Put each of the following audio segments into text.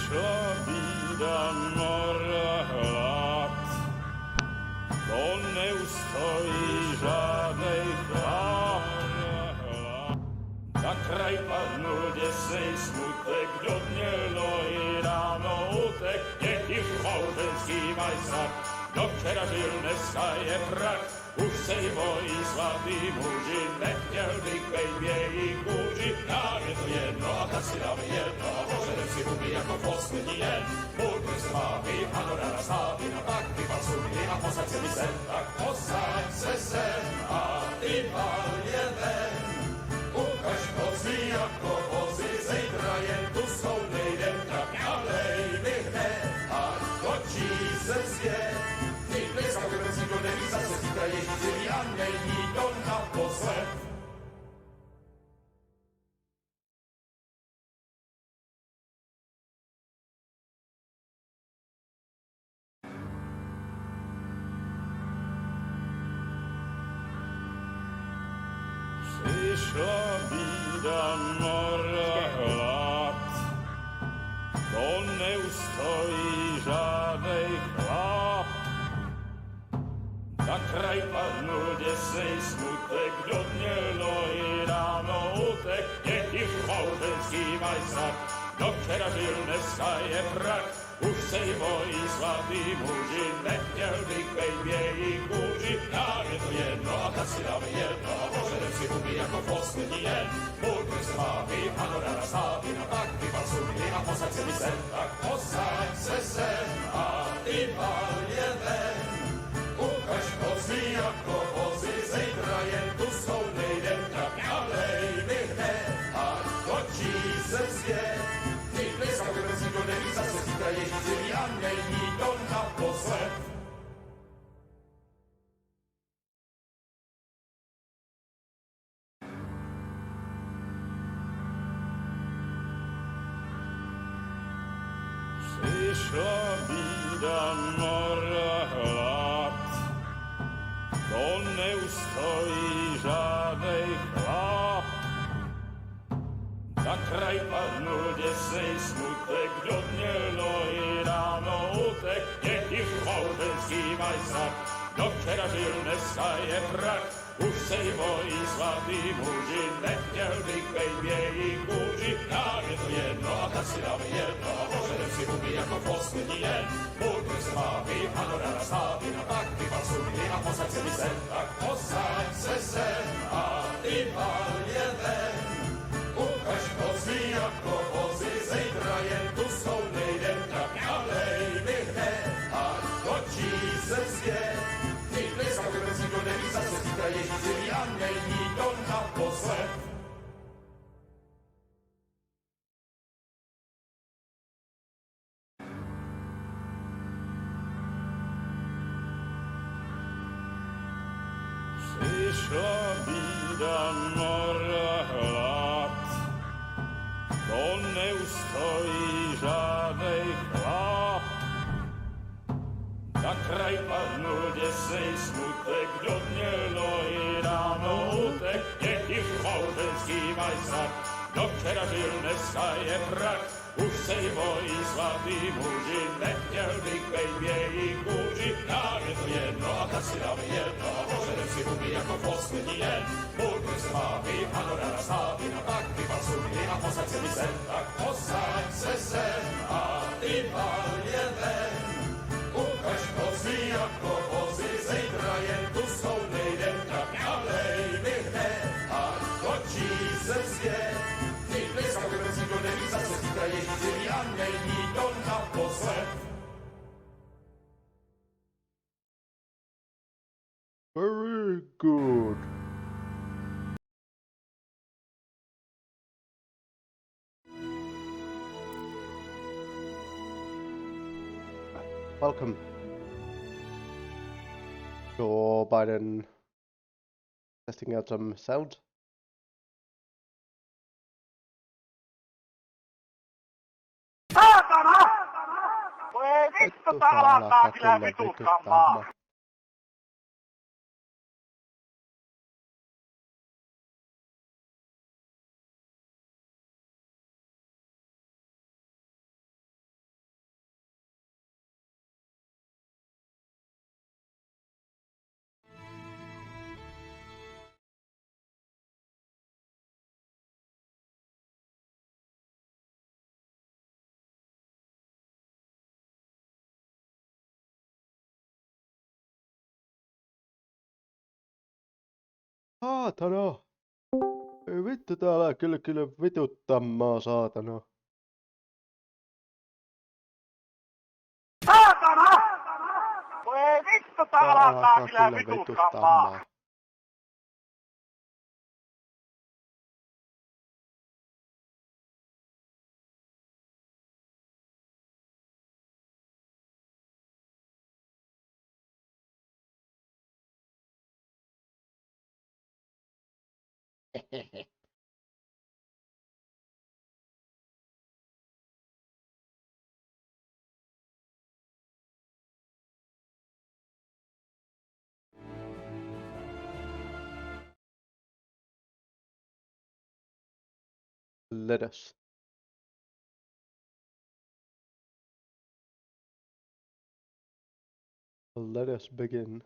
Přišla bída, mora, hlad, to neustojí žádnej chlap. Na kraj padnul děsej smutek, kdo mělo i ráno utek, děti mouženský majstrak, kdo včera žil, dneska je prach, už se jí bojí svatý muži, nechtěl bych bejt v její kůži, nám je to jedno a tak si dám jedno, a požerem si huby jako poslední den, půlky se máky, ano rada stávy, na pak vypal sumy a posaď se mi sem, tak posaď se sem a ty pal je ven. Ukaž moci jako vozy, zejtra jen tu svou nejdem, tak nalej mi hned, ať točí se svět. Ty dneska vůbec nikdo neví, zase zítra ježíci a není to naposled. Přišla bída, mora, hlad, to neustojí žádnej chlap. Na kraj padnul děsej smutek, kdo mělo i ráno utek, děti mouženský majstrak, kdo včera žil, dneska je prach, už se jí bojí svatý muži, nechtěl bych bejt v její kůži, nám je to jedno a tak si dám jedno, a požerem si huby jako poslední den, půlky se máky, ano rada stávy, na tak vypal sumy a posaď se mi sem, tak posaď se sem a ty pal je ven. Ukaž moci jako vozy, zejtra jen tu svou nejdem, tak nalej mi hned, ať točí se svět. Ty dneska vůbec nikdo neví, zase zítra ježíci a není to naposled. Přišla bída, mora, hlad, to neustojí žádnej chlap. Na kraj padnul děsej smutek, kdo mělo i ráno utek, děti mouženský majstrak, kdo včera žil, dneska je prach, už se jí bojí svatý muži, nechtěl bych bejt v její kůži, nám je to jedno a tak si dám jedno, a požerem si huby jako poslední den, půlky se máky, ano rada stávy, na tak vypal sumy a posaď se mi sem, tak posaď se sem a ty pal je ven. Ukaž moci jako vozy, zejtra jen tu svou nejdem, tak nalej mi hned, ať točí se svět. Ty dneska vůbec nikdo neví, zase zítra ježíci a není to naposled. Přišla bída, mora, hlad, to neustojí žádnej chlap. Na kraj padnul děsej smutek, kdo mělo i ráno utek, děti mouženský majstrak, kdo včera žil, dneska je prach, už se jí bojí svatý muži, nechtěl bych bejt v její kůži, nám je to jedno a tak si dám jedno, a požerem si huby jako poslední den, půlky se máky, ano rada stávy, na tak vypal sumy a posaď se mi sem, tak posaď se sem a ty pal je ven. Ukaž moci jako vozy, zejtra jen tu svou nejdem, tak nalej mi hned, ať točí se svět. Ty dneska vůbec nikdo neví, zase zítra ježíci a není to naposled. Very good. Welcome. Joe Biden testing out some sound. Saatana! Voi vittu, tää alkaa kyllä vituttamaan. Saatana! Ei vittu, täällä kyllä vituttammaa, saatana. Saatana! Voi vittu, tää Tää alkaa alkaa kyllä kyllä vituttammaa. vituttammaa. Let us. Let us begin.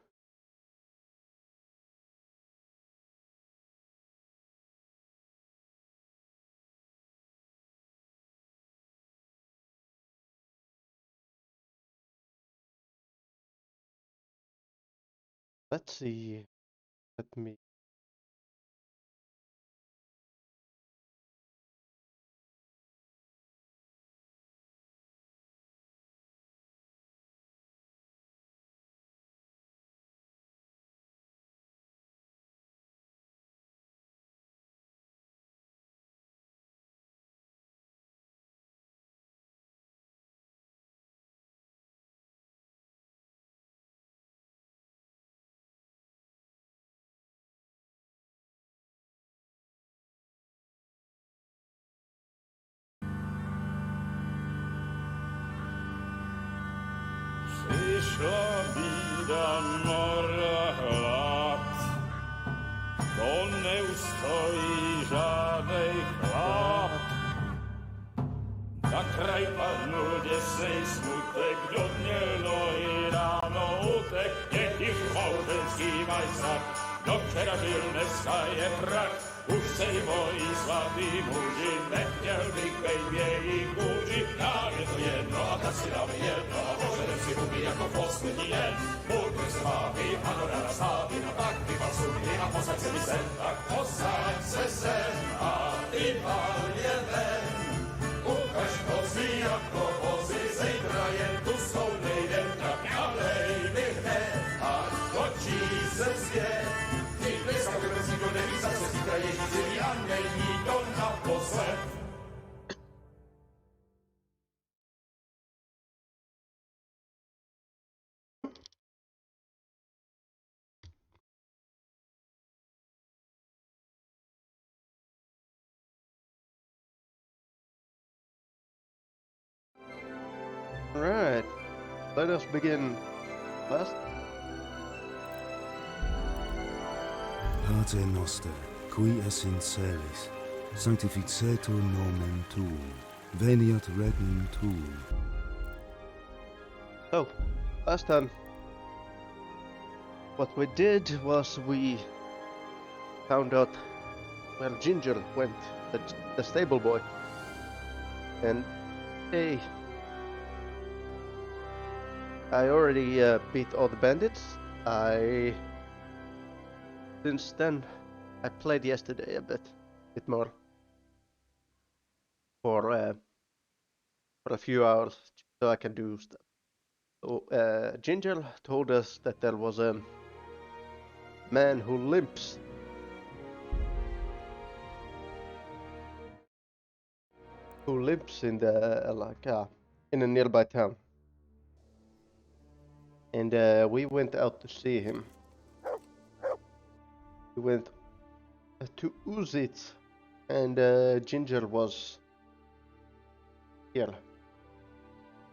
Let's see. Let me. Przyszła bida mora lat, to nie ustoi żadnej chlap. Na kraj padł dziesnej smutek, dziodnielo i rano utek, niech ich małżeński majstak, do wczera żylne staje brak. Už sej mojí svatý muži, nechtěl bych bejbě i kůži, nám je to jedno a tak si dáme jedno a požerem si huby jako poslední den. Můj se vábí, ano ráda stávy, no tak vypal sudy a posaď se mi sem, tak posaď se sem a vypal je ven. Ukaž kozy jako vozy, zejtra jen tu svou nejdem, tak ďalej bych hned, ať točí se svět. Neví zase zítra Ježíši a není to naposled. Alright, let us begin. Last. Pater noster, qui es in celis, sanctificetur nomen tuum, veniat regnum tuum. So, last time, what we did was we found out where Ginger went, the stable boy, and hey, I already beat all the bandits. Since then, I played yesterday a bit more for a few hours, so I can do stuff. So Ginger told us that there was a man who limps. Who limps in the in a nearby town, and we went out to see him. We went to Uzit, and Ginger was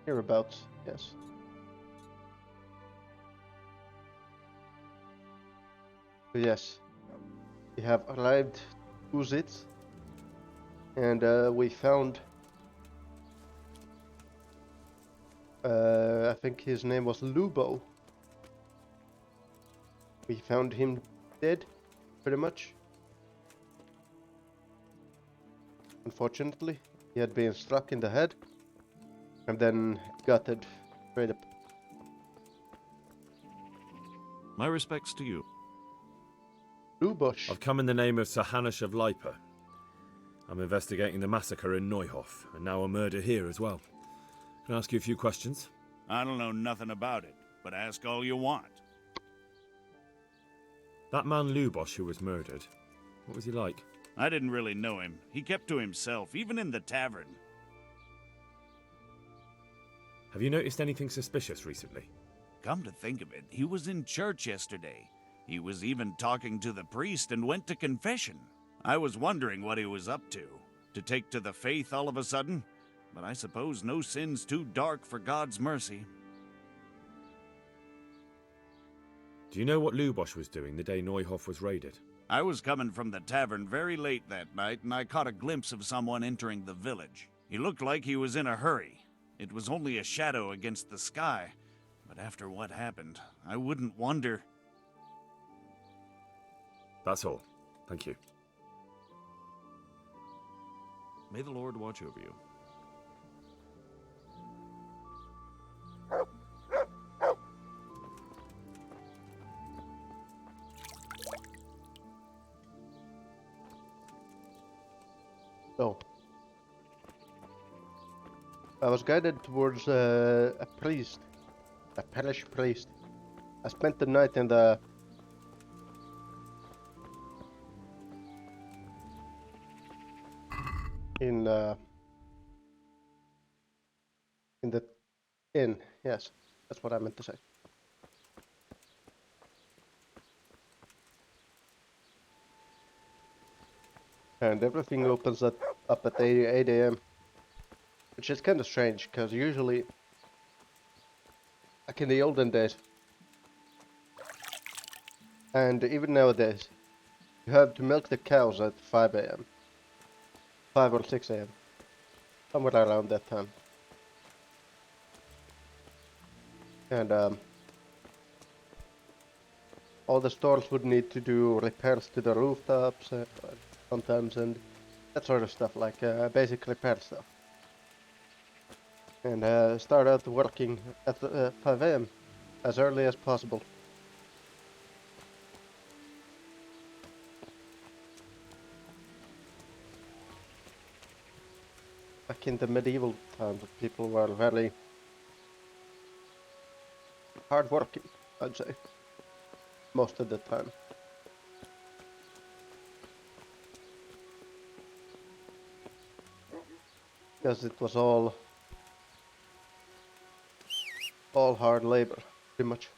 hereabouts, yes. So yes, we have arrived to Uzit, and we found, I think his name was Lubo. We found him dead, pretty much. Unfortunately, he had been struck in the head and then gutted straight up. My respects to you. Lubosh. I've come in the name of Sir Hanush of Lipa. I'm investigating the massacre in Neuhof, and now a murder here as well. Can I ask you a few questions? I don't know nothing about it, but ask all you want. That man Lubosh who was murdered, what was he like? I didn't really know him. He kept to himself, even in the tavern. Have you noticed anything suspicious recently? Come to think of it, he was in church yesterday. He was even talking to the priest and went to confession. I was wondering what he was up to take to the faith all of a sudden? But I suppose no sin's too dark for God's mercy. Do you know what Lubosh was doing the day Neuhof was raided? I was coming from the tavern very late that night, and I caught a glimpse of someone entering the village. He looked like he was in a hurry. It was only a shadow against the sky, but after what happened, I wouldn't wonder. That's all. Thank you. May the Lord watch over you. So, I was guided towards a priest, a parish priest. I spent the night in the in the inn. Yes, that's what I meant to say. And everything opens up at 8 a.m. Which is kind of strange, because usually, like in the olden days, and even nowadays, you have to milk the cows at 5 a.m. 5 or 6 a.m. Somewhere around that time. And all the stores would need to do repairs to the rooftops sometimes, and that sort of stuff, like basic repair stuff. And start out working at 5 a.m. as early as possible. Back in the medieval times, people were very hard working, I'd say, most of the time. Because it was all hard labor, pretty much.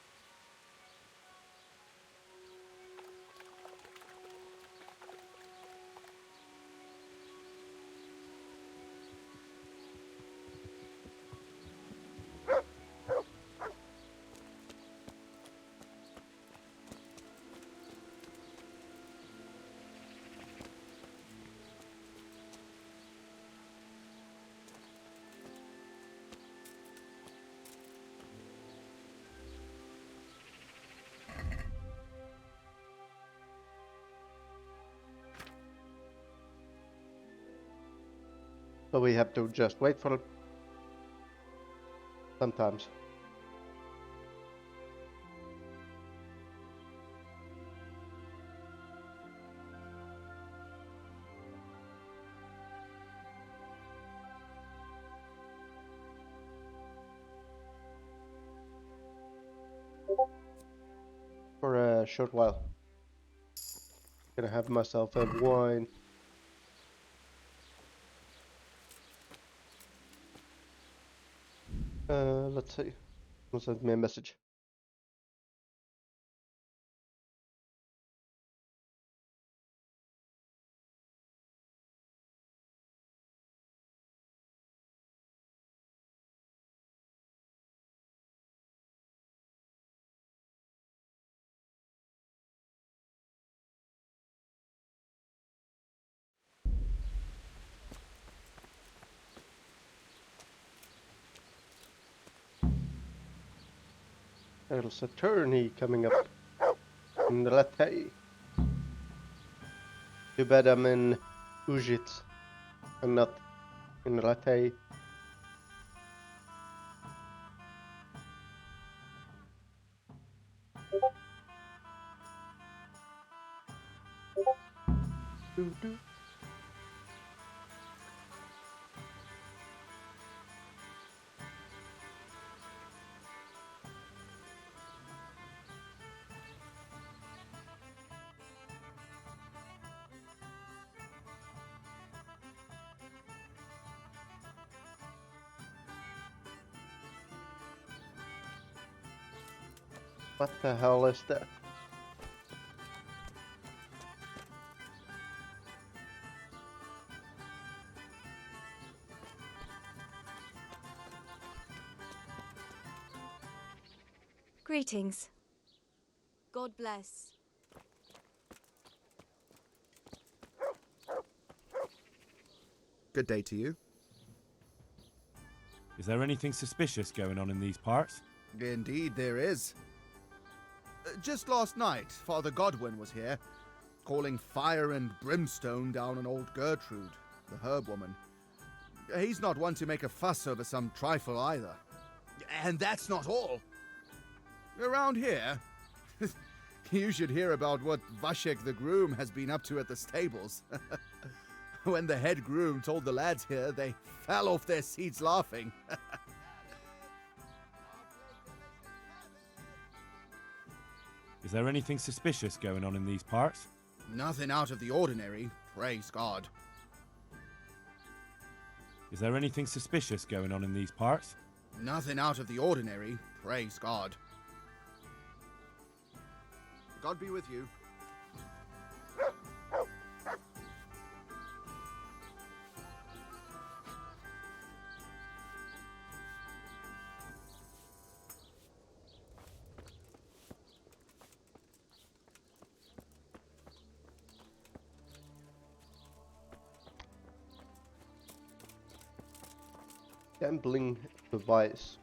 So we have to just wait for it sometimes. For a short while. Gonna have myself a wine. Let's see. Someone sent me a message. There's a tourney coming up in the latte. Too bad I'm in Ujits and not in latte. Do, do. What the hell is that? Greetings. God bless. Good day to you. Is there anything suspicious going on in these parts? Indeed, there is. Just last night, Father Godwin was here, calling fire and brimstone down on old Gertrude, the herb woman. He's not one to make a fuss over some trifle either. And that's not all. Around here, you should hear about what Vashek the groom has been up to at the stables. When the head groom told the lads here, they fell off their seats laughing. Is there anything suspicious going on in these parts? Nothing out of the ordinary, praise God. Is there anything suspicious going on in these parts? Nothing out of the ordinary, praise God. God be with you. Gambling device.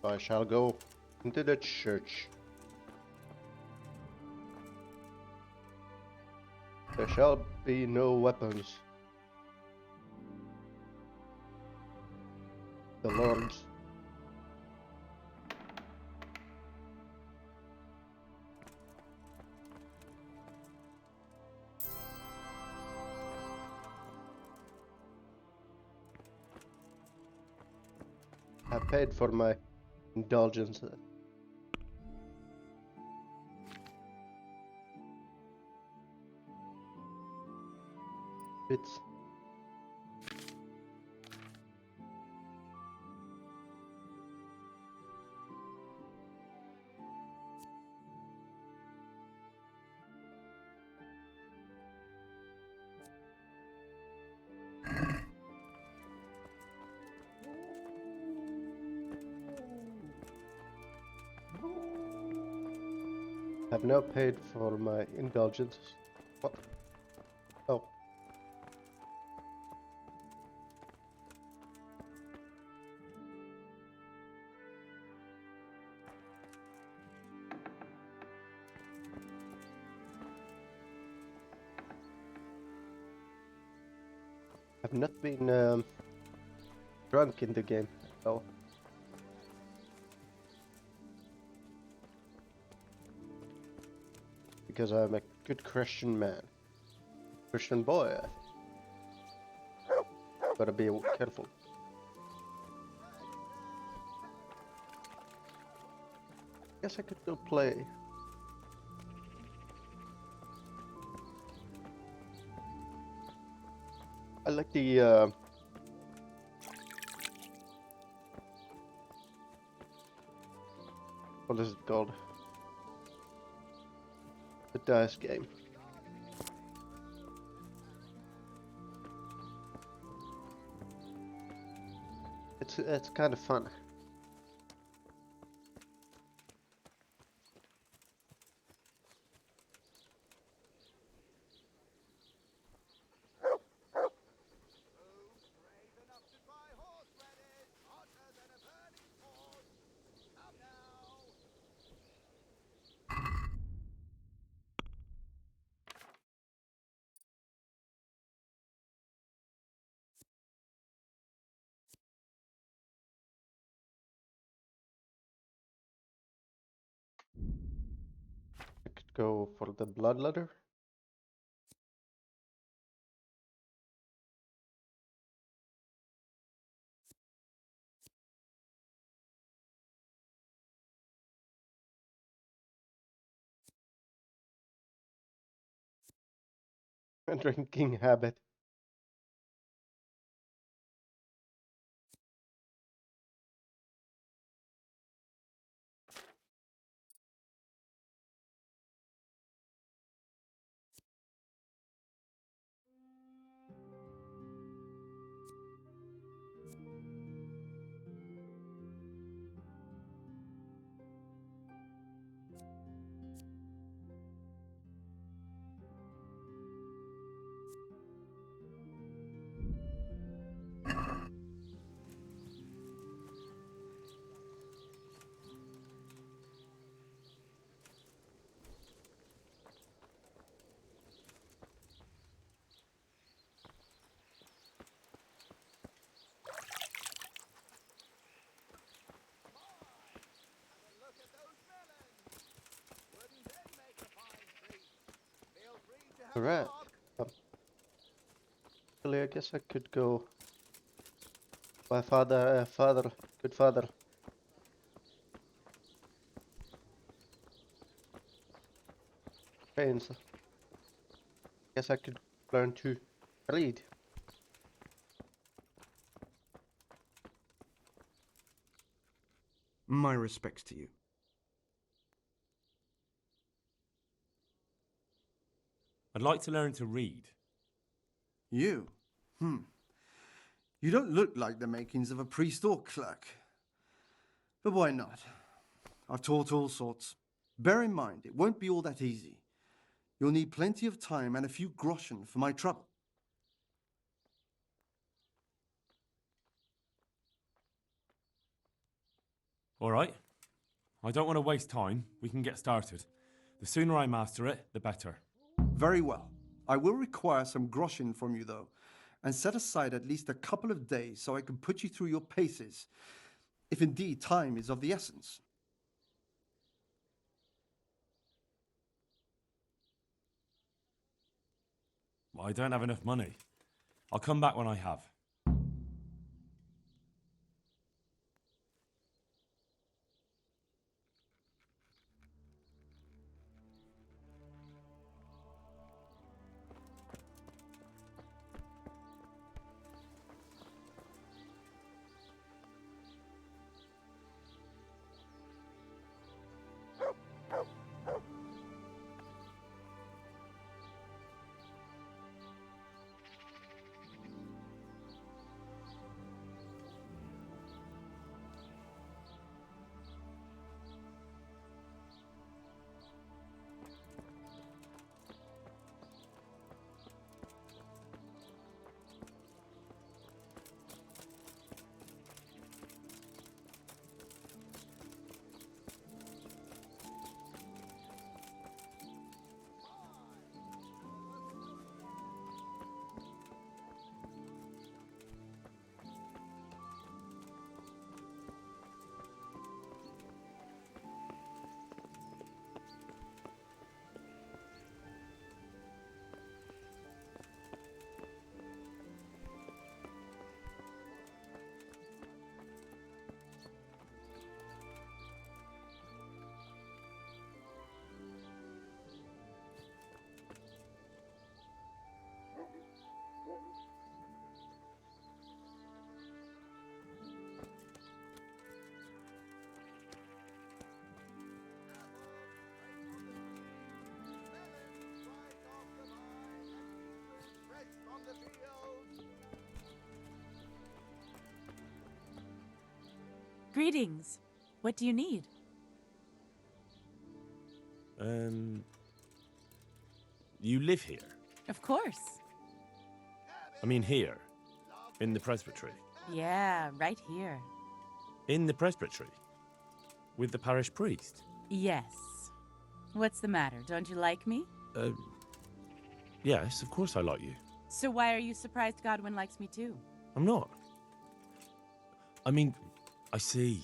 I shall go into the church. There shall be no weapons. The Lord's. I paid for my indulgence. It's have now paid for my indulgences. What? Oh. I've not been drunk in the game at all. Because I'm a good Christian man. Christian boy, I think. Gotta be careful. Guess I could go play. I like the what is it called? The dice game. It's kind of fun. I could go for the blood letter. drinking habit. Alright. Actually, I guess I could go. My father, good father. Trains. Guess I could learn to read. My respects to you. I'd like to learn to read. You? You don't look like the makings of a priest or clerk. But why not? I've taught all sorts. Bear in mind, it won't be all that easy. You'll need plenty of time and a few groschen for my trouble. All right. I don't want to waste time. We can get started. The sooner I master it, the better. Very well. I will require some groschen from you, though, and set aside at least a couple of days so I can put you through your paces, if indeed time is of the essence. I don't have enough money. I'll come back when I have. Greetings. What do you need? You live here? Of course. I mean here, in the presbytery. Yeah, right here. In the presbytery? With the parish priest? Yes. What's the matter? Don't you like me? Yes, of course I like you. So why are you surprised Godwin likes me too? I'm not. I mean, I see.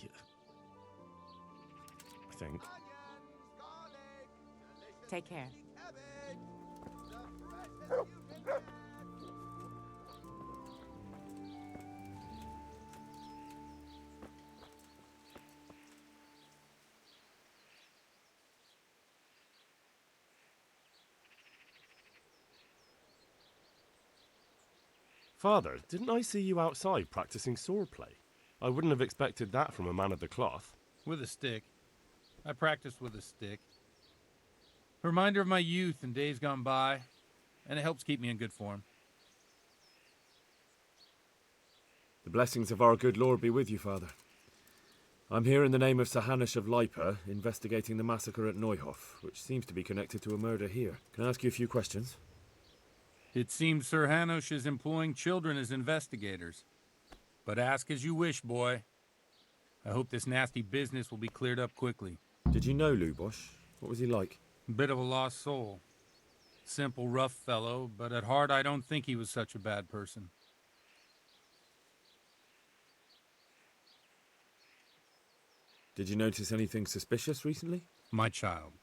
I think. Take care. Father, didn't I see you outside practicing swordplay? I wouldn't have expected that from a man of the cloth. With a stick. I practiced with a stick. A reminder of my youth and days gone by, and it helps keep me in good form. The blessings of our good Lord be with you, Father. I'm here in the name of Sir Hanush of Lipa, investigating the massacre at Neuhof, which seems to be connected to a murder here. Can I ask you a few questions? It seems Sir Hanush is employing children as investigators. But ask as you wish, boy. I hope this nasty business will be cleared up quickly. Did you know Lubosh? What was he like? Bit of a lost soul. Simple, rough fellow, but at heart I don't think he was such a bad person. Did you notice anything suspicious recently? My child,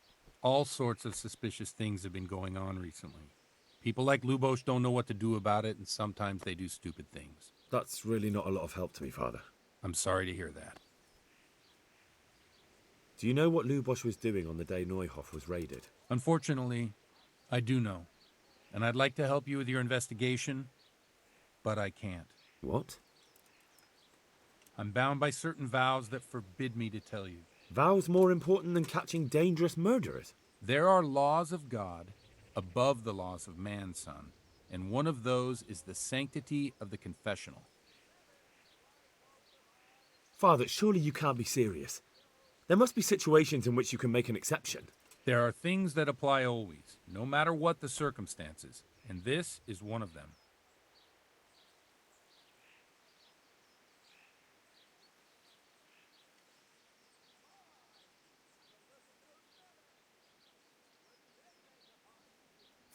all sorts of suspicious things have been going on recently. People like Lubosh don't know what to do about it, and sometimes they do stupid things. That's really not a lot of help to me, Father. I'm sorry to hear that. Do you know what Lubosh was doing on the day Neuhof was raided? Unfortunately, I do know. And I'd like to help you with your investigation, but I can't. What? I'm bound by certain vows that forbid me to tell you. Vows more important than catching dangerous murderers? There are laws of God above the laws of man, son, and one of those is the sanctity of the confessional. Father, surely you can't be serious. There must be situations in which you can make an exception. There are things that apply always, no matter what the circumstances, and this is one of them.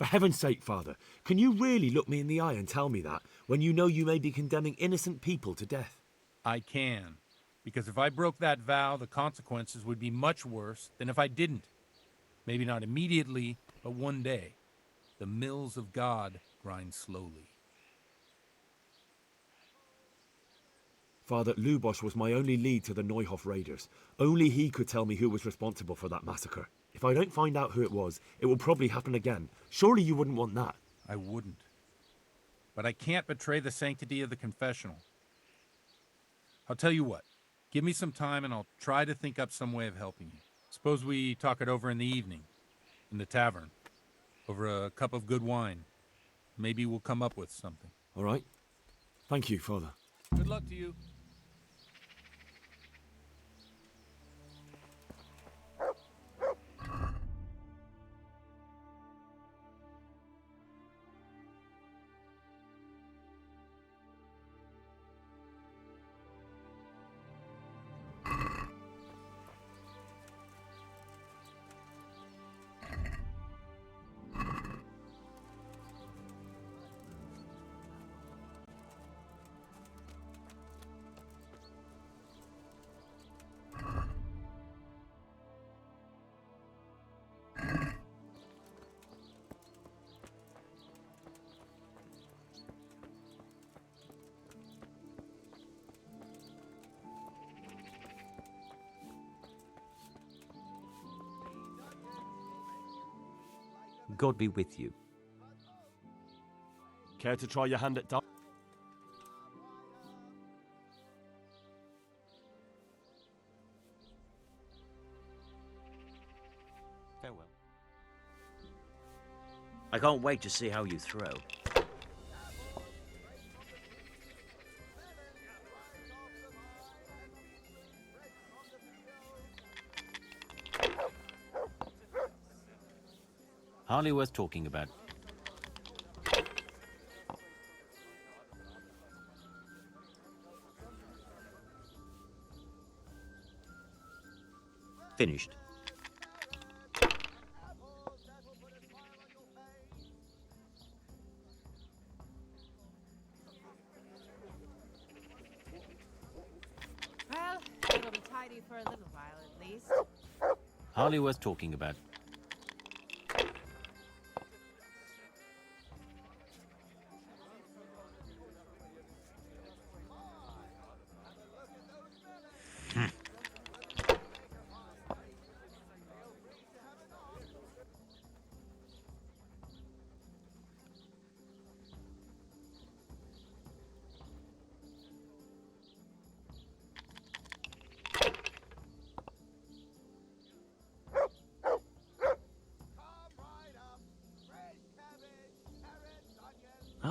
For heaven's sake, Father, can you really look me in the eye and tell me that when you know you may be condemning innocent people to death? I can, because if I broke that vow, the consequences would be much worse than if I didn't. Maybe not immediately, but one day. The mills of God grind slowly. Father, Lubosh was my only lead to the Neuhof raiders. Only he could tell me who was responsible for that massacre. If I don't find out who it was, it will probably happen again. Surely you wouldn't want that. I wouldn't. But I can't betray the sanctity of the confessional. I'll tell you what. Give me some time and I'll try to think up some way of helping you. Suppose we talk it over in the evening, in the tavern, over a cup of good wine. Maybe we'll come up with something. All right. Thank you, Father. Good luck to you. God be with you. Care to try your hand at dark? Farewell. I can't wait to see how you throw. Hardly worth talking about. Finished. Well, it'll be tidy for a little while at least. Hardly worth talking about.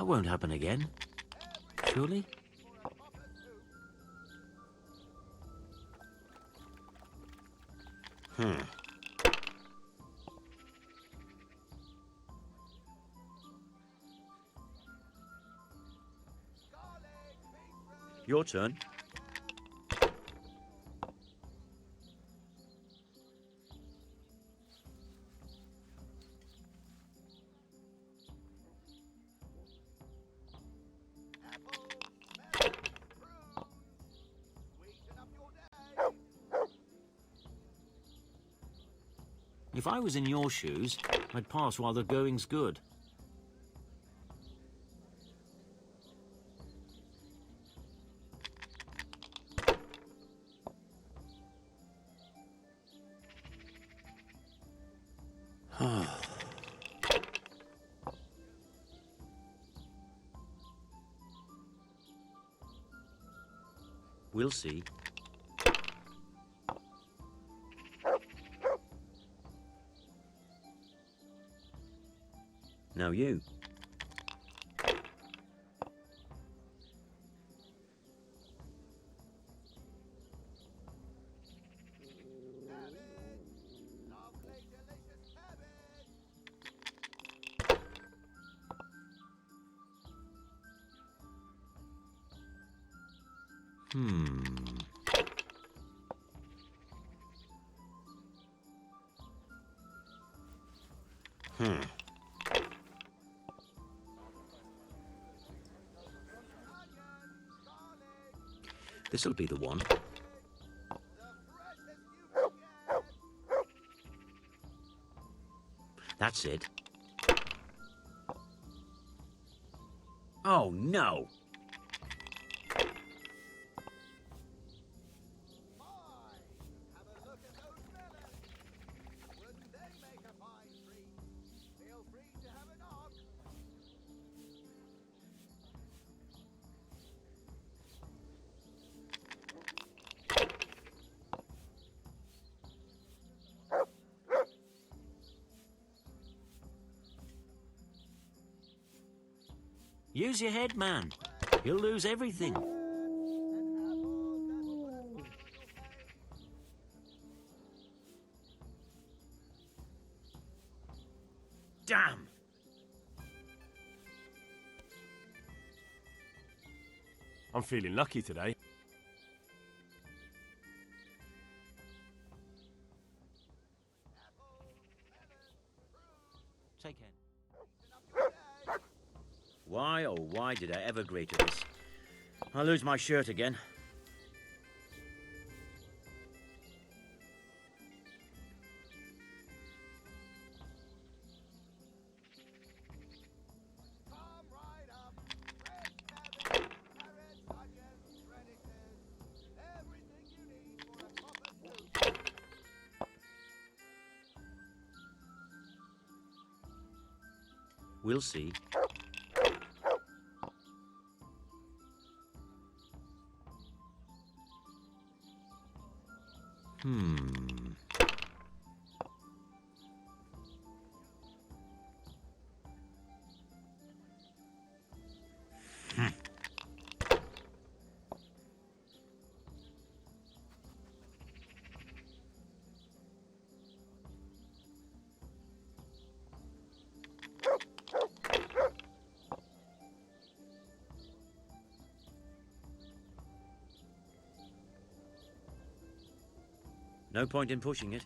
That won't happen again. Surely? Your turn. If I was in your shoes, I'd pass while the going's good. We'll see. Now you. This'll be the one. That's it. Oh, no! Use your head, man. You'll lose everything. Damn! I'm feeling lucky today. Take care. Why, oh why did I ever agree to this? I'll lose my shirt again. We'll see. No point in pushing it.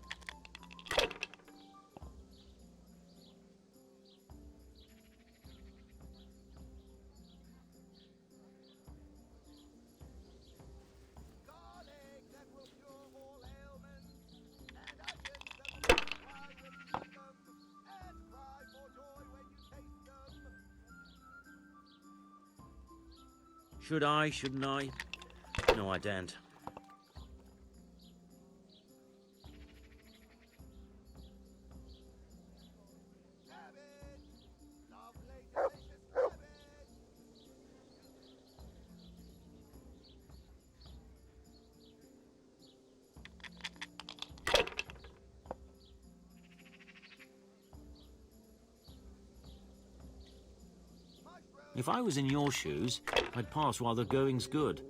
Should I? Shouldn't I? No, I daren't. If I was in your shoes, I'd pass while the going's good.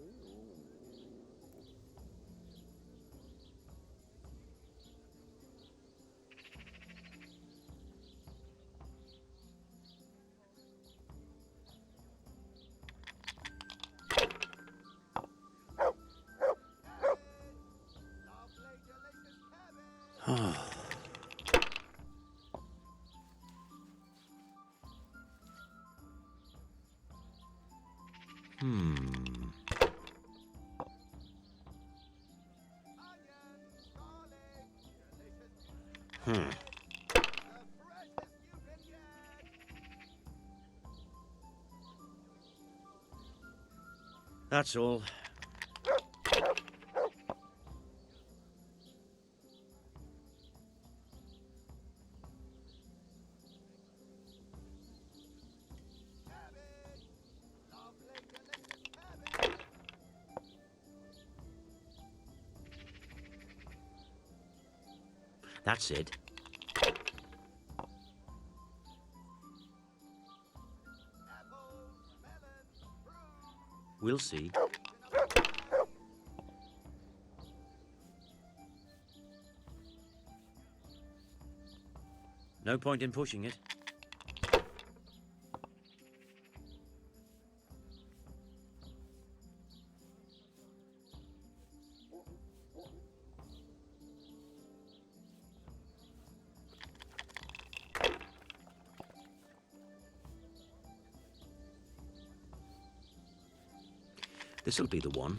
That's all. That's it. We'll see. No point in pushing it. This'll be the one.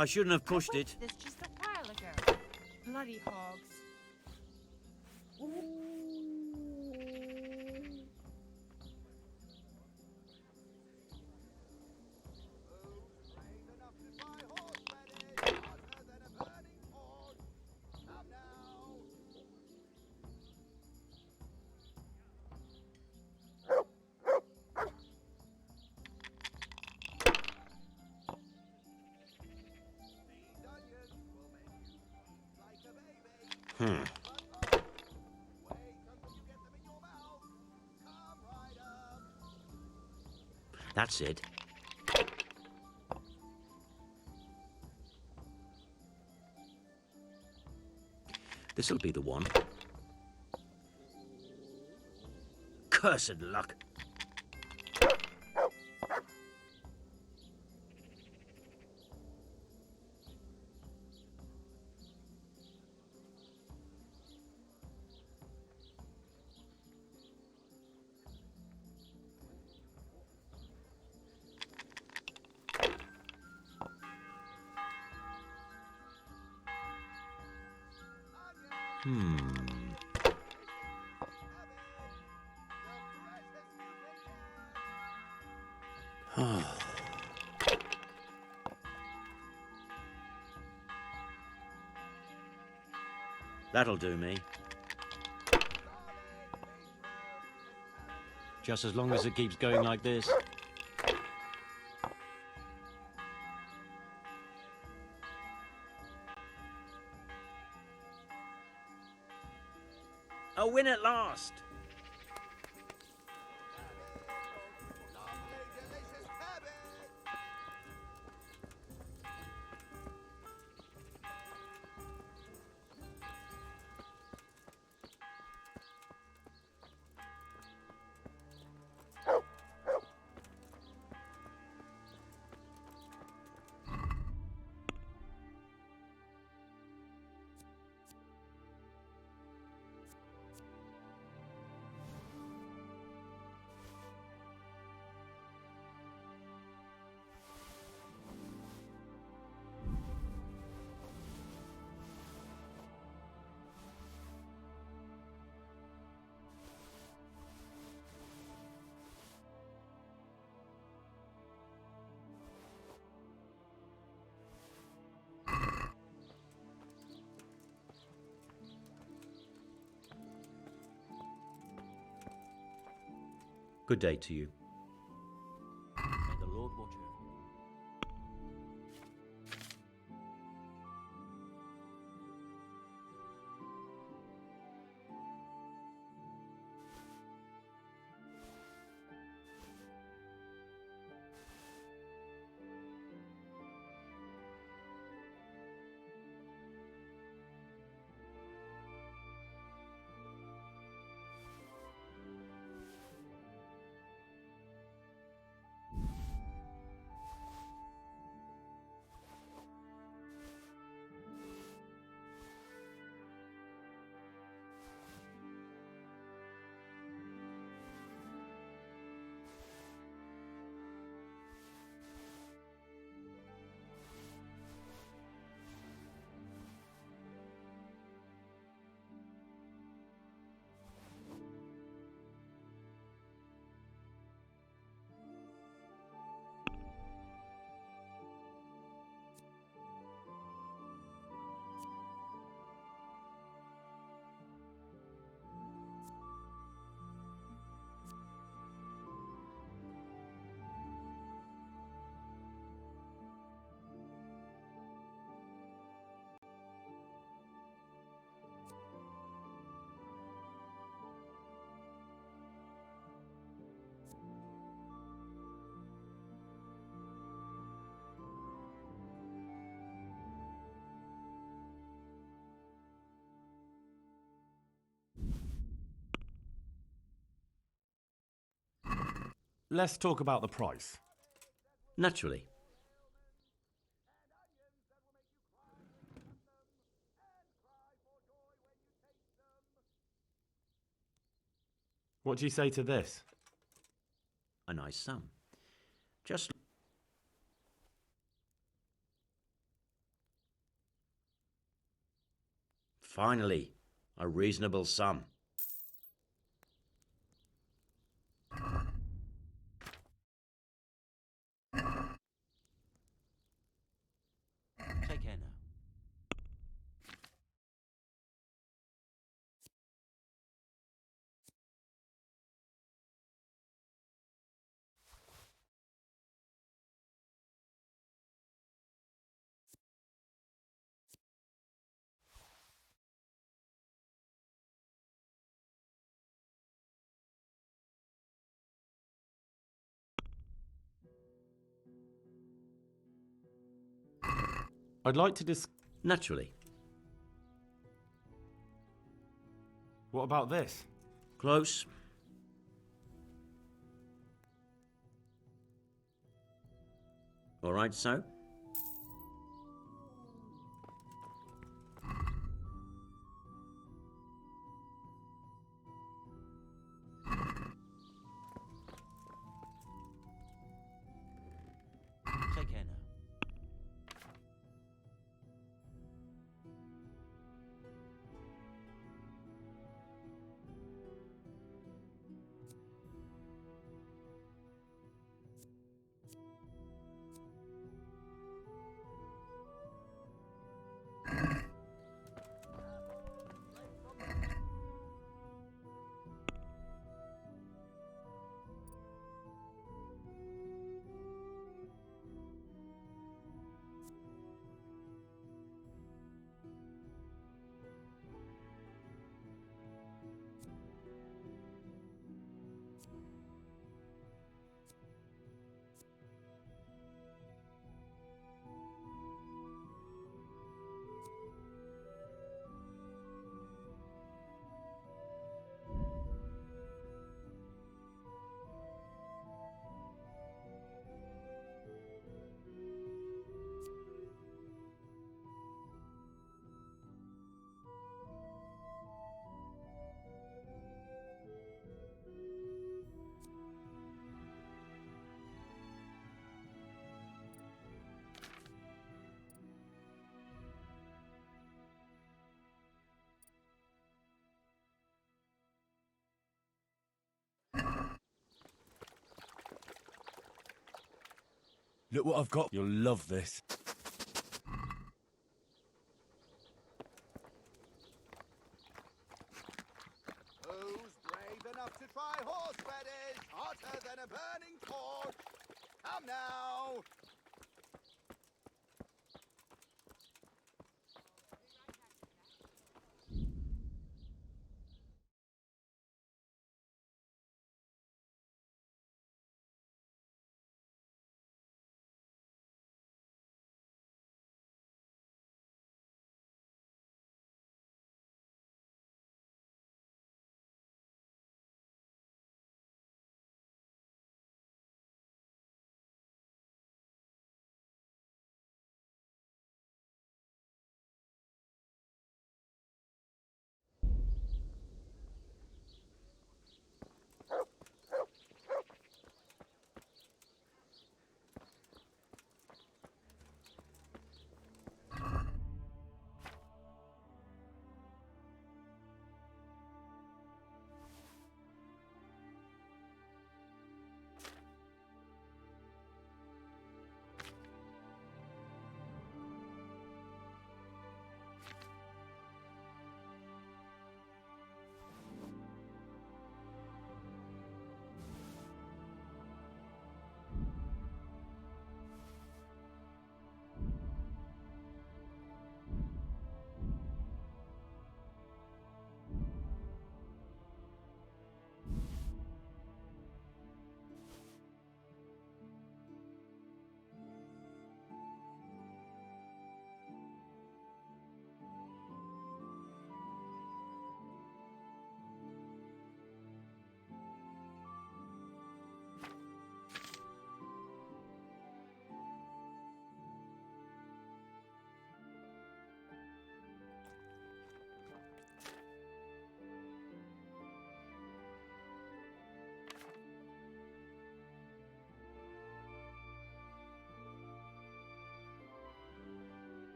I shouldn't have pushed it. This just a while ago. Bloody hogs. That's it. This'll be the one. Cursed luck. That'll do me. Just as long as it keeps going like this. A win at last! Good day to you. May the Lord watch over you. Let's talk about the price. Naturally. What do you say to this? A nice sum. Just... Finally, a reasonable sum. Take care now. I'd like to Naturally. What about this? Close. All right, so? Take care now. Look what I've got. You'll love this. Who's brave enough to try horseradish, hotter than a burning torch. Come now.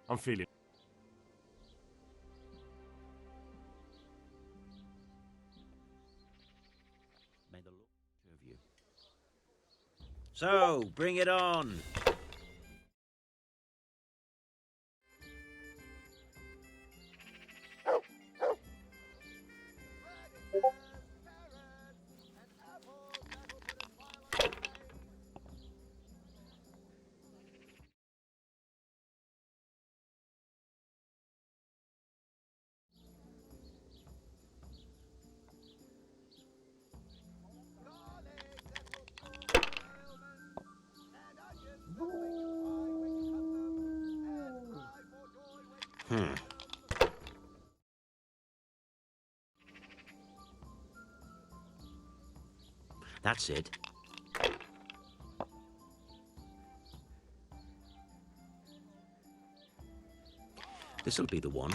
I'm feeling. May the Lord serve you. So, bring it on. That's it. This'll be the one.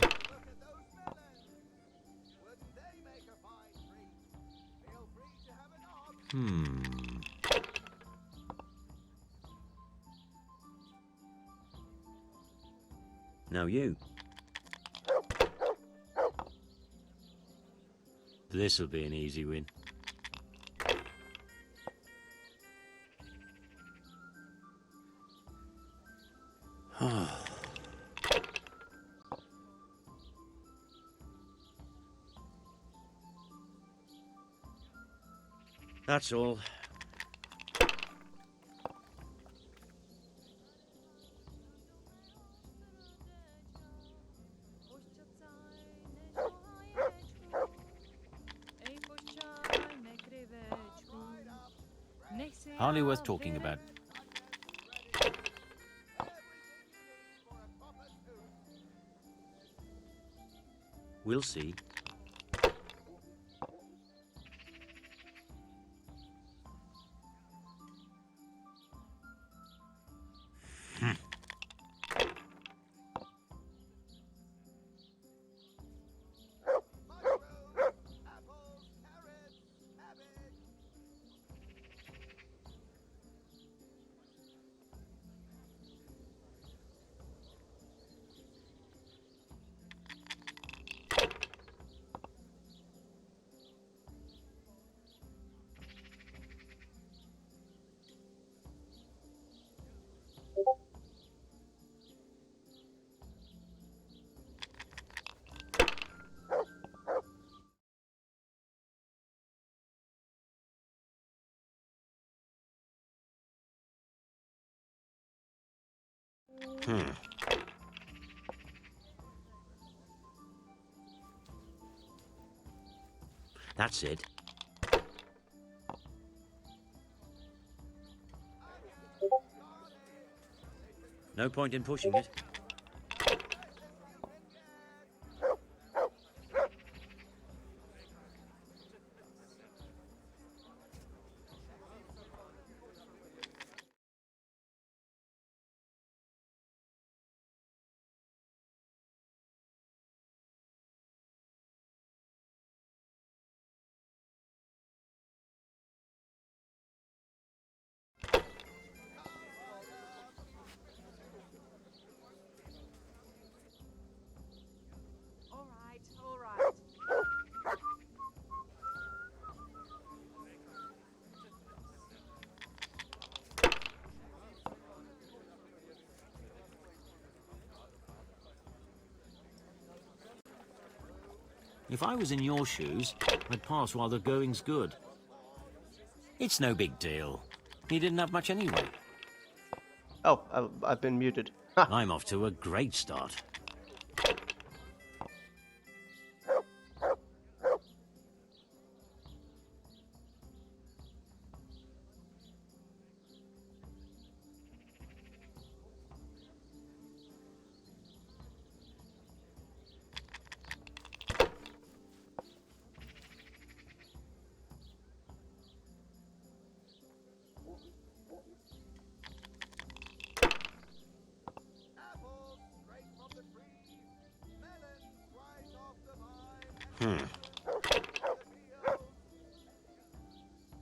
Now you. This'll be an easy win. That's all. Hardly worth talking about. We'll see. That's it. No point in pushing it. All right. If I was in your shoes, I'd pass while the going's good. It's no big deal. He didn't have much anyway. Oh, I've been muted. I'm off to a great start.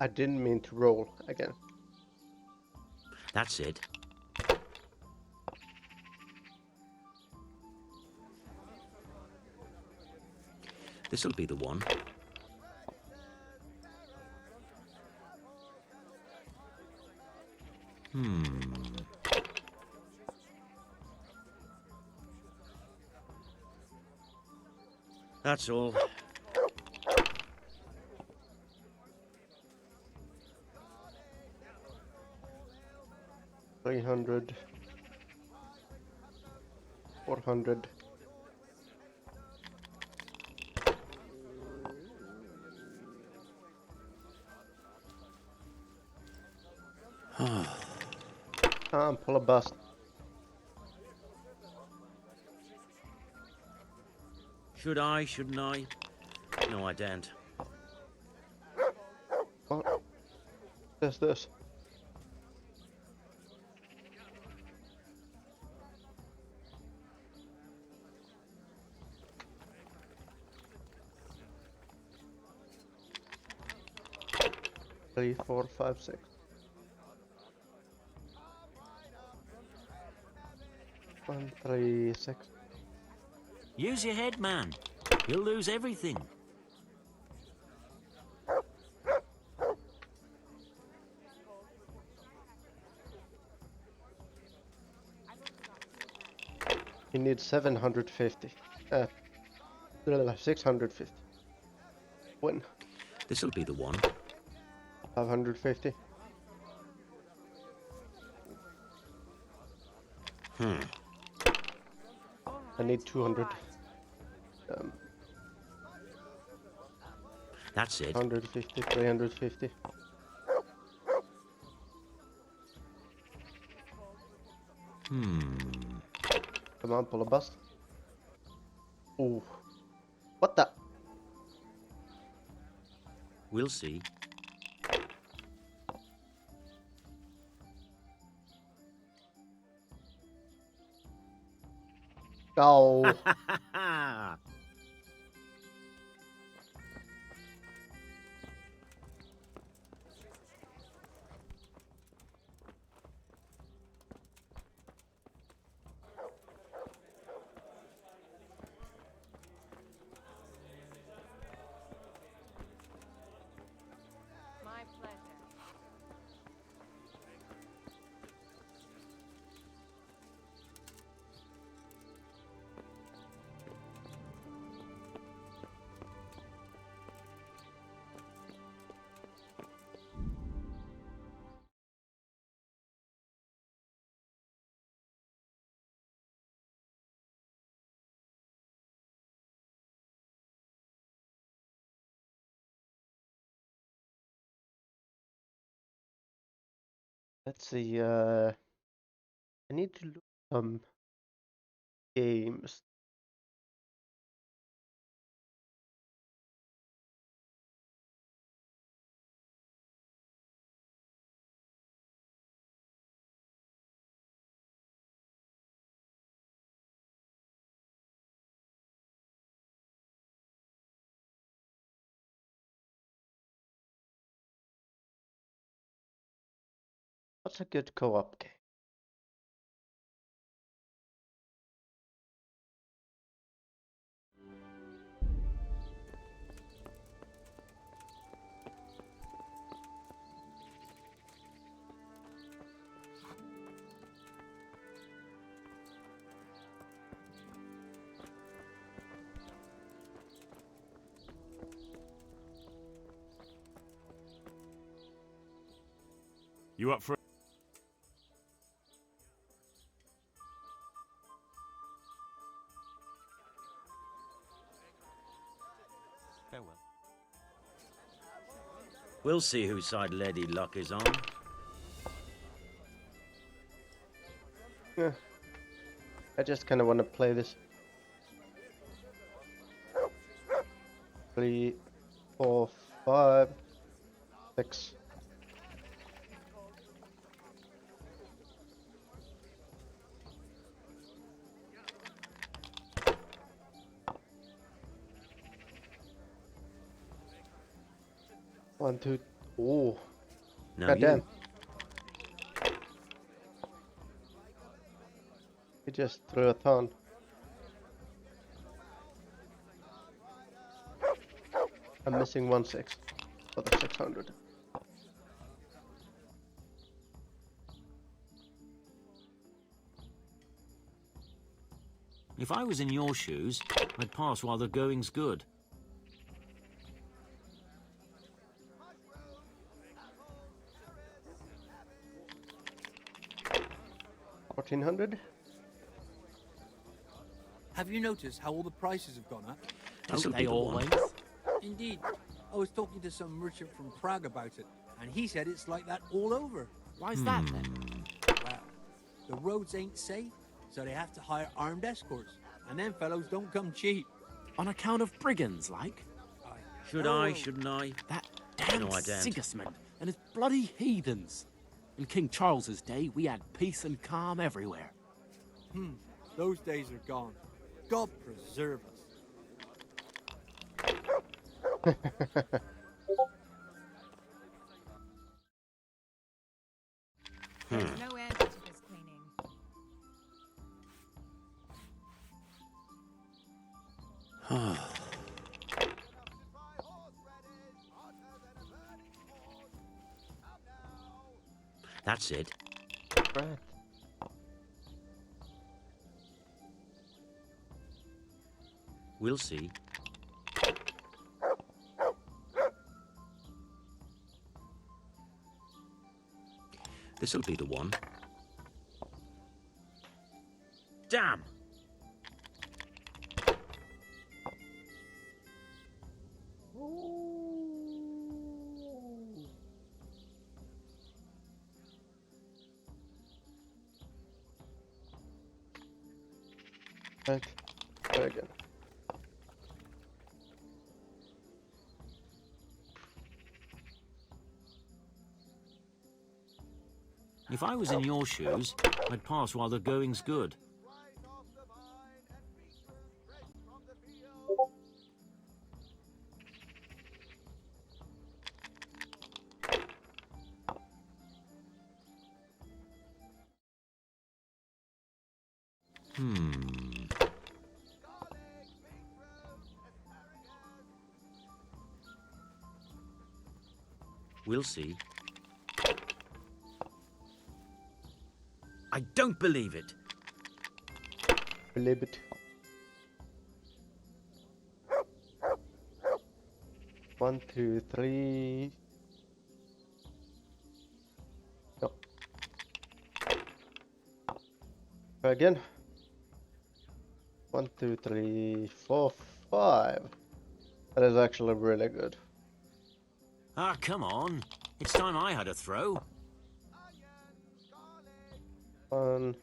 I didn't mean to roll again. That's it. This'll be the one. That's all. $300, $400. Pull a bust. Should I? Shouldn't I? No, I daren't. What? What's this? Three, 4, 5, 6. 1, 3, 6. Use your head, man. You'll lose everything. You need 750. 650. Win. This'll be the one. 550. I need 200. That's it. 150, 350. Come on, pull a bust. Ooh. What the? We'll see. Oh. My pleasure. Let's see. I need to look some games. What's a good co-op game? You up for it? Farewell. We'll see whose side Lady Luck is on. Yeah. I just kind of want to play this. 3, 4, 5, 6. One, two. Oh. Now Goddamn. you. He just threw a ton. I'm missing 1/6 for the 600. If I was in your shoes, I'd pass while the going's good. $1,400. Have you noticed how all the prices have gone up? This'll be the one. Indeed. I was talking to some merchant from Prague about it, and he said it's like that all over. Why's that then? Well, the roads ain't safe, so they have to hire armed escorts, and them fellows don't come cheap. On account of brigands, like? Should I, shouldn't I? That damn No, I don't. Sigismund and his bloody heathens. In King Charles's day, we had peace and calm everywhere. Those days are gone. God preserve us. There's no end to this cleaning. That's it. Right. We'll see. This'll be the one. Damn! Right. Very good. If I was in your shoes, I'd pass while the going's good. We'll see. I don't believe it. Believe it. One, two, three. No. Try again. 1, 2, 3, 4, 5. That is actually really good. Ah, come on. It's time I had a throw. 1.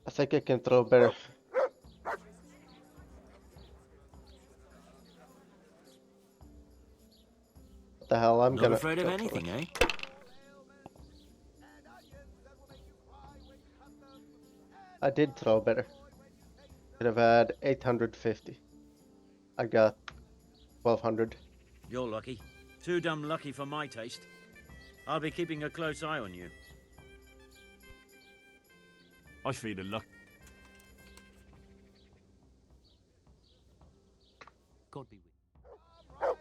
I think I can throw better. What the hell? I'm Not gonna afraid of go for anything, it. eh? I did throw better. Could have had 850. I got 1200. You're lucky. Too damn lucky for my taste. I'll be keeping a close eye on you. I feel a luck. God be with you.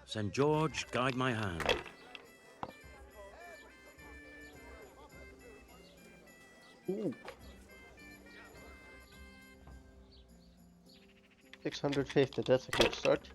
St. George, guide my hand. Ooh. 650, that's a good start.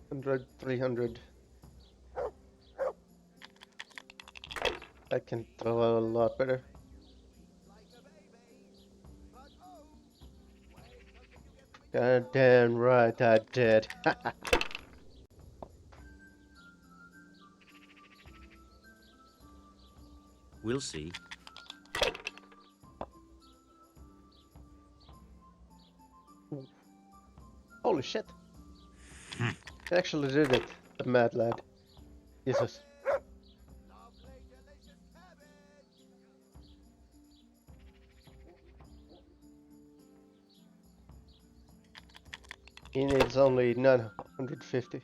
Hundred, 300. I can throw a lot better. God damn right I did. We'll see. Holy shit. I actually did it, the mad lad. Jesus. He needs only 950.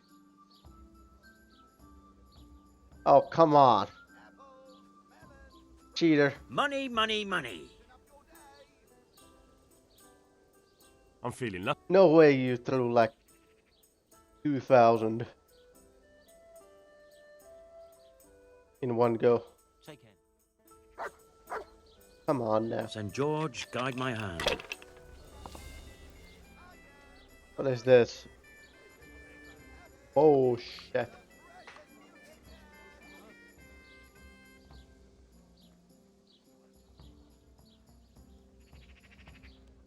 Oh, come on. Cheater. Money, money, money. I'm feeling lucky. No way you threw like 2000 in one go. Take care. Come on now. St. George, guide my hand. What is this? Oh shit.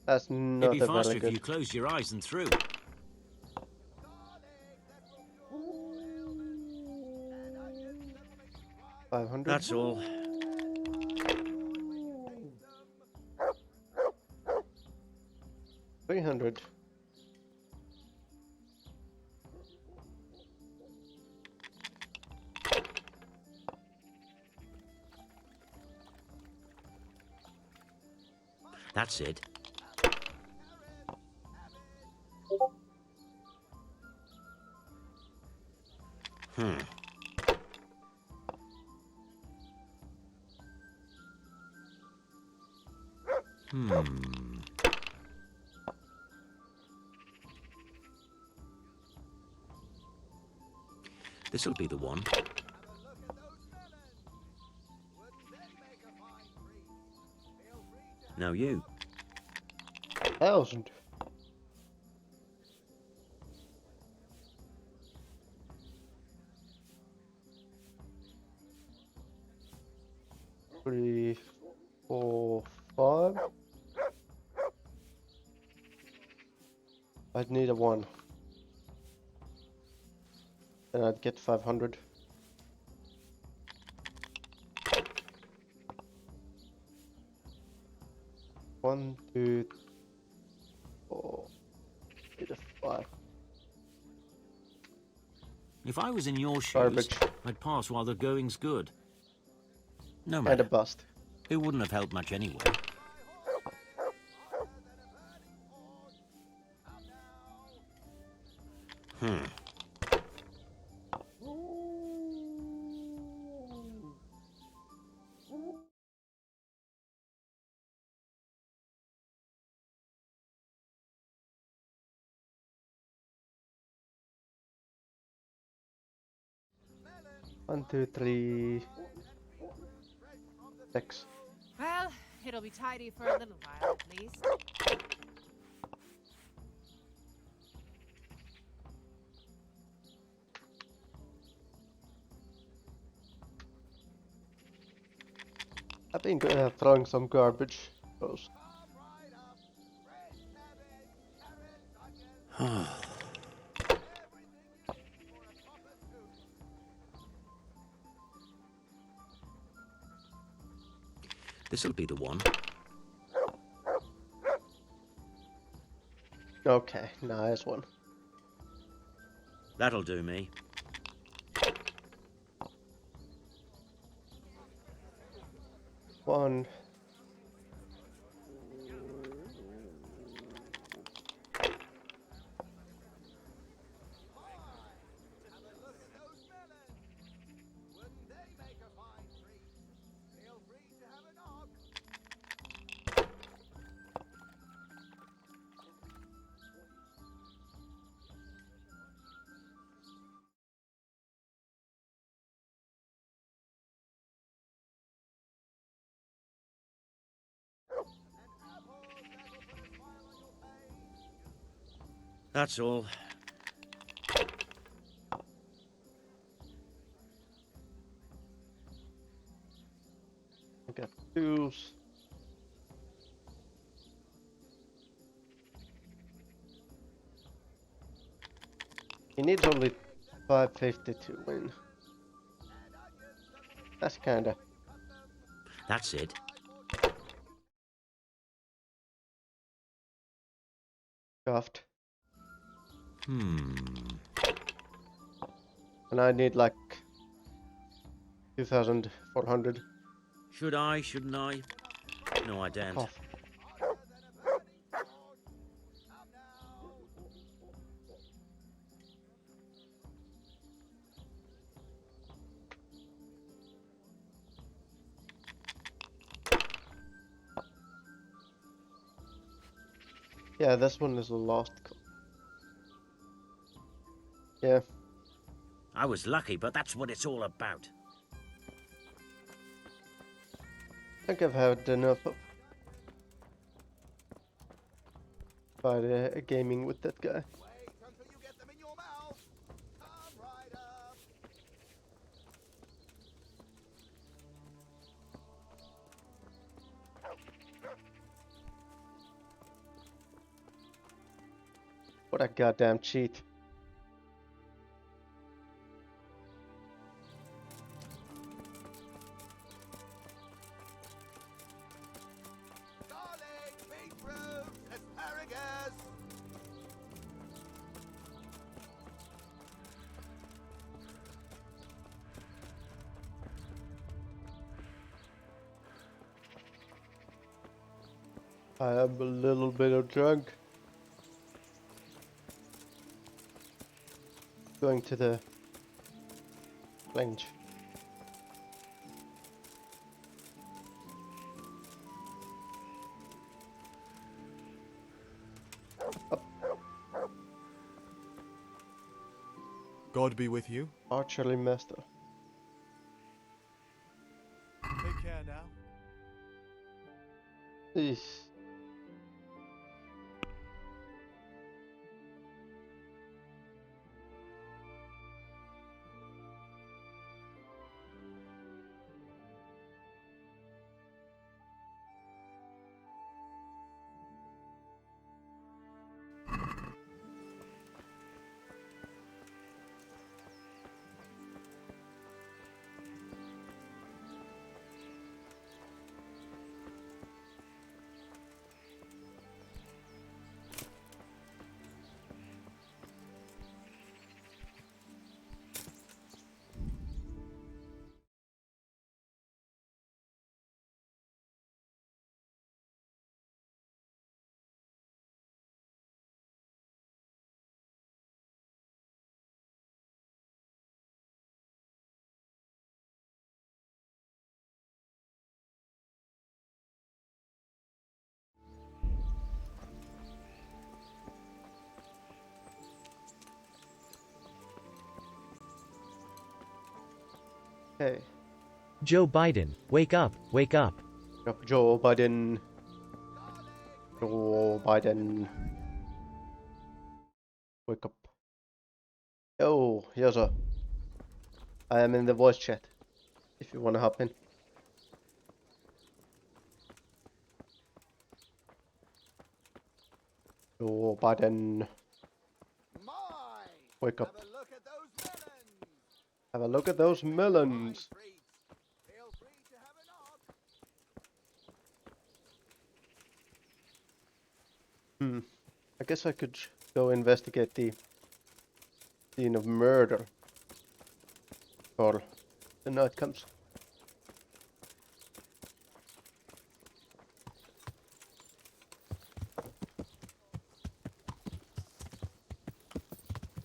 That's It'd not be a faster very if good. you closed your eyes and threw. It'd be faster if you closed your eyes and threw. 500. That's all. $300. That's it. Hmm. This'll be the one. Now you. 1000. 3, 4, 5. I'd need a 1. And I'd get 500. One, two, 4, 8, 5. If I was in your shoes, Garbage. I'd pass while the going's good. No And matter. a bust. It wouldn't have helped much anyway. Hmm. One, two, 3, 6. Well, it'll be tidy for a little while at least. I've been throwing some garbage. Those. This'll be the one. Okay, nice one. That'll do me. One. That's all. I got 2s. He needs only 550 to win. That's kinda. That's it. Scuffed. Hmm. And I need like 2,400. Should I? Shouldn't I? No, I don't. Off. Yeah, this one is a lost call. Yeah. I was lucky, but that's what it's all about. I think I've had enough of gaming with that guy. What a goddamn cheat. I am a little bit of drunk. Going to the range. God be with you. Archery master. Take care now. Eesh. Hey. Joe Biden, wake up, wake up. Joe Biden. Joe Biden. Wake up. Oh, yes sir. I am in the voice chat. If you wanna hop in. Joe Biden. Wake up. Have a look at those melons. I guess I could go investigate the scene of murder. Or the night comes.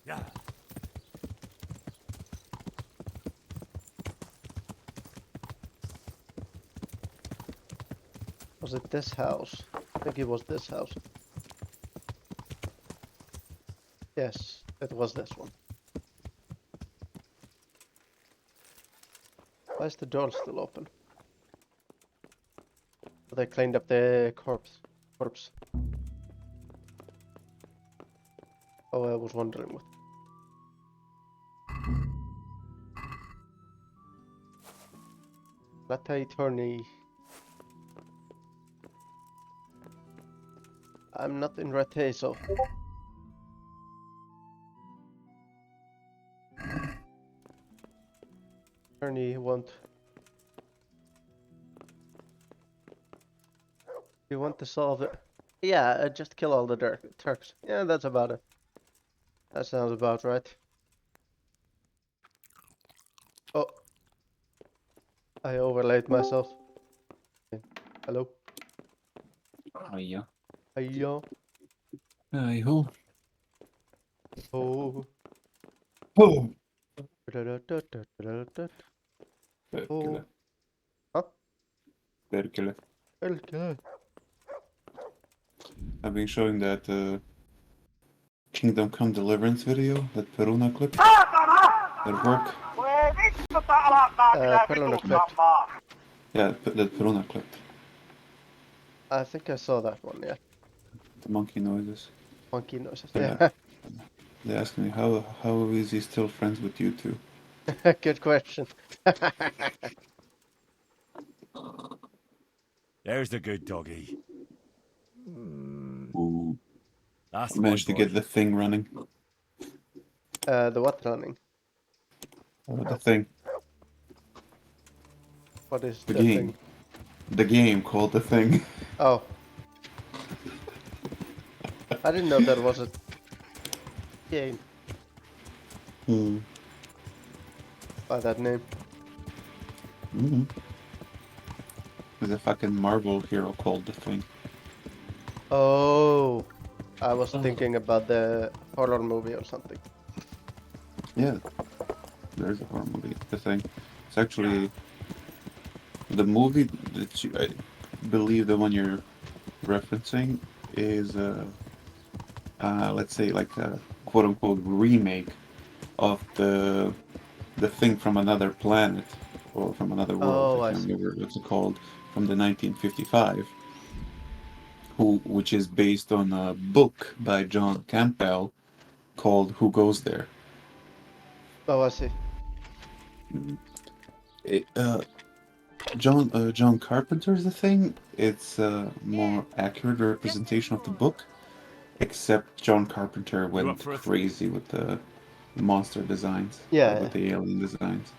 Yeah. Was it this house? I think it was this house. Yes, it was this one. Why is the door still open? So they cleaned up the corpse. Oh, I was wondering what. Latte attorney. I'm not in Ratte, so. Attorney won't. You want to solve it? Yeah, just kill all the Turks. Yeah, that's about it. That sounds about right. Oh. I overlaid myself. Hello? Hiya. Hiya. Hi ho. Oh. Oh. Oh. Huh? Perkele. Perkele. I've been showing that Kingdom Come Deliverance video, that Peruna clip. That work. Peruna clip. Yeah, that Peruna clip. I think I saw that one, yeah. The monkey noises. Monkey noises, Yeah. yeah. They asked me how is he still friends with you two? Good question. There's the good doggy. Ooh. That's I managed to my boy. get the thing running. The what running? The thing. What is The the game. thing? The game called The Thing. Oh. I didn't know there was a game by that name. There's a fucking Marvel hero called The Thing. Oh. I was thinking about the horror movie or something. Yeah. There's a horror movie, The Thing. It's actually the movie that I believe the one you're referencing is let's say like a quote unquote remake of the Thing from Another Planet or from Another World. Oh, I I can't see. remember what's it called, from the 1955, which is based on a book by John Campbell called Who Goes There. Oh, I see. John Carpenter's The Thing. It's a more accurate representation of the book, except John Carpenter went crazy with the monster designs, with the alien designs.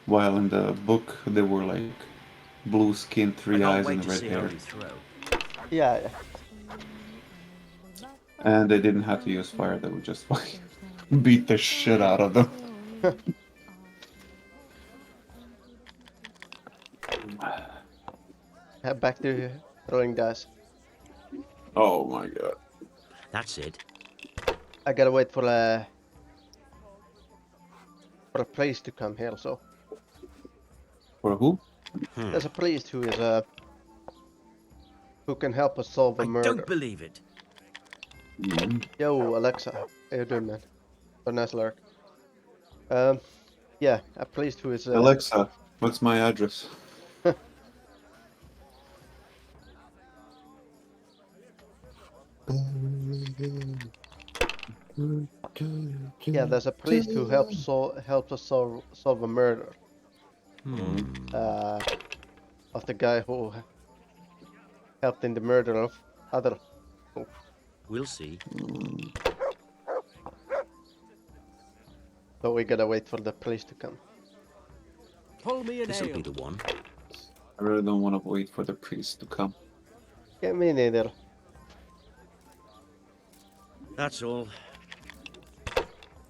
While in the book they were like blue skin, three eyes, and red hair. Yeah. And they didn't have to use fire; they would just beat the shit out of them. Head back to throwing dice. Oh my god. That's it. I gotta wait for a priest to come here, so. For who? There's a priest who is who can help us solve a murder. Don't believe it. Yo, Alexa, how you doing, man? So nice lurk. Yeah, a priest who is. Alexa, what's my address? Yeah, there's a priest who helps us solve a murder. Of the guy who helped in the murder of other. We'll see. So we gotta wait for the priest to come. Pull me an This'll ale. be the one. I really don't want to wait for the priest to come. Yeah, me neither. That's all.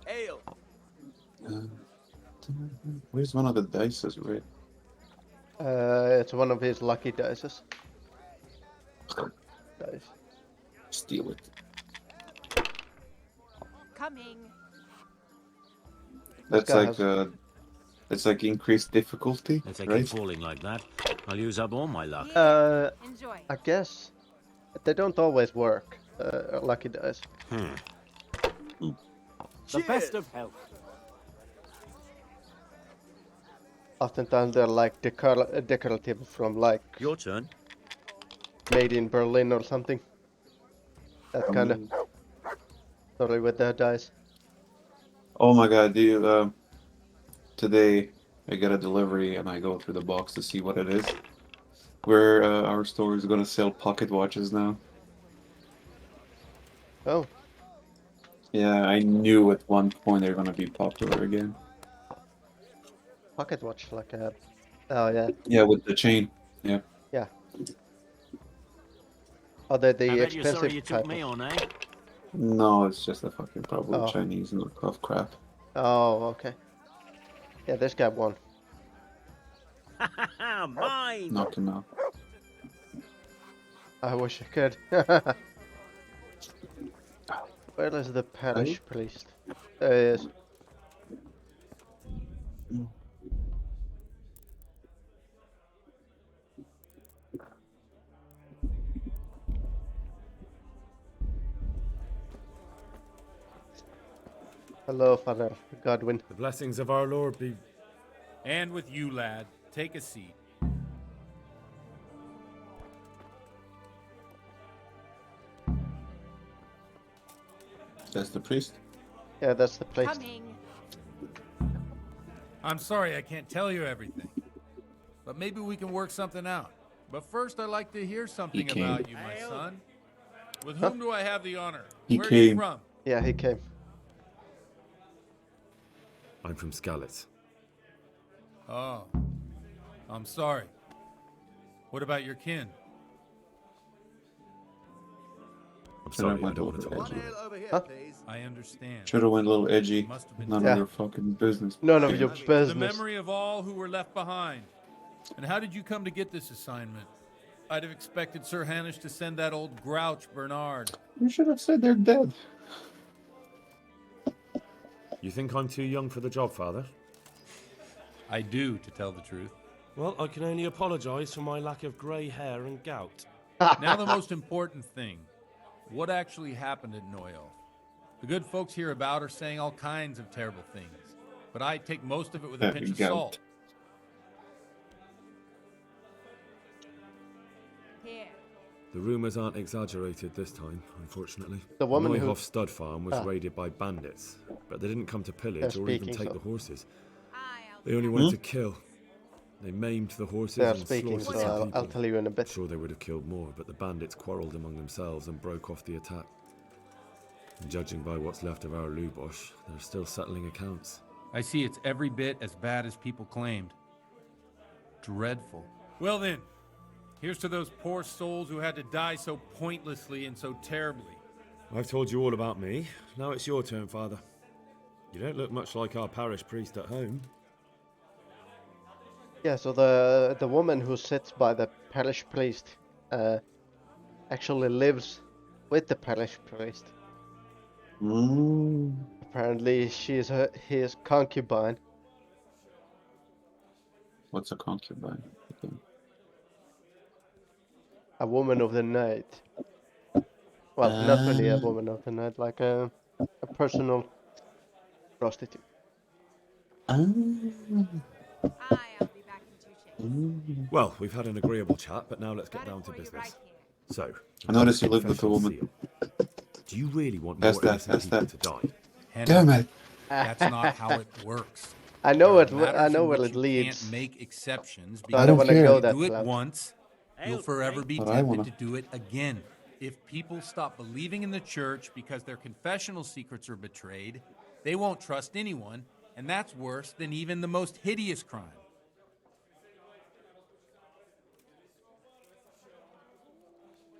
Ale. Where's one of the dices, right? It's one of his lucky dices. Dice. Steal it. Coming. That's like increased difficulty, If they right? keep falling like that, I'll use up all my luck. Enjoy. I guess they don't always work. Lucky dice. The best of health. Oftentimes they're like decorative from like Your turn. made in Berlin or something. That kind of story with the dice. Oh my god, do you, today I get a delivery and I go through the box to see what it is. Where our store is gonna sell pocket watches now. Oh. Yeah, I knew at one point they're gonna be popular again. Pocket watch, like a. Oh yeah. Yeah, with the chain. Yeah. Yeah. Oh, they're the I bet you're expensive sorry you took type me of- on, eh? No, it's just a fucking probably Oh. Chinese knockoff crap. Oh, okay. Yeah, this guy won. Mine! Knock him out. I wish I could. Where is the parish priest? There he is. Hello, Father Godwin. The blessings of our Lord be. And with you, lad. Take a seat. That's the priest? Yeah, that's the priest. Coming. I'm sorry I can't tell you everything. But maybe we can work something out. But first I'd like to hear something came. about you, my son. With whom do I have the honor? He Where are you came. from? Yeah, he came. I'm from Skalitz. Oh. I'm sorry. What about your kin? I'm sorry, I don't want to talk One about it. ale over here, Huh? please. I understand. Should have went a little edgy. Must have been None Yeah. of your fucking business. None of your To the business. memory of all who were left behind. And how did you come to get this assignment? I'd have expected Sir Hanish to send that old grouch, Bernard. You should have said they're dead. You think I'm too young for the job, Father? I do, to tell the truth. Well, I can only apologise for my lack of grey hair and gout. Now the most important thing. What actually happened at Noyo? The good folks hereabout are saying all kinds of terrible things. But I take most of it with a There pinch we of go. salt. Here. The rumours aren't exaggerated this time, unfortunately. The woman who- Neuhoff stud farm was Ah. raided by bandits, but they didn't come to pillage They're or even speaking, take so- the horses. They only wanted Hmm? to kill. They maimed the horses They are and speaking, slaughtered so some I'll people. tell you in a bit. Sure, they would have killed more, but the bandits quarrelled among themselves and broke off the attack. And judging by what's left of our Lubosh, they're still settling accounts. I see it's every bit as bad as people claimed. Dreadful. Well then, here's to those poor souls who had to die so pointlessly and so terribly. I've told you all about me. Now it's your turn, Father. You don't look much like our parish priest at home. Yeah, so the woman who sits by the parish priest actually lives with the parish priest. Apparently, she is his concubine. What's a concubine? Okay. A woman of the night. Well, not really a woman of the night, like a personal prostitute. Well, we've had an agreeable chat, but now let's get down to business. So, I noticed you lived with a confessional woman. seal. Do you really want That's more that, innocent that's people that. to die? Damn it. That's not how it works. I know There are it. I matters know in where which it you leads. can't make exceptions So I don't because want to if go you that do it route. once, you'll forever be But I tempted wanna. to do it again. If people stop believing in the church because their confessional secrets are betrayed, they won't trust anyone, and that's worse than even the most hideous crime.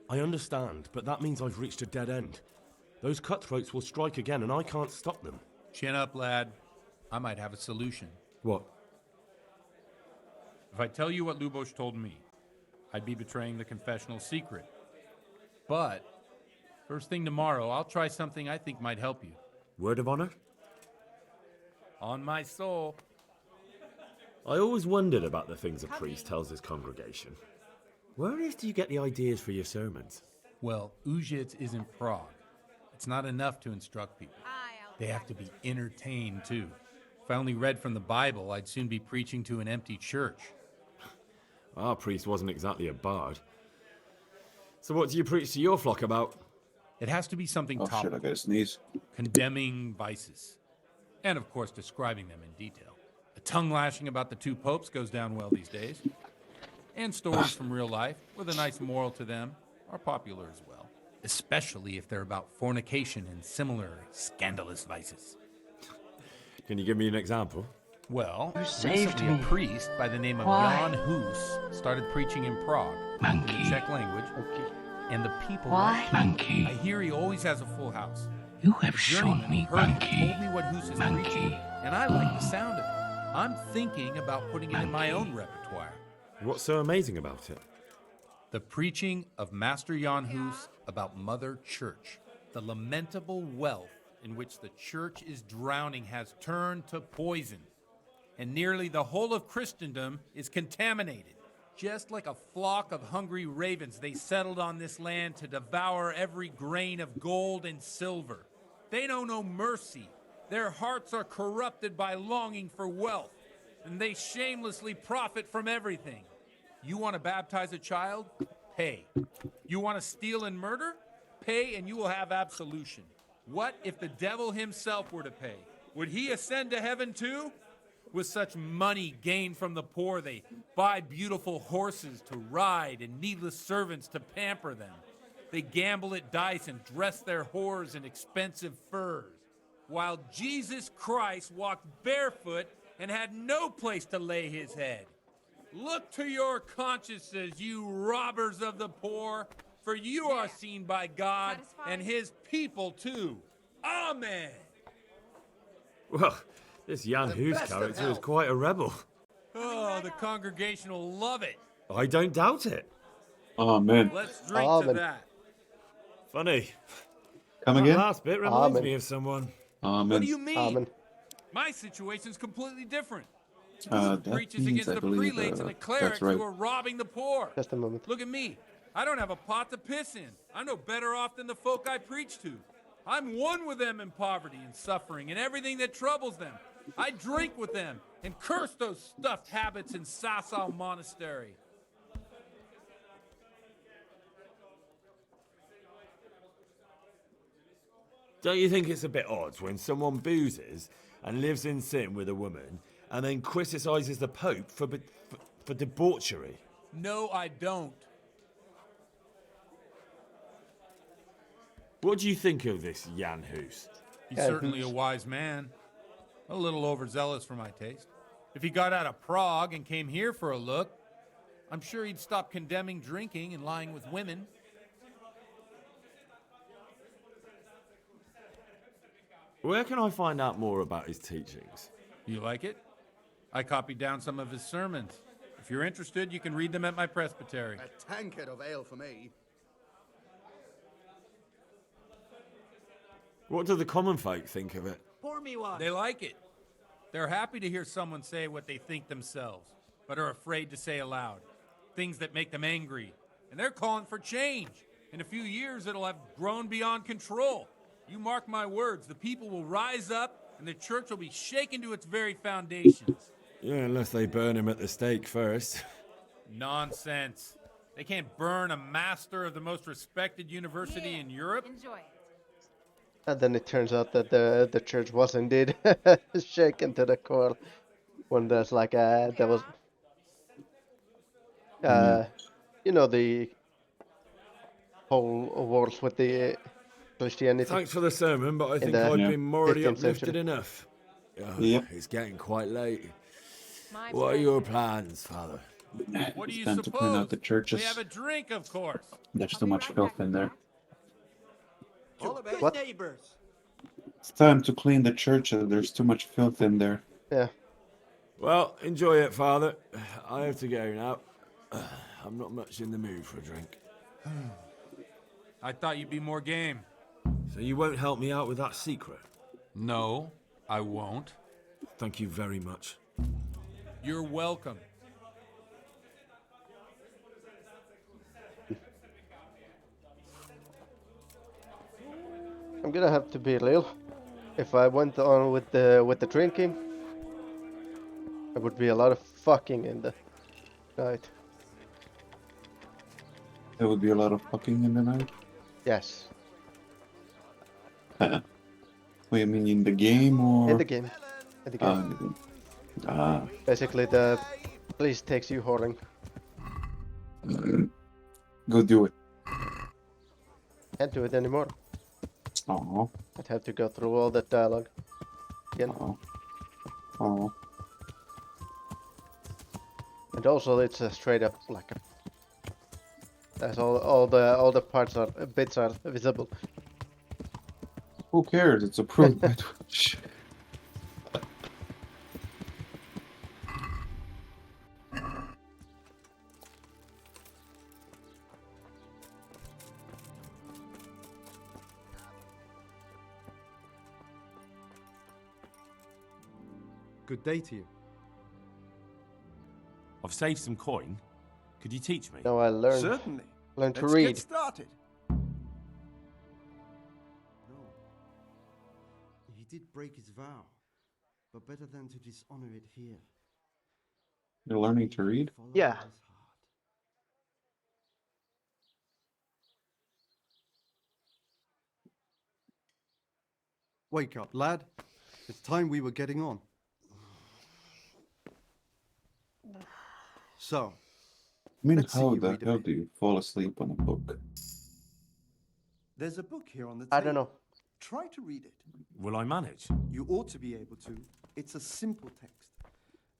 I understand, but that means I've reached a dead end. Those cutthroats will strike again, and I can't stop them. Chin up, lad. I might have a solution. What? If I tell you what Lubosh told me, I'd be betraying the confessional secret. But first thing tomorrow, I'll try something I think might help you. Word of honor? On my soul. I always wondered about the things a priest tells his congregation. Where on earth do you get the ideas for your sermons? Well, Ujits is in Prague. It's not enough to instruct people. They have to be entertained, too. If I only read from the Bible, I'd soon be preaching to an empty church. Our priest wasn't exactly a bard. So what do you preach to your flock about? It has to be something Oh shit, I topical. gotta sneeze. Condemning vices. And, of course, describing them in detail. A tongue lashing about the two popes goes down well these days. And stories from real life, with a nice moral to them, are popular as well. Especially if they're about fornication and similar scandalous vices. Can you give me an example? Well, saved recently me. a priest by the name of Why? Jan Hus started preaching in Prague. In the Czech language. And the people Why? like Monkey. I hear he always has a full house. You have The shown journeyman me, who heard him monkey. told me what Hus is preaching, and I like the sound of it. I'm thinking about putting it in my own repertoire. What's so amazing about it? The preaching of Master Jan Hus about Mother Church. The lamentable wealth in which the church is drowning has turned to poison, and nearly the whole of Christendom is contaminated. Just like a flock of hungry ravens, they settled on this land to devour every grain of gold and silver. They know no mercy. Their hearts are corrupted by longing for wealth, and they shamelessly profit from everything. You want to baptize a child? Pay. You want to steal and murder? Pay and you will have absolution. What if the devil himself were to pay? Would he ascend to heaven too? With such money gained from the poor, they buy beautiful horses to ride and needless servants to pamper them. They gamble at dice and dress their whores in expensive furs, while Jesus Christ walked barefoot and had no place to lay his head. Look to your consciences, you robbers of the poor, for you are seen by God and his people too. Amen. Well, this Jan Hus character is quite a rebel. Oh, the congregation will love it. I don't doubt it. Amen. Let's drink to Amen. that. Funny. Come That again? last bit reminds Amen. me of someone. Amen. What do you mean? Amen. My situation's completely different. That Preaches means, against I the believe, prelates and the that's clerics right. who are robbing the poor. Just a moment. Look at me. I don't have a pot to piss in. I'm no better off than the folk I preach to. I'm one with them in poverty and suffering and everything that troubles them. I drink with them and curse those stuffed habits in Sasau Monastery. Don't you think it's a bit odd when someone boozes and lives in sin with a woman and then criticises the Pope for debauchery? No, I don't. What do you think of this Jan Hus? He's certainly a wise man. A little overzealous for my taste. If he got out of Prague and came here for a look, I'm sure he'd stop condemning drinking and lying with women. Where can I find out more about his teachings? You like it? I copied down some of his sermons. If you're interested, you can read them at my presbytery. A tankard of ale for me. What do the common folk think of it? Pour me one. They like it. They're happy to hear someone say what they think themselves, but are afraid to say aloud. Things that make them angry. And they're calling for change. In a few years, it'll have grown beyond control. You mark my words, the people will rise up and the church will be shaken to its very foundations. Yeah, unless they burn him at the stake first. Nonsense. They can't burn a master of the most respected university in Europe. Enjoy it. And then it turns out that the church was indeed shaken to the core when there's like there was you know, the whole wars with the Christianity. Thanks for the sermon, but I in think the I've been morally 15th uplifted century. enough. Oh, Yep. It's getting quite late. My What are your plans, Father? What do It's you time to clean out suppose? the churches. We have a drink, of course. There's too much filth in there. All about What? neighbors. It's time to clean the churches. There's too much filth in there. Yeah. Well, enjoy it, Father. I have to go now. I'm not much in the mood for a drink. I thought you'd be more game. So you won't help me out with that secret? No, I won't. Thank you very much. You're welcome. I'm gonna have to be real. If I went on with the drinking, there would be a lot of fucking in the night. There would be a lot of fucking in the night. Yes. What do you mean, in the game or? In the game. In the game. Ah. Basically, the police takes you whoring. Go do it. Can't do it anymore. Oh. I'd have to go through all that dialogue again. Oh. And also, it's a straight up like. That's all the parts are bits are visible. Who cares? It's approved by Twitch. Good day to you. I've saved some coin. Could you teach me? No, I learned. Certainly. Learn to Let's read. get started. No. He did break his vow, but better than to dishonor it here. You're learning to read? Yeah. Wake up, lad. It's time we were getting on. So, I mean, let's see how you the read a hell bit. do you fall asleep on a book? There's a book here on the table. I don't know. Try to read it. Will I manage? You ought to be able to. It's a simple text.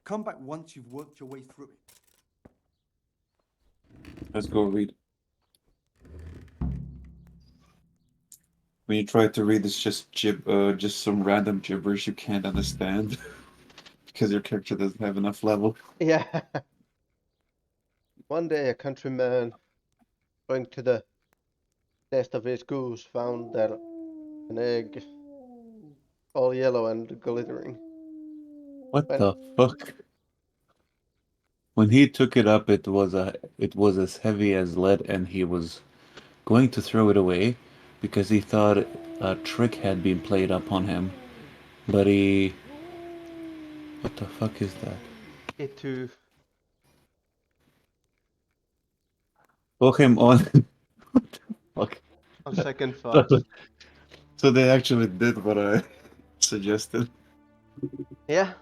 Come back once you've worked your way through it. Let's go read. When you try to read, it's just just some random gibberish you can't understand because your character doesn't have enough level. Yeah. One day, a countryman going to the nest of his goose found there an egg, all yellow and glittering. What the fuck? When he took it up, it was as heavy as lead, and he was going to throw it away because he thought a trick had been played upon him. But he... What the fuck is that? It too. Woke him on... What the fuck? On second thoughts. So they actually did what I suggested. Yeah.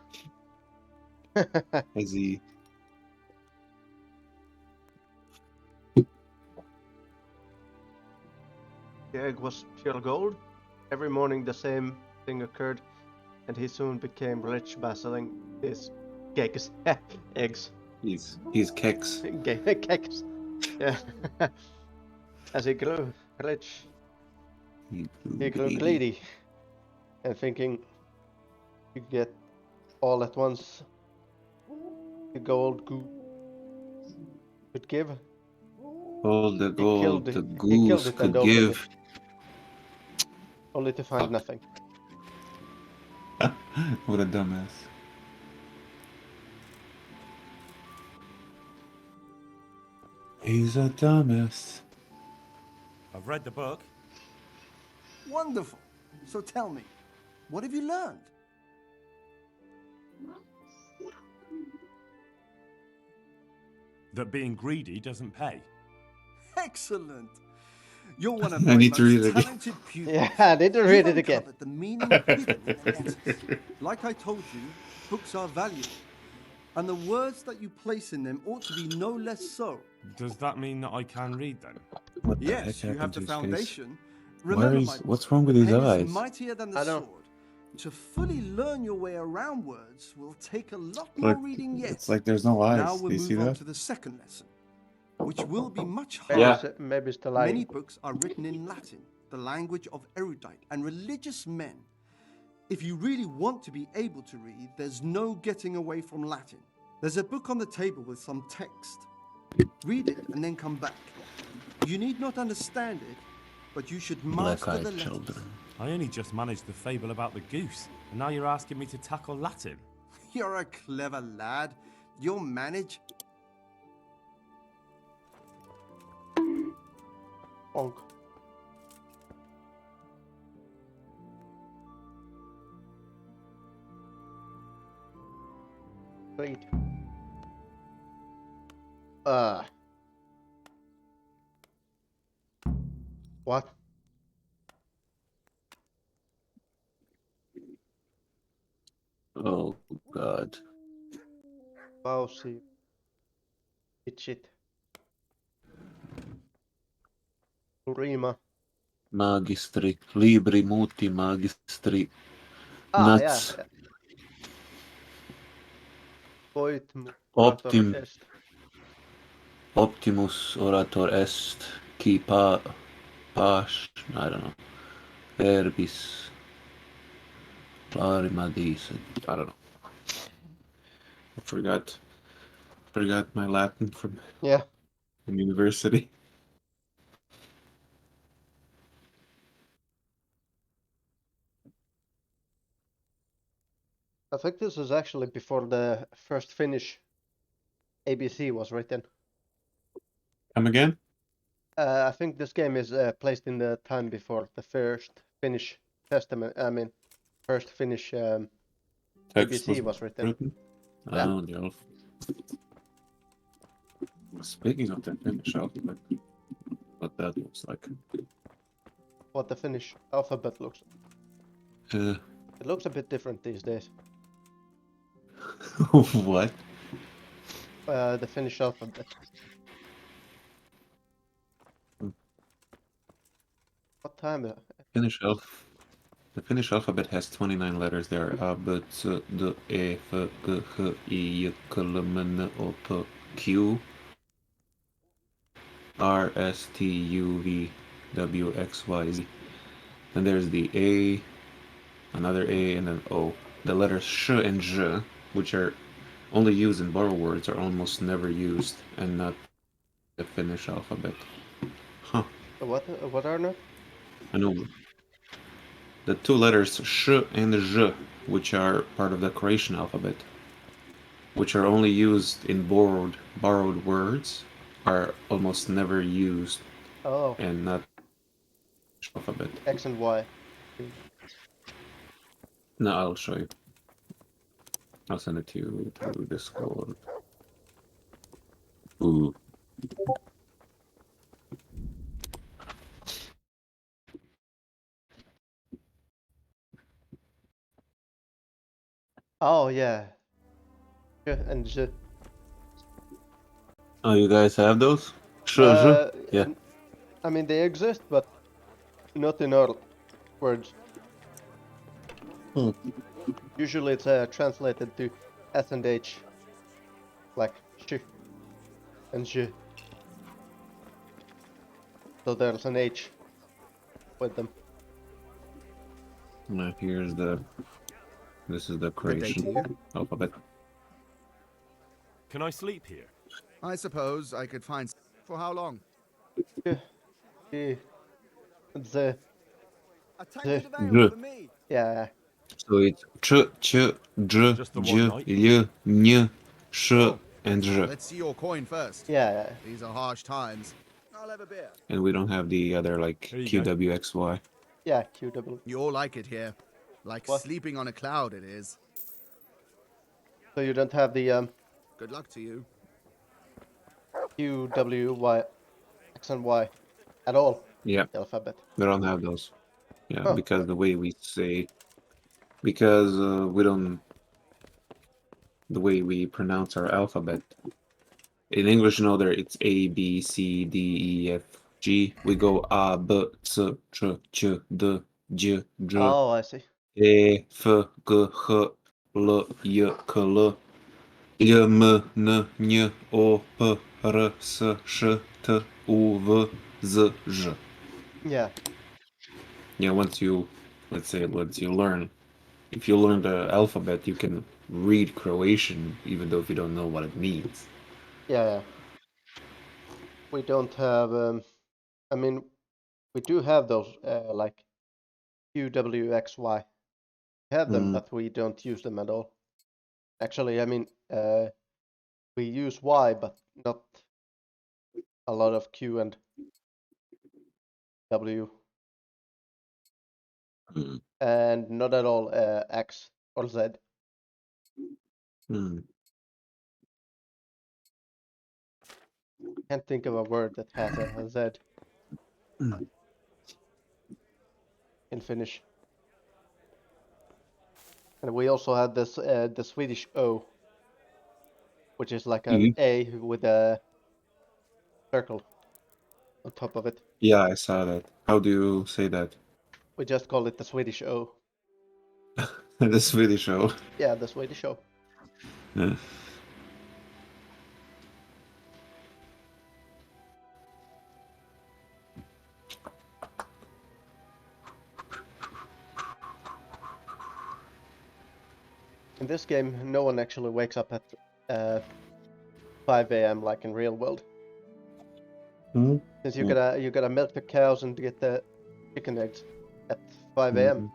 As he... The egg was pure gold. Every morning the same thing occurred, and he soon became rich by selling his cakes. Eggs. He's keks. Cakes. Yeah. As he grew rich, he grew greedy, and thinking you get all at once the gold could give. All the gold the he killed goose it could and opened give. it, only to find nothing. What a dumbass. He's a dumbass. I've read the book. Wonderful. So tell me, what have you learned? That being greedy doesn't pay. Excellent. You're one of I my need to read most it again. talented pupils. Yeah, I need to read You've it again. uncovered the meaning hidden in the letters. Like I told you, books are valuable, and the words that you place in them ought to be no less so. Does that mean that I can read then? What the Yes, heck you have happened the to his face? foundation. Why Remember, is my boy, what's wrong with the his pen eyes? is mightier than the I know. sword. To fully learn your way around words will take a lot Like more reading yet. it's like there's no eyes. Now we'll Do you see move on that? to the second lesson, which will be much Maybe harder. maybe it's the Many light. books are written in Latin, the language of erudite and religious men. If you really want to be able to read, there's no getting away from Latin. There's a book on the table with some text. Read it and then come back. You need not understand it, but you should master the Black-eyed letters. children. I only just managed the fable about the goose, and now you're asking me to tackle Latin. You're a clever lad. You'll manage. Bonk. Read. What? Oh God. Pausi. Shit. Urima. Magistri. Libri muti magistri. Ah, Nuts. yeah. Voit orator est. Optimus orator est. Qui pash. I don't know. Verbis. Clarimadis. I don't know. I forgot my Latin from university. I think this is actually before the first Finnish ABC was written. Come again? I think this game is placed in the time before the first Finnish Testament. I mean, first Finnish Text ABC was written. Yeah. Oh, the elf. Speaking of the Finnish alphabet, what that looks like. What the Finnish alphabet looks. Uh, It looks a bit different these days. What? The Finnish alphabet. What time? The Finnish alphabet has 29 letters. There are A, B, C, D, E, F, G, H, I, J, K, L, M, N, O, P, Q, R, S, T, U, V, W, X, Y, Z. Then there's the A, another A, and an O. The letters sh and zh, which are only used in borrow words, are almost never used, and not the Finnish alphabet. Huh. What are not? I know. The two letters sh and zh, which are part of the Croatian alphabet, which are only used in borrowed words, are almost never used. Oh. And not alphabet. X and Y. No, I'll show you. I'll send it to you through Discord. Ooh. Oh yeah. And zh. Oh, you guys have those? Sure. Yeah. I mean, they exist, but not in our words. Usually it's translated to S and H, like sh and zh. So there's an H with them. Now here's this is the Croatian alphabet. Can I sleep here? I suppose I could find. For how long? The G. Yeah. So it's ch, j, j, l, n, sh, and zh. Let's see your coin first. Yeah. These are harsh times. I'll have a beer. And we don't have the other like Q, W, X, Y. Yeah, QW. You all like it here. Like sleeping on a cloud it is. So you don't have the Good luck to you. Q, W, Y, X, and Y at all. Yeah. The alphabet. We don't have those. Yeah, Huh. because the way we say, because we don't, the way we pronounce our alphabet. In English, no, there it's A, B, C, D, E, F, G. We go A, B, C, Ch, Ch, D, J, J, Oh, I see. E, F, G, H, L, J, K, L, J, M, N, Ň, O, P, R, S, Š, T, U, V, Z, Ž. Yeah. Yeah, once you, let's say, once you learn, if you learn the alphabet, you can read Croatian, even though if you don't know what it means. Yeah, yeah. We don't have. I mean, we do have those like Q, W, X, Y. We have them, but we don't use them at all. Actually, I mean, we use Y, but not a lot of Q and W, and not at all X or Z. Can't think of a word that has a Z in Finnish. And we also have this the Swedish O, which is like an A with a circle on top of it. Yeah, I saw that. How do you say that? We just call it the Swedish O. The Swedish O. Yeah, the Swedish O. Yeah. In this game, no one actually wakes up at 5 a.m. like in real world. Since you gotta milk the cows and get the chicken eggs at 5 a.m.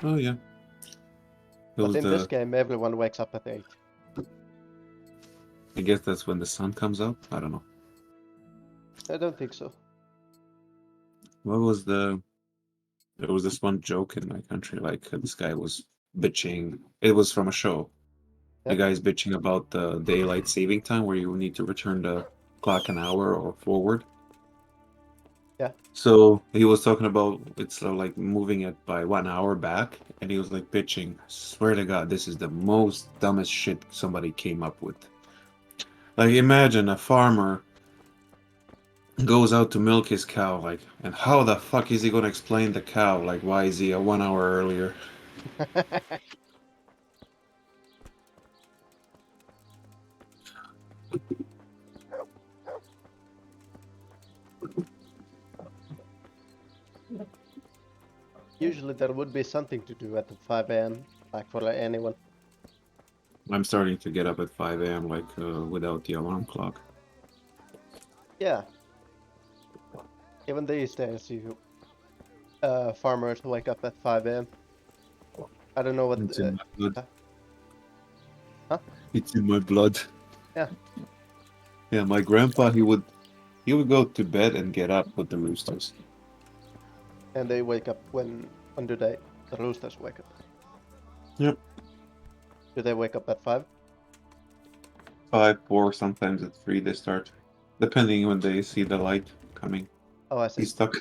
Oh yeah. But in this game, everyone wakes up at 8. I guess that's when the sun comes up. I don't know. I don't think so. What was the? There was this one joke in my country. Like this guy was bitching. It was from a show. The guy's bitching about the daylight saving time, where you need to return the clock an hour or forward. Yeah. So he was talking about it's like moving it by 1 hour back, and he was like bitching. Swear to God, this is the most dumbest shit somebody came up with. Like imagine a farmer goes out to milk his cow, like, and how the fuck is he gonna explain the cow? Like, why is he 1 hour earlier? Usually there would be something to do at 5 a.m. like for anyone. I'm starting to get up at 5 a.m. like without the alarm clock. Yeah. Even these days, you farmers wake up at 5 a.m. I don't know what. It's in my blood. Huh? It's in my blood. Yeah. Yeah, my grandpa he would go to bed and get up with the roosters. And they wake up when do the roosters wake up? Yep. Do they wake up at 5? 5, 4, sometimes at 3 they start, depending when they see the light coming. Oh, I see. He's stuck.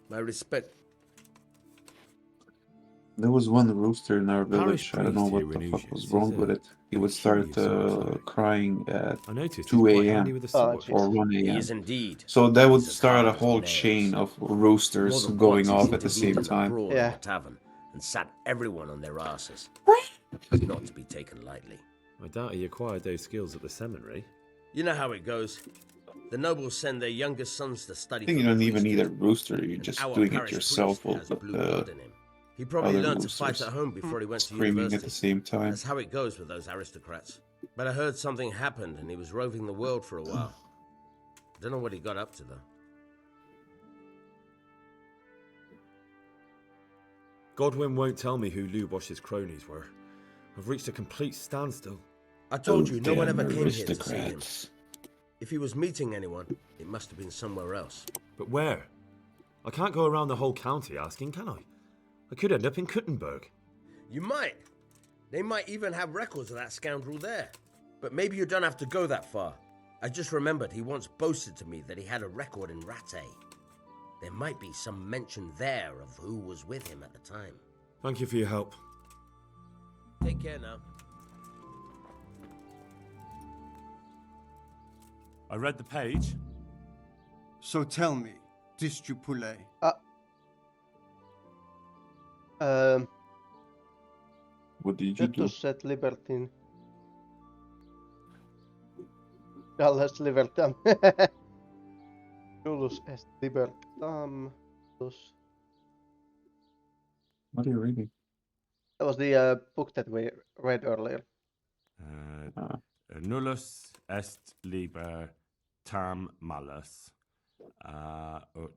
My respect. There was one rooster in our Parish village. I don't know priest what here the in fuck was Ujias wrong is with it. He would start crying at I noticed 2 he's quite handy a.m. with a sword. or 1 He a.m. is indeed. So that would He's as start a hard as whole nails. chain of roosters More than going once off he's at the same intervened in a time. brawl in the tavern and sat everyone on their asses. Not to be taken lightly. I doubt he acquired those skills at the seminary. You know how it goes. The nobles send their youngest sons to study. I think you don't even need a rooster. You're just Our doing it parish yourself priest with has blue blood in him. He probably other learned to fight roosters at home before he went to screaming university. at the same time. That's how it goes with those aristocrats. But I heard something happened and he was roving the world for a while. Don't know what he got up to though. Godwin won't tell me who Lubosh's cronies were. I've reached a complete standstill. I told you, no one damn ever came here to see him. aristocrats. If he was meeting anyone, it must have been somewhere else. But where? I can't go around the whole county asking, can I? I could end up in Kuttenberg. You might. They might even have records of that scoundrel there. But maybe you don't have to go that far. I just remembered he once boasted to me that he had a record in Rattay. There might be some mention there of who was with him at the time. Thank you for your help. Take care now. I read the page. So tell me, Distupule. What did you do? Vetus et libertin. Galles libertam. Jullus est libertam. What are you reading? That was the book that we read earlier. Nullus est liber tam malus, ut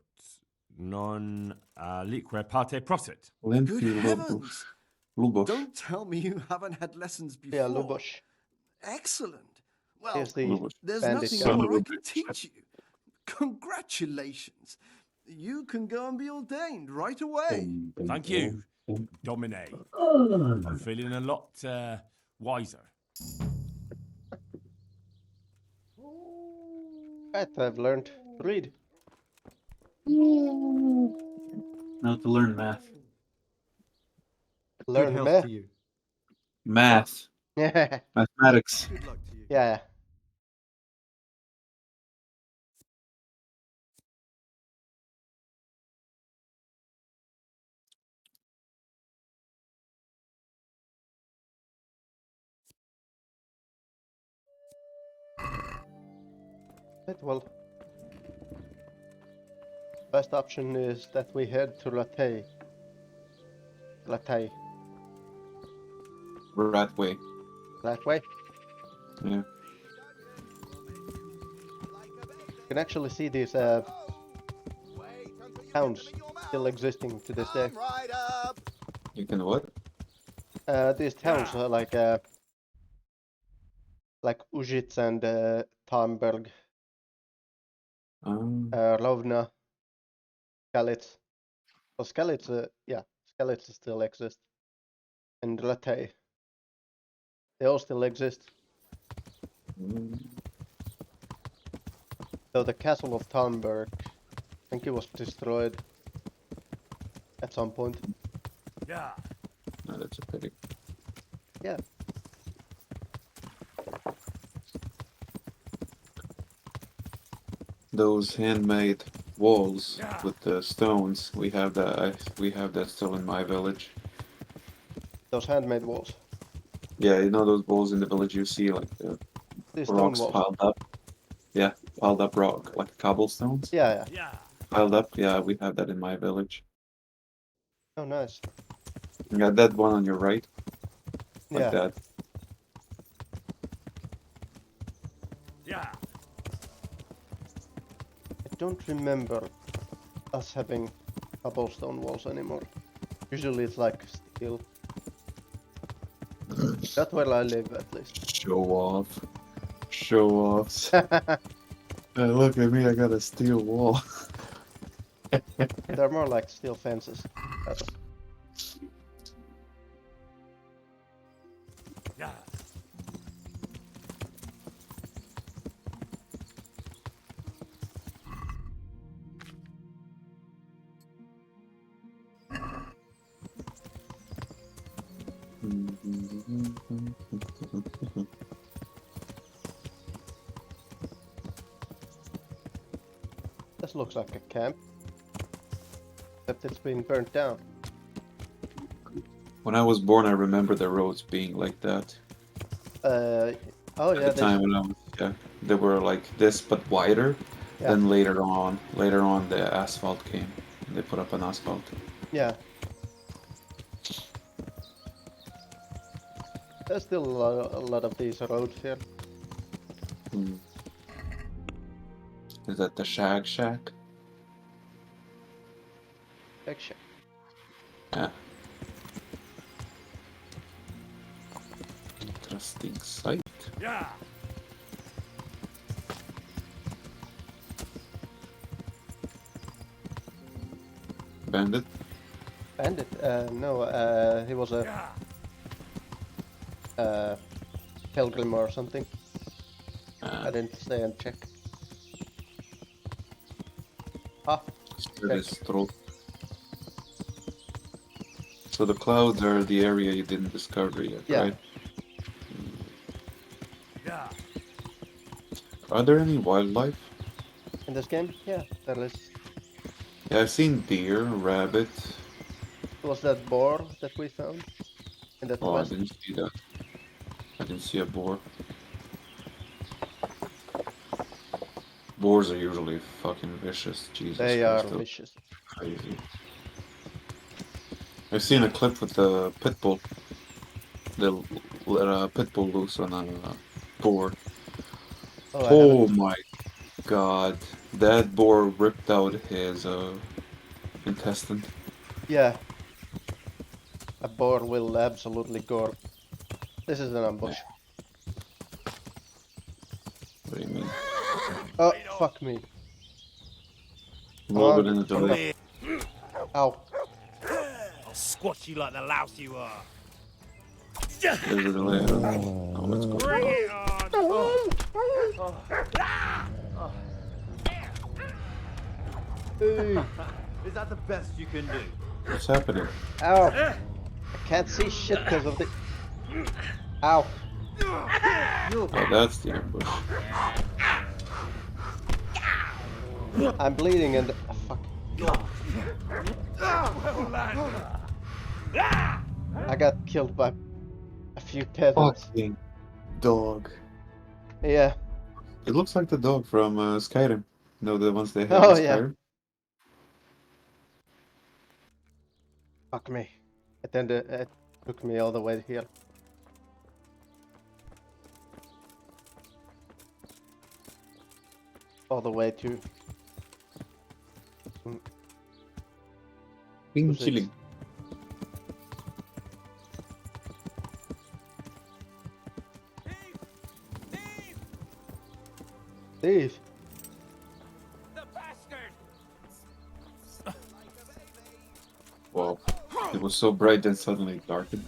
non alique parte prosit. Good heavens! Don't tell me you haven't had lessons before. Yeah, Lubosh. Excellent. Well, Here's the there's bandit nothing guy. more I can teach you. Congratulations. You can go and be ordained right away. Thank you, Domine. I'm feeling a lot wiser. Right, I've learned to read. Now to learn math. Learn health math. to you. Math. Yeah. Mathematics. Good luck to you. Yeah. Right, well, best option is that we head to Rattay. Rattay. That way. That way. Yeah. You can actually see these towns still existing to this day. You can what? These towns are like Ujits and Tarnberg, Rovna, Skalitz. Well, Skalitz, Skalitz still exists. And Rattay. They all still exist. So the castle of Tarnberg, I think it was destroyed at some point. Yeah. No, that's a pity. Yeah. Those handmade walls with the stones, we have that still in my village. Those handmade walls. Yeah, you know those walls in the village you see, like the These stone rocks walls. piled up. Yeah, piled up rock, like cobblestones. Yeah. Piled up. Yeah, we have that in my village. Oh, nice. You got that one on your right. Like Yeah. that. Yeah. I don't remember us having cobblestone walls anymore. Usually it's like steel. That's where I live, at least. Show off. Show offs. Look at me, I got a steel wall. They're more like steel fences. Yeah. This looks like a camp. Except it's been burnt down. When I was born, I remember the roads being like that. Oh yeah. At the time when I was, they were like this but wider. Yeah. Then later on, the asphalt came. They put up an asphalt. Yeah. There's still a lot of these roads here. Is that the Shag Shack? Shack. Yeah. Interesting sight. Yeah. Bandit? Bandit? No, he was a pilgrim or something. I didn't say and check. Ah, check. So the clouds are the area you didn't discover yet, Yeah. right? Are there any wildlife? In this game? Yeah, there is. Yeah, I've seen deer, rabbit. Was that boar that we found in that Oh, I quest? didn't see that. I didn't see a boar. Boars are usually fucking vicious. Jesus They Christ, are they're vicious. crazy. I've seen a clip with the pit bull. They let a pit bull loose on a boar. Oh, I Oh haven't. my god, that boar ripped out his intestine. Yeah. A boar will absolutely gore. This is an ambush. What do you mean? Oh, fuck me. A Come little on, bit in the come delay. here. Ow. I'll squash you like the louse you are. There's a delay. Oh, let's go. Bring it on! Oh. Is that the best you can do? What's happening? Ow. I can't see shit because of the... Ow. Oh, that's the ambush. I'm bleeding and... Oh, fuck. I got killed by a few peasants. Fucking dog. Yeah. It looks like the dog from Skyrim. No, the ones they have Oh, in yeah. Skyrim. Fuck me. It took me all the way here. All the way to... Being Was it- killing. Thief. Wow. It was so bright then suddenly it darkened.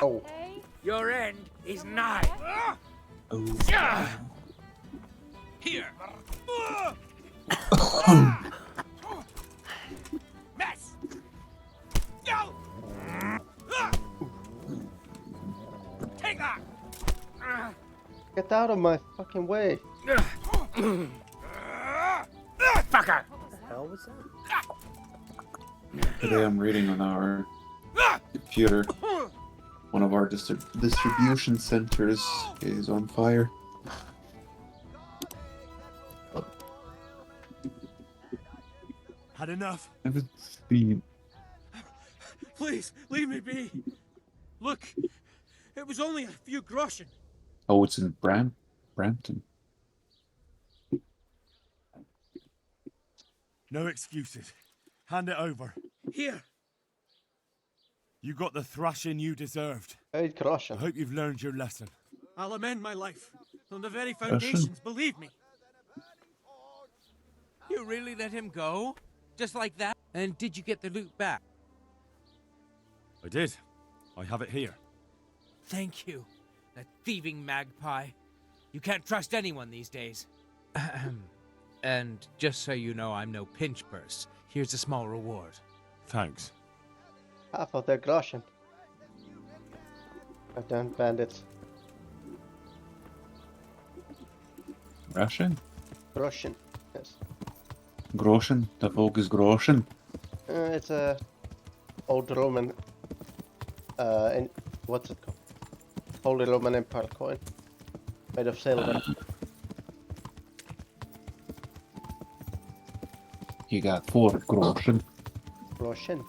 Oh. Your end is nigh. Oh. Here. Mess. Go. Take that. Get out of my fucking way. Fucker. What the hell was that? Today I'm reading on our computer. One of our distribution centers is on fire. Had enough. I haven't seen. Please, leave me be. Look, it was only a few groschen. Oh, it's in Brampton. No excuses. Hand it over. Here. You got the thrashing you deserved. Hey, groschen. I hope you've learned your lesson. I'll amend my life. From the very foundations, believe me. You really let him go? Just like that? And did you get the loot back? I did. I have it here. Thank you. That thieving magpie. You can't trust anyone these days. And just so you know, I'm no pinch purse. Here's a small reward. Thanks. Half of their groschen. Goddamn bandits. Russian? Groschen. Yes. Groschen? The folk is Groschen. It's a old Roman. What's it called? Holy Roman Empire coin, made of silver. You got 4 Groschen. Groschen.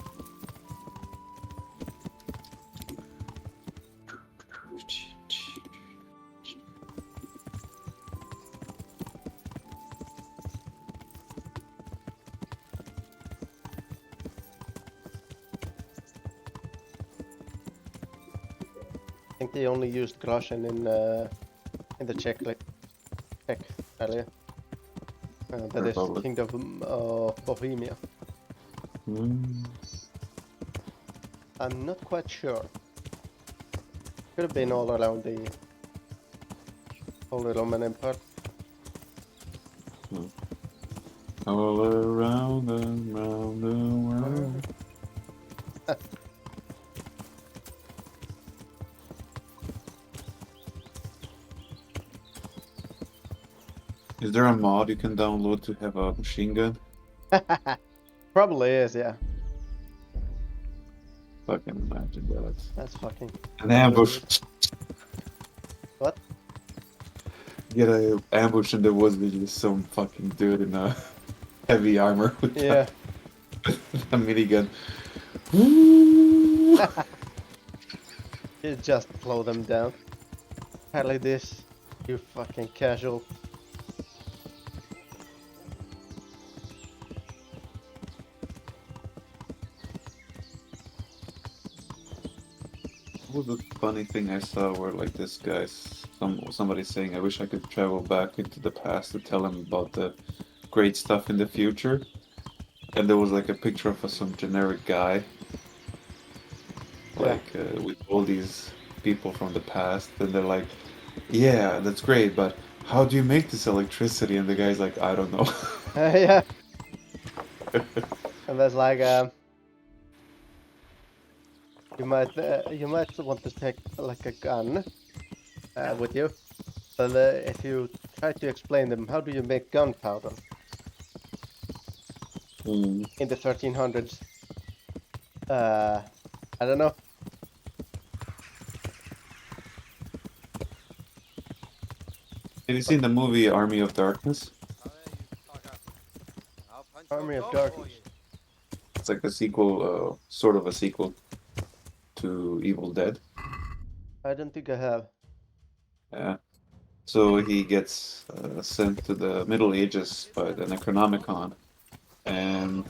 I think they only used groschen in the Czech area. That is Republic. Kingdom of Bohemia. I'm not quite sure. Could have been all around the Holy Roman Empire. All around and round the world. Is there a mod you can download to have a machine gun? Probably is, yeah. Fucking imagine that. That's fucking... An ambush. What? Get an ambush in the woods with just some fucking dude in a heavy armor with Yeah. a minigun. You just slow them down. Apparently this, you fucking casual. What was the funny thing I saw where like this guy's somebody saying I wish I could travel back into the past to tell him about the great stuff in the future, and there was like a picture of some generic guy like with all these people from the past, and they're like, yeah, that's great, but how do you make this electricity? And the guy's like, I don't know. Yeah. And that's like you might want to take like a gun with you, but if you try to explain them, how do you make gunpowder in the 1300s? I don't know. Have you seen the movie Army of Darkness? Army of Darkness. It's like a sequel, sort of a sequel to Evil Dead. I don't think I have. Yeah. So he gets sent to the Middle Ages by the Necronomicon, and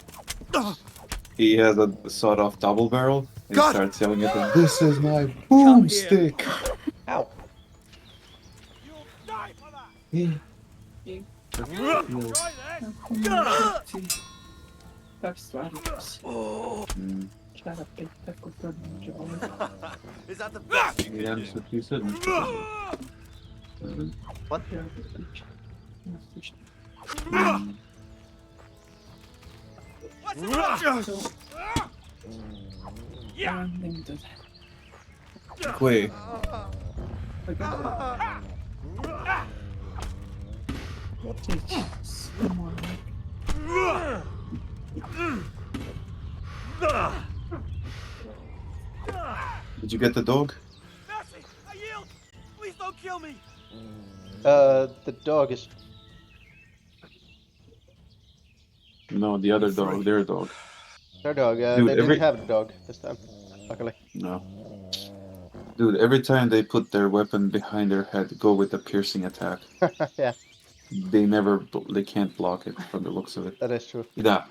he has a sawed-off double barrel, and he starts yelling at them, "This is my boomstick!" Ow! Yeah. Is that the Yeah, that's what you said. What? Wait. Did you get the dog? Mercy! I yield! Please don't kill me! The dog is... No, the other dog, their dog. Their dog, Dude, they didn't have the dog this time, luckily. No. Dude, every time they put their weapon behind their head, go with a piercing attack. Yeah. They can't block it from the looks of it. That is true. Yeah.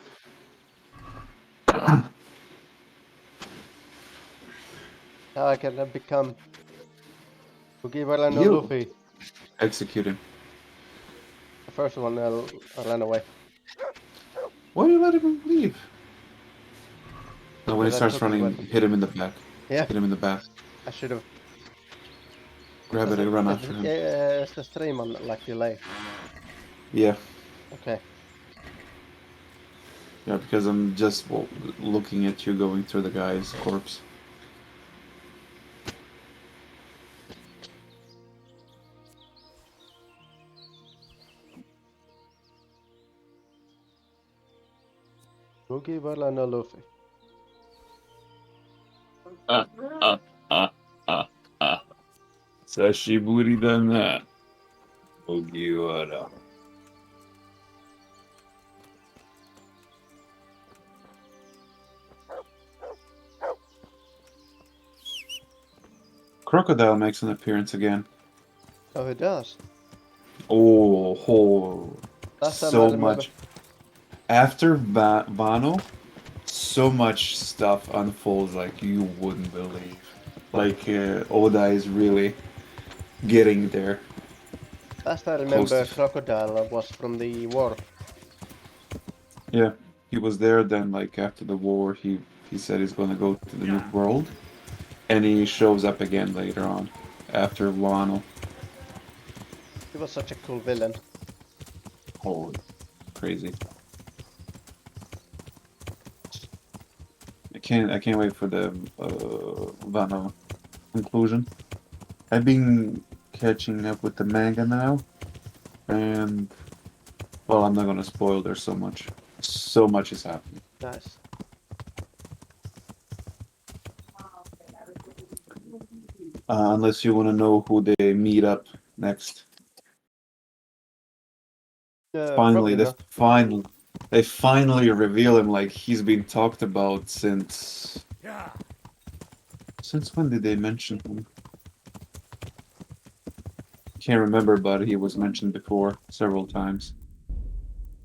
Now I can become Mugiwara no You. Luffy. Execute him. The first one I ran away. Why do you let him leave? No, when he That starts took his running, weapon. hit him in the back. Yeah. Hit him in the back. I should have. Grab it and run after him. Is the stream on like delay? Yeah. Okay. Yeah, because I'm just looking at you going through the guy's corpse. Mugiwara no Luffy. Sashiburi da na. Mugiwara. Crocodile makes an appearance again. Oh, it does. Oh, Last time I so remember. much. After Vano, so much stuff unfolds like you wouldn't believe. Like Oda is really getting there. Last I remember, Close to- Crocodile was from the war. Yeah, he was there. Then, like after the war, he said he's going to go to the new world, and he shows up again later on after Wano. He was such a cool villain. Holy, crazy! I can't wait for the Wano conclusion. I've been catching up with the manga now, and well, I'm not gonna spoil. There's so much. So much is happening. Nice. Unless you want to know who they meet up next. Finally, they finally reveal him. Like he's been talked about since. Since when did they mention him? Can't remember, but he was mentioned before several times.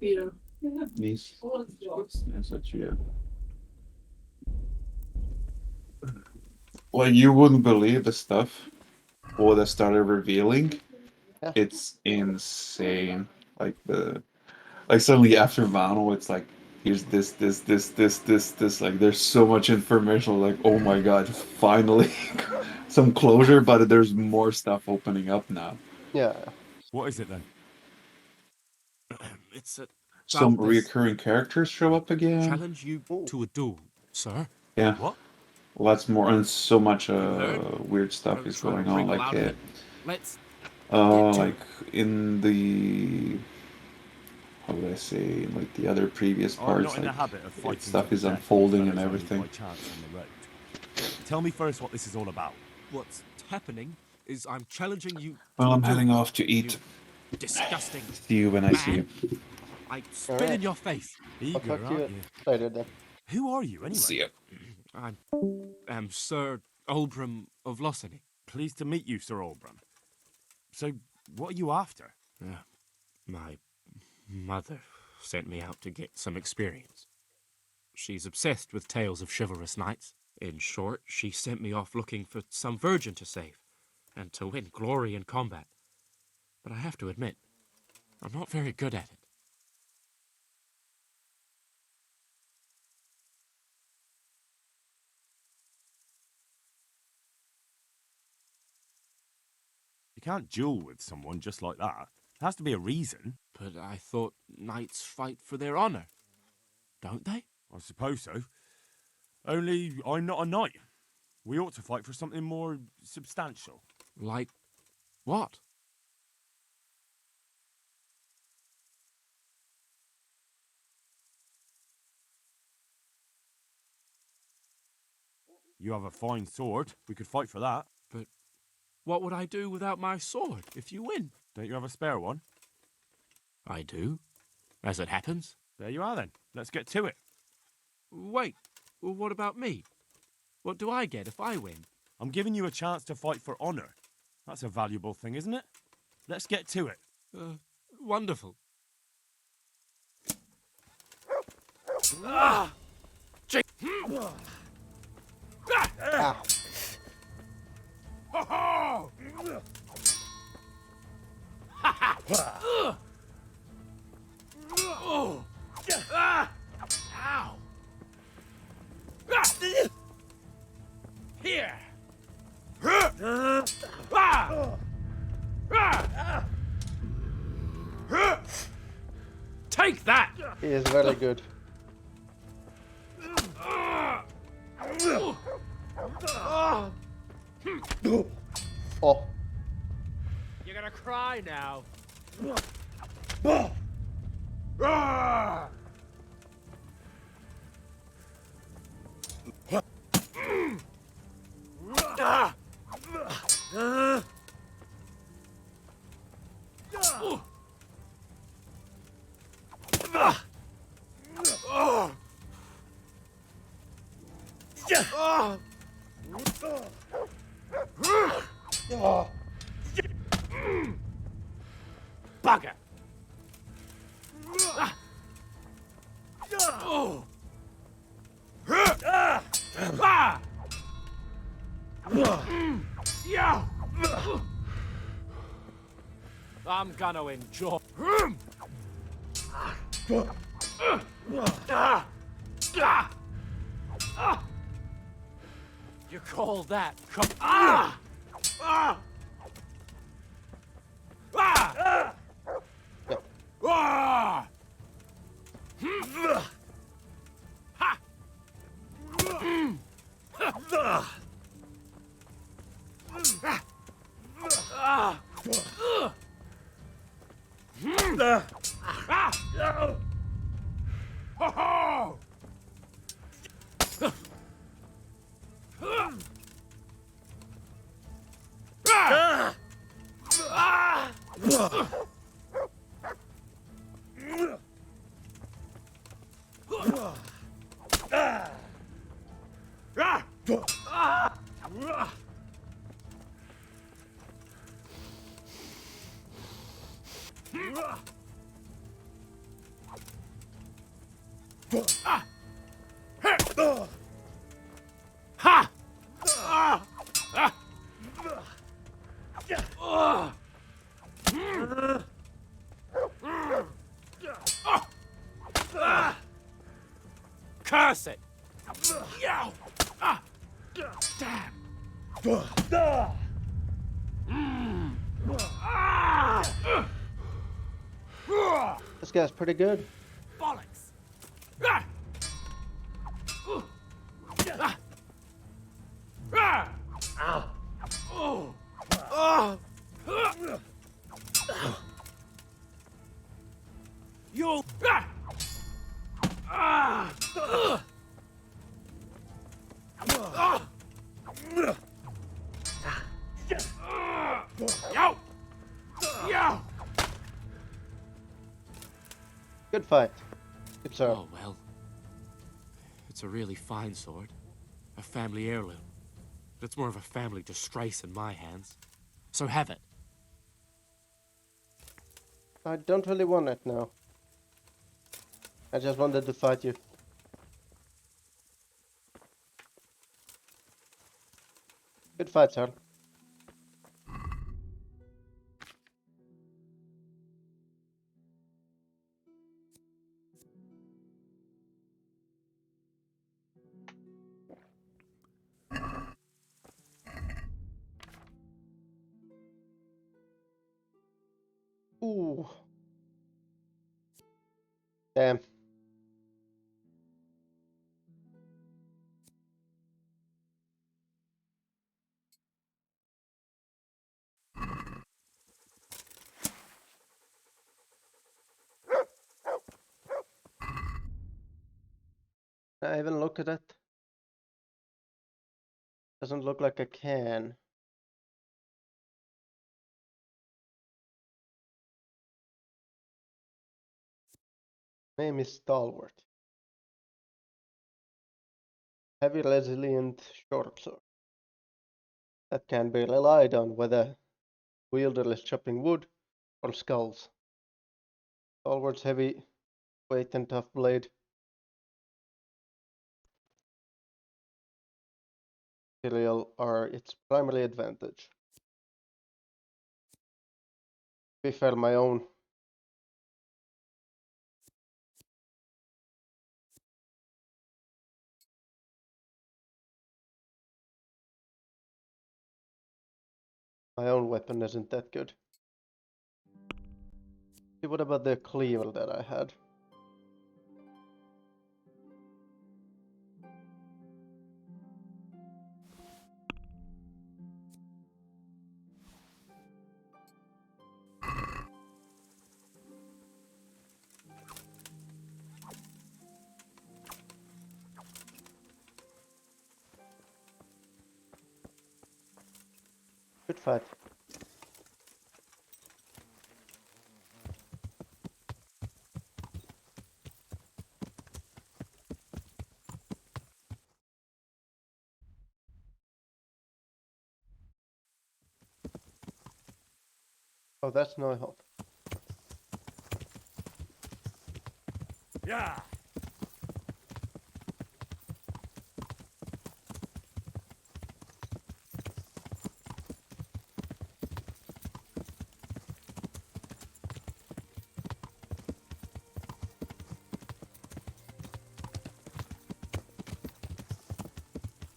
Nice. Yes, that's you. Like you wouldn't believe the stuff or they started revealing. Yeah. It's insane. Like suddenly after Wano, it's like here's this. Like there's so much information. Like oh my god, finally some closure. But there's more stuff opening up now. Yeah. What is it then? It's Some reoccurring characters show up again. challenge you to a duel, sir. Yeah. What? Lots more and so much heard? weird stuff is going on. Like Let's like in the how would I say like the other previous I'm parts, not in the like habit of fighting stuff to is the death unfolding with and fellows I meet everything. by chance on the road. Tell me first what this is all about. What's happening is I'm challenging you. Well, I'm to a heading duel. off to eat. You disgusting. See you when I see you. I spit in your face. I'll talk to you later then. Who are you anyway? See ya. I'm Sir Olbram of Lossany. Pleased to meet you, Sir Olbram. So, what are you after? My mother sent me out to get some experience. She's obsessed with tales of chivalrous knights. In short, she sent me off looking for some virgin to save, and to win glory in combat. But I have to admit, I'm not very good at it. You can't duel with someone just like that. There has to be a reason. But I thought knights fight for their honor, don't they? I suppose so. Only I'm not a knight. We ought to fight for something more substantial. Like what? You have a fine sword. We could fight for that. But what would I do without my sword if you win? Don't you have a spare one? I do, as it happens. There you are then. Let's get to it. Wait, well, what about me? What do I get if I win? I'm giving you a chance to fight for honor. That's a valuable thing, isn't it? Let's get to it. Wonderful. Ow. Ow! Here! Take that! He is very good. Oh. You're gonna cry now. Bugger! I'm gonna enjoy. You call that curse it! Yow! Damn! This guy's pretty good. Bollocks! You! Yo! Yo! Good fight. Good sir. Oh, well. It's a really fine sword. A family heirloom. But it's more of a family disgrace in my hands. So have it. I don't really want it now. I just wanted to fight you. Good fight, sir. Ooh. Damn. Can I even look at it? Doesn't look like I can. Name is Stalwart. Heavy resilient short sword that can be relied on whether wielder is chopping wood or skulls. Stalwart's heavy weight and tough blade. Material are its primary advantage. To be fair, my own weapon isn't that good. See, what about the cleaver that I had? Good fight. Oh, that's no help. Yeah!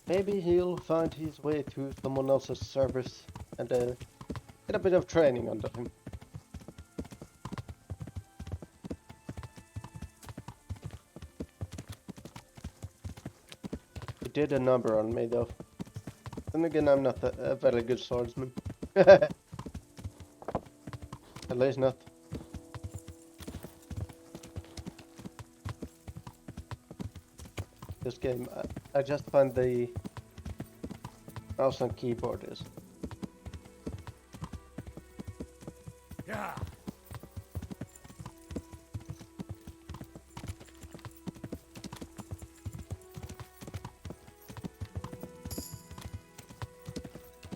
Maybe he'll find his way to someone else's service and get a bit of training under him. He did a number on me though. Then again, I'm not a very good swordsman. At least not. This game, I just find the mouse and keyboard is. Yeah.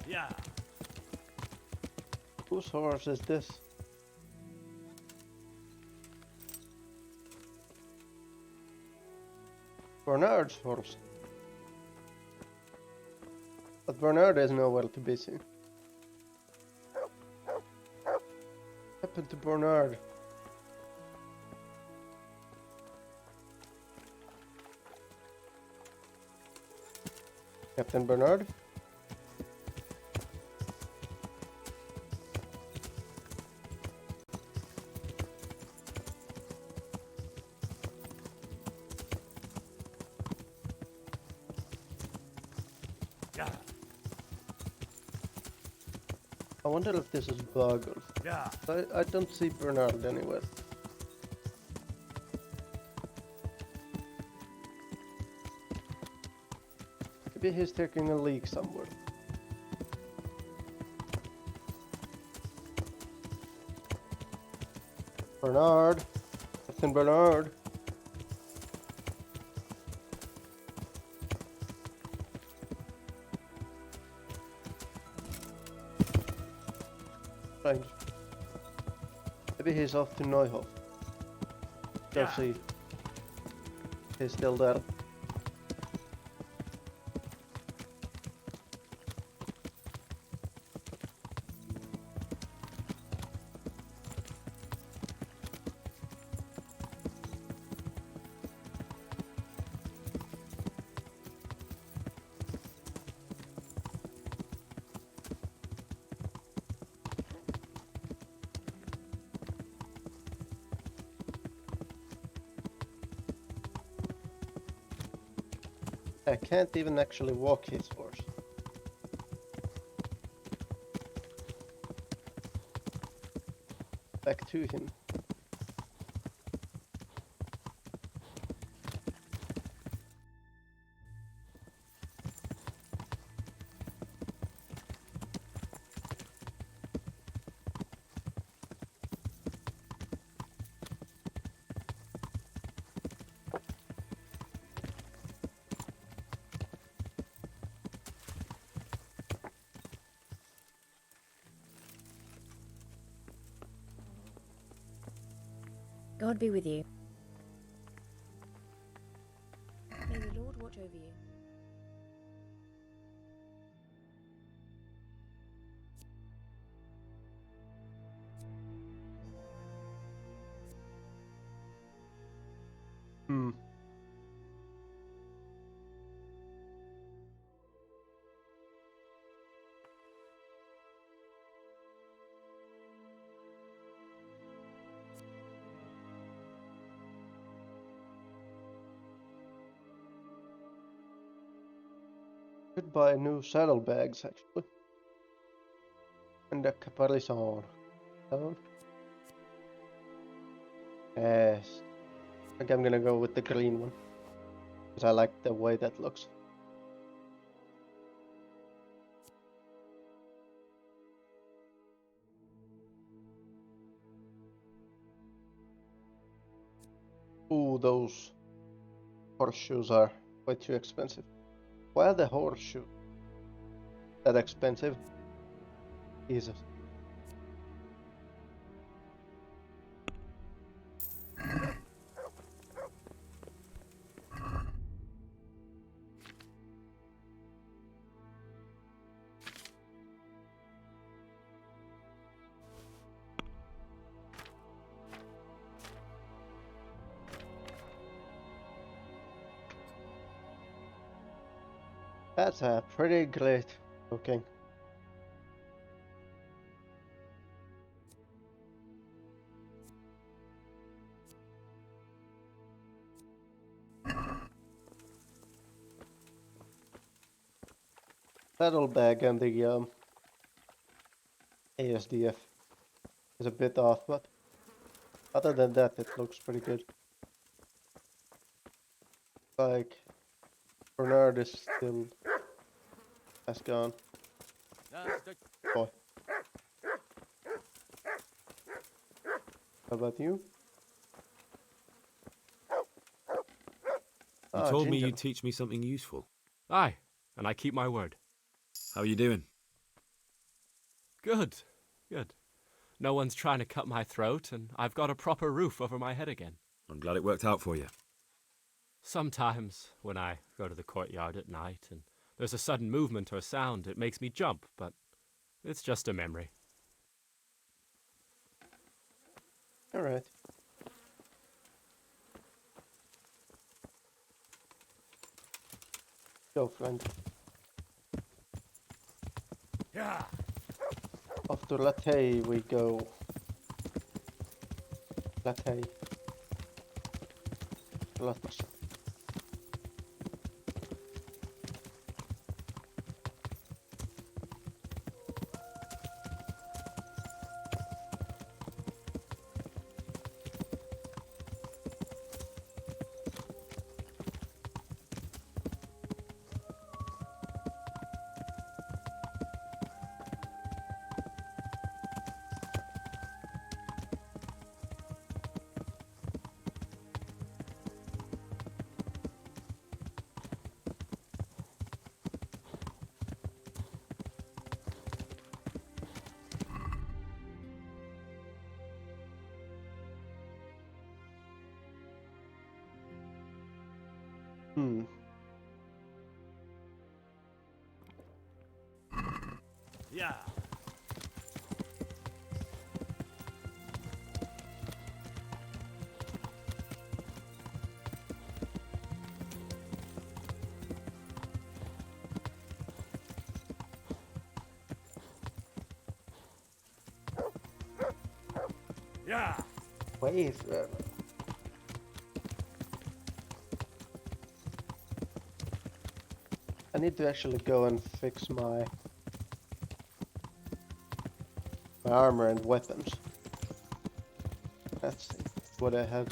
Yeah. Whose horse is this? Bernard's horse. But Bernard is nowhere to be seen. What happened to Bernard? Captain Bernard? Yeah. I wonder if this is bugged. Yeah. I don't see Bernard anywhere. Maybe he's taking a leak somewhere. Bernard! Captain Bernard! Strange. Maybe he's off to Neuhof. Go Yeah. see. He's still there. I can't even actually walk his horse. Back to him. God be with you. May the Lord watch over you. Hmm. Could buy new saddlebags actually. And a caparison. Yes. I think I'm gonna go with the green one. Because I like the way that looks. Ooh, those horseshoes are way too expensive. Why are the horseshoes that expensive? Jesus. That's a pretty great looking. Saddlebag and the ASDF is a bit off, but other than that, it looks pretty good. Like, Bernard is still has gone. Boy. How about you? You told me you'd teach me something useful. Aye, and I keep my word. How are you doing? Good, good. No one's trying to cut my throat, and I've got a proper roof over my head again. I'm glad it worked out for you. Sometimes, when I go to the courtyard at night and there's a sudden movement or sound, it makes me jump, but it's just a memory. Alright. Go, friend. Yeah. Off to Latte we go. Latte. Latte. Yeah. Yeah. Wait. I need to actually go and fix my armor and weapons. Let's see what I have.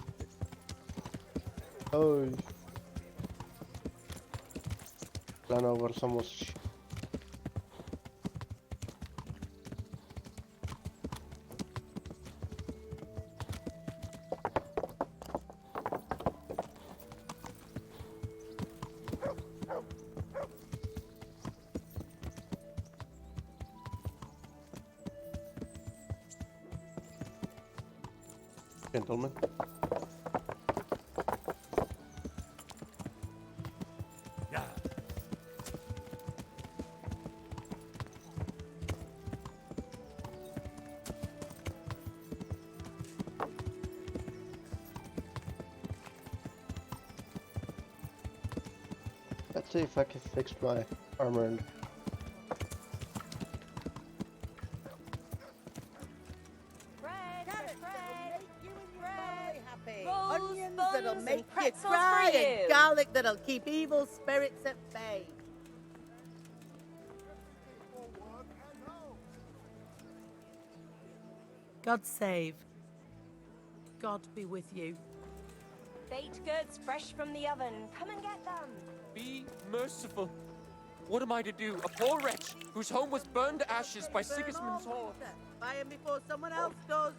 Oh, run over someone's. Gentlemen. Yeah. Let's see if I can fix my armor and Onions that'll buns, make and you pretzels cry, for and you. garlic that'll keep evil spirits at bay. God save. God be with you. Baked goods fresh from the oven. Come and get them. Be merciful. What am I to do? A poor wretch whose home was burned to ashes by Sigismund's horde. Buy him before someone else does.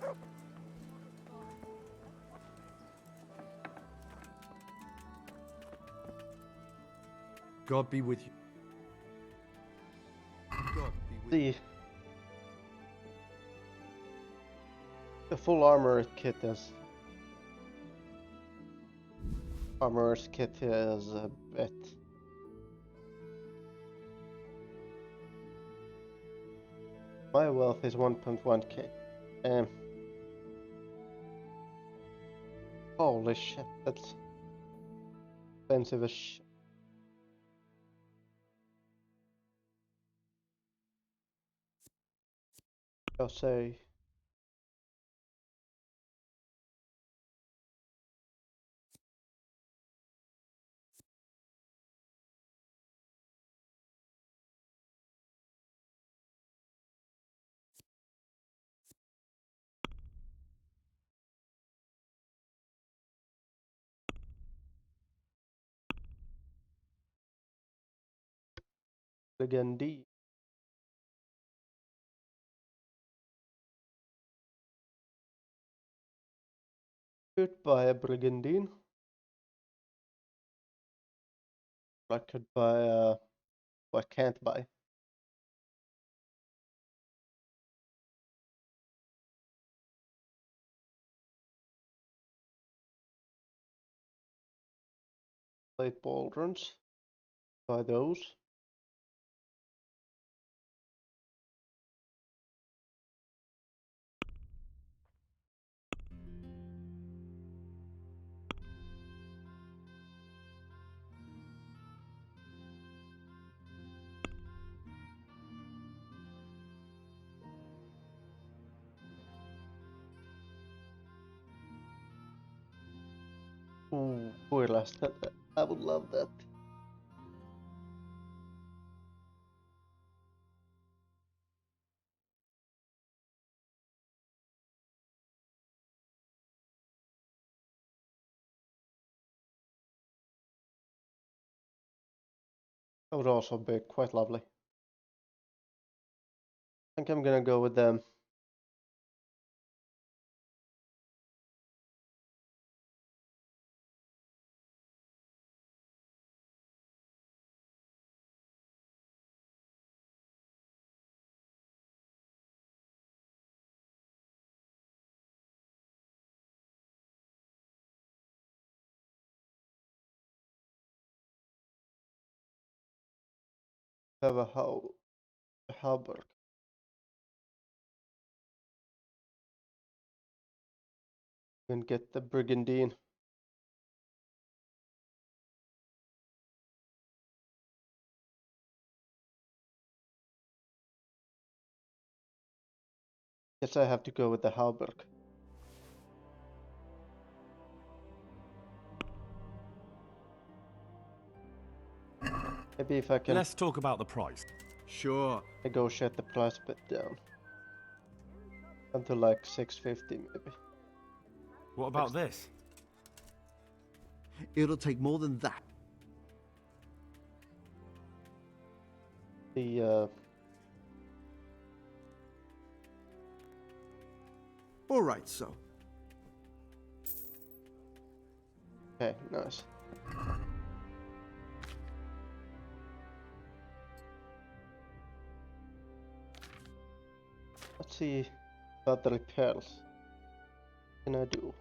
God be with you. God be with you. The full armor kit is armor's kit is a bit. My wealth is 1.1k. Holy shit, that's expensive as shit. I'll say Legendi. Could buy a Brigandine. I could buy I can't buy. Plate pauldrons. Buy those. Ooh, Gorillas. I would love that. That would also be quite lovely. I think I'm gonna go with them. Have a halberd. And get the Brigandine. Guess I have to go with the halberd. Maybe if I can. Let's talk about the price. Sure. Negotiate the price a bit down. Until like 650 maybe. What about this? It'll take more than that. The All right, so. Okay, nice. Let's see about the repairs. What can I do?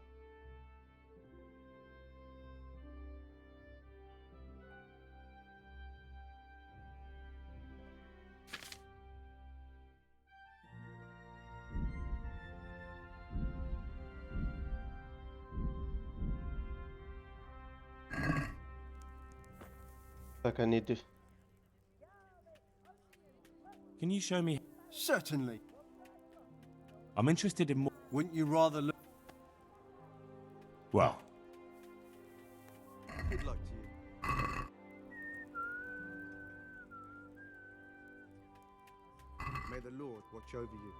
Like I need to. Can you show me? Certainly. I'm interested in more. Wouldn't you rather look? Well, Good luck to you. May the Lord watch over you.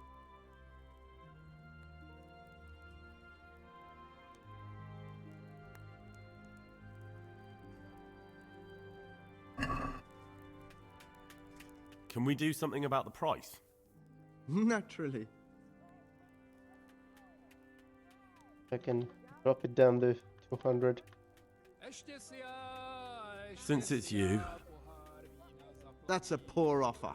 can we do something about the price? Naturally. I can drop it down to 200. Since it's you. That's a poor offer.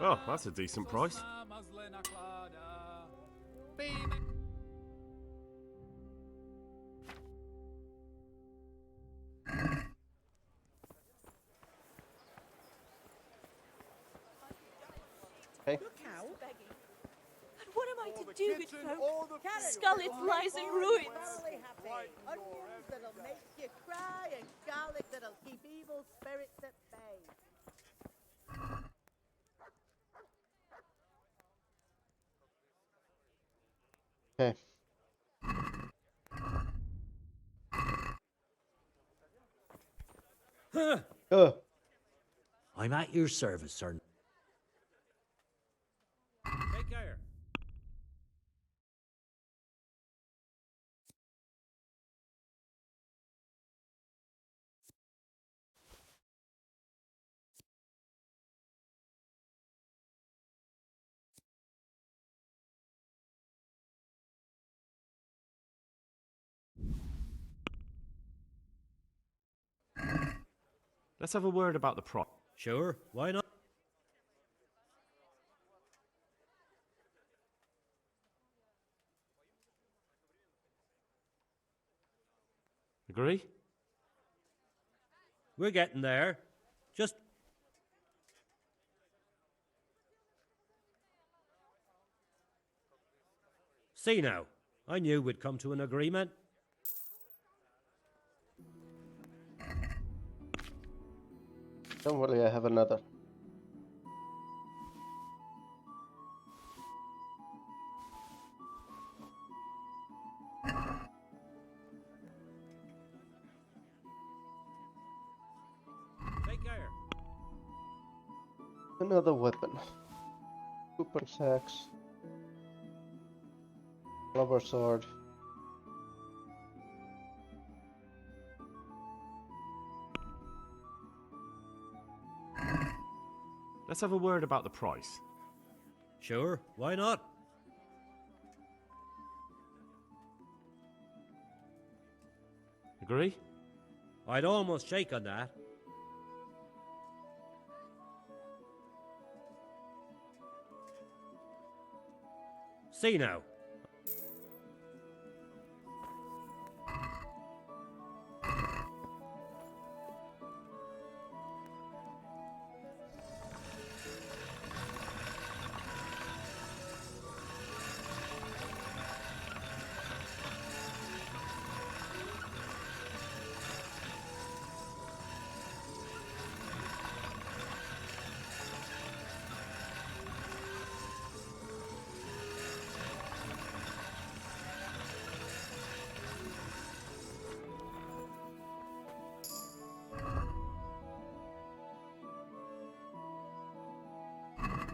Oh, that's a decent price. Okay. Look out. What am I to do with folk? Scarlet lies in ruins. Onions that'll make you cry and garlic that'll keep evil spirits at bay. Okay. I'm at your service, sir. Take care. Let's have a word about the price. Sure, why not? Agree? We're getting there. Just... See now, I knew we'd come to an agreement. Don't worry, I have another. Take care. Another weapon. Cooper's axe. Rubber sword. Let's have a word about the price. Sure, why not? Agree? I'd almost shake on that. See now.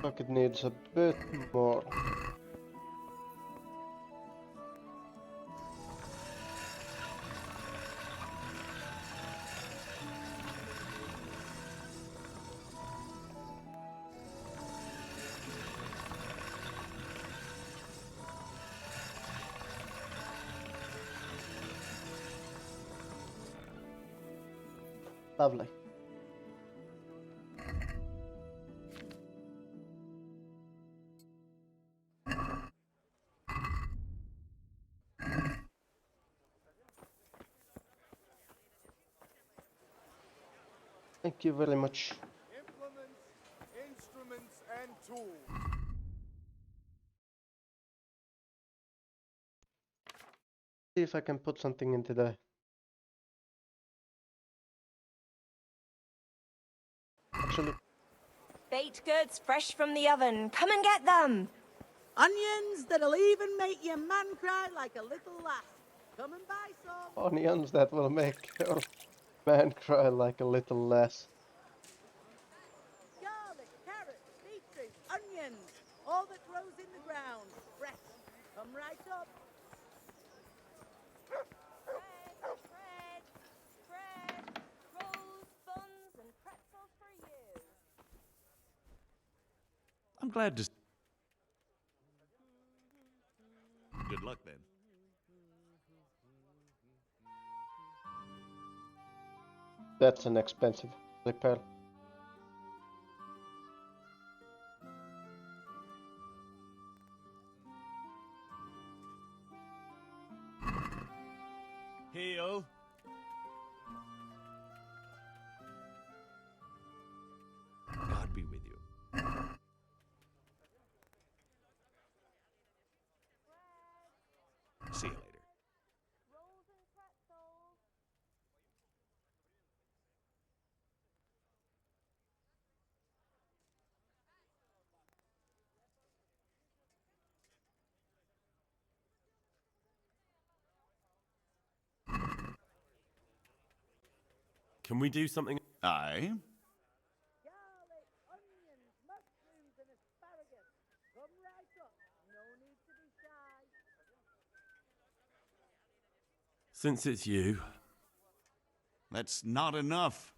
Like it needs a bit more. Lovely. Thank you very much. Implements, instruments, and tools. See if I can put something into the... Actually, Baked goods fresh from the oven. Come and get them. Onions that'll even make your man cry like a little lass. Come and buy some. onions that will make your man cry like a little less. Garlic, carrots, beetroot, onions. All that grows in the ground. Fresh. Come right up. Bread, rolls, buns, and pretzels for you. I'm glad to... Good luck, then. That's an expensive repair. Heal. God be with you. See you later. Can we do something? Aye. Garlic, onions, mushrooms, and asparagus. Come right up. No need to be shy. Since it's you. That's not enough.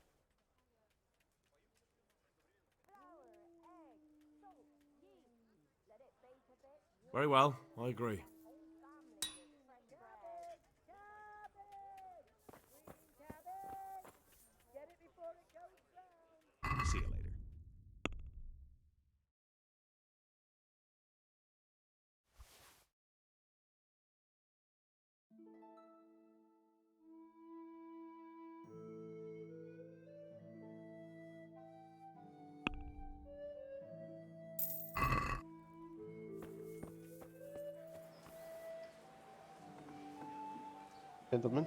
Very well, I agree. Get it before it goes round. See you later. Gentlemen.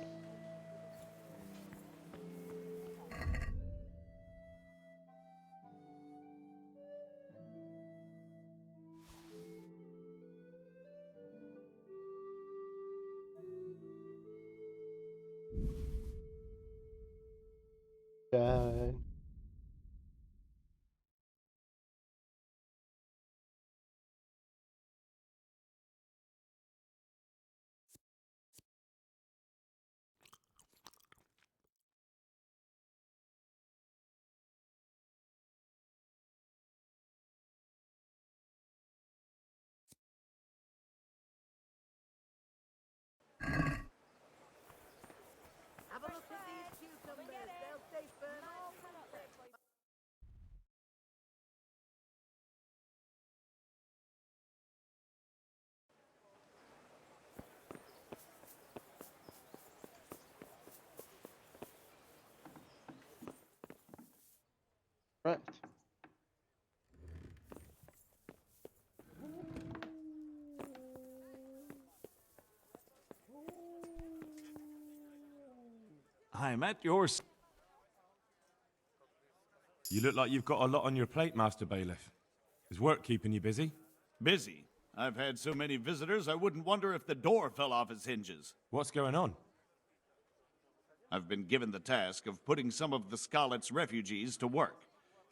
Shine. Have a look at these cucumbers. They'll stay firm all winter. Right. I'm at your... You look like you've got a lot on your plate, Master Bailiff. Is work keeping you busy? Busy. I've had so many visitors, I wouldn't wonder if the door fell off its hinges. What's going on? I've been given the task of putting some of the Scarlet's refugees to work.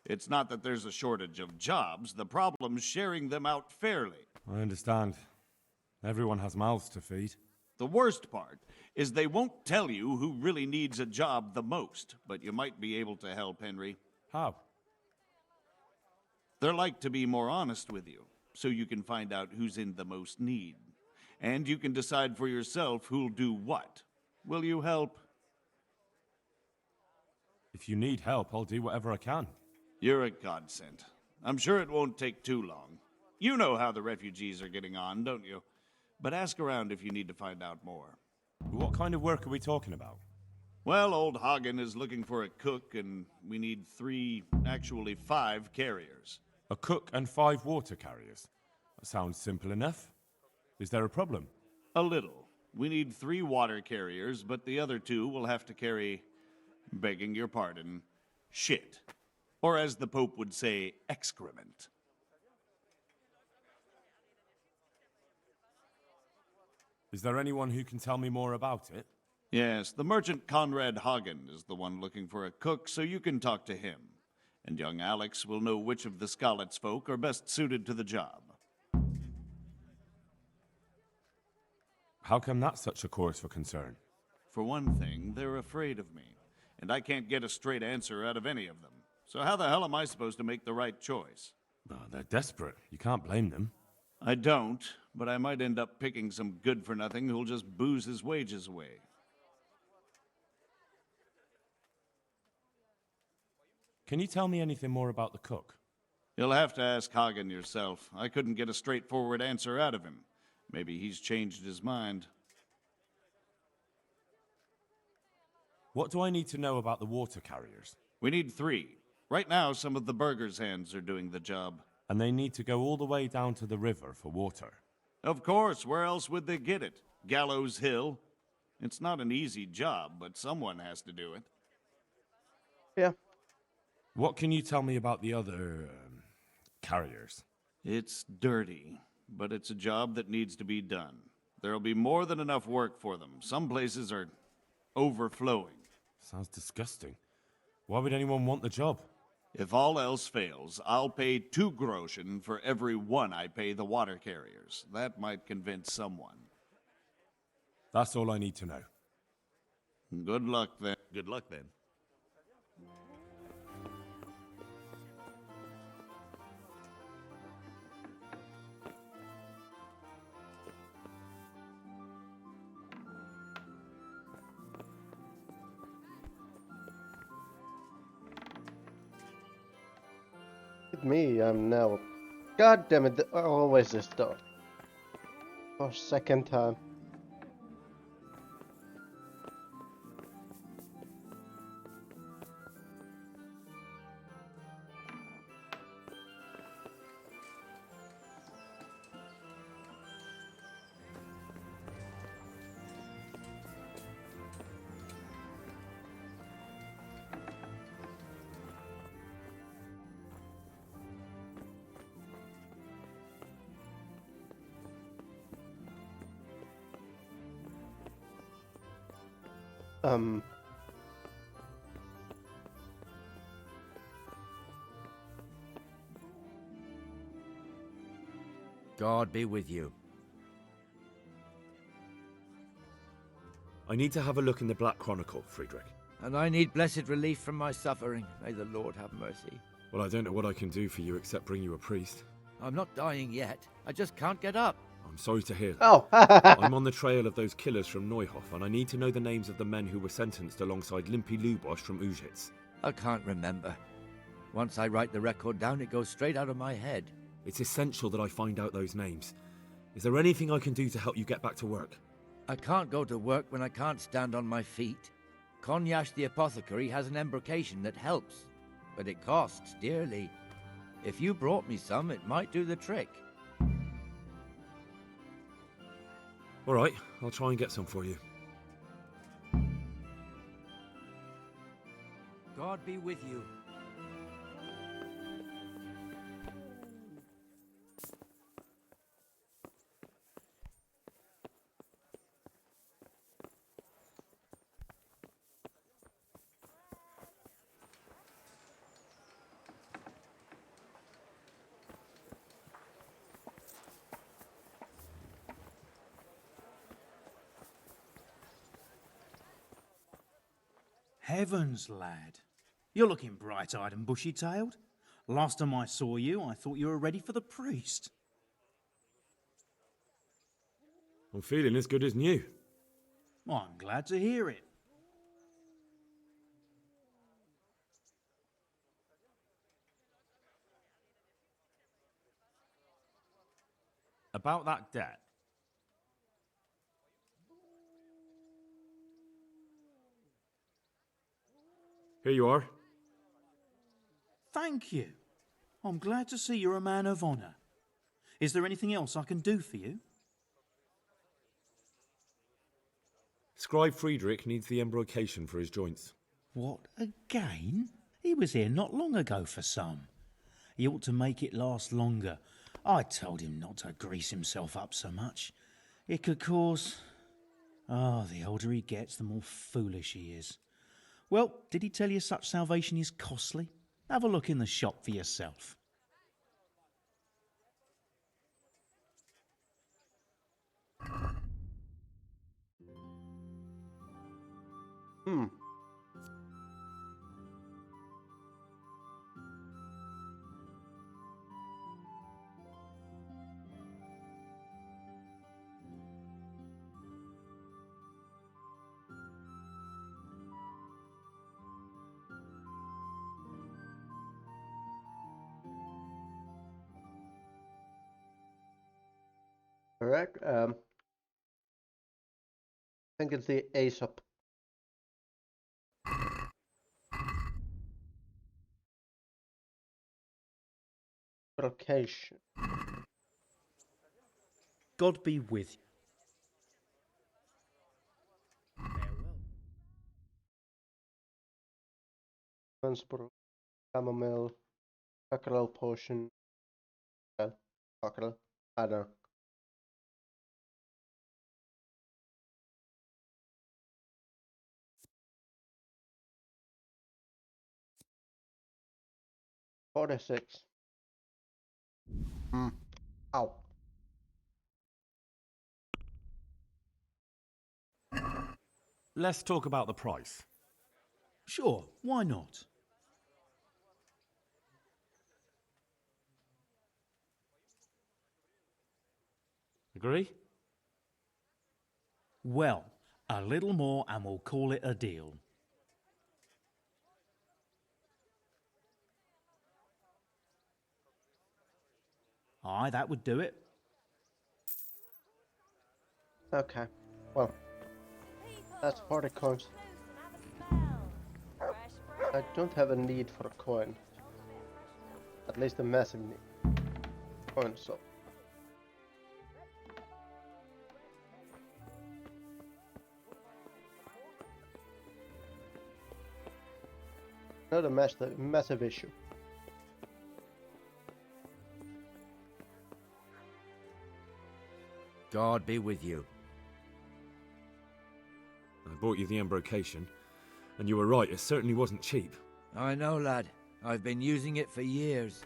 It's not that there's a shortage of jobs, the problem's sharing them out fairly. I understand. Everyone has mouths to feed. The worst part is they won't tell you who really needs a job the most, but you might be able to help, Henry. How? They're like to be more honest with you, so you can find out who's in the most need. And you can decide for yourself who'll do what. Will you help? If you need help, I'll do whatever I can. You're a godsend. I'm sure it won't take too long. You know how the refugees are getting on, don't you? But ask around if you need to find out more. What kind of work are we talking about? Well, old Hagen is looking for a cook, and we need 3, actually 5 carriers. A cook and 5 water carriers. That sounds simple enough. Is there a problem? A little. We need 3 water carriers, but the other 2 will have to carry, begging your pardon, shit. Or as the Pope would say, excrement. Is there anyone who can tell me more about it? Yes, the merchant Conrad Hagen is the one looking for a cook, so you can talk to him. And young Alex will know which of the Scarlet's folk are best suited to the job. How come that's such a cause for concern? For one thing, they're afraid of me, and I can't get a straight answer out of any of them. So how the hell am I supposed to make the right choice? Oh, they're desperate. You can't blame them. I don't, but I might end up picking some good-for-nothing who'll just booze his wages away. Can you tell me anything more about the cook? You'll have to ask Hagen yourself. I couldn't get a straightforward answer out of him. Maybe he's changed his mind. What do I need to know about the water carriers? We need 3. Right now, some of the burgers' hands are doing the job. And they need to go all the way down to the river for water. Of course, where else would they get it? Gallows Hill. It's not an easy job, but someone has to do it. Yeah. What can you tell me about the other carriers? It's dirty, but it's a job that needs to be done. There'll be more than enough work for them. Some places are overflowing. Sounds disgusting. Why would anyone want the job? If all else fails, I'll pay 2 groschen for every 1 I pay the water carriers. That might convince someone. That's all I need to know. Good luck then. Good luck then. With me, I'm now. God damn it! Always this door. For second time. God be with you. I need to have a look in the Black Chronicle, Friedrich. And I need blessed relief from my suffering. May the Lord have mercy. Well, I don't know what I can do for you except bring you a priest. I'm not dying yet. I just can't get up. I'm sorry to hear that. Oh! I'm on the trail of those killers from Neuhof, and I need to know the names of the men who were sentenced alongside Limpy Lubosch from Ujitz. I can't remember. Once I write the record down, it goes straight out of my head. It's essential that I find out those names. Is there anything I can do to help you get back to work? I can't go to work when I can't stand on my feet. Konyash the apothecary has an embrocation that helps, but it costs dearly. If you brought me some, it might do the trick. All right, I'll try and get some for you. God be with you. Heavens, lad. You're looking bright-eyed and bushy-tailed. Last time I saw you, I thought you were ready for the priest. I'm feeling as good as new. Well, I'm glad to hear it. About that debt. Here you are. Thank you. I'm glad to see you're a man of honour. Is there anything else I can do for you? Scribe Friedrich needs the embrocation for his joints. What, again? He was here not long ago for some. He ought to make it last longer. I told him not to grease himself up so much. It could cause... Ah, the older he gets, the more foolish he is. Well, did he tell you such salvation is costly? Have a look in the shop for yourself. Correct. I think it's the Aesop. Location. God be with you. Transport, chamomile, cockerel potion, cockerel, I don't know. $46. Ow. Let's talk about the price. Sure, why not? Agree? Well, a little more and we'll call it a deal. Aye, that would do it. Okay, well, that's 40 coins. I don't have a need for a coin. At least a massive need. Coin, so. Not a massive issue. God be with you. I bought you the embrocation, and you were right, it certainly wasn't cheap. I know, lad. I've been using it for years.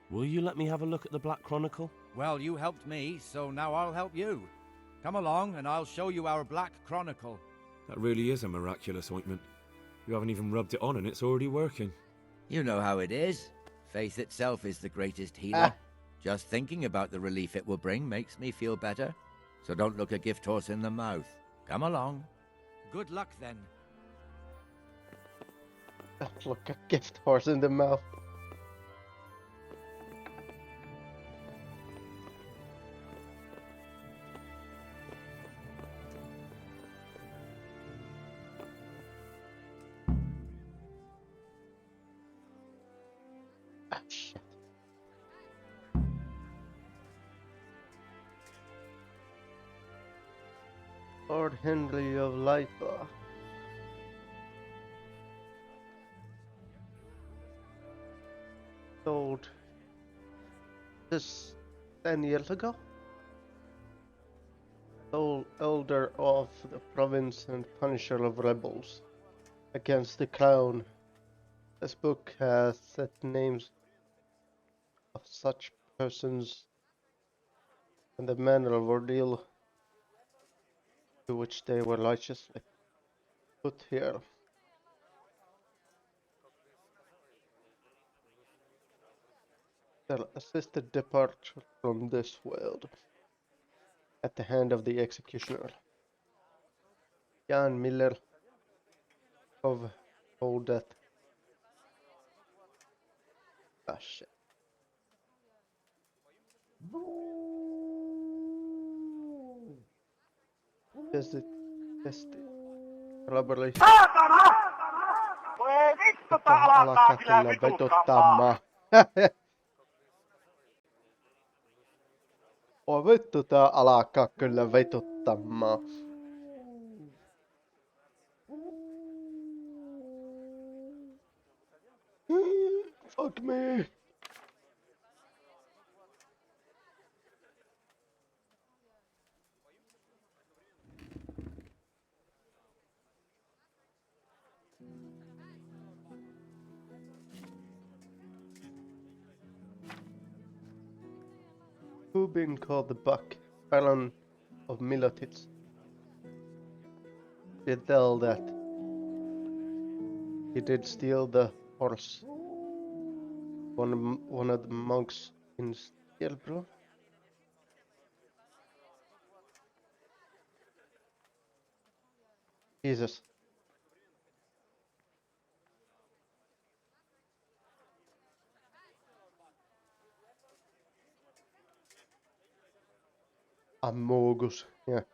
Will you let me have a look at the Black Chronicle? Well, you helped me, so now I'll help you. Come along and I'll show you our Black Chronicle. That really is a miraculous ointment. You haven't even rubbed it on and it's already working. You know how it is. Faith itself is the greatest healer. Just thinking about the relief it will bring makes me feel better. So don't look a gift horse in the mouth. Come along. Good luck then. Look a gift horse in the mouth. Ah, shit. Lord Henry of Lipa. Sold this 10 years ago. Sole elder of the province and punisher of rebels against the crown. This book has set names of such persons and the manner of ordeal to which they were righteously put here. Their assisted departure from this world at the hand of the executioner. Jan Miller of Old Death. Ah, shit. Test it. Robbery. Alkaa kyllä vetuttamaan. Oi vittu, tää alkaa kyllä vetuttamaan. Fuck me. Who been called the Buck, Baron of Milotitz? Did tell that he did steal the horse. One of the monks in Stelbro. Jesus. Amogus, yeah.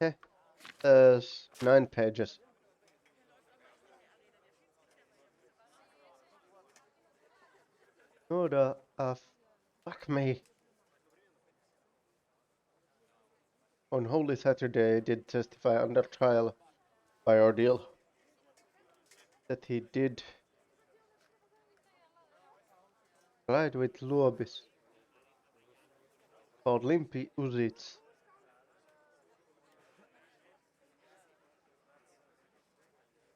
Okay. 9 pages. No, fuck me. On Holy Saturday, I did testify under trial by ordeal that he did ride with Luobis called Limpy Uzits.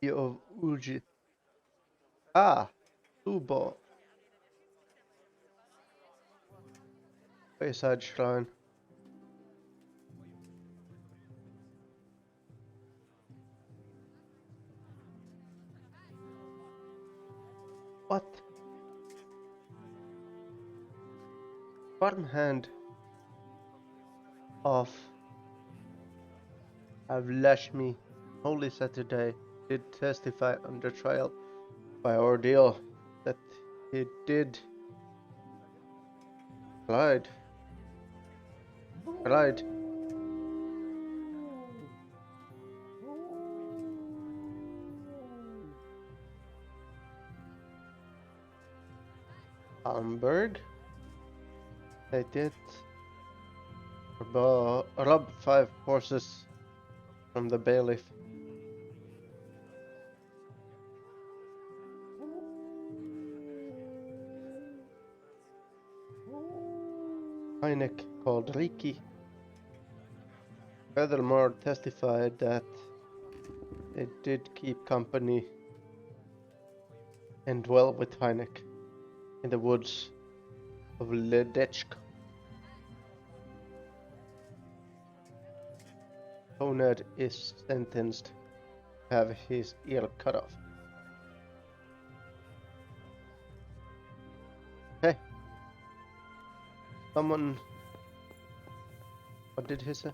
Of Uji. Ah, Lubo. Wayside Shrine. What? Farmhand of Avlashmi, Holy Saturday, did testify under trial by ordeal that he did ride Hamburg. They did rob 5 horses from the bailiff. Heineck called Riki. Furthermore testified that they did keep company and dwell with Heineck in the woods of Ledechk. Conrad is sentenced to have his ear cut off. Hey. Someone... What did he say?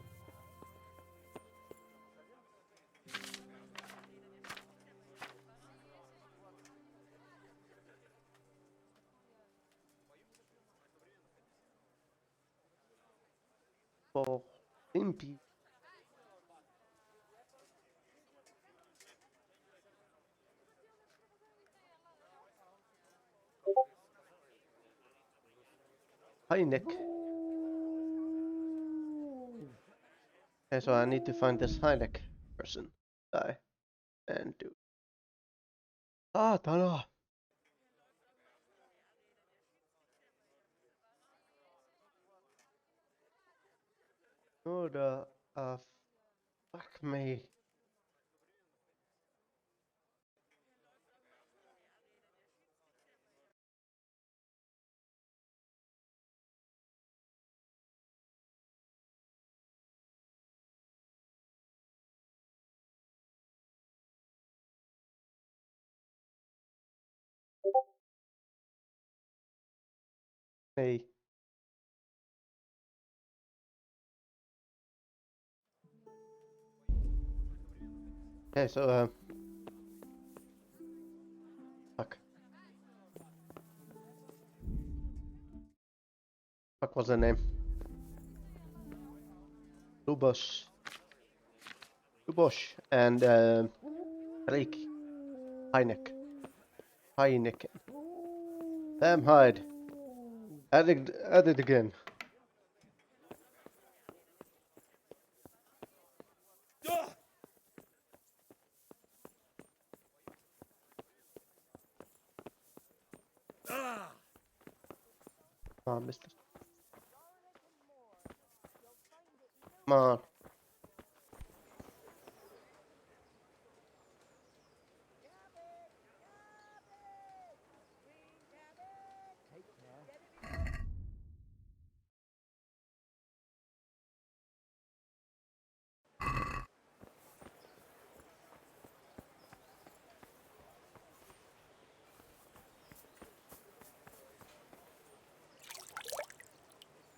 For Impy. Heineck. Okay, so I need to find this Heineck person. Die. And do. Ah, Tana. Oh, fuck me. Hey. Okay, so, fuck. What was the name? Lubosh. Lubosh and, Rick. Heineck. Heineken. Damn hide. Add it again. Come on, mister. Come on.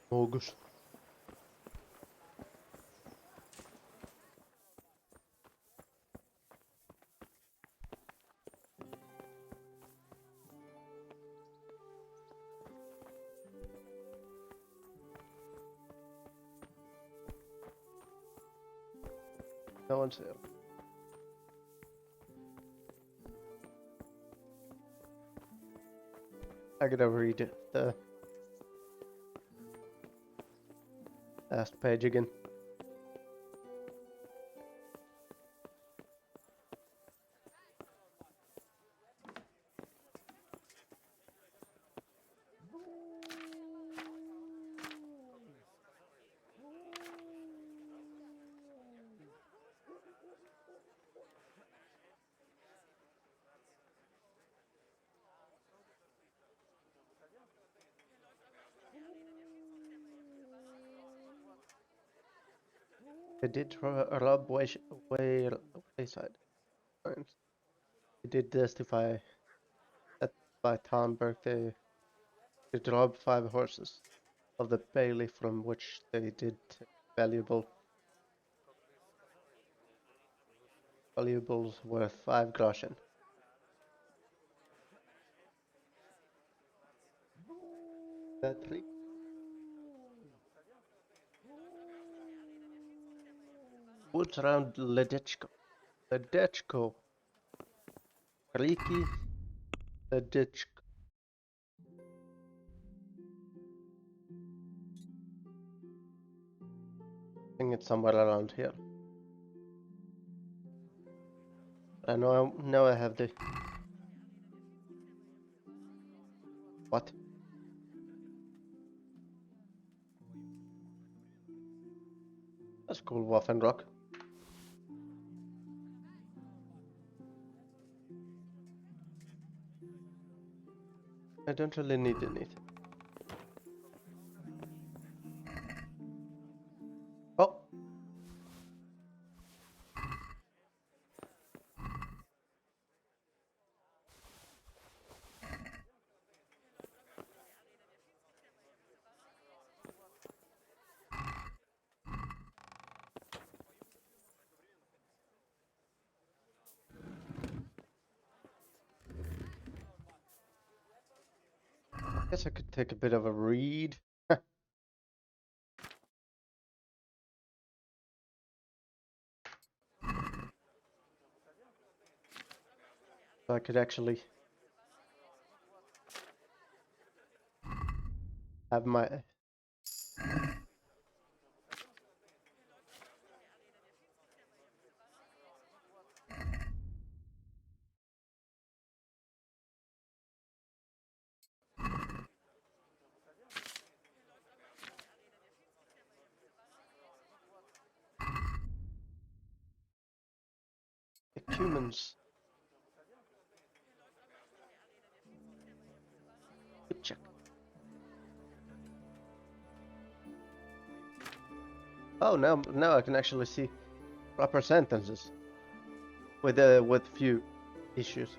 August. No one's here. I gotta read the last page again. They did rob wayside. They did testify that by Thornburg they did rob 5 horses of the bailey from which they did take valuables worth 5 groschen. Three. Woods around Ledechko. Riki Ledechko. I think it's somewhere around here. I know I have the... What? That's cool, Waffenrock. I don't really need anything. Oh! Guess I could take a bit of a read. So I could actually have my... Humans. Good check. Oh, now I can actually see proper sentences with few issues.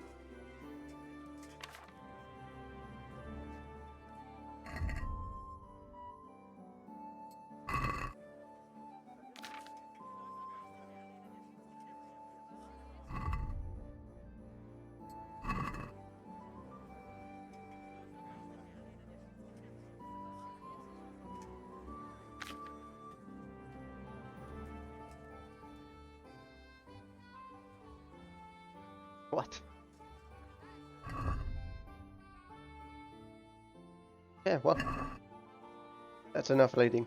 What? Yeah, well, that's enough reading.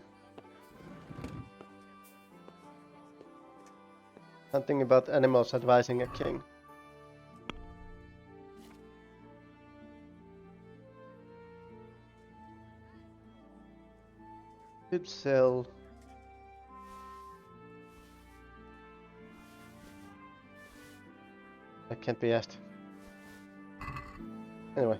Something about animals advising a king. Could sell... That can't be asked. Anyway.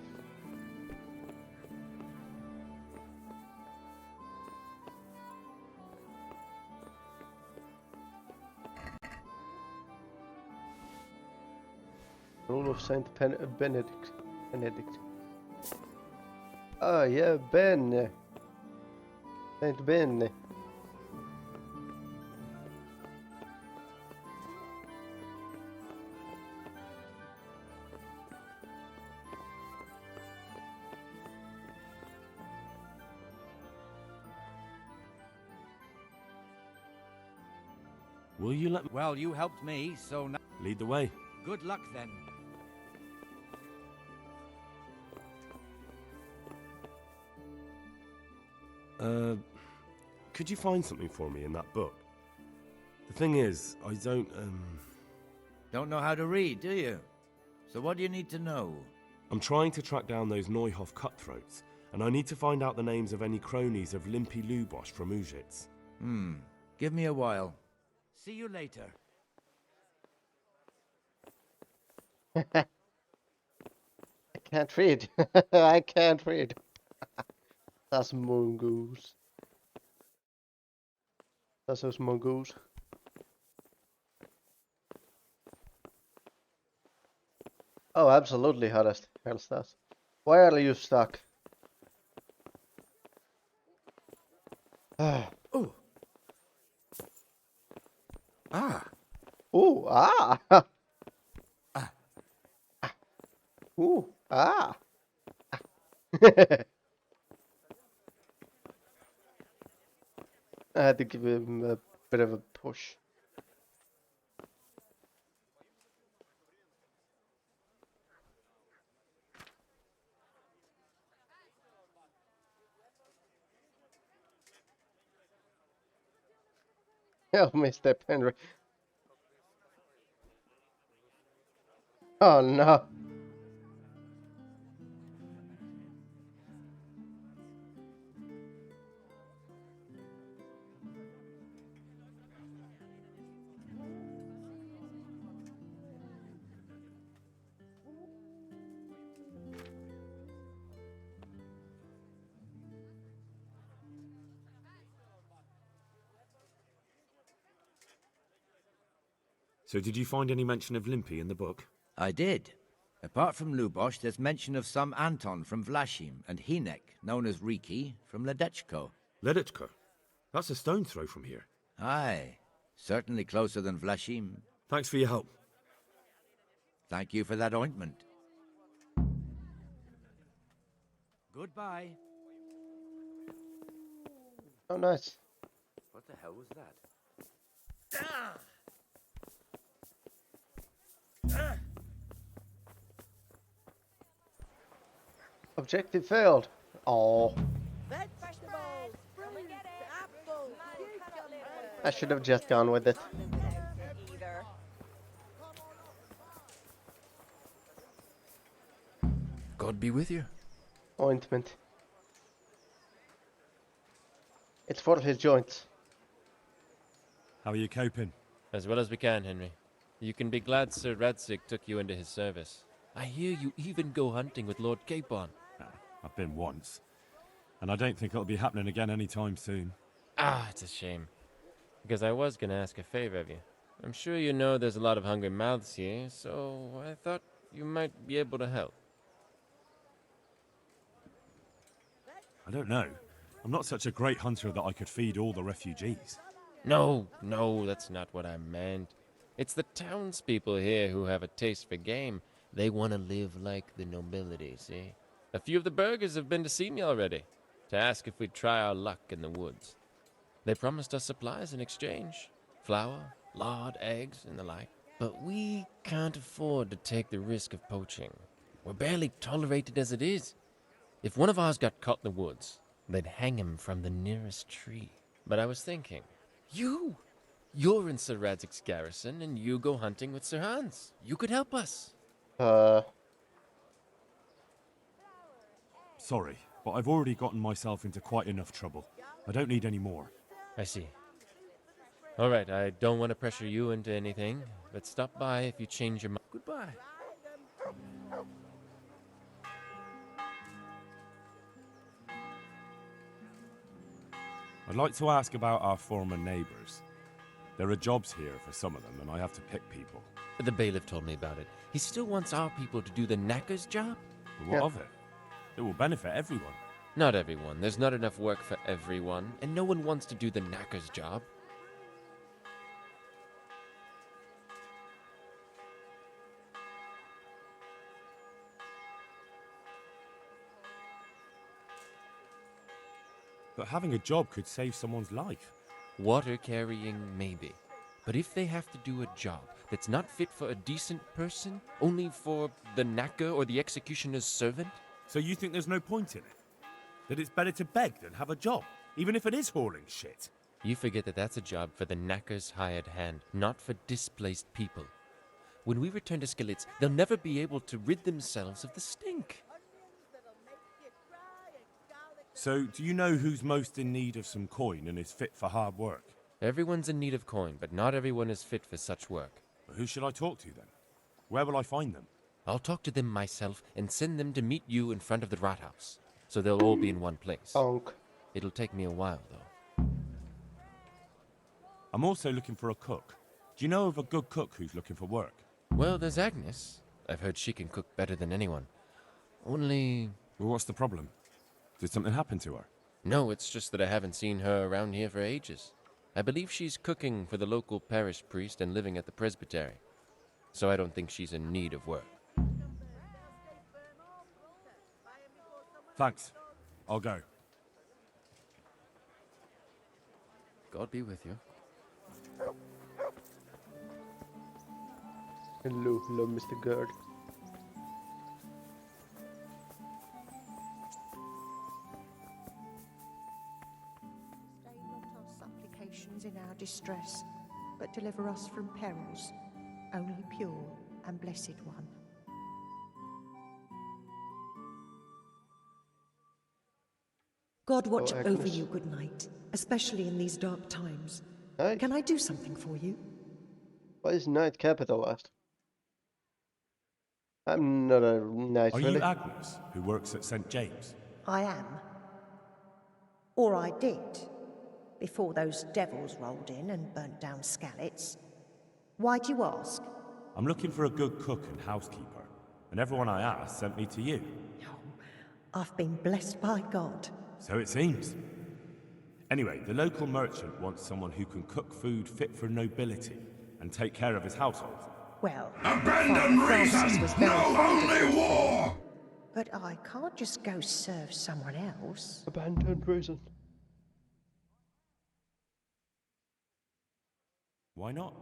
Rule of Saint Benedict. Oh yeah, Ben. Saint Ben. Will you let me... Well, you helped me, so now... Lead the way. Good luck, then. Could you find something for me in that book? The thing is, I don't, Don't know how to read, do you? So what do you need to know? I'm trying to track down those Neuhoff cutthroats, and I need to find out the names of any cronies of Limpy Lubosh from Ujitz. Give me a while. See you later. I can't read. I can't read. That's mongoose. That's those mongoose. Oh, absolutely, Hellstas. Why are you stuck? Oh. Ooh, ah. Ooh, ah. I had to give him a bit of a push. Oh, Mr. Penry. Oh no. So did you find any mention of Limpy in the book? I did. Apart from Lubosh, there's mention of some Anton from Vlashim and Hinek, known as Riki, from Ledechko. Ledechko? That's a stone's throw from here. Aye. Certainly closer than Vlashim. Thanks for your help. Thank you for that ointment. Goodbye. Oh, nice. What the hell was that? Objective failed. Oh. Vegetables, fruits, apples, I should have just gone with it. God be with you. Ointment. It's for his joints. How are you coping? As well as we can, Henry. You can be glad Sir Radzig took you into his service. I hear you even go hunting with Lord Capon. I've been once. And I don't think it'll be happening again anytime soon. Ah, it's a shame. Because I was going to ask a favor of you. I'm sure you know there's a lot of hungry mouths here, so I thought you might be able to help. I don't know. I'm not such a great hunter that I could feed all the refugees. No, that's not what I meant. It's the townspeople here who have a taste for game. They want to live like the nobility, see? A few of the burghers have been to see me already, to ask if we'd try our luck in the woods. They promised us supplies in exchange. Flour, lard, eggs, and the like. But we can't afford to take the risk of poaching. We're barely tolerated as it is. If one of ours got caught in the woods, they'd hang him from the nearest tree. But I was thinking, you're in Sir Radzig's garrison, and you go hunting with Sir Hans. You could help us. Sorry, but I've already gotten myself into quite enough trouble. I don't need any more. I see. All right, I don't want to pressure you into anything, but stop by if you change your mind. Goodbye. I'd like to ask about our former neighbours. There are jobs here for some of them, and I have to pick people. The bailiff told me about it. He still wants our people to do the knacker's job? But what of it? It will benefit everyone. Not everyone. There's not enough work for everyone, and no one wants to do the knacker's job. But having a job could save someone's life. Water carrying, maybe. But if they have to do a job that's not fit for a decent person, only for the knacker or the executioner's servant? So you think there's no point in it? That it's better to beg than have a job? even if it is hauling shit. You forget that that's a job for the knacker's hired hand, not for displaced people. When we return to Skillets, they'll never be able to rid themselves of the stink. So, do you know who's most in need of some coin and is fit for hard work? Everyone's in need of coin, but not everyone is fit for such work. Who should I talk to then? Where will I find them? I'll talk to them myself and send them to meet you in front of the rat house, so they'll all be in one place. It'll take me a while, though. I'm also looking for a cook. Do you know of a good cook who's looking for work? Well, there's Agnes. I've heard she can cook better than anyone. Only... Well, what's the problem? Did something happen to her? No, it's just that I haven't seen her around here for ages. I believe she's cooking for the local parish priest and living at the presbytery. So I don't think she's in need of work. Thanks. I'll go. God be with you. Hello, Mr. Guard. Stay not our supplications in our distress, but deliver us from perils, only pure and blessed one. God watch over Agnes. you, good night, especially in these dark times. Nice. Can I do something for you? Why is knight capitalized? I'm not a knight, Are really. you Agnes, who works at St. James? I am. Or I did, before those devils rolled in and burnt down Skallets. Why do you ask? I'm looking for a good cook and housekeeper, and everyone I asked sent me to you. I've been blessed by God. So it seems. Anyway, the local merchant wants someone who can cook food fit for nobility and take care of his household. Well, Abandon reason, no only war! But I can't just go serve someone else. Abandon reason. Why not?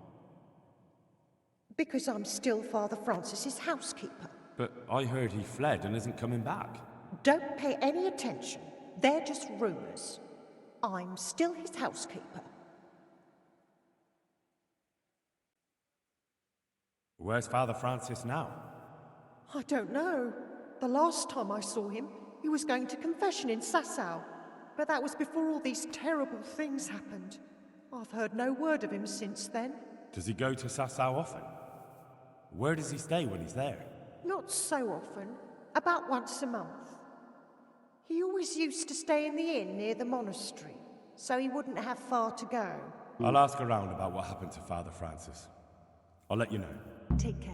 Because I'm still Father Francis's housekeeper. But I heard he fled and isn't coming back. Don't pay any attention. They're just rumors. I'm still his housekeeper. Where's Father Francis now? I don't know. The last time I saw him, he was going to confession in Sasau. But that was before all these terrible things happened. I've heard no word of him since then. Does he go to Sasau often? Where does he stay when he's there? Not so often. About once a month. He always used to stay in the inn near the monastery, so he wouldn't have far to go. I'll ask around about what happened to Father Francis. I'll let you know. Take care.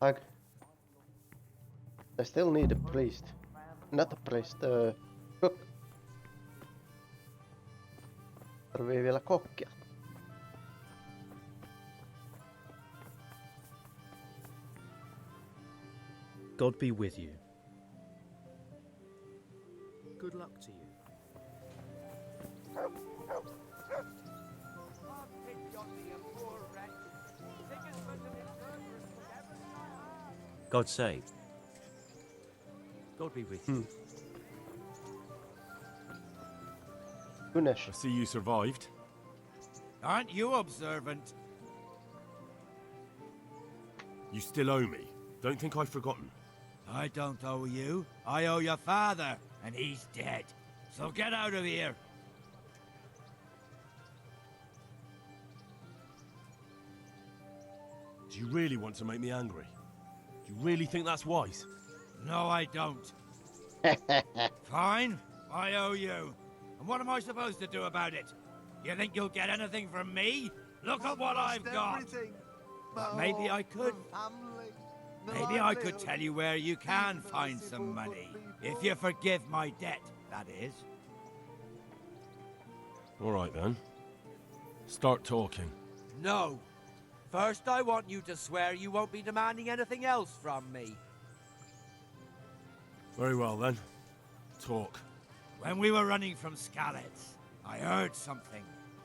I still need a priest. Not a priest, cook. Tarvii vielä kokkia. God be with you. Good luck to you. God save. God be with you. Gunesh. I see you survived. Aren't you observant? You still owe me. Don't think I've forgotten. I don't owe you. I owe your father, and he's dead. So get out of here. Do you really want to make me angry? Do you really think that's wise? No, I don't. Fine. I owe you. And what am I supposed to do about it? You think you'll get anything from me? Look at what I've got. But maybe I could. Maybe I could tell you where you can find some money. If you forgive my debt, that is. All right then. Start talking. No. First, I want you to swear you won't be demanding anything else from me. Very well then. Talk. When we were running from Skallets, I heard something.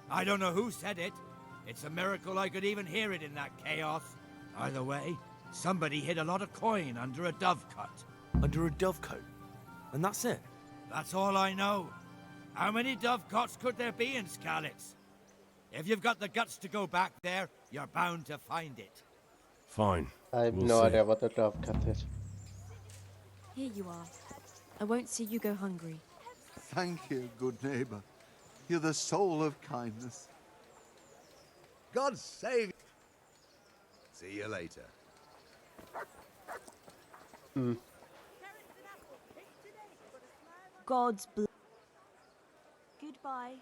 I don't know who said it. It's a miracle I could even hear it in that chaos. Either way, somebody hid a lot of coin under a dovecote. Under a dovecote? And that's it? That's all I know. How many dovecots could there be in Skalitz? If you've got the guts to go back there, you're bound to find it. Fine. I have We'll no see. idea what a dovecat is. Here you are. I won't see you go hungry. Thank you, good neighbor. You're the soul of kindness. God save you. See you later. God's Goodbye.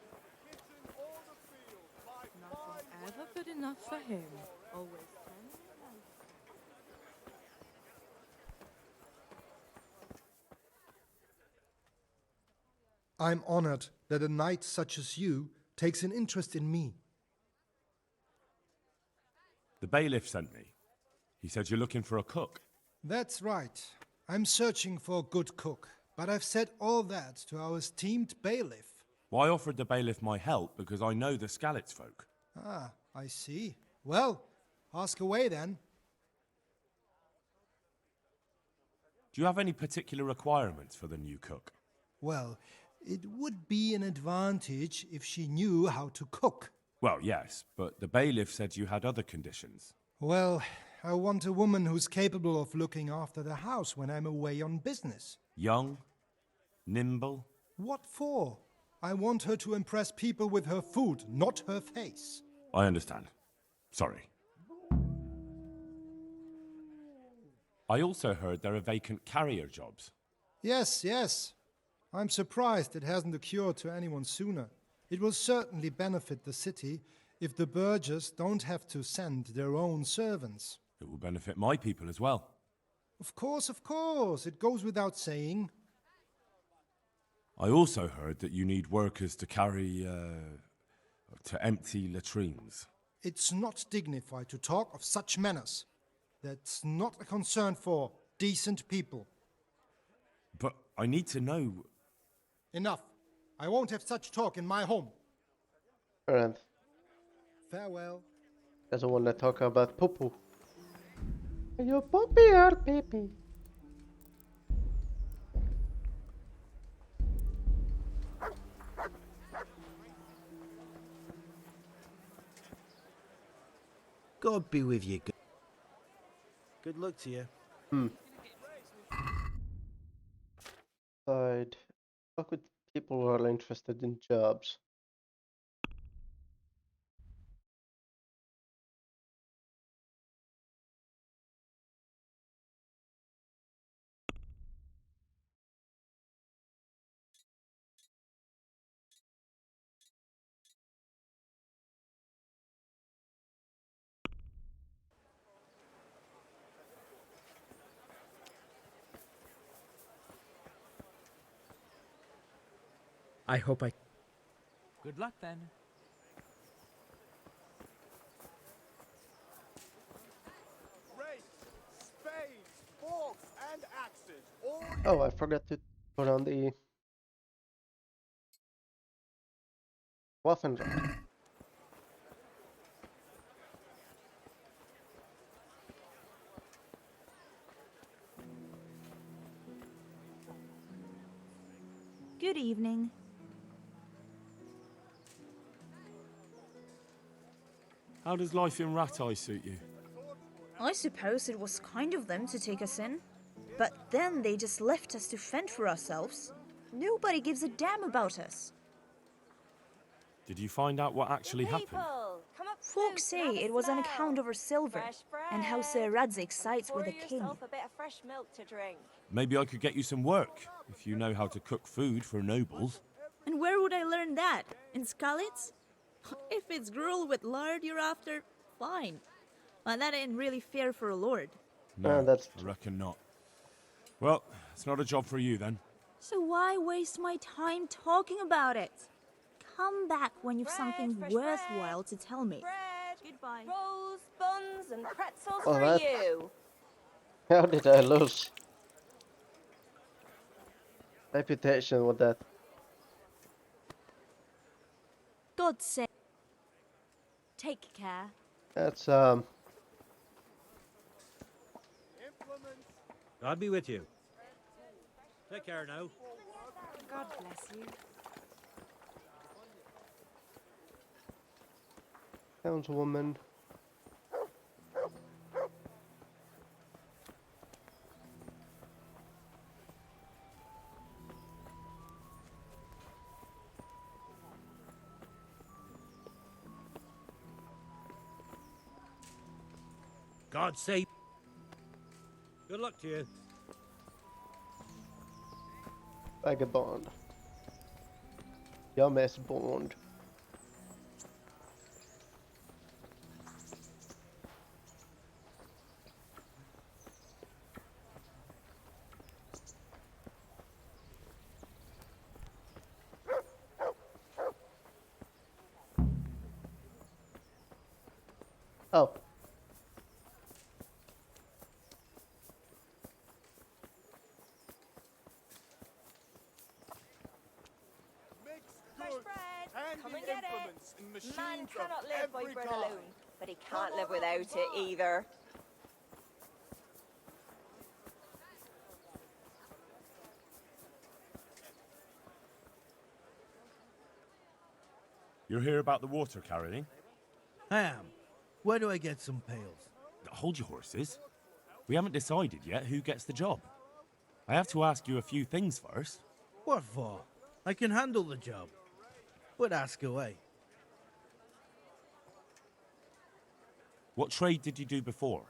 Nothing ever good enough for him. Always turning it out. I'm honored that a knight such as you takes an interest in me. The bailiff sent me. He said you're looking for a cook. That's right. I'm searching for a good cook, but I've said all that to our esteemed bailiff. Well, I offered the bailiff my help because I know the Skalitz folk. Ah, I see. Well, ask away then. Do you have any particular requirements for the new cook? Well, it would be an advantage if she knew how to cook. Well, yes, but the bailiff said you had other conditions. Well, I want a woman who's capable of looking after the house when I'm away on business. Young? Nimble? What for? I want her to impress people with her food, not her face. I understand. Sorry. I also heard there are vacant carrier jobs. Yes, yes. I'm surprised it hasn't occurred to anyone sooner. It will certainly benefit the city if the burghers don't have to send their own servants. It will benefit my people as well. Of course, it goes without saying. I also heard that you need workers to carry, to empty latrines. It's not dignified to talk of such manners. That's not a concern for decent people. But I need to know... Enough. I won't have such talk in my home. And Farewell. there's the one that talk about poo-poo. Are you poopy or pee-pee? God be with you. Good luck to you. I'd talk with people who are interested in jobs. I hope I... Good luck then. Oh, I forgot to put on the Waffenrad. Good evening. How does life in Rattay suit you? I suppose it was kind of them to take us in. But then they just left us to fend for ourselves. Nobody gives a damn about us. Did you find out what actually happened? Folks say it was on account of our silver and how Sir Radzig sides with the king. A bit of fresh milk to drink. Maybe I could get you some work, if you know how to cook food for nobles. And where would I learn that? In Skalitz? If it's gruel with lard you're after, fine. But that ain't really fair for a lord. No, I reckon not. Well, it's not a job for you then. So why waste my time talking about it? Come back when you've something worthwhile to tell me. Bread, Goodbye. rolls, buns, and pretzels Oh, for that- you. How did I lose reputation with that? God's sake. Take care. That's God be with you. Take care now. God bless you. Townswoman. God save. Good luck to you. Vagabond. James Bond. Oh. Fresh bread. Come and get implements it. and machines Man of cannot live by every bread kind. alone, but he can't live without it either. You're here about the water carrying? I am. Where do I get some pails? Hold your horses. We haven't decided yet who gets the job. I have to ask you a few things first. What for? I can handle the job. But ask away. What trade did you do before?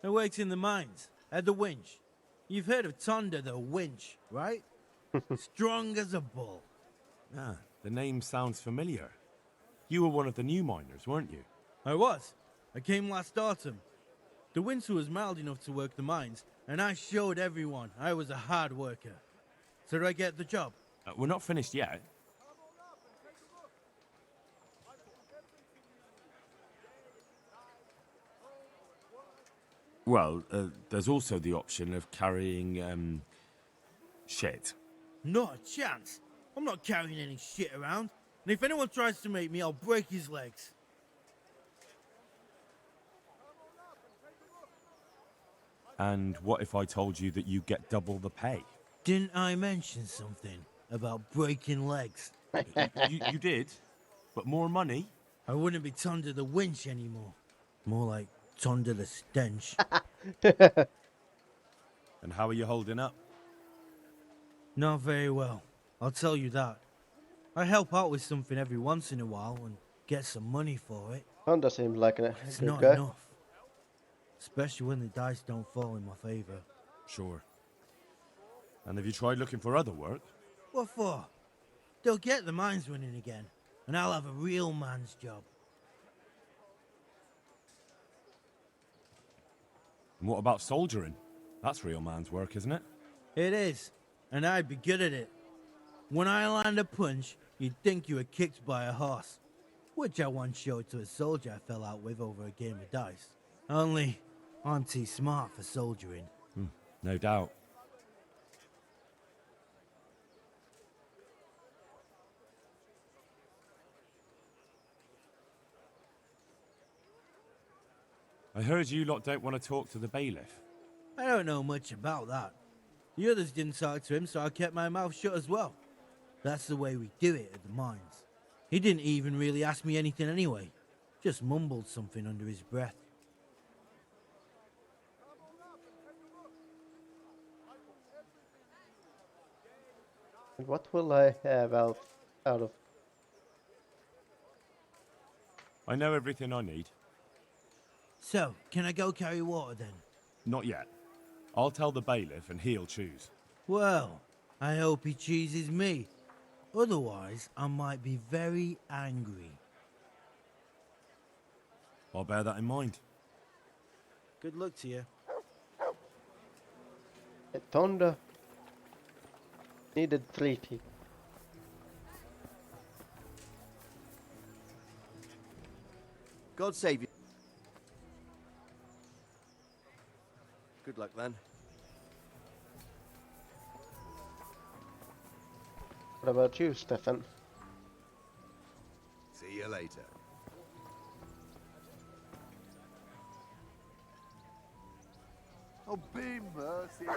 I worked in the mines, at the winch. You've heard of Tonda the winch, right? Strong as a bull. Ah, the name sounds familiar. You were one of the new miners, weren't you? I was. I came last autumn. The winter was mild enough to work the mines, and I showed everyone I was a hard worker. So did I get the job? We're not finished yet. Well, there's also the option of carrying, shit. Not a chance. I'm not carrying any shit around. And if anyone tries to make me, I'll break his legs. And what if I told you that you get double the pay? Didn't I mention something about breaking legs? you did? But more money? I wouldn't be Tonda the winch anymore. More like Tonda the stench. And how are you holding up? Not very well. I'll tell you that. I help out with something every once in a while and get some money for it. Honda seems like a It's good not guy. enough. Especially when the dice don't fall in my favor. Sure. And have you tried looking for other work? What for? They'll get the mines running again, and I'll have a real man's job. And what about soldiering? That's real man's work, isn't it? It is, and I'd be good at it. When I land a punch, you'd think you were kicked by a horse, which I once showed to a soldier I fell out with over a game of dice. Only, I'm too smart for soldiering. No doubt. I heard you lot don't want to talk to the bailiff. I don't know much about that. The others didn't talk to him, so I kept my mouth shut as well. That's the way we do it at the mines. He didn't even really ask me anything anyway. Just mumbled something under his breath. And what will I have out of? I know everything I need. So, can I go carry water then? Not yet. I'll tell the bailiff and he'll choose. Well, I hope he chooses me. Otherwise, I might be very angry. I'll bear that in mind. Good luck to you. Tonda needed 3 people. God save you. Good luck then. What about you, Stefan? See you later. Oh, be merciful.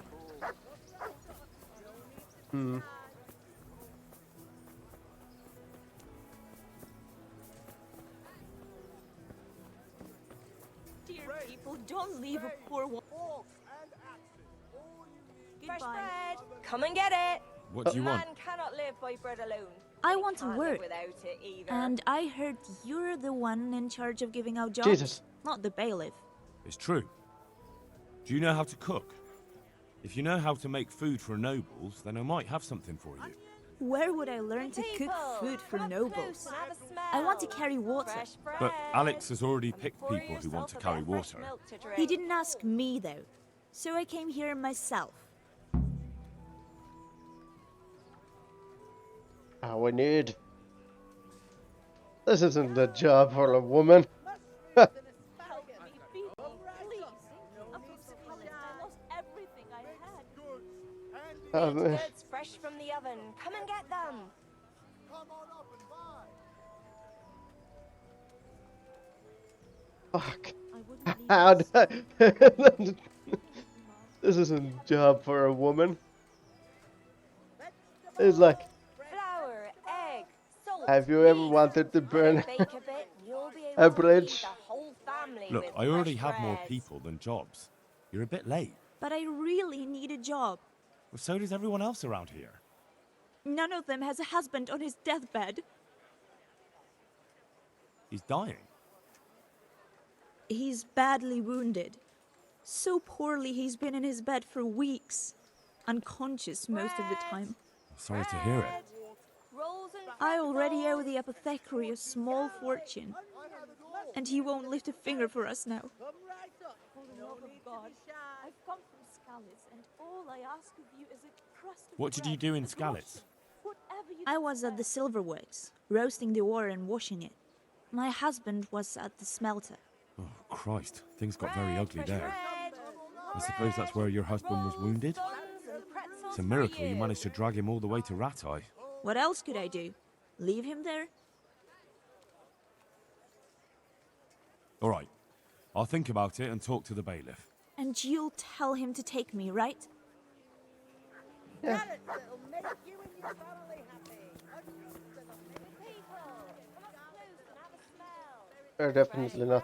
Don't leave a poor one. Fresh Goodbye. bread. Come and get it. What do you want? Man cannot live by bread alone. I They want to can't work. live without it either. And I heard you're the one in charge of giving out jobs, Jesus. not the bailiff. It's true. Do you know how to cook? If you know how to make food for nobles, then I might have something for you. Where would I learn to cook food for nobles? I want to carry water. But Alex has already picked people who want to carry water. He didn't ask me, though. So I came here myself. We need. This isn't a job for a woman. Help me, please. I'm from Scotland. I lost everything I had. Goods fresh from the oven. Come and get them. Fuck. How did I... This isn't a job for a woman. It's like, Flour, egg, salt. have you ever wanted to burn Bake a bit, and you'll be able a to feed bridge? the whole family Look, with I already fresh have more bread. people than jobs. You're a bit late. But I really need a job. Well, so does everyone else around here. None of them has a husband on his deathbed. He's dying. He's badly wounded. So poorly he's been in his bed for weeks. Unconscious most of the time. Sorry to hear it. I already owe the apothecary a small fortune. And he won't lift a finger for us now. For the love of God, I've come from Scallis, and all I ask of you is a crust of What did you bread, do in a Scallis? whatever you I was at the silver works, roasting the ore and washing it. My husband was at the smelter. Oh, Christ. Things got very ugly there. I suppose that's where your husband was wounded? It's a miracle you managed to drag him all the way to Rattay. What else could I do? Leave him there? All right. I'll think about it and talk to the bailiff. And you'll tell him to take me, right? Yeah. Definitely not.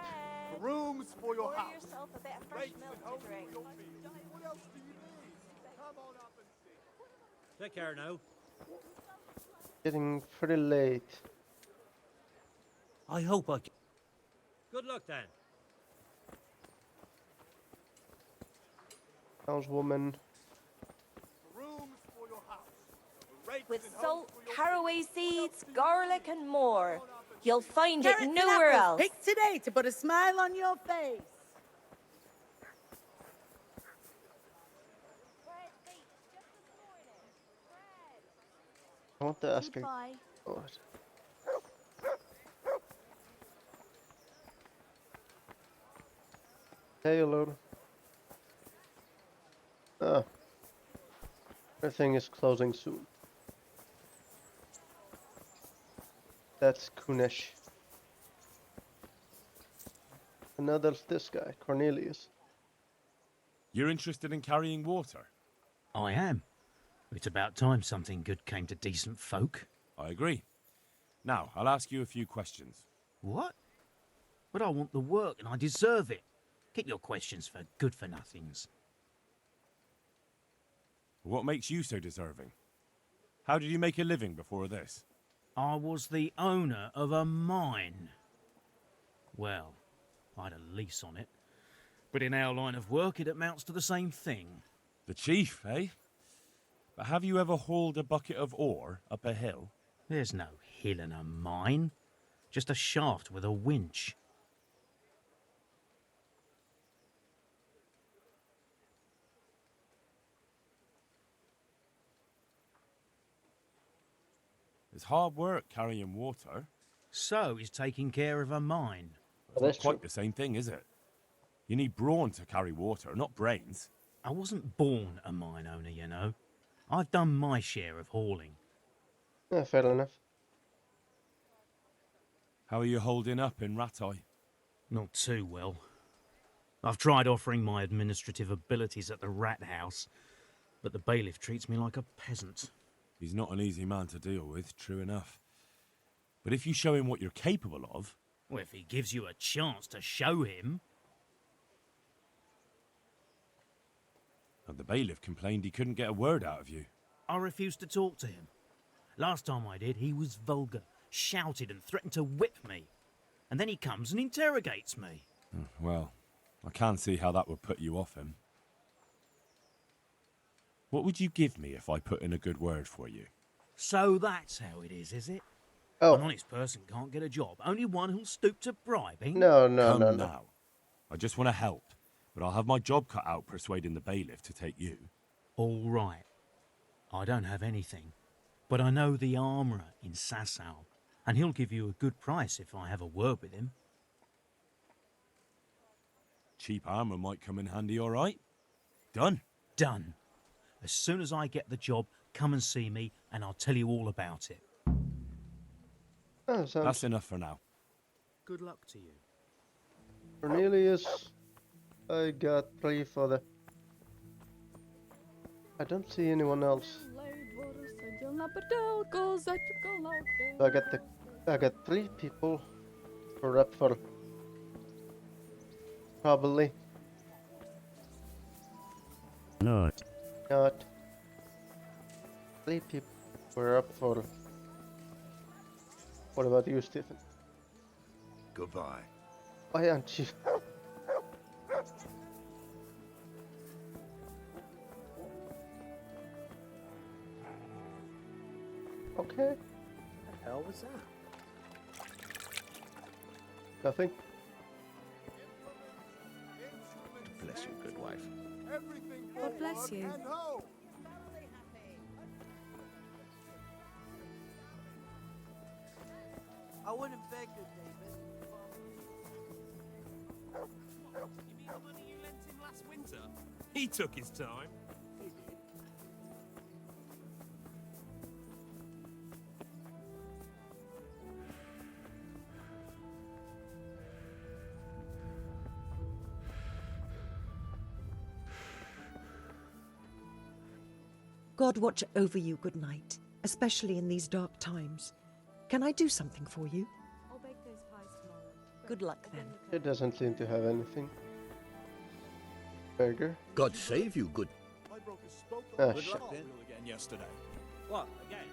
Rooms for your Pour house. yourself a bit of fresh milk to drink. What else do you need? Come on up and see. Take care now. Getting pretty late. I hope I can. Good luck then. Townswoman. Rooms for your house. With salt, caraway seeds, garlic, and more. You'll find Carrots it and nowhere apples else. picked today to put a smile on your face. I want to ask her. Goodbye. Oh. Hey, hello. Ah. Everything is closing soon. That's Kunesh. Another this guy, Cornelius. You're interested in carrying water? I am. It's about time something good came to decent folk. I agree. Now, I'll ask you a few questions. What? But I want the work and I deserve it. Keep your questions for good-for-nothings. What makes you so deserving? How did you make a living before this? I was the owner of a mine. Well, I had a lease on it. But in our line of work, it amounts to the same thing. The chief, eh? But have you ever hauled a bucket of ore up a hill? There's no hill in a mine. Just a shaft with a winch. It's hard work carrying water. So is taking care of a mine. It's not quite the same thing, is it? You need brawn to carry water, not brains. I wasn't born a mine owner, you know. I've done my share of hauling. Yeah, fair enough. How are you holding up in Rattay? Not too well. I've tried offering my administrative abilities at the rat house, but the bailiff treats me like a peasant. He's not an easy man to deal with, true enough. But if you show him what you're capable of... Well, if he gives you a chance to show him... But the bailiff complained he couldn't get a word out of you. I refused to talk to him. Last time I did, he was vulgar, shouted and threatened to whip me. And then he comes and interrogates me. Well, I can't see how that would put you off him. What would you give me if I put in a good word for you? So that's how it is it? Oh. An honest person can't get a job. Only one who'll stoop to bribing. Come now. I just want to help, but I'll have my job cut out persuading the bailiff to take you. All right. I don't have anything, but I know the armourer in Sasau, and he'll give you a good price if I have a word with him. Cheap armour might come in handy, all right? Done. Done. As soon as I get the job, come and see me, and I'll tell you all about it. Oh, That's enough for now. Good luck to you. Cornelius, I got 3 for the... I don't see anyone else. So I got 3 people for up for probably not 3 people were up for. What about you, Stephen? Goodbye. Why aren't you? Okay. What the hell was that? Nothing. Bless you, good wife. God bless you. I wouldn't beg you, David. You mean the money you lent him last winter? He took his time. God watch over you, good night, especially in these dark times. Can I do something for you? I'll bake those pies tomorrow. Good luck then. It doesn't seem to have anything. Burger. God save you, good. Ah, Good shit. luck then. Again yesterday. What, again?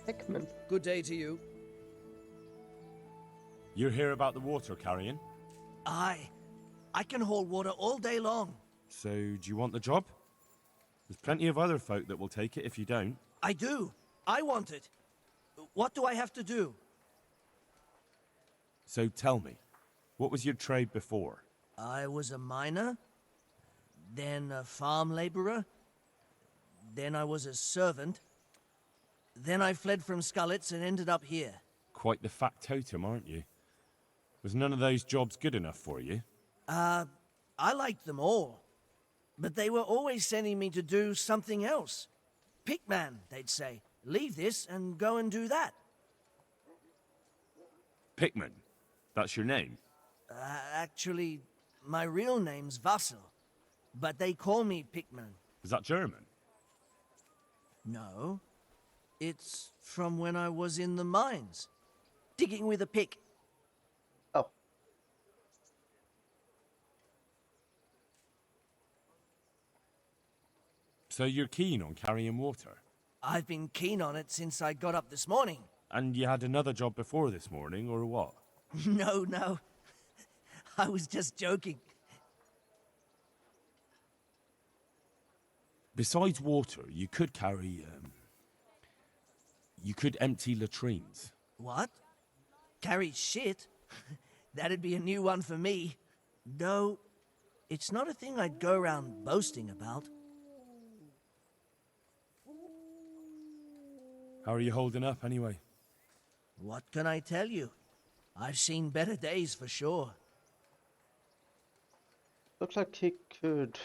Hickman. Good day to you. You're here about the water carrying? Aye. I can haul water all day long. So, do you want the job? There's plenty of other folk that will take it if you don't. I do. I want it. What do I have to do? So tell me, what was your trade before? I was a miner, then a farm laborer, then I was a servant, then I fled from Scullets and ended up here. Quite the factotum, aren't you? Was none of those jobs good enough for you? I liked them all, but they were always sending me to do something else. Pickman, they'd say. Leave this and go and do that. Pickman? That's your name? Actually, my real name's Vassal, but they call me Pickman. Is that German? No. It's from when I was in the mines, digging with a pick. Oh. So you're keen on carrying water? I've been keen on it since I got up this morning. And you had another job before this morning, or what? No. I was just joking. Besides water, you could carry, you could empty latrines. What? Carry shit? That'd be a new one for me. No, it's not a thing I'd go around boasting about. How are you holding up, anyway? What can I tell you? I've seen better days for sure. Looks like he could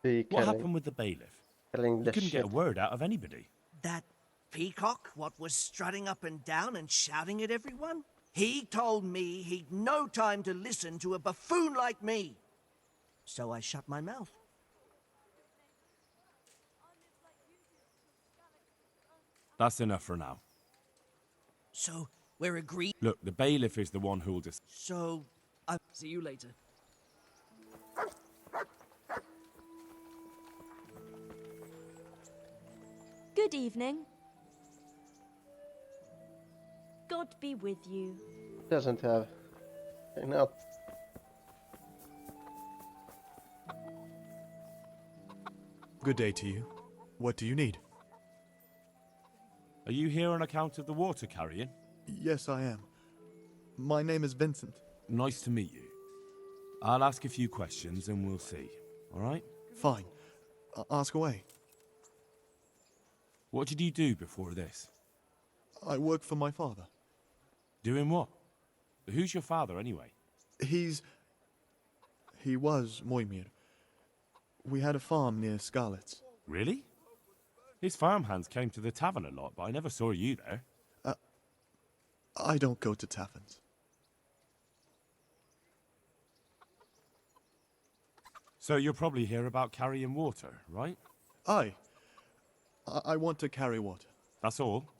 be What happened with the bailiff? killing You the couldn't shit. get a word out of anybody. That peacock, what was strutting up and down and shouting at everyone? He told me he'd no time to listen to a buffoon like me. So I shut my mouth. That's enough for now. So, we're agreed. Look, the bailiff is the one who'll decide. So, I'll see you later. Good evening. God be with you. Doesn't have. Okay, now. Good day to you. What do you need? Are you here on account of the water carrying? Yes, I am. My name is Vincent. Nice to meet you. I'll ask a few questions and we'll see. All right? Fine. Ask away. What did you do before this? I work for my father. Doing what? Who's your father, anyway? He was Moimir. We had a farm near Scarlet's. Really? His farmhands came to the tavern a lot, but I never saw you there. I don't go to taverns. So you're probably here about carrying water, right? Aye. I want to carry water. That's all?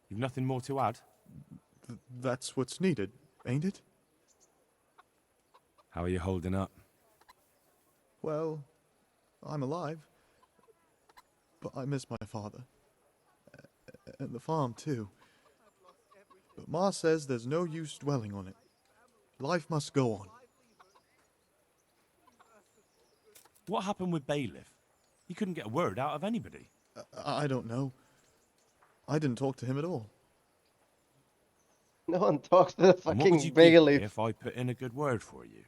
You've nothing more to add? That's what's needed, ain't it? How are you holding up? Well, I'm alive. But I miss my father. And the farm, too. But Ma says there's no use dwelling on it. Life must go on. What happened with Bailiff? He couldn't get a word out of anybody. I don't know. I didn't talk to him at all. No one talks to the And what would you fucking give me bailiff. if I put in a good word for you?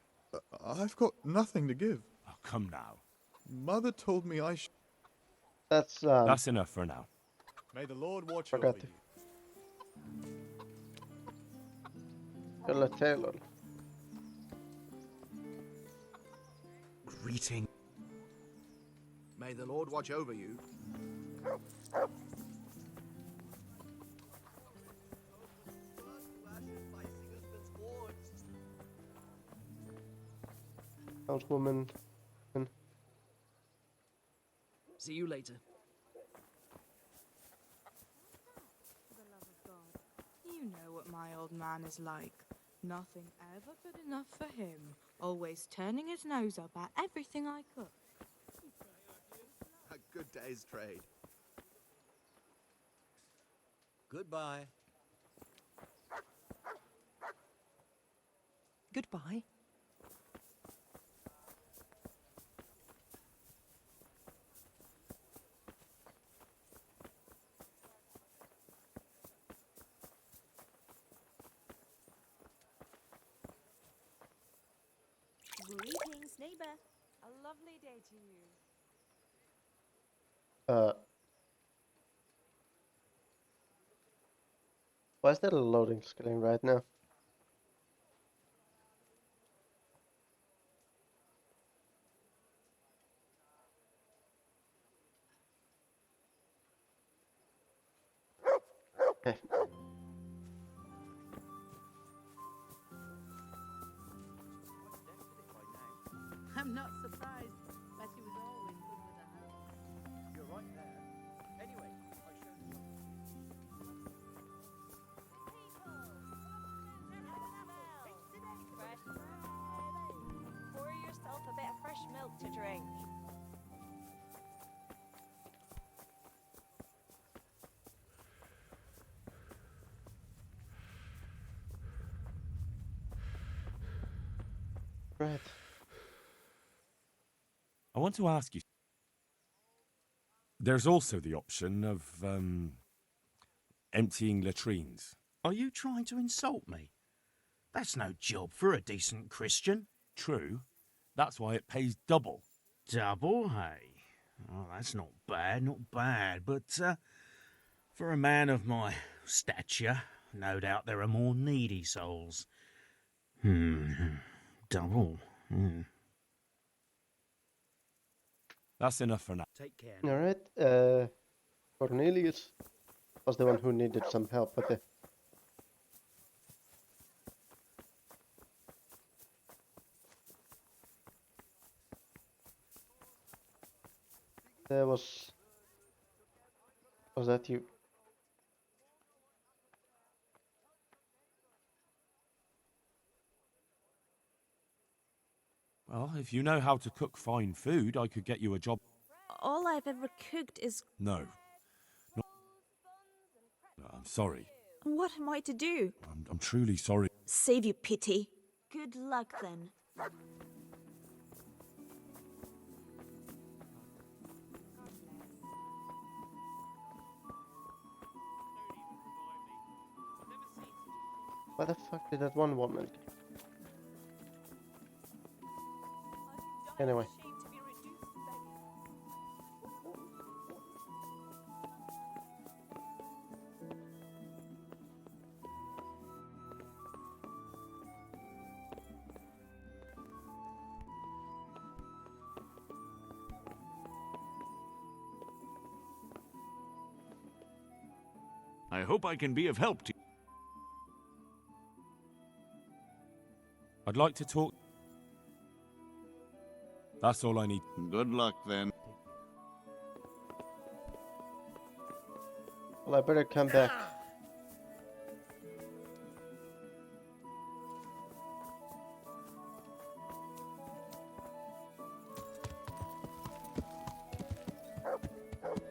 I've got nothing to give. Oh, come now. Mother told me I should. That's enough for now. May the Lord watch Forgot over to- you. Eller Taylor. Greeting. May the Lord watch over you. Housewoman. See you later. For the love of God, you know what my old man is like. Nothing ever good enough for him. Always turning his nose up at everything I cook. A good day's trade. Goodbye. Goodbye. Greetings, neighbor. A lovely day to you. Why is that a loading screen right now? Okay. I'm not surprised. Betty was always good with a hand. You're right there. Anyway, I showed Fresh bread. Pour yourself a bit of fresh milk to drink. Right. I want to ask you. There's also the option of emptying latrines. Are you trying to insult me? That's no job for a decent Christian. True. That's why it pays double. Double, hey? Oh, that's not bad, not bad. But for a man of my stature, no doubt there are more needy souls. Double. That's enough for now. Take care. Alright, Cornelius was the one who needed some help with it. There was that you? Well, if you know how to cook fine food, I could get you a job. All I've ever cooked is... No. No, I'm sorry. What am I to do? I'm truly sorry. Save you pity. Good luck then. Why the fuck did that one woman? Anyway. I hope I can be of help to you. I'd like to talk. That's all I need. Good luck then. Well, I better come back.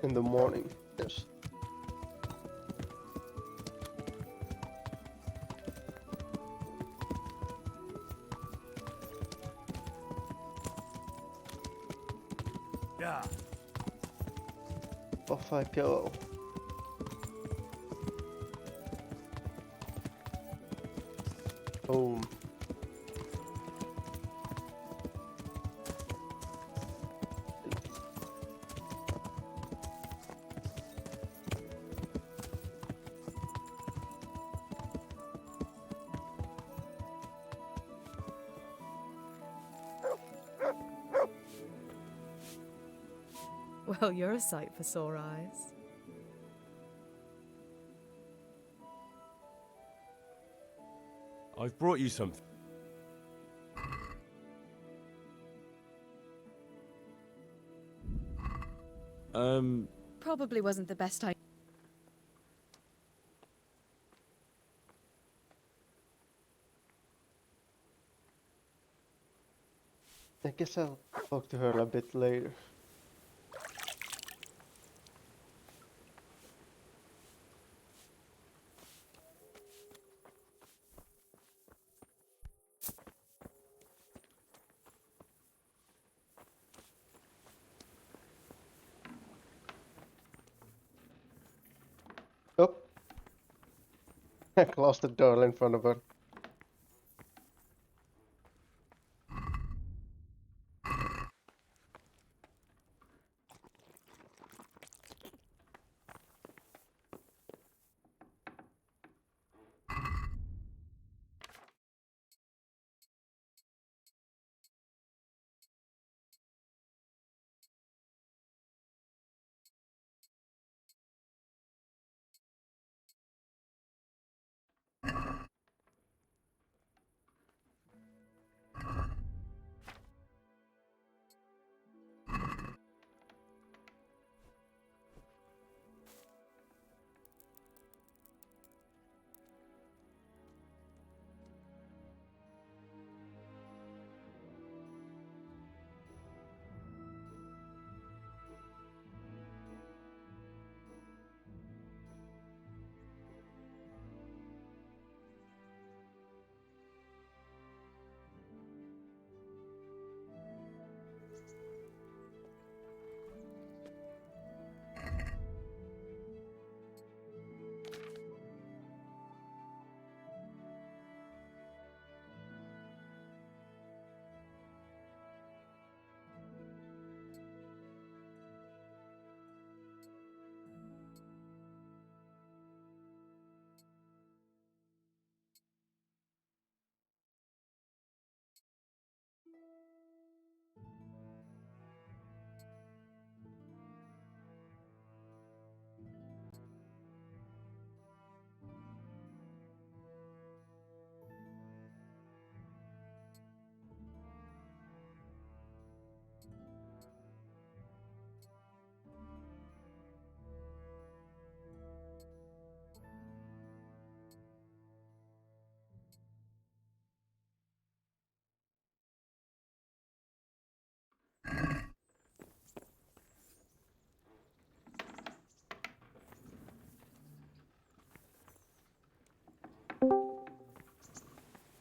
In the morning, yes. Yeah. Off I go. Boom. Well, you're a sight for sore eyes. I've brought you something. Probably wasn't the best idea. I guess I'll talk to her a bit later. Oh! I closed the door in front of her.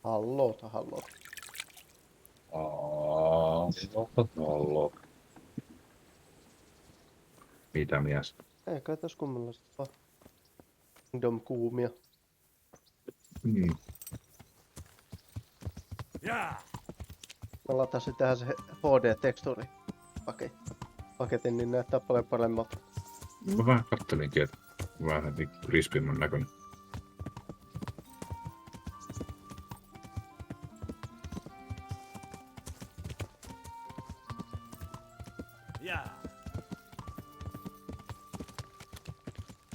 Hallota. Hallo. Mitä mies? Ei kai tässä kummallista vaan. Kingdom kuumia. Mä latasin tähän se HD-tekstuuri paketin, niin näyttää paljon paremmalta. Mä vähän kattelinkin, että vähän krispimmän näköinen.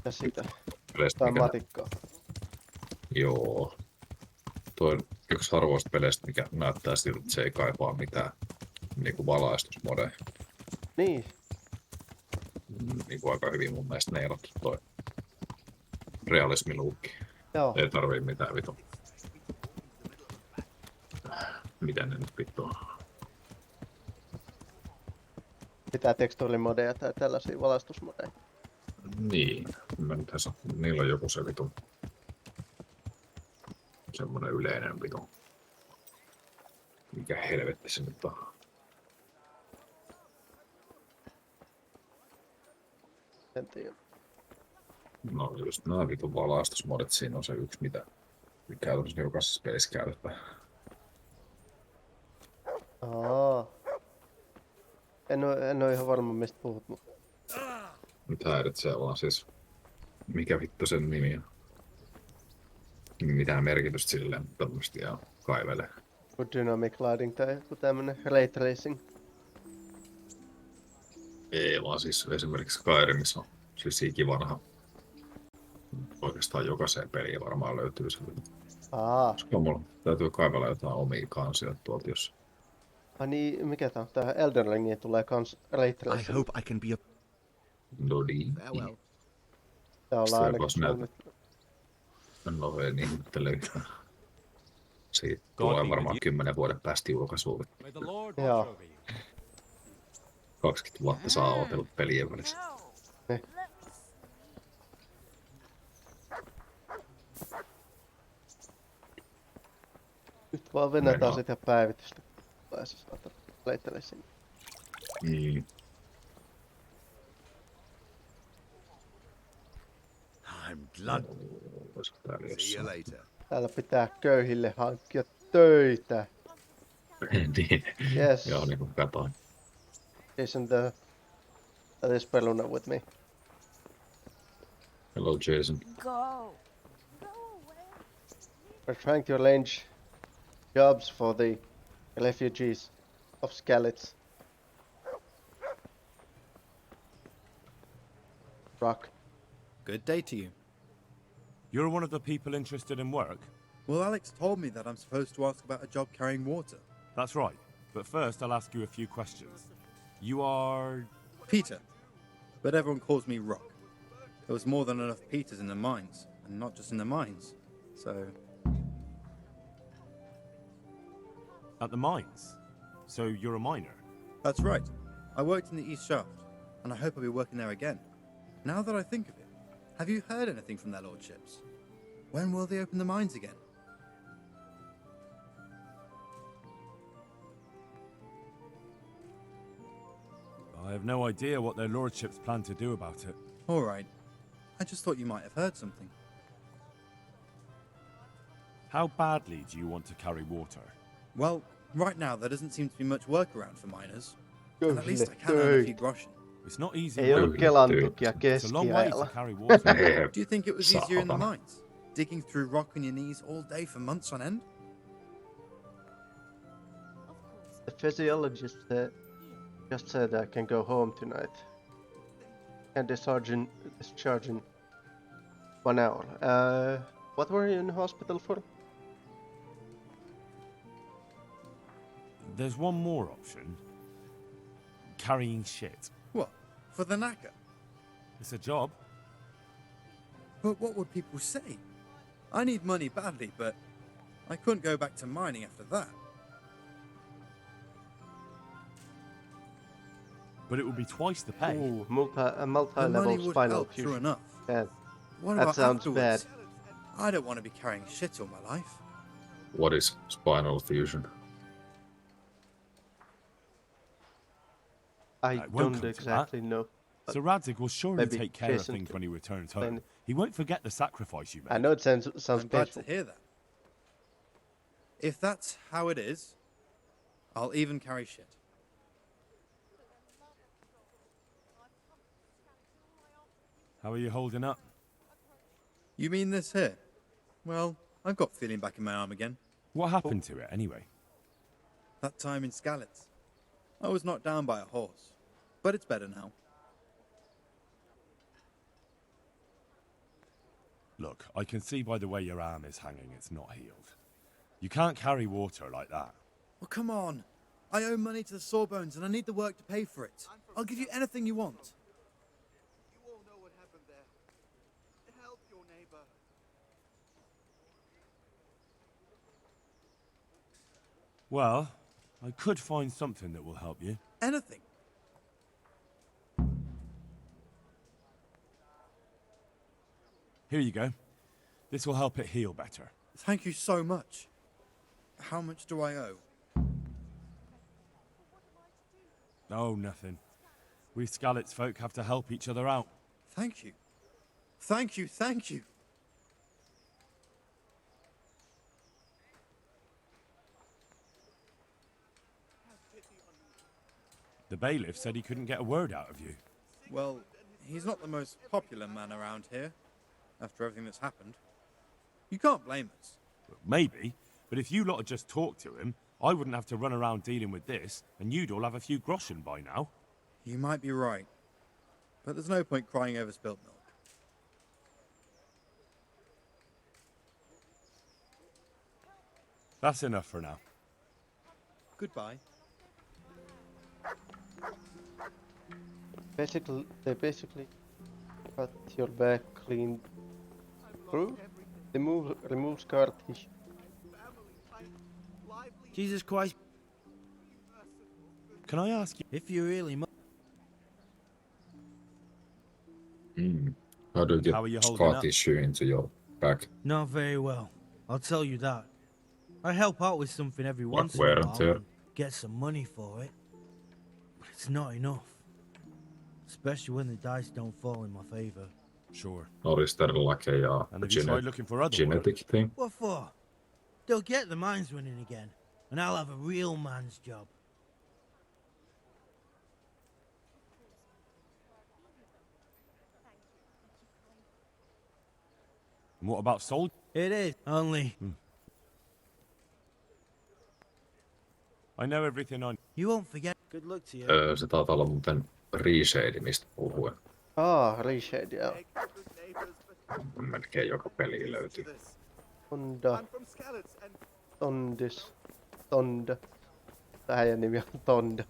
Ja sitä. Tää matikkaa. Joo. Toi on yksi harvoista peleistä, mikä näyttää siltä, että se ei kaipaa mitään niinku valaistusmodeja. Niin. Niinku aika hyvin mun mielestä neilattu toi realismiluukki. Joo. Ei tarvii mitään vitun. Miten ne nyt vittu on? Mitään tekstuurimodeja tai tällaisia valaistusmodeja. Niin. Mä nyt niillä on joku se vitun. Semmonen yleinen vitun. Mikä helvetti se nyt on? En tiedä. No just nää vitun valaistusmodit, siinä on se yksi mitä käytännössä jokaisessa pelissä käytetään. En oo ihan varma mistä puhut, mutta... Nyt häiritsee vaan siis... Mikä vittu sen nimi on? Mitään merkitystä silleen, mutta tämmöstä ihan kaivelee. Dynamic lighting tai joku tämmönen ray tracing. Ei vaan siis esimerkiksi Skyrimissa on siis ikivanha. Oikeastaan jokaiseen peliin varmaan löytyy se. Koska mulla täytyy kaivella jotain omia kansioita tuolta jos. Niin, mikä tää on? Tää Elden Ringiin tulee kans ray tracing. I hope I can be a... No niin. Farewell. Tää ollaan ainakin suunnittu. No ei niin, mutta yhtään. Siitä tulee varmaan 10 vuoden päästä julkaisuun. Joo. 20 vuotta saa odotella pelien välissä. Ne. Nyt vaan venetään sitä päivitystä. Pääsee saada leittelee sinne. Niin. I'm glad. See you later. Täällä pitää köyhille hankkia töitä. Niin. Yes. Joo, niinku katoin. Jason that is Peluna with me. Hello, Jason. Go. We're trying to arrange jobs for the refugees of Skalitz. Rock. Good day to you. You're one of the people interested in work? Well, Alex told me that I'm supposed to ask about a job carrying water. That's right. But first, I'll ask you a few questions. You are... Peter. But everyone calls me Rock. There was more than enough Peters in the mines, and not just in the mines. So... At the mines? So you're a miner? That's right. I worked in the East Shaft, and I hope I'll be working there again. Now that I think of it, have you heard anything from their lordships? When will they open the mines again? I have no idea what their lordships plan to do about it. All right. I just thought you might have heard something. How badly do you want to carry water? Well, right now there doesn't seem to be much work around for miners. And at least I can earn a few groschen. It's not easy. Ei ollut Kelan tukia It's a long way to keskiajalla. carry water. Do you think it was easier in the mines? Digging through rock on your knees all day for months on end? The physiologist just said I can go home tonight. And discharge in 1 hour. What were you in hospital for? There's one more option. Carrying shit. What? For the knacker? It's a job. But what would people say? I need money badly, but I couldn't go back to mining after that. But it would be twice the pay. Ooh, The money multi-level would spinal help, true fusion. enough. Yeah, What that about sounds bad. afterwards? I don't want to be carrying shit all my life. What is spinal fusion? I It won't don't come to exactly that. know. Sir Radzig will surely Maybe take care of Jason things can when he returns explain home. it. He won't forget the sacrifice you made. I know it sounds I'm glad painful. to hear that. If that's how it is, I'll even carry shit. How are you holding up? You mean this here? Well, I've got feeling back in my arm again. What happened to it, anyway? That time in Skalitz. I was knocked down by a horse, but it's better now. Look, I can see by the way your arm is hanging it's not healed. You can't carry water like that. Well, come on. I owe money to the Sawbones and I need the work to pay for it. I'll give you anything you want. You all know what happened there. Help your neighbor. Well, I could find something that will help you. Anything. Here you go. This will help it heal better. Thank you so much. How much do I owe? Oh, nothing. We Skalitz folk have to help each other out. Thank you. Thank you, thank you. The bailiff said he couldn't get a word out of you. Well, he's not the most popular man around here, after everything that's happened. You can't blame us. Maybe, but if you lot had just talked to him, I wouldn't have to run around dealing with this, and you'd all have a few groschen by now. You might be right. But there's no point crying over spilt milk. That's enough for now. Goodbye. They basically cut your back clean through. Remove scar tissue. Jesus Christ. Can I ask you? If you really How do you How are you get holding scar up? tissue into your back? Not very well, I'll tell you that. I help out with something every Like once in wear a and while tear? and get some money for it. But it's not enough. Especially when the dice don't fall in my favor. Sure. Or is there like a, And have you tried looking for other genetic thing? What for? They'll get the mines running again, and I'll have a real man's job. And what about soldiers? It is, only... I know everything on... You won't forget. Good luck to you. Se taitaa olla muuten reshadingista puhuen. Reshade, joo. Melkein joka peli löytyy. Tonda. Tondis. Tonda. Äijän nimi on Tonda.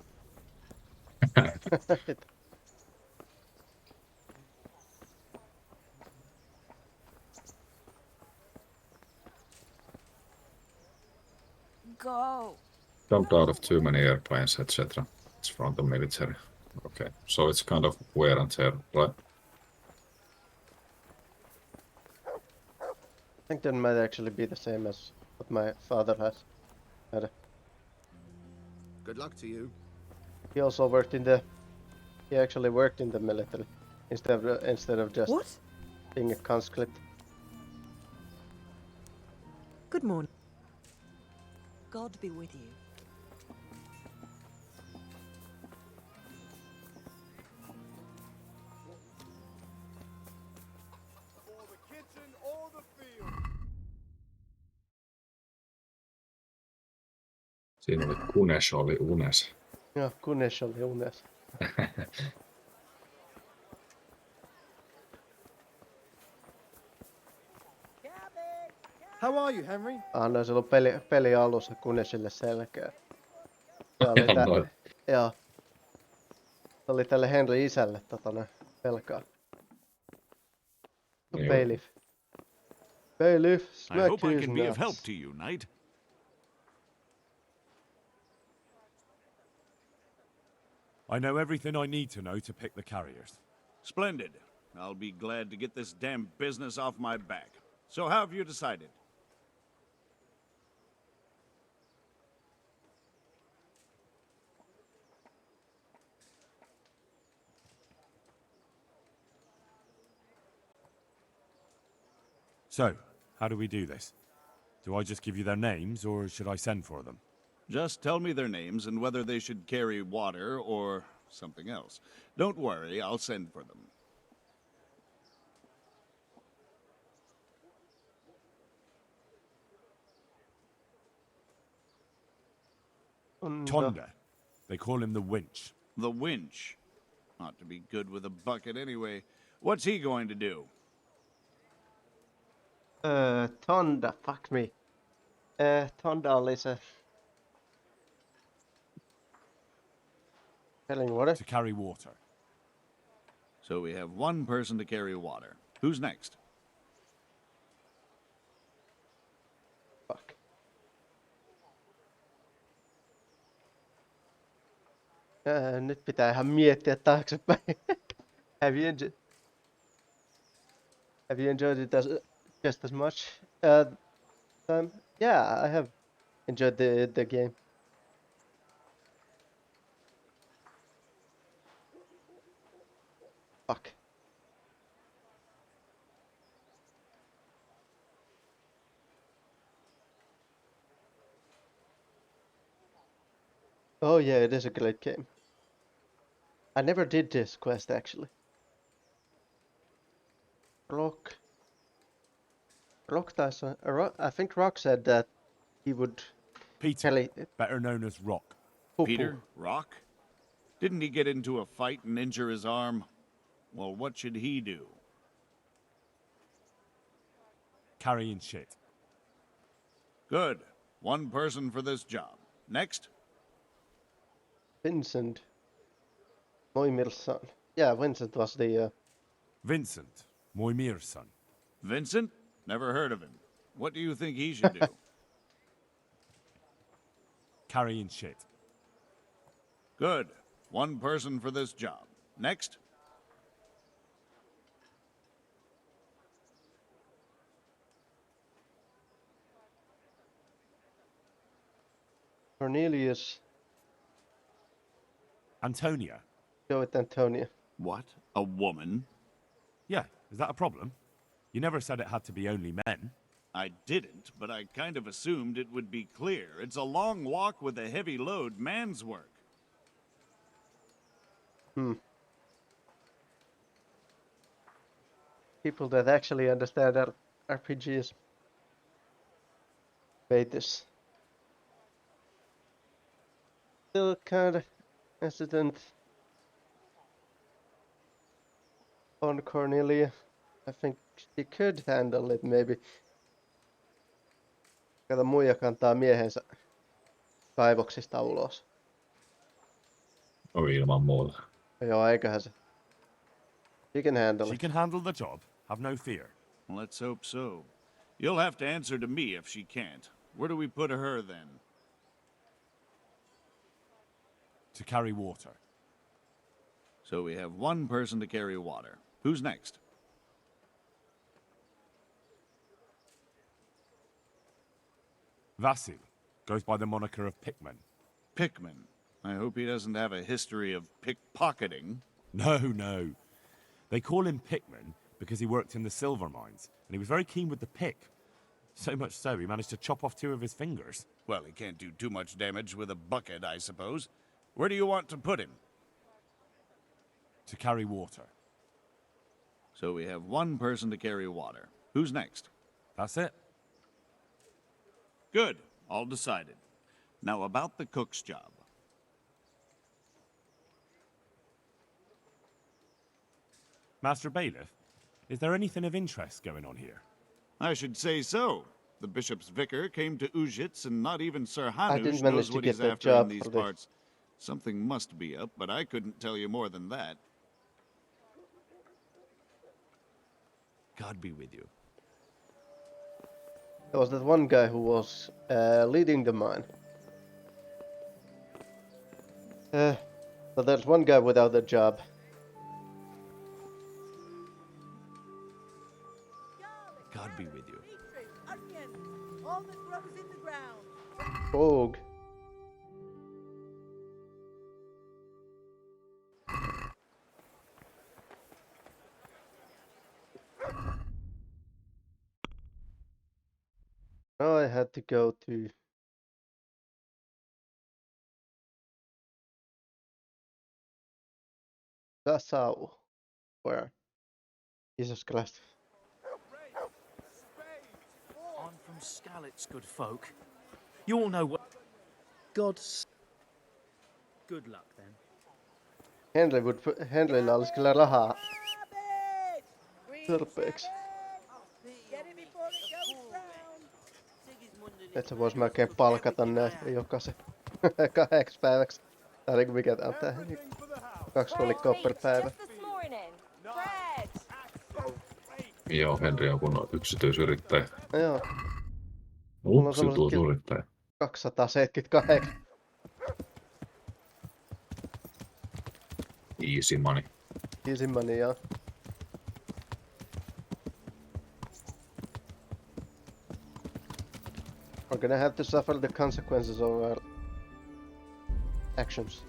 Go. Jumped out of too many airplanes, etc. It's from the military. Okay, so it's kind of wear and tear, right? I think that might actually be the same as what my father has had. Good luck to you. He also worked in the... He actually worked in the military instead of just What? being a conscript. Good morning. God be with you. Siinä oli Kunes oli unes. Joo, Kunes oli unes. How are you, Henry? Annoin silloin peli alussa Kunesille selkeä. Joo. Se oli tälle Henry isälle velkaa. Bailiff. Bailiff, I smack hope I his can be of nuts. help to you, knight. I know everything I need to know to pick the carriers. Splendid. I'll be glad to get this damn business off my back. So how have you decided? So, how do we do this? Do I just give you their names, or should I send for them? Just tell me their names and whether they should carry water or something else. Don't worry, I'll send for them. Tonda. They call him the Winch. The Winch. Ought to be good with a bucket anyway. What's he going to do? Tonda, fuck me. Tonda oli se... Carrying water? To carry water. So we have one person to carry water. Who's next? Fuck. Nyt pitää ihan miettiä taaksepäin. Have you enjoyed it just as much? Yeah, I have enjoyed the game. Fuck. Oh yeah, it is a great game. I never did this quest actually. Rock I think Rock said that he would... Peter, better known as Rock. Peter? Rock? Didn't he get into a fight and injure his arm? Well, what should he do? Carrying shit. Good. One person for this job. Next? Vincent. Moimir's son. Yeah, Vincent was the... Vincent, Moimir's son. Vincent? Never heard of him. What do you think he should do? Carrying shit. Good. One person for this job. Next? Cornelius. Antonia. Go with Antonia. What? A woman? Yeah, is that a problem? You never said it had to be only men. I didn't, but I kind of assumed it would be clear. It's a long walk with a heavy load, man's work. People that actually understand RPGs made this. Still kind of hesitant on Cornelia. I think she could handle it maybe. Kato, muija kantaa miehensä kaivoksista ulos. Ilman muuta. Joo, eiköhän se. She can handle it. She can handle the job. Have no fear. Let's hope so. You'll have to answer to me if she can't. Where do we put her then? To carry water. So we have one person to carry water. Who's next? Vasil goes by the moniker of Pickman. Pickman. I hope he doesn't have a history of pickpocketing. No. They call him Pickman because he worked in the silver mines, and he was very keen with the pick. So much so, he managed to chop off 2 of his fingers. Well, he can't do too much damage with a bucket, I suppose. Where do you want to put him? To carry water. So we have one person to carry water. Who's next? That's it. Good. All decided. Now about the cook's job. Master Bailiff, is there anything of interest going on here? I should say so. The bishop's vicar came to Ujits, and not even Sir I Hanush didn't manage knows to what get he's that after in job these for this. parts. Something must be up, but I couldn't tell you more than that. God be with you. There was that one guy who was leading the mine. But there's one guy without a job. God be with you. Onion, all that grows in the ground. Frog. Now I had to go to Dessau. Where? Jesus Christ. I'm from Skalitz, good folk. You all know what... God's... Good luck, then. Henryllä olisi kyllä rahaa tarpeeksi. Get it before it goes round. Et sä vois melkein palkata näitä jokaisen 2 päiväksi. Tai niinku mikä tää on tää? 2 kolikkoa per päivä. Joo, Henri on kunnon yksityisyrittäjä. Joo. Yksityisyrittäjä. 278. Easy money. Easy money, joo. We're gonna have to suffer the consequences of our actions.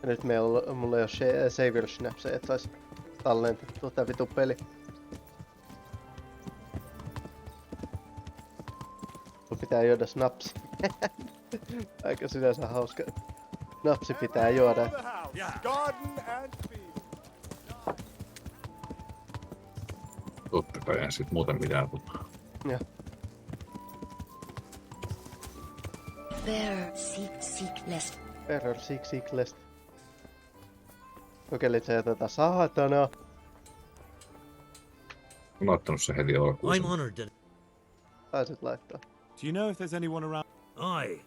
Ja nyt mulla ei oo savior snapsia, et sais tallentettua tää vitu peli. Mun pitää juoda snapsi. Aika sinänsä hauska. Snapsi pitää juoda. Totta kai ei sit muuten mitään puhua. Joo. Bearer, seek lest. Bearer, seek lest. Kokelit sä tätä saatana? Mä laittanut se heti alkuun. I'm honored that... Taisit laittaa. Do you know if there's anyone around? Aye.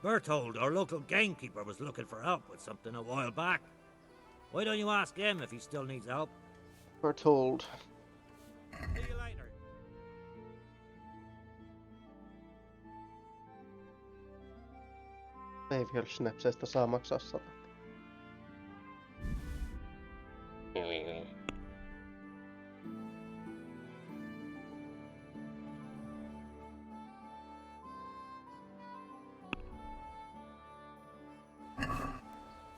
Berthold, our local gamekeeper, was looking for help with something a while back. Why don't you ask him if he still needs help? Berthold. See you later. Savior Snapsesta saa maksaa 100.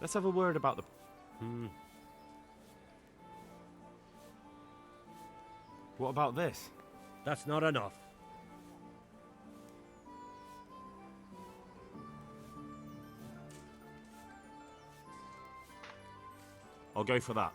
Let's have a word about the... What about this? That's not enough. I'll go for that.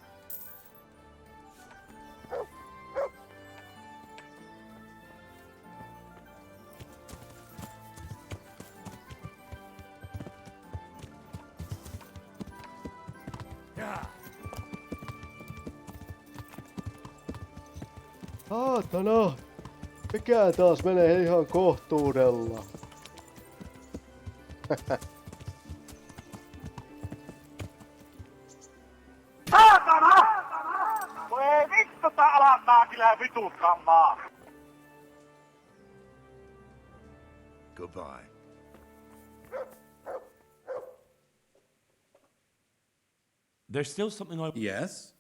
Saatana! Mikä taas menee ihan kohtuudella? Saatana! Voi vittu, tää alkaa kyllä vituttamaan. Goodbye. There's still something I... Yes?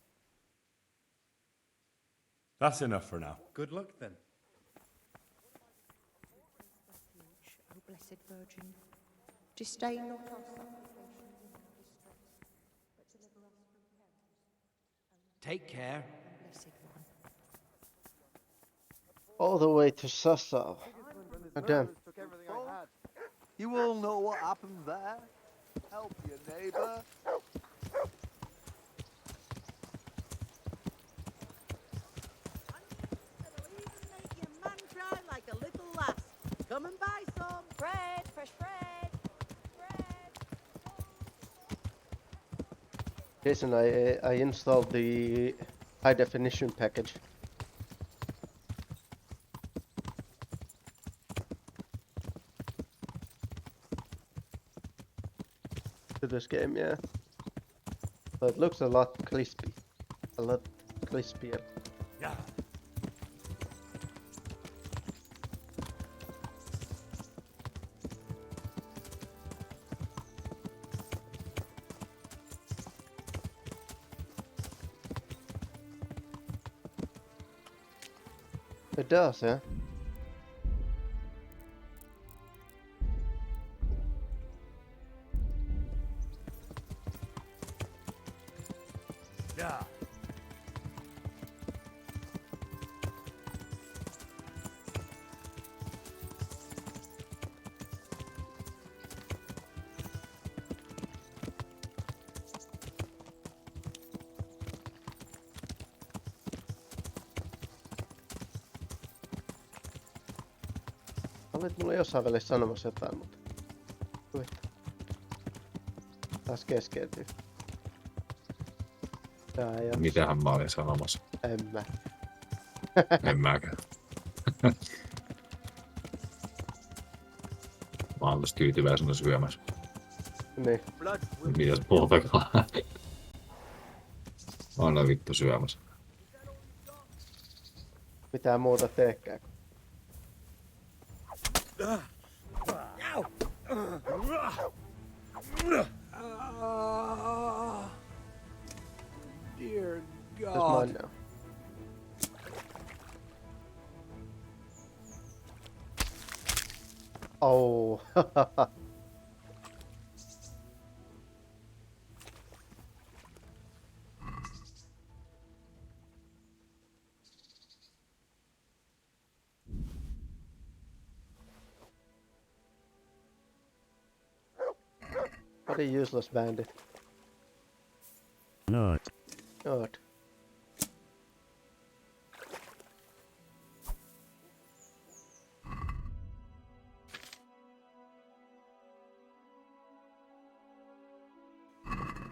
That's enough for now. Good luck then. O Blessed Virgin, disdain not our supplications in our distress, but deliver us from perils. Take care. Blessed One. All the way to Sassau. God damn. You all know what happened there? Help your neighbor. Like a little lass. Come and buy some. Bread, fresh bread. Jason, I installed the high definition package. To this game, yeah. So it looks a lot crispy. A lot crispier. Yeah. It does, yeah. Yeah. Olit mulle jossain välissä sanomassa jotain, mutta... Taas keskeytyy. Mitähän mä olin sanomassa? En mä. En mäkään. Mä oon tässä tyytyväisenä syömässä. Niin. Mitäs puhutakaan? Mä oon vittu syömässä. Mitään muuta teekään. Dear That's God. mine now. Oh. What a useless bandit. No. God.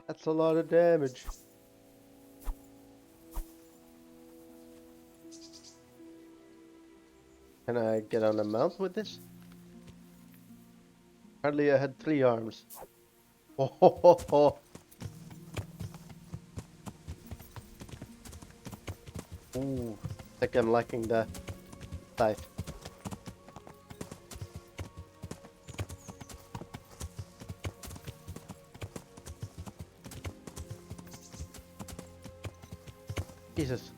That's a lot of damage. Can I get on a mount with this? Hardly I had 3 arms. Oh ho ho ho. Ooh, I think I'm liking the scythe. Jesus.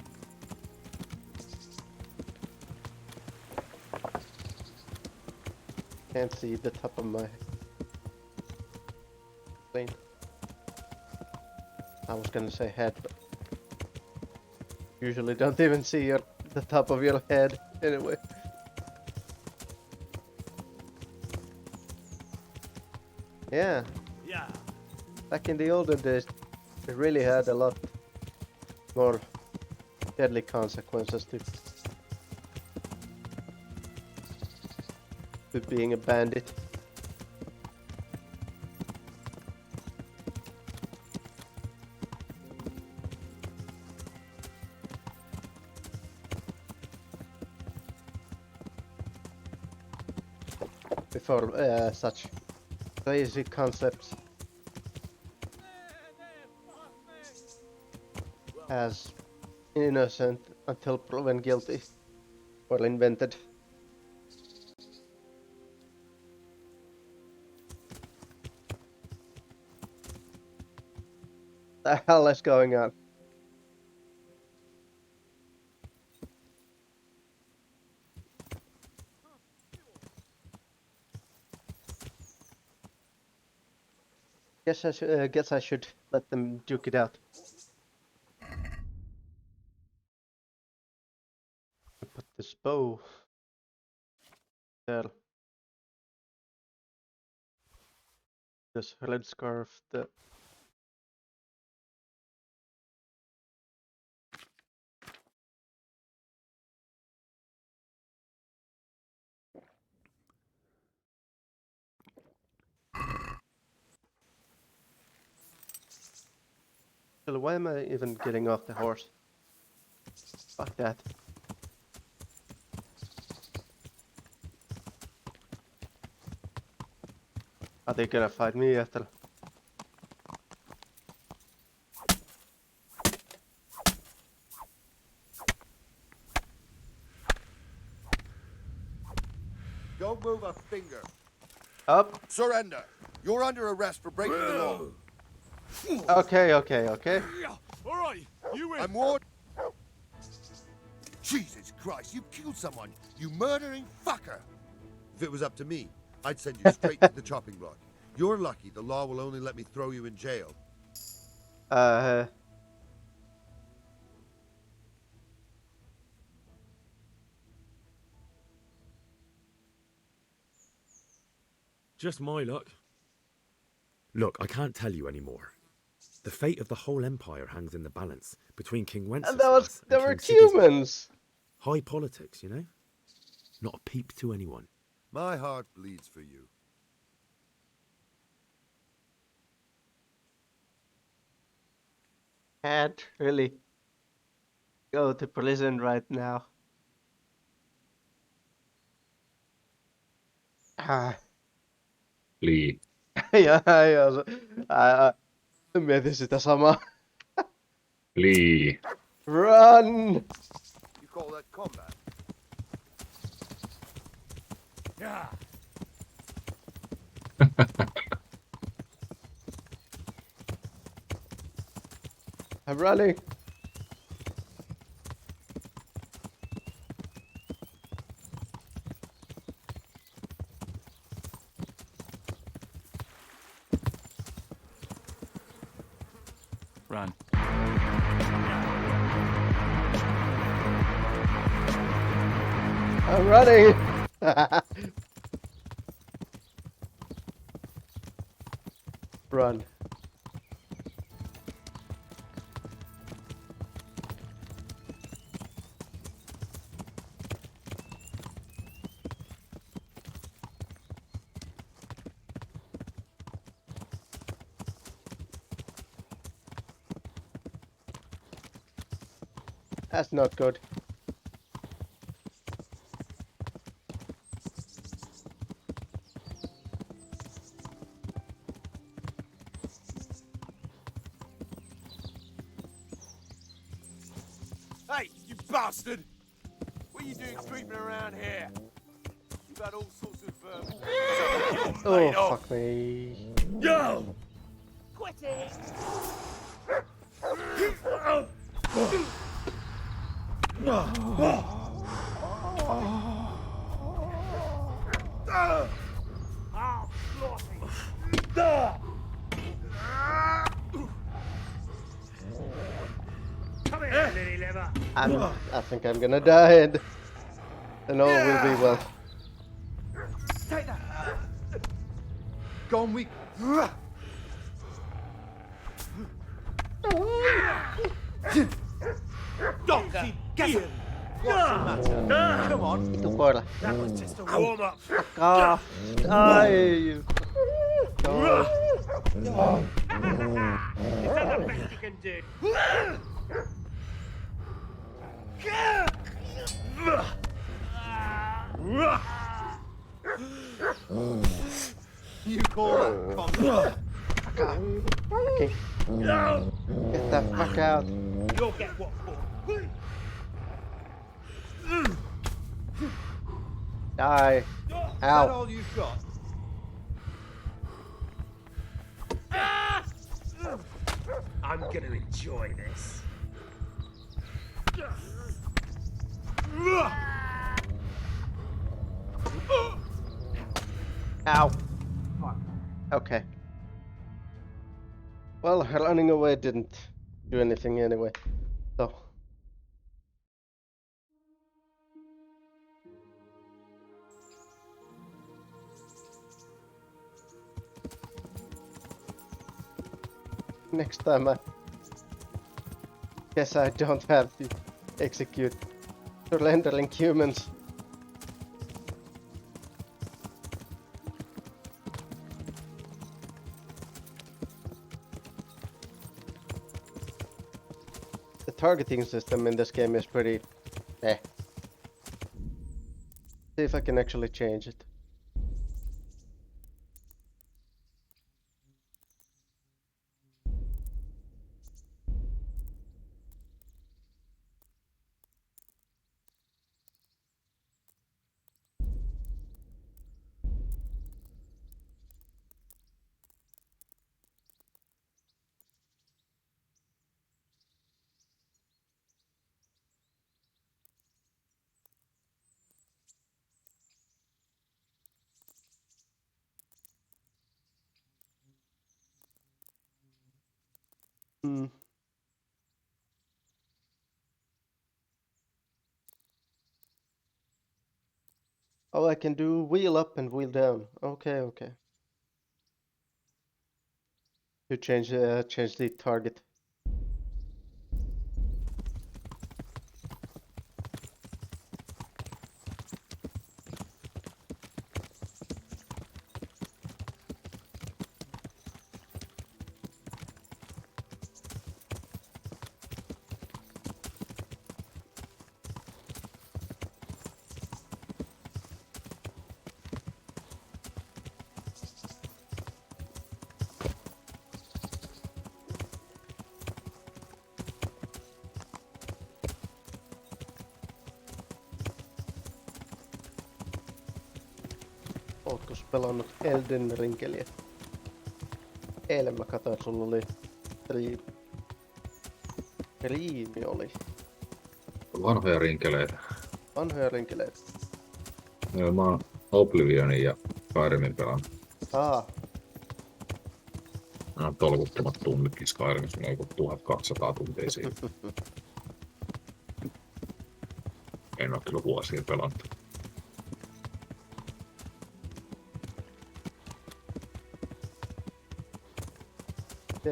Can't see the top of my plane. I was gonna say head, but usually don't even see the top of your head anyway. Yeah. Yeah. Back in the olden days, it really had a lot more deadly consequences to being a bandit. Before such crazy concepts as innocent until proven guilty were invented. The hell is going on? Guess I should let them duke it out. Put this bow there. This red scarf. The why am I even getting off the horse? Fuck that. Are they gonna fight me after? Don't move a finger. Up. Surrender. You're under arrest for breaking the law. Okay. All right, you win. I'm warned. Jesus Christ, you killed someone, you murdering fucker. If it was up to me, I'd send you straight to the chopping block. You're lucky the law will only let me throw you in jail. Just my luck. Look, I can't tell you anymore. The fate of the whole empire hangs in the balance between King Wenceslas they and were King Sigismund. humans. High politics, you know? Not a peep to anyone. My heart bleeds for you. Can't really go to prison right now. Lee. Ja, mietin sitä samaa. Lee. Run! You call that combat? Yeah. I'm running. Run. I'm running. Run. That's not good. Hey, you bastard! What are you doing creeping around here? You've had all sorts of Oh, fuck me. Yo! Quitting! Come here, lily liver! I think I'm gonna die and all will be well. Take that! Gone weak. Donkey, get him! What's the matter? Come on! Itu koira. That was just a warm-up. Fuck off. Die, you. God. Is that the best you can do? You call that combat? Okay. Get the fuck out. You'll get what for. Die. Is that Ow. all you've got? I'm gonna enjoy this. Ow. Okay. Well, running away didn't do anything anyway. So. Next time I guess I don't have to execute surrendering humans. The targeting system in this game is pretty eh. See if I can actually change it. Hmm. Oh, I can do wheel up and wheel down. Okay, okay. To change the target. Ootko pelannut Elden Ringeliä? Eilen mä katsoin, että sulla oli striimi oli. Vanhoja rinkeleitä. Vanhoja rinkeleitä. Joo, mä oon Oblivionin ja Skyrimin pelannut. Nämä on tolkuttomat tunnitkin Skyrimissa, on joku 1200 tuntia siinä. En oo kyllä vuosia pelannut.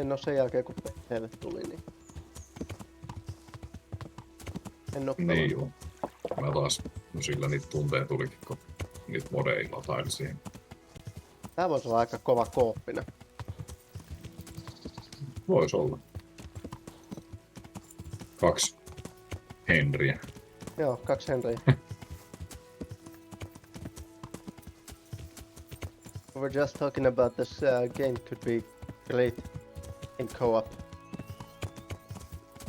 No sen jälkeen kun PC:lle tuli, niin en oo pelannut. Niin joo. Mä taas, no sillä niitä tunteja tulikin, kun niitä modeja lataili siihen. Tää voisi olla aika kova kooppina. Vois olla. 2 Henryä. Joo, 2 Henryä. We were just talking about this game could be great in co-op.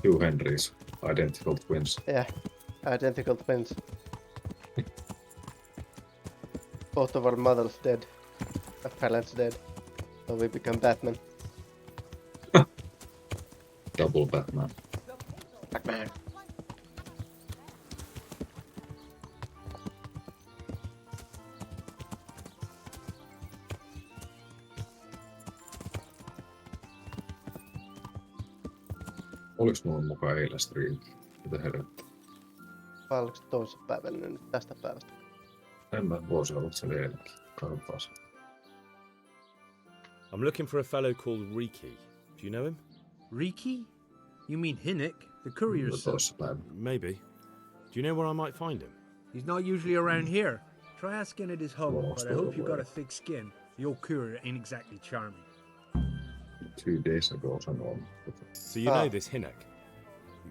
2 Henrys. Identical twins. Yeah, identical twins. Both of our mothers dead. Our parents dead. So we become Batman. Double Batman. Batman. Oliks mulla mukaan eilen stream? Mitä helvettiä? Vai oliko se toisessa päivänä nyt tästä päivästä? En mä voisi olla se eilenkin. Katsotaan. I'm looking for a fellow called Riki. Do you know him? Riki? You mean Hinnick, the courier's son? Maybe. Do you know where I might find him? He's not usually around here. Try asking at his home, but I hope you got a thick skin. The old courier ain't exactly charming. 2 days ago sanoin. So you know this Hinnick?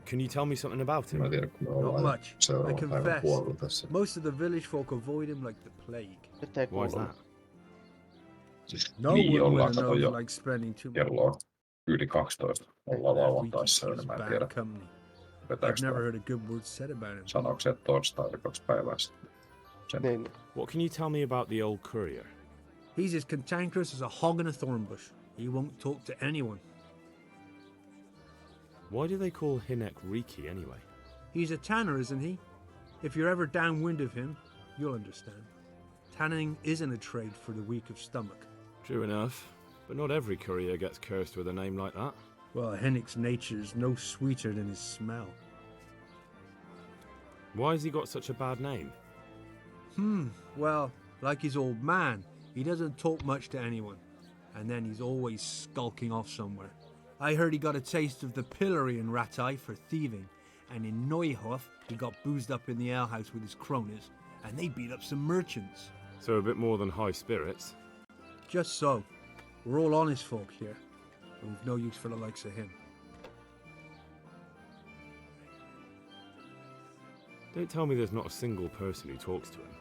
Can you tell me something about him? Mä tiedän, kun me Not ollaan much, I seuraavan päivän confess. puolella tässä. Most of the village folk avoid him like the plague. Why is that? Siis No niin one ollaan will kato jo know like spending too much. kello on yli 12. Ollaan lauantaissa Riki's ja mä en bad tiedä. company. Vetääks I've never toi? heard a good word said about him. Sanoiko se, että torstaina 2 päivää sitten? Niin. What can you tell me about the old courier? He's as cantankerous as a hog in a thorn bush. He won't talk to anyone. Why do they call Hinnick Riki anyway? He's a tanner, isn't he? If you're ever downwind of him, you'll understand. Tanning isn't a trade for the weak of stomach. True enough, but not every courier gets cursed with a name like that. Well, Hennick's nature's no sweeter than his smell. Why has he got such a bad name? Well, like his old man, he doesn't talk much to anyone. And then he's always skulking off somewhere. I heard he got a taste of the pillory in Rattay for thieving, and in Neuhof he got boozed up in the alehouse with his cronies, and they beat up some merchants. So a bit more than high spirits. Just so. We're all honest folk here, and we've no use for the likes of him. Don't tell me there's not a single person who talks to him.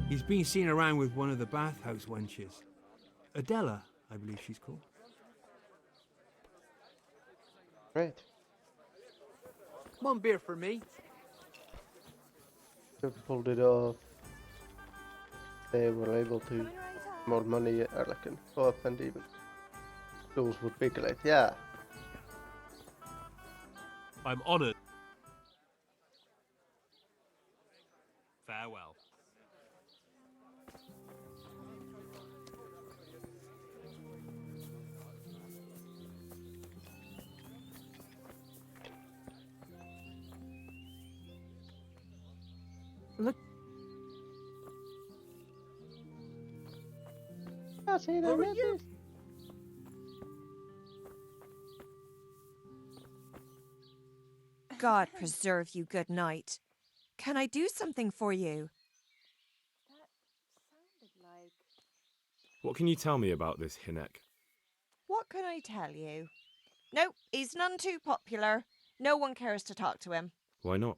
He's been seen around with one of the bathhouse wenches. Adela, I believe she's called. Great. One beer for me. They pulled it off. They were able to more money, I reckon. Co-op and even those would be great. Yeah. I'm honored. Farewell. Look. I see the you. God preserve you, good night. Can I do something for you? What can you tell me about this Hinnick? What can I tell you? No, he's none too popular. No one cares to talk to him. Why not?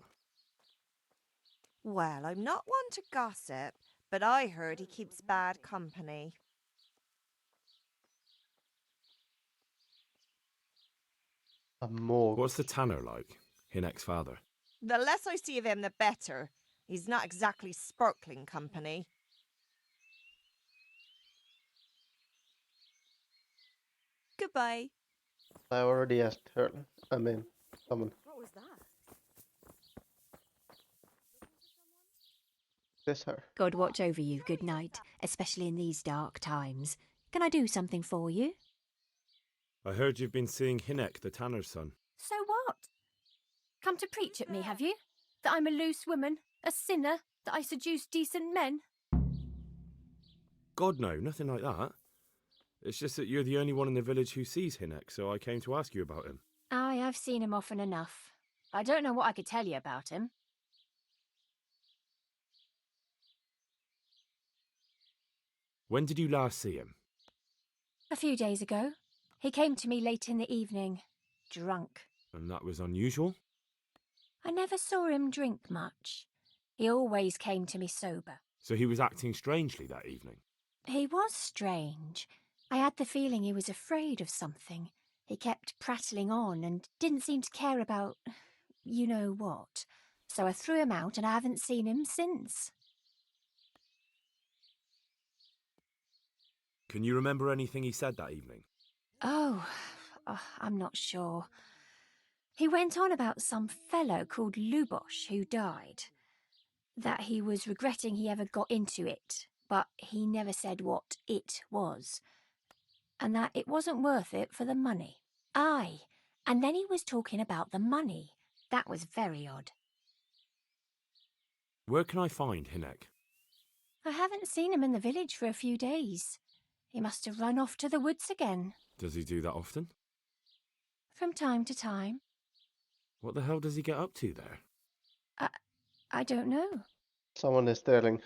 Well, I'm not one to gossip, but I heard he keeps bad company. A morgue. What's the tanner like? Hinnick's father. The less I see of him, the better. He's not exactly sparkling company. Goodbye. I already asked her. I mean, someone. What was that? This her. God watch over you, good night, especially in these dark times. Can I do something for you? I heard you've been seeing Hinek, the tanner's son. So what? Come to preach at me, have you? That I'm a loose woman, a sinner, that I seduce decent men? God, no, nothing like that. It's just that you're the only one in the village who sees Hinek, so I came to ask you about him. Aye, I've seen him often enough. I don't know what I could tell you about him. When did you last see him? A few days ago. He came to me late in the evening, drunk. And that was unusual? I never saw him drink much. He always came to me sober. So he was acting strangely that evening? He was strange. I had the feeling he was afraid of something. He kept prattling on and didn't seem to care about you know what. So I threw him out and I haven't seen him since. Can you remember anything he said that evening? Oh, I'm not sure. He went on about some fellow called Lubosh who died. That he was regretting he ever got into it, but he never said what it was. And that it wasn't worth it for the money. Aye, and then he was talking about the money. That was very odd. Where can I find Hinek? I haven't seen him in the village for a few days. He must have run off to the woods again. Does he do that often? From time to time. What the hell does he get up to there? I don't know. Someone is telling.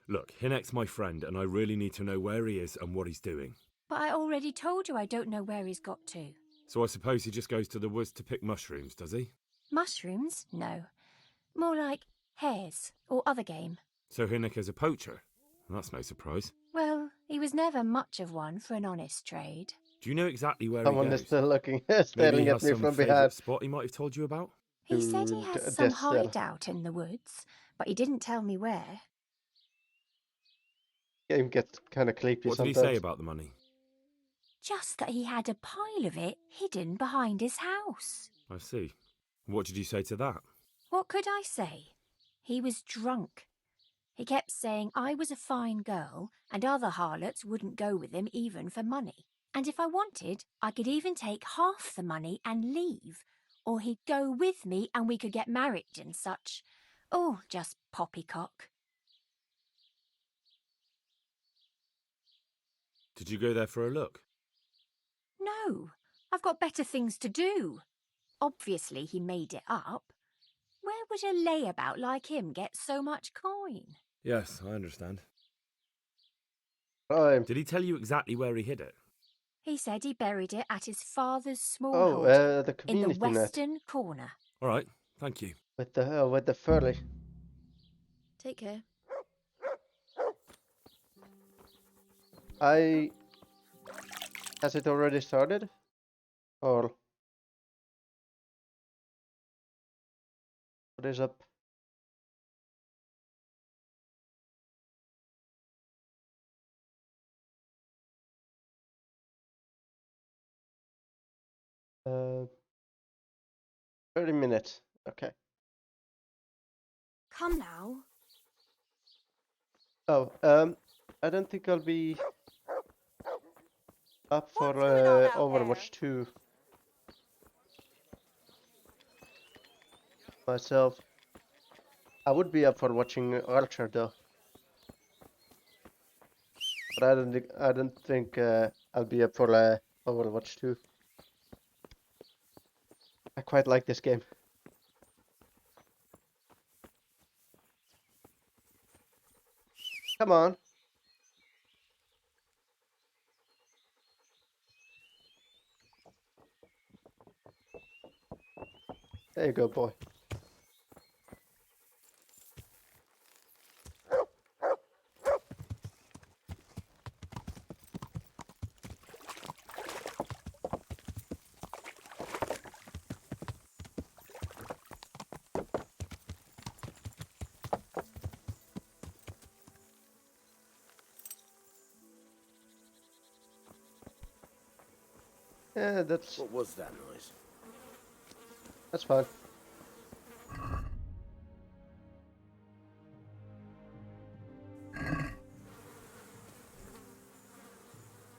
Look, Hinek's my friend, and I really need to know where he is and what he's doing. But I already told you I don't know where he's got to. So I suppose he just goes to the woods to pick mushrooms, does he? Mushrooms? No. More like hares or other game. So Hinek is a poacher? That's no surprise. Well, he was never much of one for an honest trade. Do you know exactly where Someone he goes? is still looking, Maybe staring he at has me some from favourite behind. spot he might have told you about? He said he has some hideout in the woods, but he didn't tell me where. Game gets kind of creepy What did sometimes. he say about the money? Just that he had a pile of it hidden behind his house. I see. What did you say to that? What could I say? He was drunk. He kept saying I was a fine girl and other harlots wouldn't go with him even for money. And if I wanted, I could even take half the money and leave. Or he'd go with me and we could get married and such. Oh, just poppycock. Did you go there for a look? No, I've got better things to do. Obviously he made it up. Where would a layabout like him get so much coin? Yes, I understand. Right. Did he tell you exactly where he hid it? He said he buried it at his father's small Oh, holding the in the community net. western corner. All right, thank you. With the furry. Take care. Has it already started? Or what is up? Uh, 30 minutes. Okay. Come now. Oh, I don't think I'll be up for Overwatch 2 myself. I would be up for watching Archer though, but I don't think I'll be up for Overwatch 2. I quite like this game. Come on. There you go, boy. Yeah, that's... What was that noise? That's fine.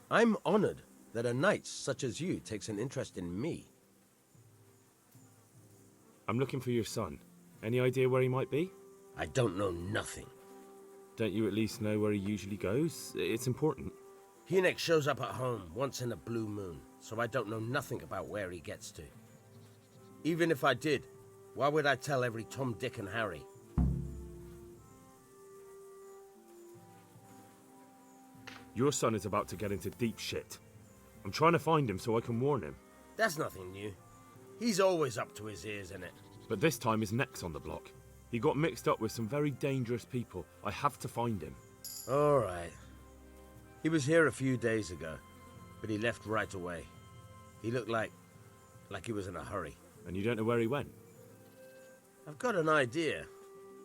I'm honored that a knight such as you takes an interest in me. I'm looking for your son. Any idea where he might be? I don't know nothing. Don't you at least know where he usually goes? It's important. Hynek shows up at home once in a blue moon, so I don't know nothing about where he gets to. Even if I did, why would I tell every Tom, Dick and Harry? Your son is about to get into deep shit. I'm trying to find him so I can warn him. That's nothing new. He's always up to his ears in it. But this time his neck's on the block. He got mixed up with some very dangerous people. I have to find him. All right. He was here a few days ago, but he left right away. He looked like he was in a hurry. And you don't know where he went? I've got an idea,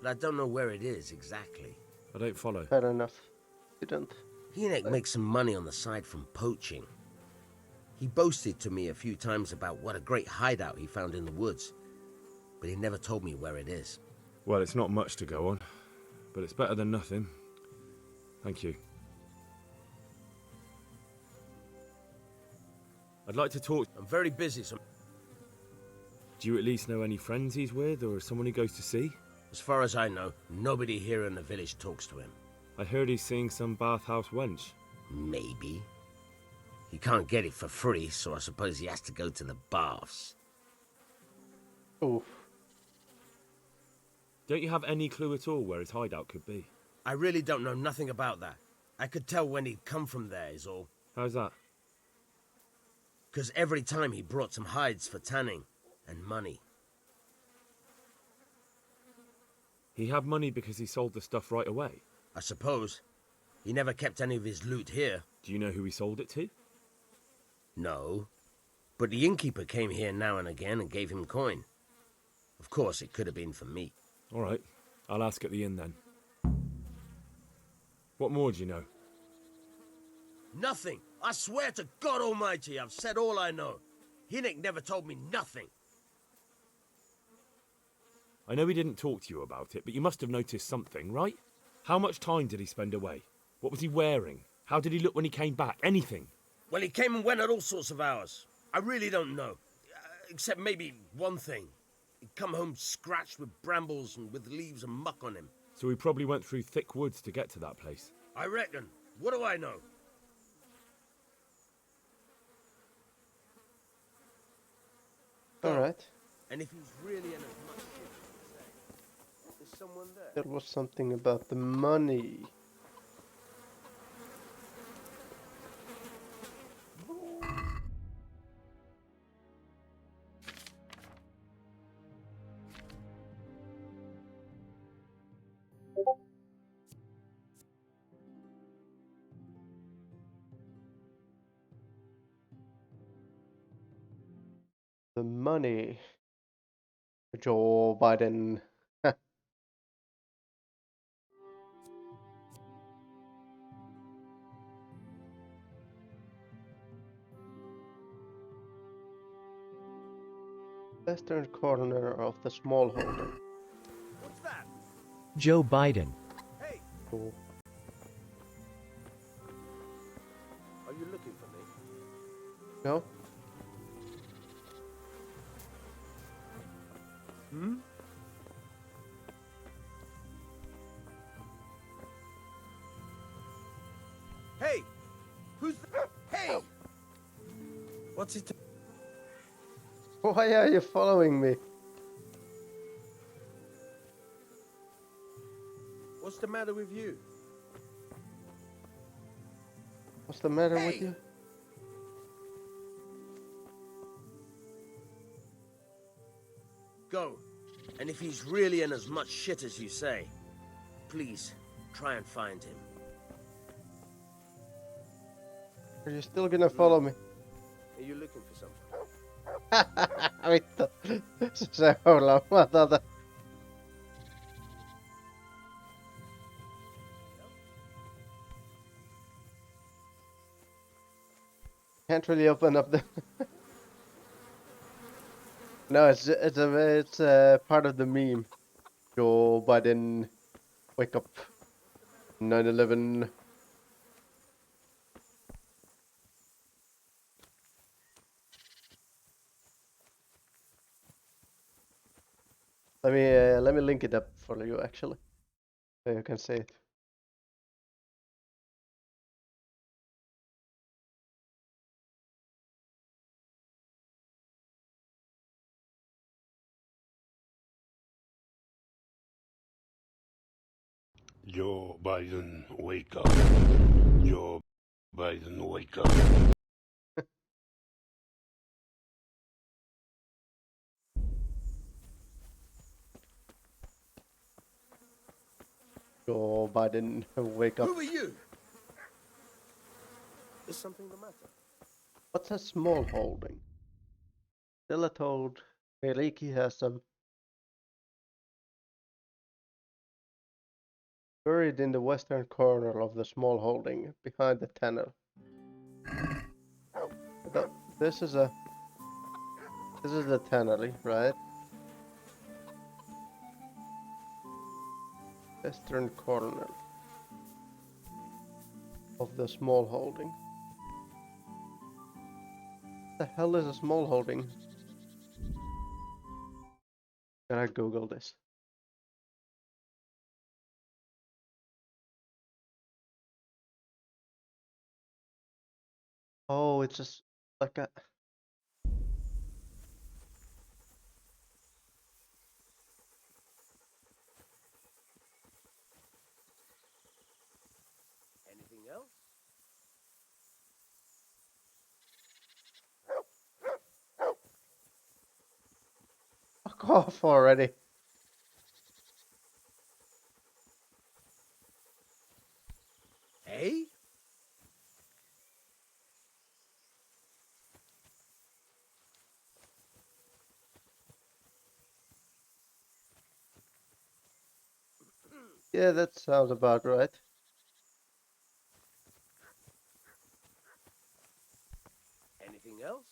but I don't know where it is exactly. I don't follow. Fair enough. You don't. Hynek makes some money on the side from poaching. He boasted to me a few times about what a great hideout he found in the woods, but he never told me where it is. Well, it's not much to go on, but it's better than nothing. Thank you. I'd like to talk... I'm very busy, so... Do you at least know any friends he's with, or someone he goes to see? As far as I know, nobody here in the village talks to him. I heard he's seeing some bathhouse wench. Maybe. He can't get it for free, so I suppose he has to go to the baths. Oof. Don't you have any clue at all where his hideout could be? I really don't know nothing about that. I could tell when he'd come from there, is all. How's that? 'Cause every time he brought some hides for tanning, and money. He had money because he sold the stuff right away? I suppose. He never kept any of his loot here. Do you know who he sold it to? No. But the innkeeper came here now and again and gave him coin. Of course, it could have been for me. All right. I'll ask at the inn then. What more do you know? Nothing. I swear to God Almighty, I've said all I know. Hynek never told me nothing. I know he didn't talk to you about it, but you must have noticed something, right? How much time did he spend away? What was he wearing? How did he look when he came back? Anything? Well, he came and went at all sorts of hours. I really don't know. Except maybe one thing. He'd come home scratched with brambles and with leaves and muck on him. So he probably went through thick woods to get to that place. I reckon. What do I know? All right. And if he's really in as much shit as you say, there's someone there. There was something about the money. The money. Joe Biden. Western corner of the smallholder. What's that? Joe Biden. Hey! Cool. Are you looking for me? No? Hmm? Hey! Who's the... Hey! What's it? Why are you following me? What's the matter with you? What's the matter with you? Go. And if he's really in as much shit as you say, please, try and find him. Are you still gonna follow me? Are you looking for something? Vittu. Se on Can't really open up the No, it's part of the meme. Joe Biden, wake up. 9/11. Let me link it up for you actually, so you can see it. Joe Biden, wake up. Joe Biden, wake up. Joe Biden, wake up. Who are you? Is something the matter? What's a small holding? Stella told Meriki has some buried in the western corner of the small holding behind the tunnel. This is the tannery, right? Western corner of the small holding. What the hell is a small holding? Can I Google this? Oh, it's just like a. Anything else? Fuck off already. Hey? Yeah, that sounds about right. Anything else?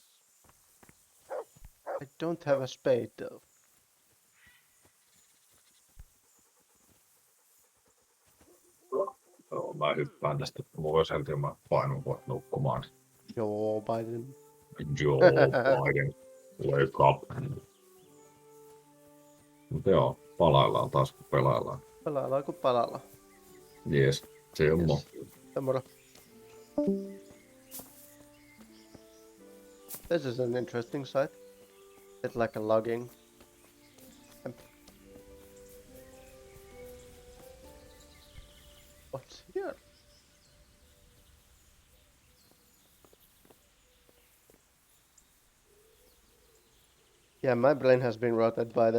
I don't have a spade though. Joo, mä hyppään tästä pois heti, mä painun voit nukkumaan. Joe Biden. Joe Biden, wake up. Mutta joo, palaillaan taas kun pelaillaan. Palaillaan kun palaillaan. Jees, se on Yes. Moro. This is an interesting site. It's like a logging. What's here? Yeah, my brain has been rotted by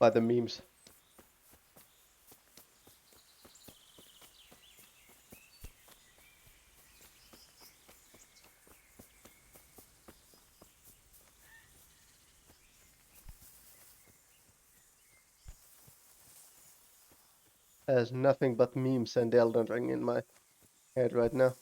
the memes. There's nothing but memes and Elden Ring in my head right now.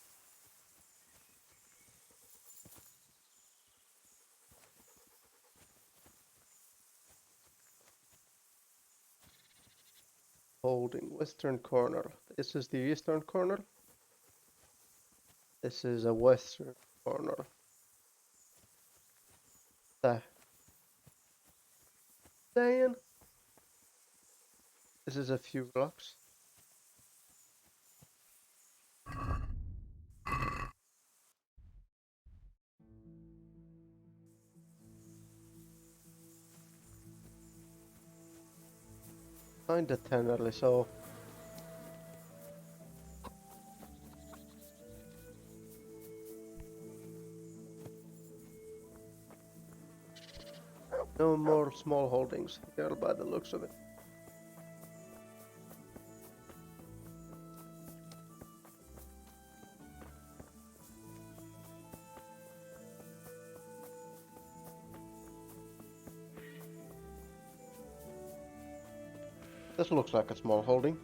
Holding western corner. This is the eastern corner. This is a western corner. Saying. This is a few blocks. Kinda tenderly, so no more small holdings here by the looks of it. This looks like a small holding.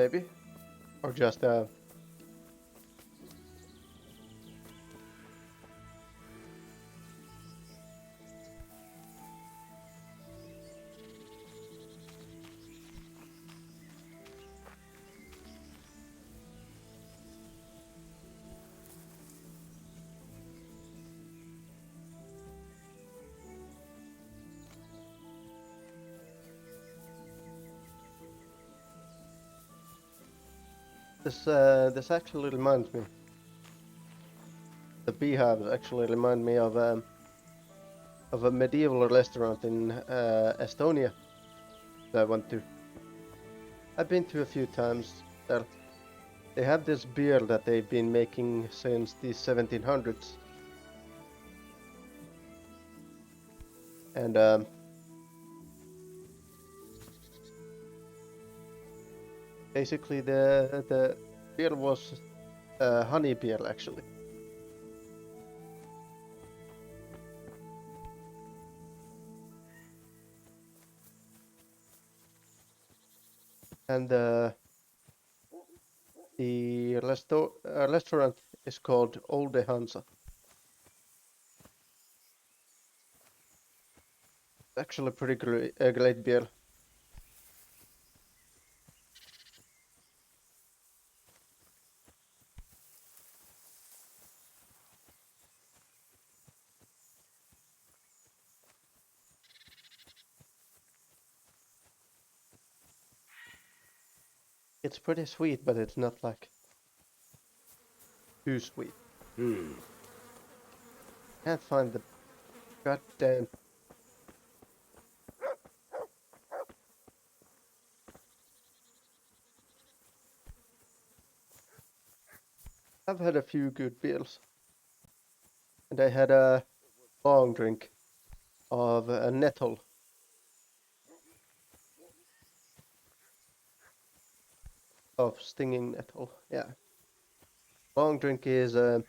maybe, or just this actually reminds me. The beehives actually remind me of a medieval restaurant in Estonia that I went to. I've been to a few times there. They have this beer that they've been making since the 1700s. And basically the beer was honey beer actually. And the restaurant is called Olde Hansa. Actually pretty great beer. It's pretty sweet, but it's not like too sweet. Can't find the goddamn. I've had a few good beers, and I had a long drink of a nettle. Of stinging nettle, yeah. Long drink is a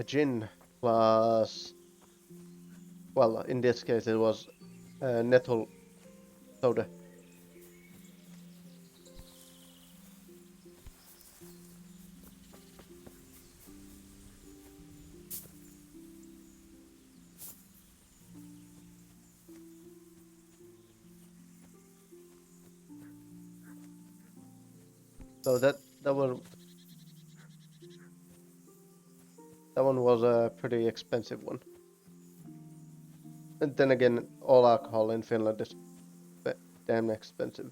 gin plus, well, in this case it was nettle soda. So that one was a pretty expensive one. And then again, all alcohol in Finland is damn expensive.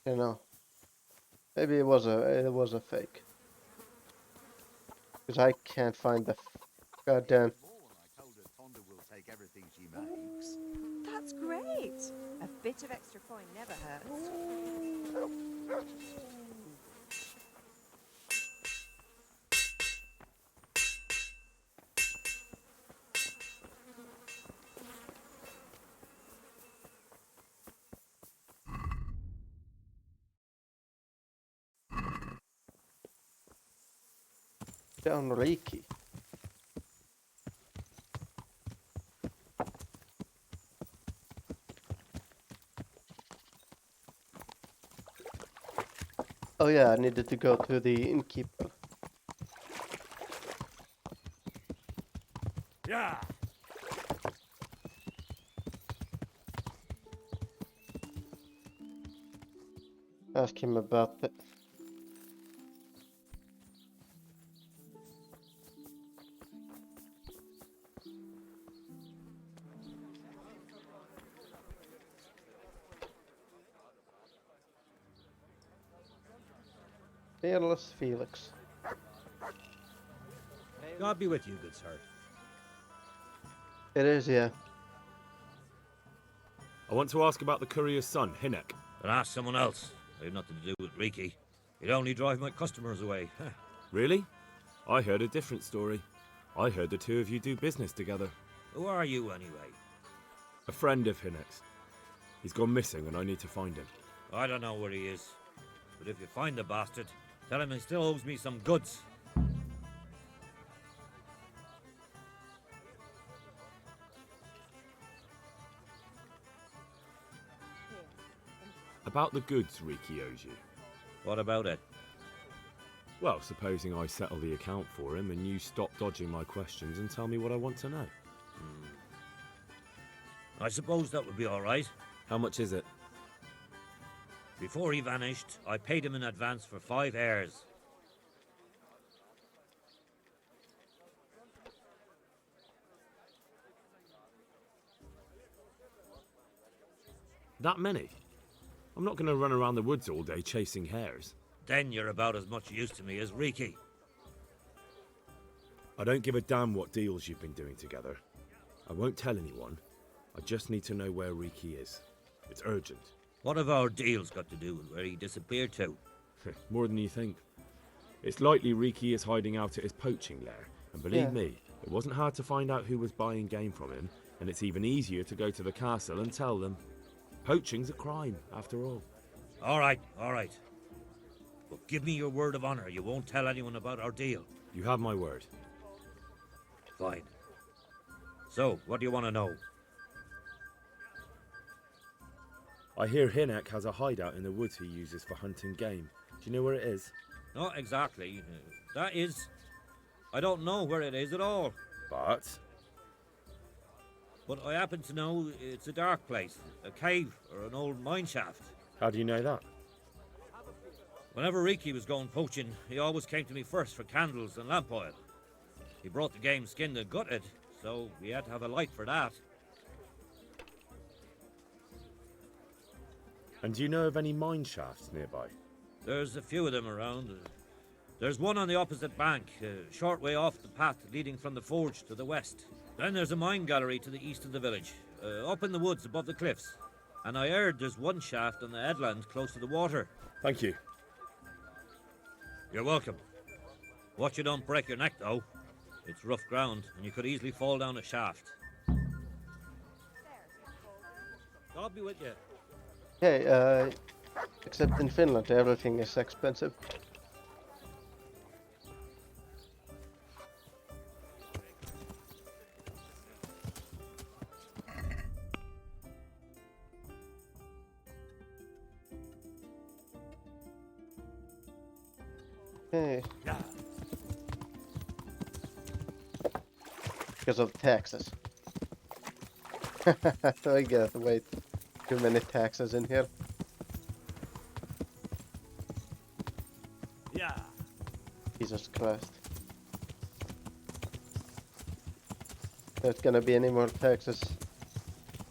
You know, maybe it was a fake. Because I can't find the goddamn. That's great. A bit of extra coin never hurts. Down Reiki. Oh yeah, I needed to go to the innkeeper. Yeah. Ask him about the. Fearless Felix. God be with you, good sir. It is, yeah. I want to ask about the courier's son, Hinek. But ask someone else. I have nothing to do with Riki. He'd only drive my customers away. Really? I heard a different story. I heard the two of you do business together. Who are you, anyway? A friend of Hinek's. He's gone missing and I need to find him. I don't know where he is. But if you find the bastard, tell him he still owes me some goods. About the goods Riki owes you. What about it? Well, supposing I settle the account for him and you stop dodging my questions and tell me what I want to know. I suppose that would be all right. How much is it? Before he vanished, I paid him in advance for 5 heirs. That many? I'm not going to run around the woods all day chasing hares. Then you're about as much use to me as Riki. I don't give a damn what deals you've been doing together. I won't tell anyone. I just need to know where Riki is. It's urgent. What have our deals got to do with where he disappeared to? More than you think. It's likely Riki is hiding out at his poaching lair. And believe me, it wasn't hard to find out who was buying game from him, and it's even easier to go to the castle and tell them. Poaching's a crime, after all. All right. But give me your word of honor you won't tell anyone about our deal. You have my word. Fine. So, what do you want to know? I hear Hinek has a hideout in the woods he uses for hunting game. Do you know where it is? Not exactly. That is... I don't know where it is at all. But I happen to know it's a dark place, a cave or an old mine shaft. How do you know that? Whenever Riki was going poaching, he always came to me first for candles and lamp oil. He brought the game skinned and gutted, so we had to have a light for that. And do you know of any mine shafts nearby? There's a few of them around. There's one on the opposite bank, a short way off the path leading from the forge to the west. Then there's a mine gallery to the east of the village, up in the woods above the cliffs. And I heard there's one shaft on the headland close to the water. Thank you. You're welcome. Watch you don't break your neck, though. It's rough ground, and you could easily fall down a shaft. I'll be with you. Okay, except in Finland everything is expensive. Okay. Because of taxes. I get way too many taxes in here. Yeah. Jesus Christ. There's gonna be any more taxes.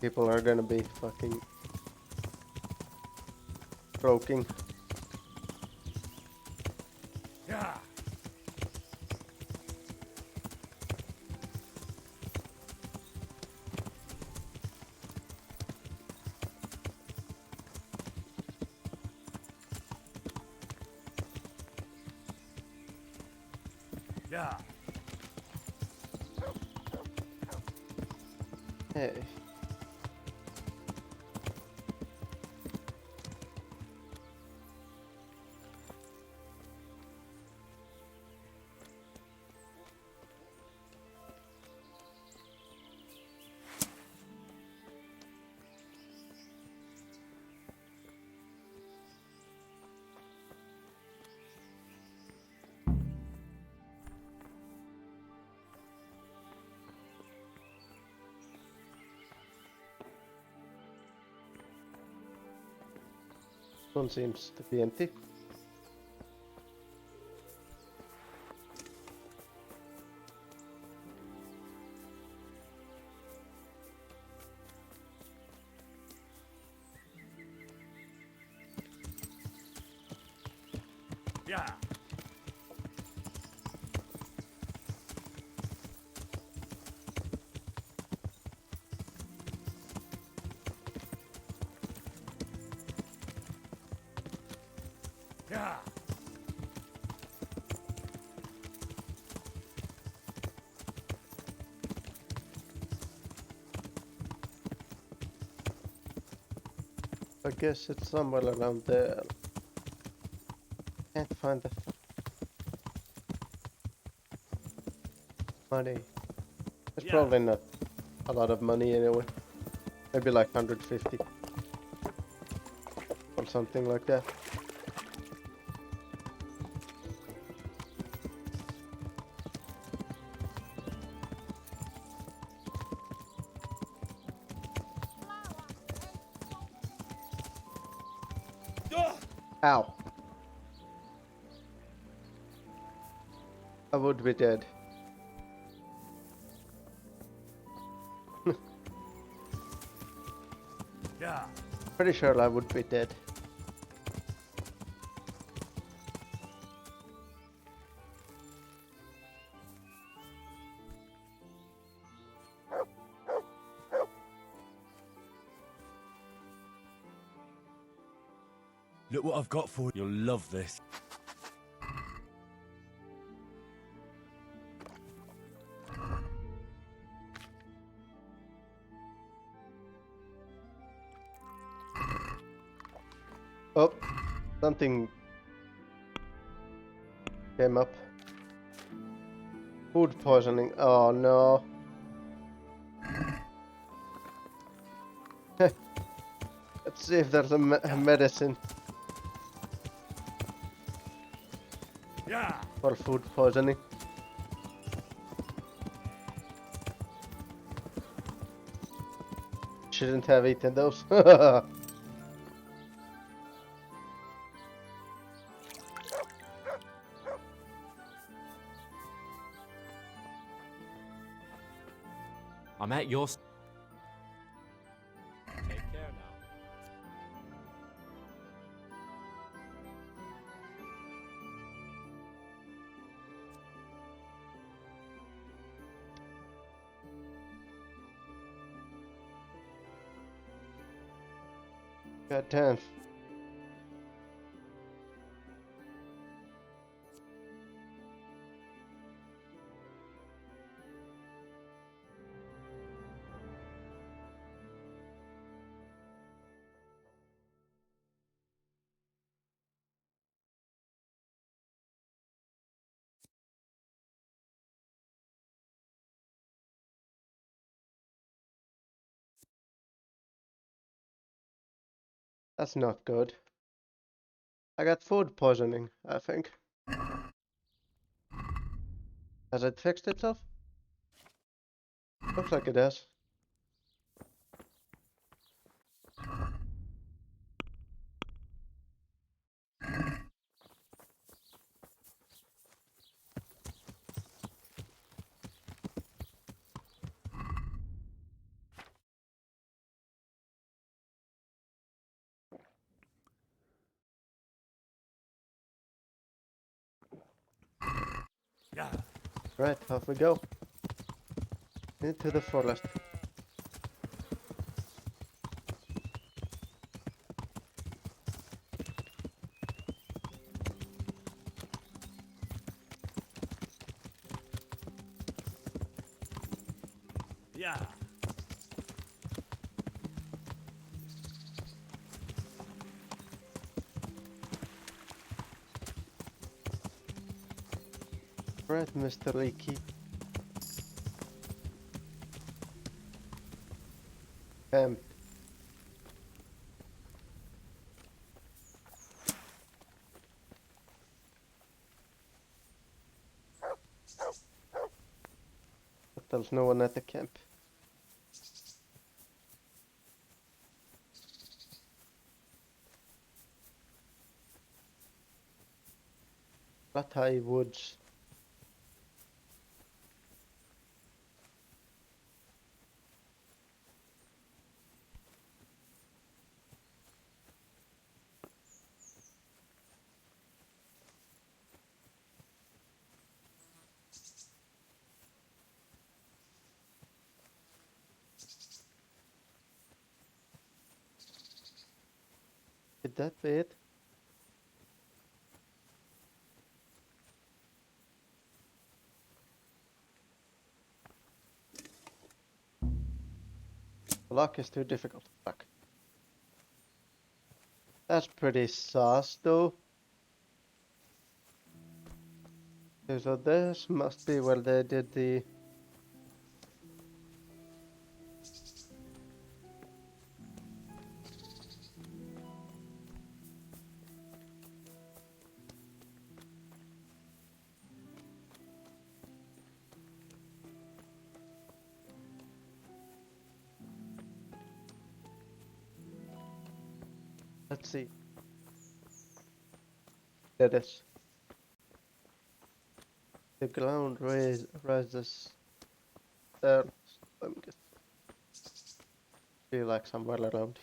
People are gonna be fucking broken. Yeah. Yeah. Hey. One seems to be empty. Yeah. Yeah. I guess it's somewhere around there. Can't find the money. There's probably not a lot of money anyway. Maybe like 150. Or something like that. Ow. I would be dead. Yeah. Pretty sure I would be dead. Look what I've got for you. You'll love this. Oh, something came up. Food poisoning. Oh no. Let's see if there's a medicine Yeah. for food poisoning. Shouldn't have eaten those. I'm at your... Take care now. God damn. That's not good. I got food poisoning, I think. Has it fixed itself? Looks like it has. Yeah. Right, off we go. Into the forest. Yeah. Right, Mr. Leaky. Camp. But there's no one at the camp. Ratai Woods. Could that be it? Luck is too difficult. Fuck. That's pretty sus, though. Okay, so this must be where they did the... Let's see. That is. The ground rises there. I'm just feel like somewhere around.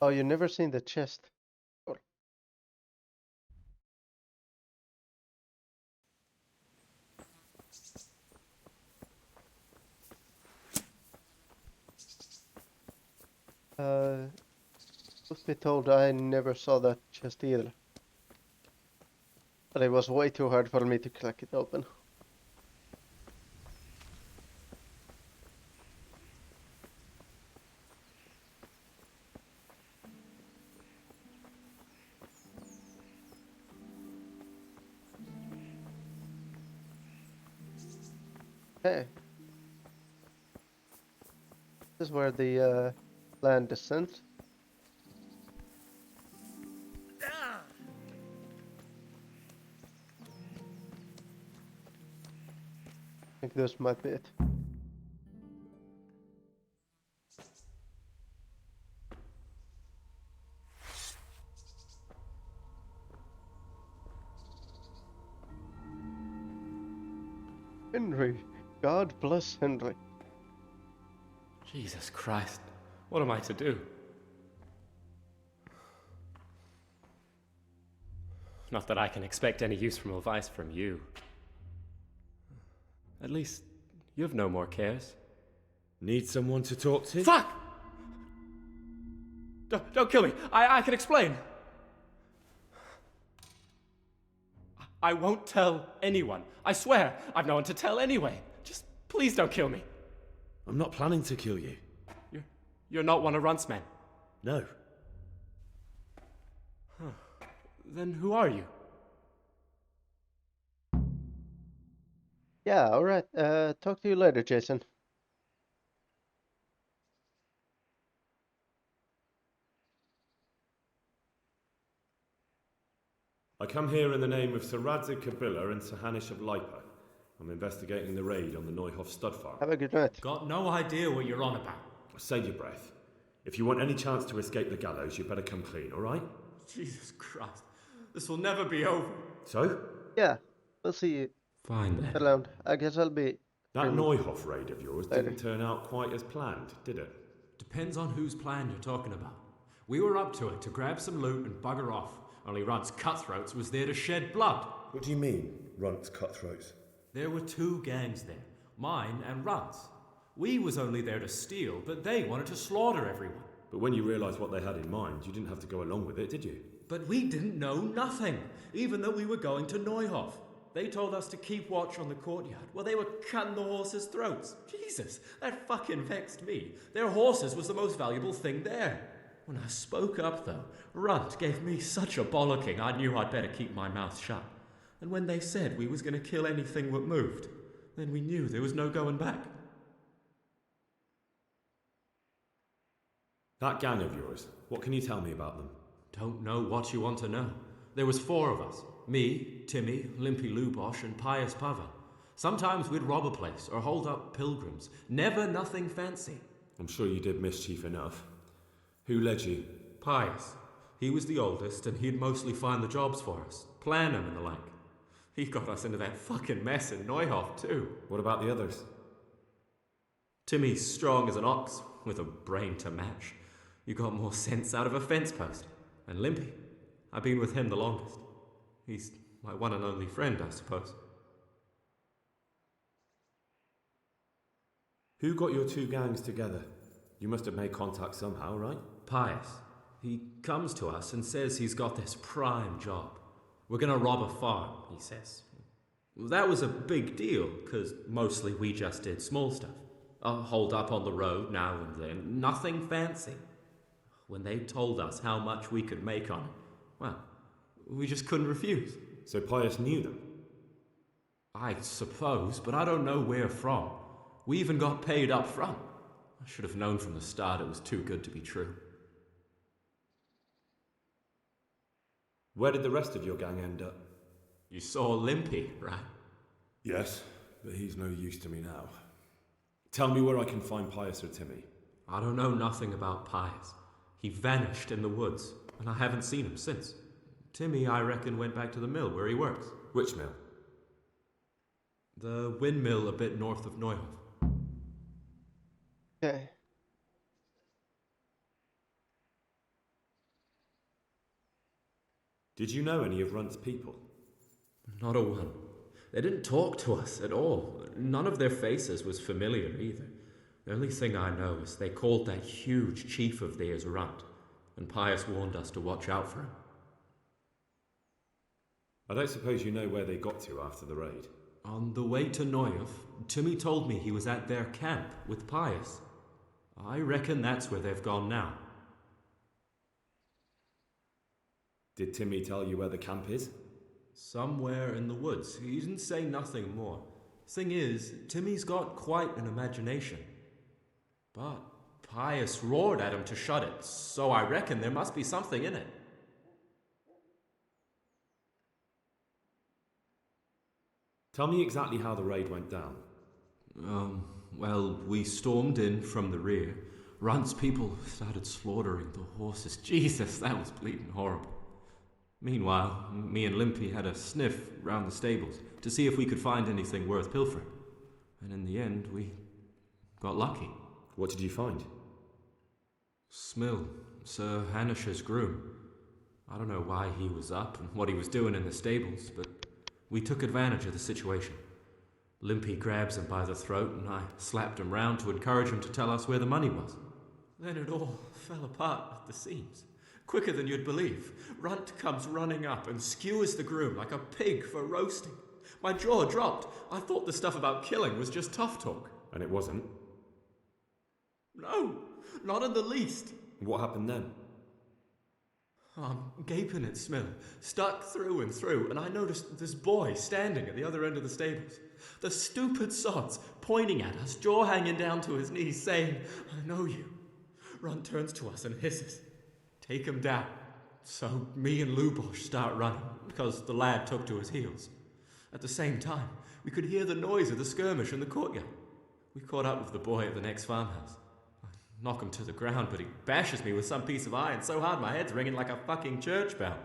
Oh, you never seen the chest? Or... Truth be told, I never saw that chest either. But it was way too hard for me to crack it open. Okay. This is where the land descends. I think this might be it. Henry. God bless Henry. Jesus Christ. What am I to do? Not that I can expect any useful advice from you. At least, you've no more cares. Need someone to talk to? Fuck! Don't kill me. I can explain. I won't tell anyone. I swear, I've no one to tell anyway. Just please don't kill me. I'm not planning to kill you. You're not one of Runt's men? No. Huh. Then who are you? Yeah, alright. Talk to you later, Jason. I come here in the name of Sir Radzig Kabila and Sir Hanish of Lipa. I'm investigating the raid on the Neuhof stud farm. Have a good night. Got no idea what you're on about. Save your breath. If you want any chance to escape the gallows, you better come clean, alright? Jesus Christ. This will never be over. So? Yeah, we'll see you. Fine then. Around. I guess I'll be... That Neuhof raid of yours didn't turn out quite as planned, did it? Depends on whose plan you're talking about. We were up to it to grab some loot and bugger off. Only Runt's cutthroats was there to shed blood. What do you mean, Runt's cutthroats? There were two gangs there, mine and Runt's. We was only there to steal, but they wanted to slaughter everyone. But when you realised what they had in mind, you didn't have to go along with it, did you? But we didn't know nothing, even though we were going to Neuhof. They told us to keep watch on the courtyard while they were cutting the horses' throats. Jesus, that fucking vexed me. Their horses was the most valuable thing there. When I spoke up, though, Runt gave me such a bollocking I knew I'd better keep my mouth shut. And when they said we was going to kill anything that moved, then we knew there was no going back. That gang of yours, what can you tell me about them? Don't know what you want to know. There was 4 of us. Me, Timmy, Limpy Lubosh, and Pius Pavel. Sometimes we'd rob a place or hold up pilgrims. Never nothing fancy. I'm sure you did mischief enough. Who led you? Pius. He was the oldest, and he'd mostly find the jobs for us, plan them and the like. He got us into that fucking mess in Neuhof, too. What about the others? Timmy's strong as an ox, with a brain to match. You got more sense out of a fence post. And Limpy, I've been with him the longest. He's my one and only friend, I suppose. Who got your 2 gangs together? You must have made contact somehow, right? Pius. He comes to us and says he's got this prime job. We're gonna rob a farm, he says. That was a big deal, because mostly we just did small stuff. Hold up on the road now and then, nothing fancy. When they told us how much we could make on it, well, we just couldn't refuse. So Pius knew them? I suppose, but I don't know where from. We even got paid up front. I should have known from the start it was too good to be true. Where did the rest of your gang end up? You saw Limpy, right? Yes, but he's no use to me now. Tell me where I can find Pius or Timmy. I don't know nothing about Pius. He vanished in the woods, and I haven't seen him since. Timmy, I reckon, went back to the mill where he works. Which mill? The windmill a bit north of Neuhof. Okay. Did you know any of Runt's people? Not a one. They didn't talk to us at all. None of their faces was familiar either. The only thing I know is they called that huge chief of theirs Runt, and Pius warned us to watch out for him. I don't suppose you know where they got to after the raid? On the way to Neuhof, Timmy told me he was at their camp with Pius. I reckon that's where they've gone now. Did Timmy tell you where the camp is? Somewhere in the woods. He didn't say nothing more. Thing is, Timmy's got quite an imagination. But Pius roared at him to shut it, so I reckon there must be something in it. Tell me exactly how the raid went down. Well, we stormed in from the rear. Runt's people started slaughtering the horses. Jesus, that was bleeding horrible. Meanwhile, me and Limpy had a sniff round the stables to see if we could find anything worth pilfering. And in the end, we got lucky. What did you find? Smill, Sir Hanish's groom. I don't know why he was up and what he was doing in the stables, but we took advantage of the situation. Limpy grabs him by the throat and I slapped him round to encourage him to tell us where the money was. Then it all fell apart at the seams. Quicker than you'd believe. Runt comes running up and skewers the groom like a pig for roasting. My jaw dropped. I thought the stuff about killing was just tough talk. And it wasn't? No, not in the least. What happened then? I'm gaping at Smill, stuck through and through, and I noticed this boy standing at the other end of the stables. The stupid sods pointing at us, jaw hanging down to his knees, saying, "I know you." Runt turns to us and hisses, "Take him down." So me and Lubosh start running, because the lad took to his heels. At the same time, we could hear the noise of the skirmish in the courtyard. We caught up with the boy at the next farmhouse. I knock him to the ground, but he bashes me with some piece of iron so hard my head's ringing like a fucking church bell.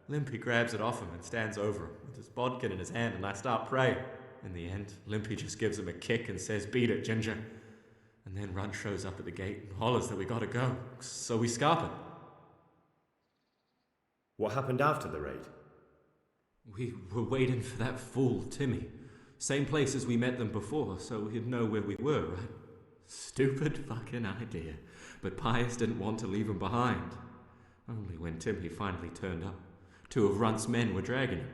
Limpy grabs it off him and stands over him with his bodkin in his hand, and I start praying. In the end, Limpy just gives him a kick and says, "Beat it, Ginger." And then Runt shows up at the gate and hollers that we gotta go, so we scarp it. What happened after the raid? We were waiting for that fool, Timmy. Same place as we met them before, so he'd know where we were, right? Stupid fucking idea. But Pius didn't want to leave him behind. Only when Timmy finally turned up, two of Runt's men were dragging him.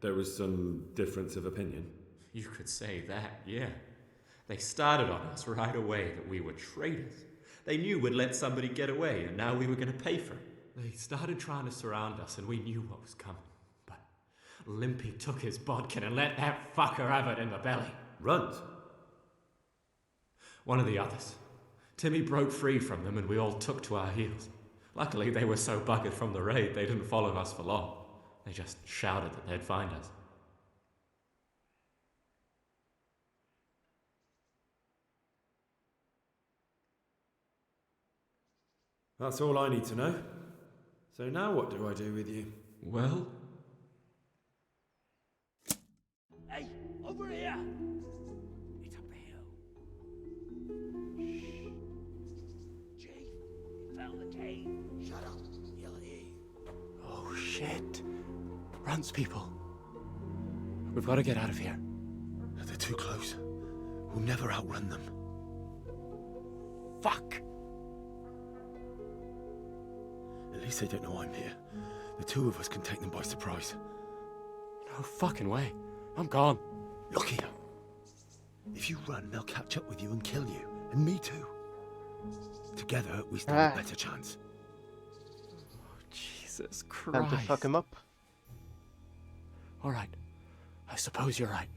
There was some difference of opinion? You could say that, yeah. They started on us right away that we were traitors. They knew we'd let somebody get away, and now we were going to pay for it. They started trying to surround us, and we knew what was coming. But Limpy took his bodkin and let that fucker have it in the belly. Runt? One of the others. Timmy broke free from them, and we all took to our heels. Luckily, they were so buggered from the raid, they didn't follow us for long. They just shouted that they'd find us. That's all I need to know. So now what do I do with you? Well? Hey, over here! It's up the hill. Shh. Chief, he found the cave. Shut up, he'll hear you. Oh shit. Runt's people. We've got to get out of here. They're too close. We'll never outrun them. Fuck! At least they don't know I'm here. The two of us can take them by surprise. No fucking way. I'm gone. Look here. If you run, they'll catch up with you and kill you. And me too. Together, we stand a better chance. Oh, Jesus Time Christ. to fuck him up. All right. I suppose you're right.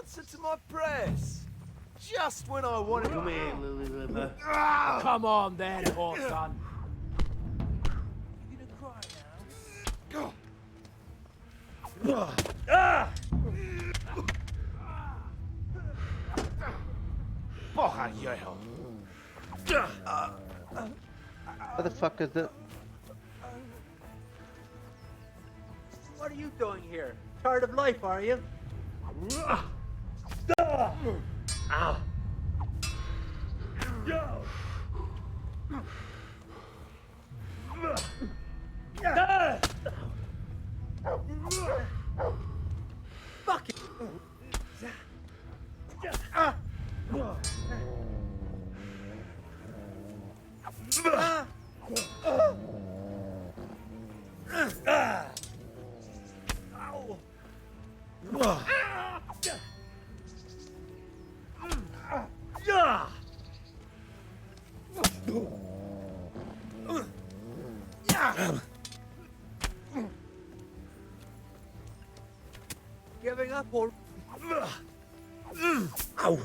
answer to my prayers. Just when I wanted... Come here, Lily Liver. Come on then, poor son. You gonna cry now? Porra, viejo. What the fuck is that? What are you doing here? Tired of life, are you? Ow. Fuck it! Giving up or... Ow.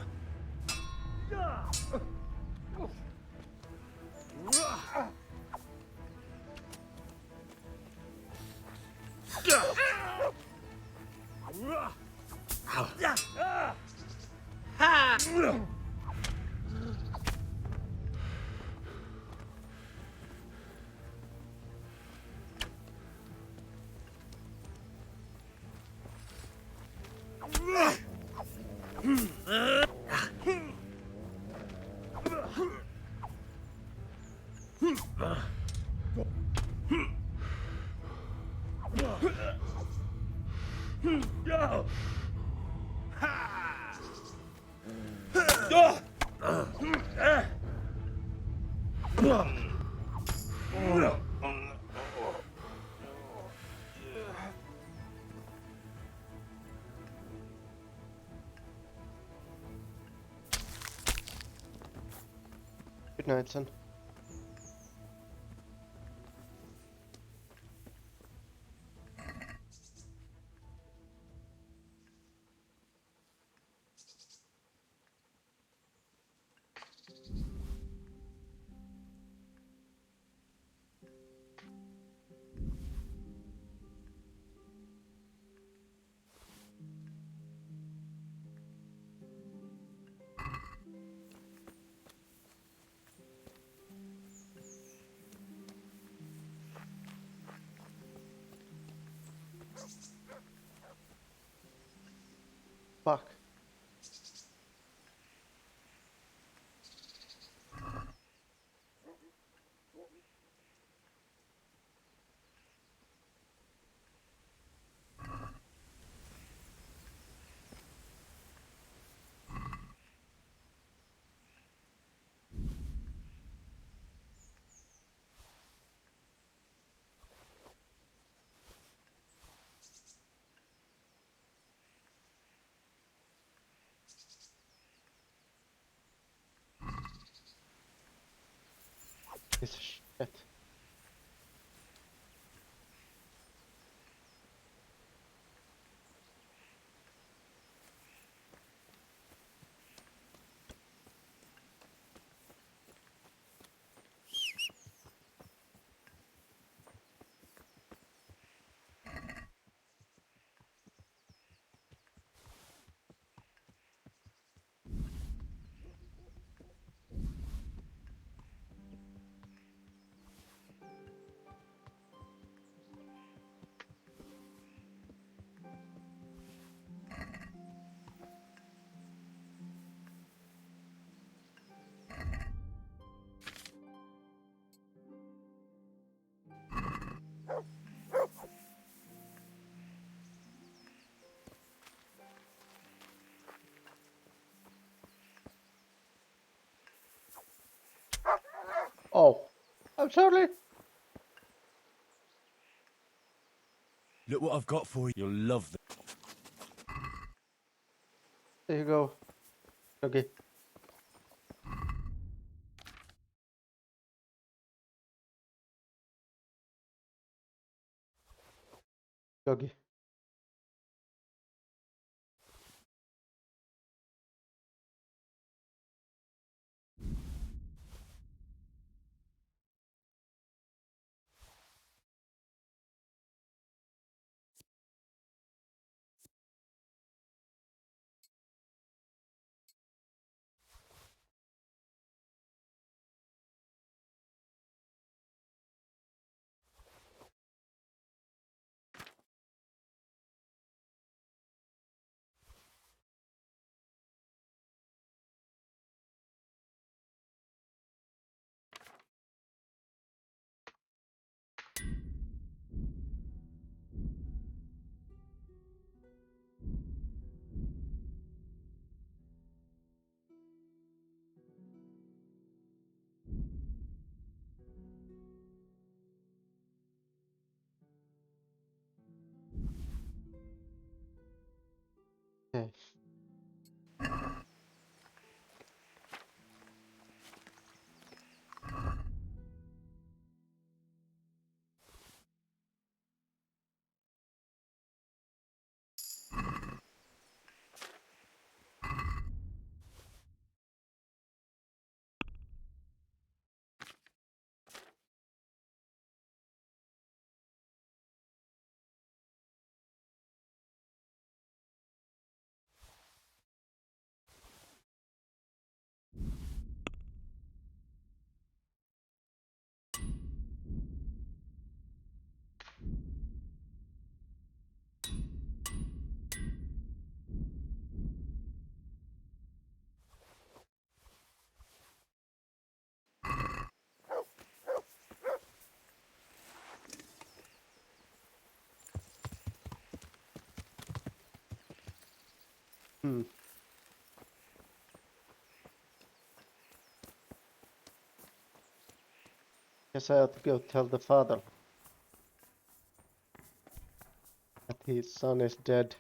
Good night, son. Fuck. Piece of shit. Oh, I'm sorry. Look what I've got for you. You'll love them. There you go. Okay. Doggy. Okay. Guess I have to go tell the father that his son is dead.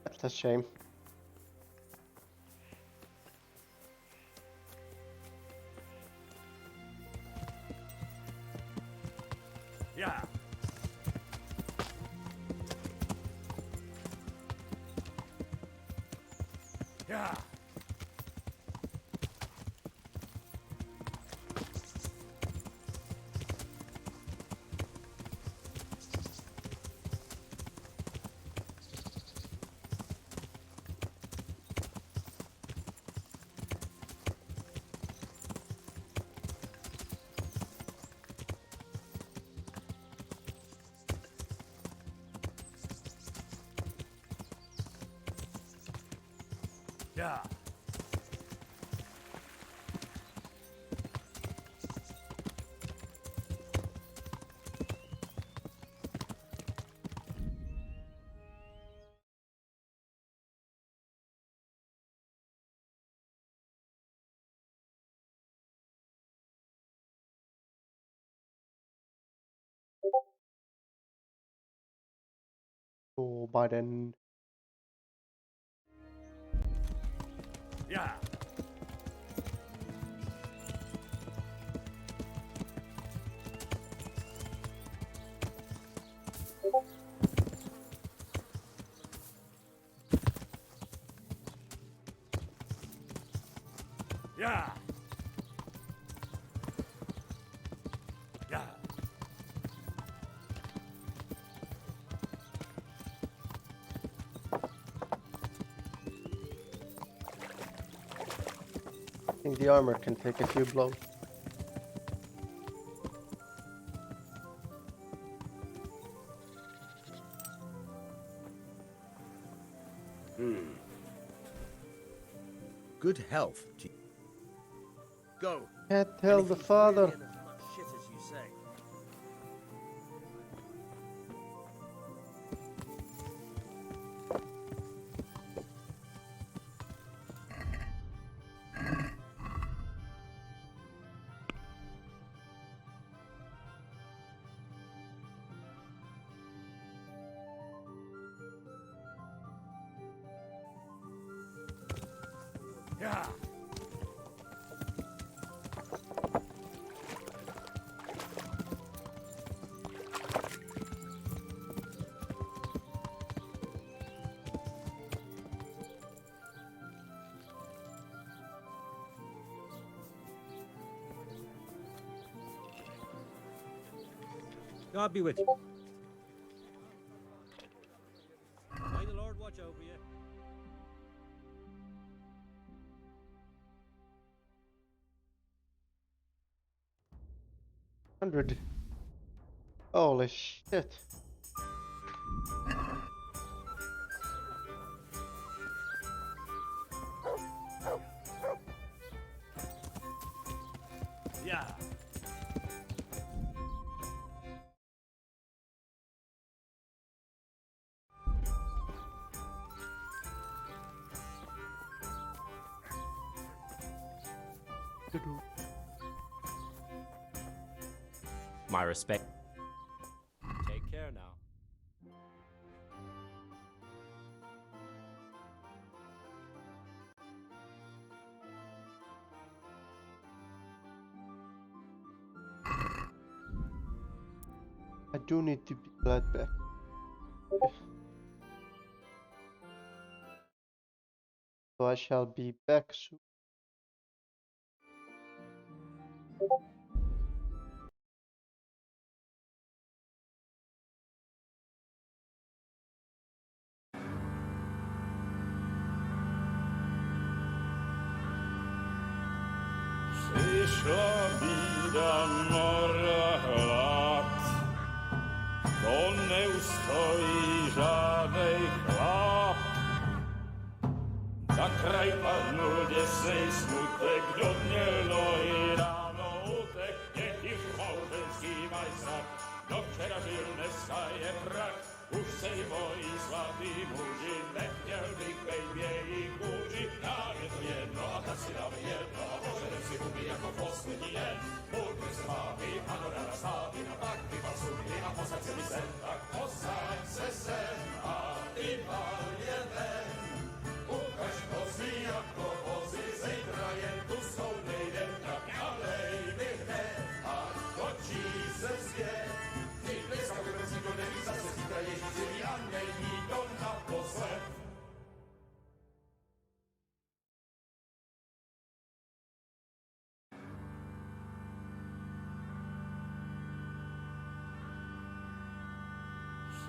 That's a shame. Yeah. Yeah. Yeah. Oh, Biden. Yeah. Yeah. Yeah. I think the armor can take a few blows. Good health. Go. Can't And tell if the he's father. really in as much shit as you say. Yeah. God be with you. May the Lord watch over you. $100. Holy shit. Yeah. My respect. Take care now. I do need to be glad back. So I shall be back soon. Przyszła bida mora lat, to nie ustoi żadnej chlap. Za kraj padną dziesięć smutek, do dnie i rano utek, niech ich małżeński majstrat, do przerażylne staje brak. Už se bojí svatý muži, nechtěl bych bejbě i kůži. Nám je to jedno a tak si dáme jedno a požerem si huby jako poslední den. Půjďme se mámy a do rana stávy na pak vypal sudy a posaď se mi sem, tak posaď se sem a vypal je ven. Ukaž kozy jako vozy, zejtra jen tu jsou nejdem, tak nalej mi hned a točí se svět. Ty dneska budeme si to neví zase zítra Ježíši a není to naposled.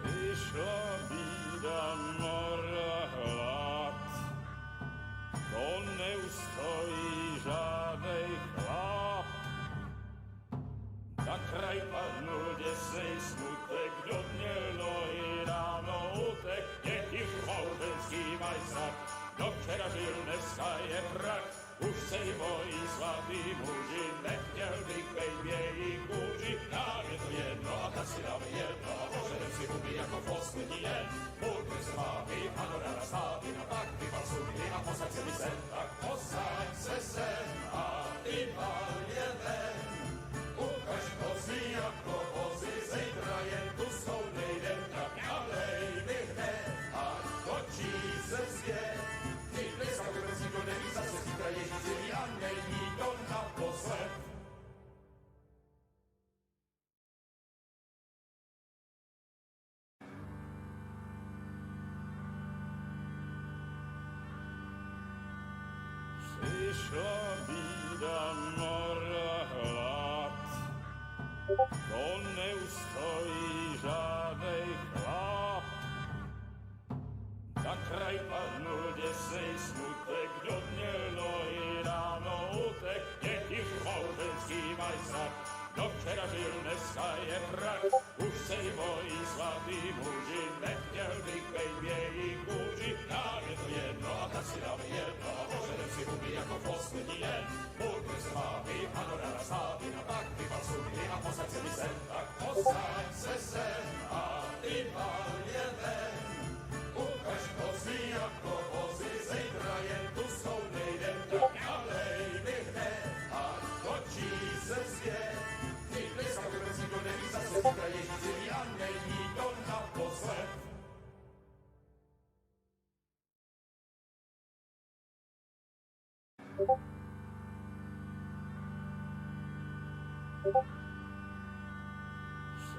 Přišla bída mora hlad, to neustojí žádnej chlap. Na kraj padnul děsej smutek, do dně i ráno utek, nech jich małżeński majstrat, do přeražil dneska je brak. Už se jí bojí svatý muži, nechtěl bych bejbě i kůži. Nám je to jedno a tak si dáme jedno a požerem si huby jako poslední den. Půjďme se mámy a do rana stávy na pak vypal sudy a posaď se mi sem, tak posaď se sem a vypal je ven. Ukaž kozy jako vozy, zejtra jen tu jsou nejdem, tak nalej mi hned a točí se svět. Ty dneska budeme si to neví zase zítra Ježíši a není to naposled. Přišla bída mora hlad, to neustojí žádnej chlap. Na kraj padnul děsej smutek, do dně i ráno utek, nech jich małżeński majstrat, do přeražil dneska je brak. Už se jí bojí svatý muži, nechtěl bych bejbě i kůži. Nám je to jedno a tak si dáme jedno a požerem si huby jako poslední den. Půjďme se mámy a do rana stávy na pak vypal sudy a posaď se mi sem, tak posaď se sem a vypal je ven. Ukaž kozy jako vozy, zejtra jen tu jsou nejdem, tak nalej mi hned a točí se svět. Ty dneska budeme si to neví zase zítra Ježíši a není to naposled.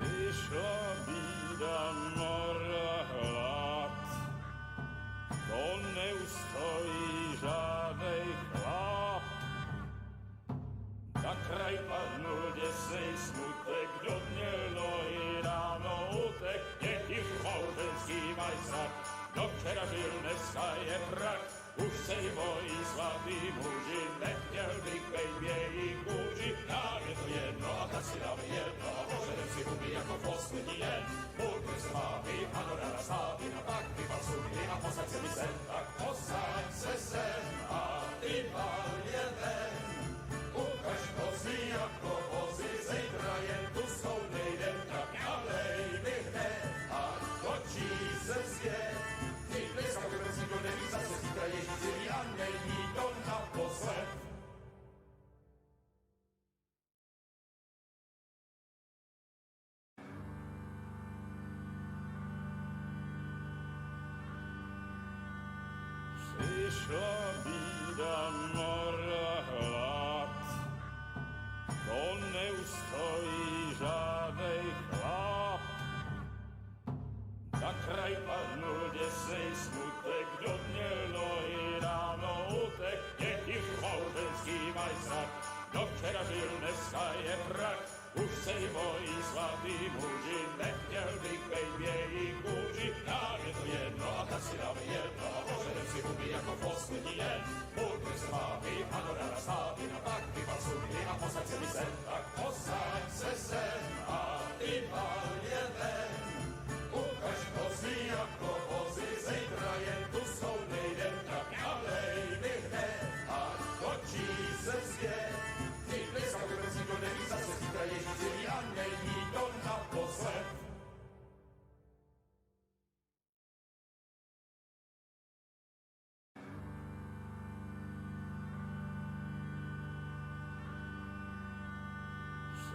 Přišla bída mora hlad, to neustojí žádnej chlap. Na kraj padnul děsej smutek, do dně i ráno utek, nech jich małżeński majstrat, do přeražil dneska je brak. Už se jí bojí svatý muži, nechtěl bych bejbě i kůži. Nám je to jedno a tak si dáme jedno a požerem si huby jako poslední den. Půjďme se mámy a do rana stávy na pak vypal sudy a posaď se mi sem, tak posaď se sem a vypal je ven. Ukaž kozy jako vozy, zejtra jen tu jsou nejdem, tak nalej mi hned a točí se svět. Ty dneska budeme si to neví zase zítra Ježíši a není to naposled. Przyszła bida mora lat, to nie ustoi żadnej chlap. Na kraj padnął dzisiaj smutek, grudnielo i rano utek, niech ich małżeński majstak, do wczera żylne staje prak. Už sej boi svatý muži, nechtěl bych bej v jejich kůži. Nám je to jedno a tak si dáme jedno, a požerem si huby jako poslední jen. Půjďme se máky, ano rada státy, na tak vypal sudy a posaď se mi sem, tak posaď se sem a vypal je ven. Ukaž kozy jako vozy, zejtra jen tu jsou nejdem, tak ďalej vyhne a točí se svět. Ty dneska vůbec nikdo neví, zase zítra ježíci a není to naposled.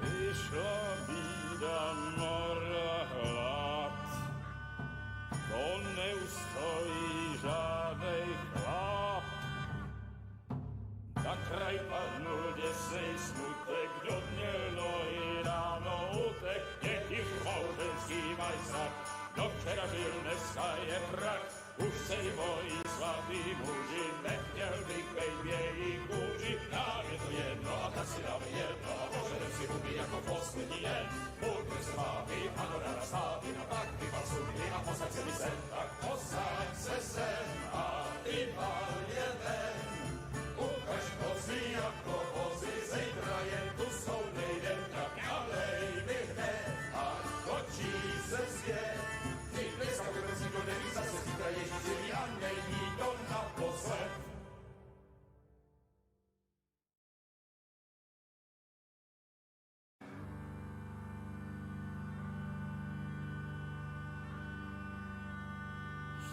Přišla bída mora hlad, to neustojí žádnej chlap. Na kraj padnul děsej smutek, kdo mělo i ráno utek, nech jich małżeński majstak, do včera žil, dneska je prak. Už sej bojí svatý muži, nechtěl bych bej v jejich kůži. Nám je to jedno a tak si dáme jedno, a požerem si huby jako poslední jen. Půjďme se máky, ano rada státy, na tak vypal sudy a posaď se mi sem, tak posaď se sem a vypal je ven. Ukaž kozy jako vozy, zejtra jen tu jsou nejdem, tak ďalej vyhne a točí se svět. Ty dneska vůbec nikdo neví, zase zítra ježíci a není to naposled.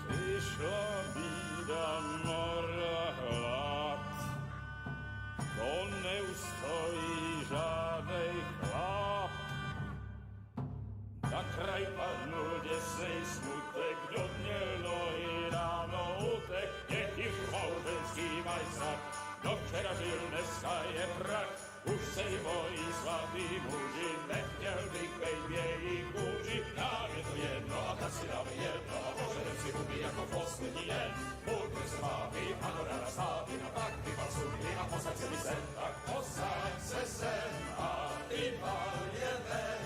Přišla bída mora hlad, to neustojí žádnej chlap. Na kraj padnul děsej smutek, kdo mělo i ráno utek, nech jich małżeński majstak, do včera žil, dneska je prak. Už sej bojí svatý muži, nechtěl bych bej v jejich kůži. Nám je to jedno a tak si dáme jedno, a požerem si huby jako poslední jen. Půjďme se máky, ano rada státy, na tak vypal sudy a posaď se mi sem, tak posaď se sem a vypal je ven.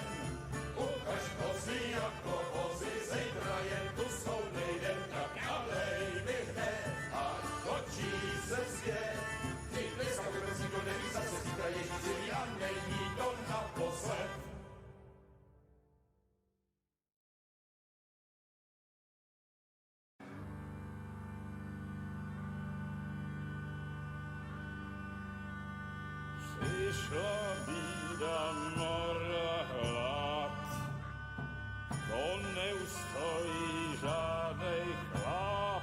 Ukaž kozy jako vozy, zejtra jen tu jsou nejdem, tak ďalej vyhne a točí se svět. Ty dneska vůbec nikdo neví, zase zítra ježíci a není to naposled. Přišla bída mora hlad, to neustojí žádnej chlap.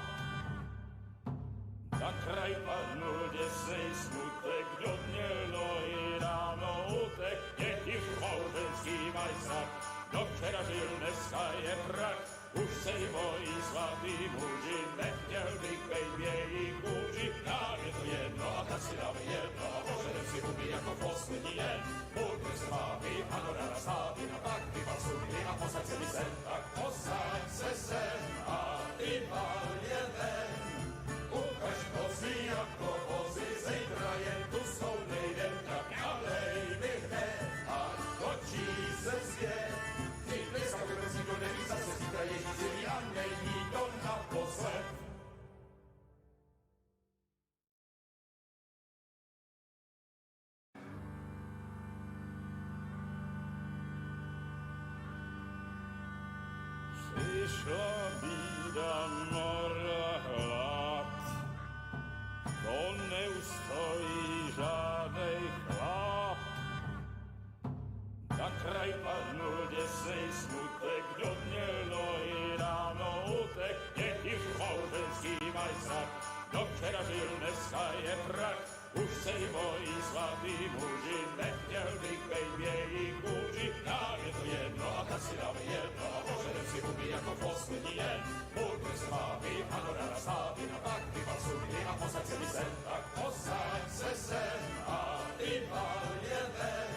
Na kraj padnul děsej smutek, kdo mělo i ráno utek, nech jich małżeński majstak, do včera žil, dneska je prak. Už sej bojí svatý muži, nechtěl bych bej v jejich kůži. Nám je to jedno a tak si dáme jedno, a požerem si huby jako poslední jen. Půjďme se máky, ano rada státy, na tak vypal sudy a posaď se mi sem, tak posaď se sem a vypal je ven. Ukaž kozy jako vozy, zejtra jen tu jsou nejdem, tak ďalej vyhne a točí se svět. Ty dneska vůbec nikdo neví, zase zítra ježíci a není to naposled. Přišla bída mora hlad, to neustojí žádnej chlap. Na kraj padnul děsej smutek, kdo mělo i ráno utek, nech jich małżeński majstak, do včera žil, dneska je prak. Už sej bojí svatý muži, nechtěl bych bej v jejich kůži. Nám je to jedno a tak si dáme jedno, a požerem si huby jako poslední jen. Půjďme svavi, allora la stavi, la bacchi, falsuri, a posa se mi senta, posa se sen, a i valje ven.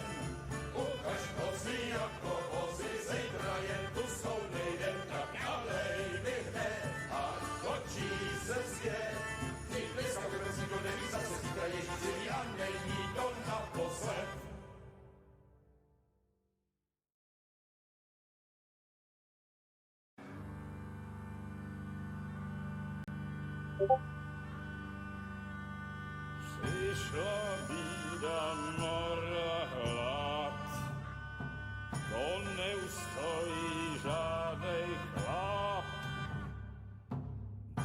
Ukaż mocy jako wozy, zejdraje tu stolnej ręka, alej wychne, a to Jesus je. Ty wysokie rozwigone wizace, zbita jeździ, a nie idą na posłę. Przyszła bida mora lat, to nie ustoi żadnej chlap.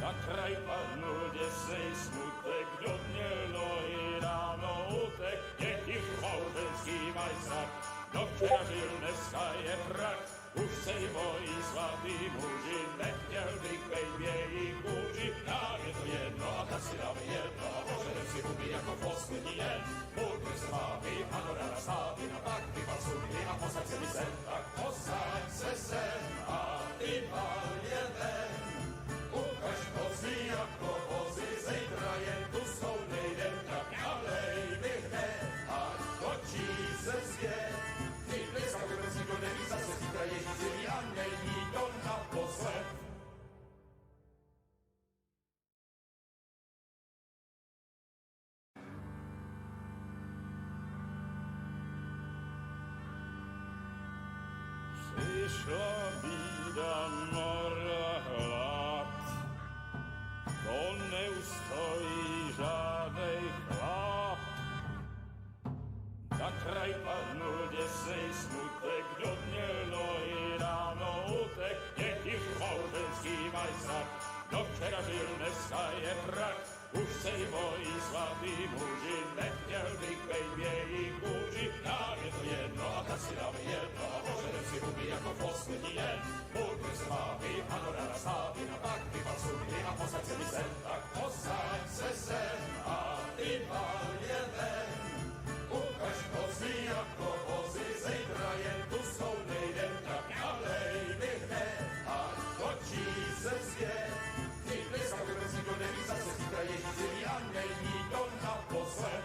Na kraj panuje sej smutek, do dnielo i rano utek, niech ich małżeński majstak, do wczorajszylne skaje prak. Už sej bojí svatý muži, nechtěl bych bejbě i kůži. Nám je to jedno a tak si dáme jedno, a požerem si huby jako poslední jen. Můj svávy, ano rada stávy, na pak vypalcuji a posaď se mi sem, tak posaď se sem a ty valje ven. Ukaž moci jako vozy, zejtra jen tu stolnej den, tak alej vyhne, a točí se zje. Ty blízko rozvíkone vízace, zítra ježíci, a není to naposled. Přišla bída mora hlad, to neustojí žádnej chlap. Na kraj padnul děsej smutek, do dnělo i ráno utek, nech jich małżeńský majstrak, do včera žil, dneska je prak. Už sej bojí svatý muži, nechtěl bych bejbě i kůži. Nám je to jedno a tak si dáme jedno, a požerem si huby jako poslední jen. Můj svávy, ano rada stávy, na pak vypalcuji a posaď se mi sem, tak posaď se sem a ty valje ven. Ukaž moci jako vozy, zejtra jen tu stolnej den, tak alej vyhne, a točí se zje. Ty blízko rozvíkone vízace, zítra ježíci, a není to naposled.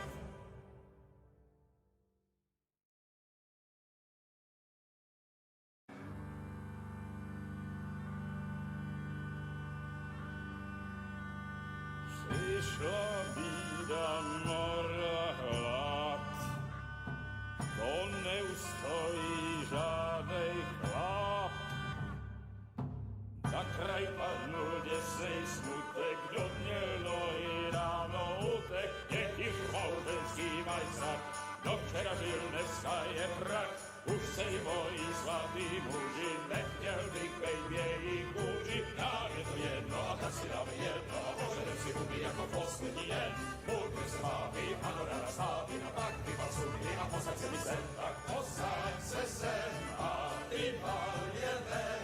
Přišla bída mora hlad, to neustojí žádnej chlap. Na kraj padnul děsej smutek, do dnělo i ráno utek, nech jich małżeńský majstrak, do včera žil, dneska je prak. Už sej bojí svatý muži, nechtěl bych bejbě i kůži. Nám je to jedno a tak si dáme jedno, a požerem si huby jako poslední jen. Můj svávy, ano rada stávy, na pak vypalcuji a posaď se mi sem, tak posaď se sem a ty valje ven.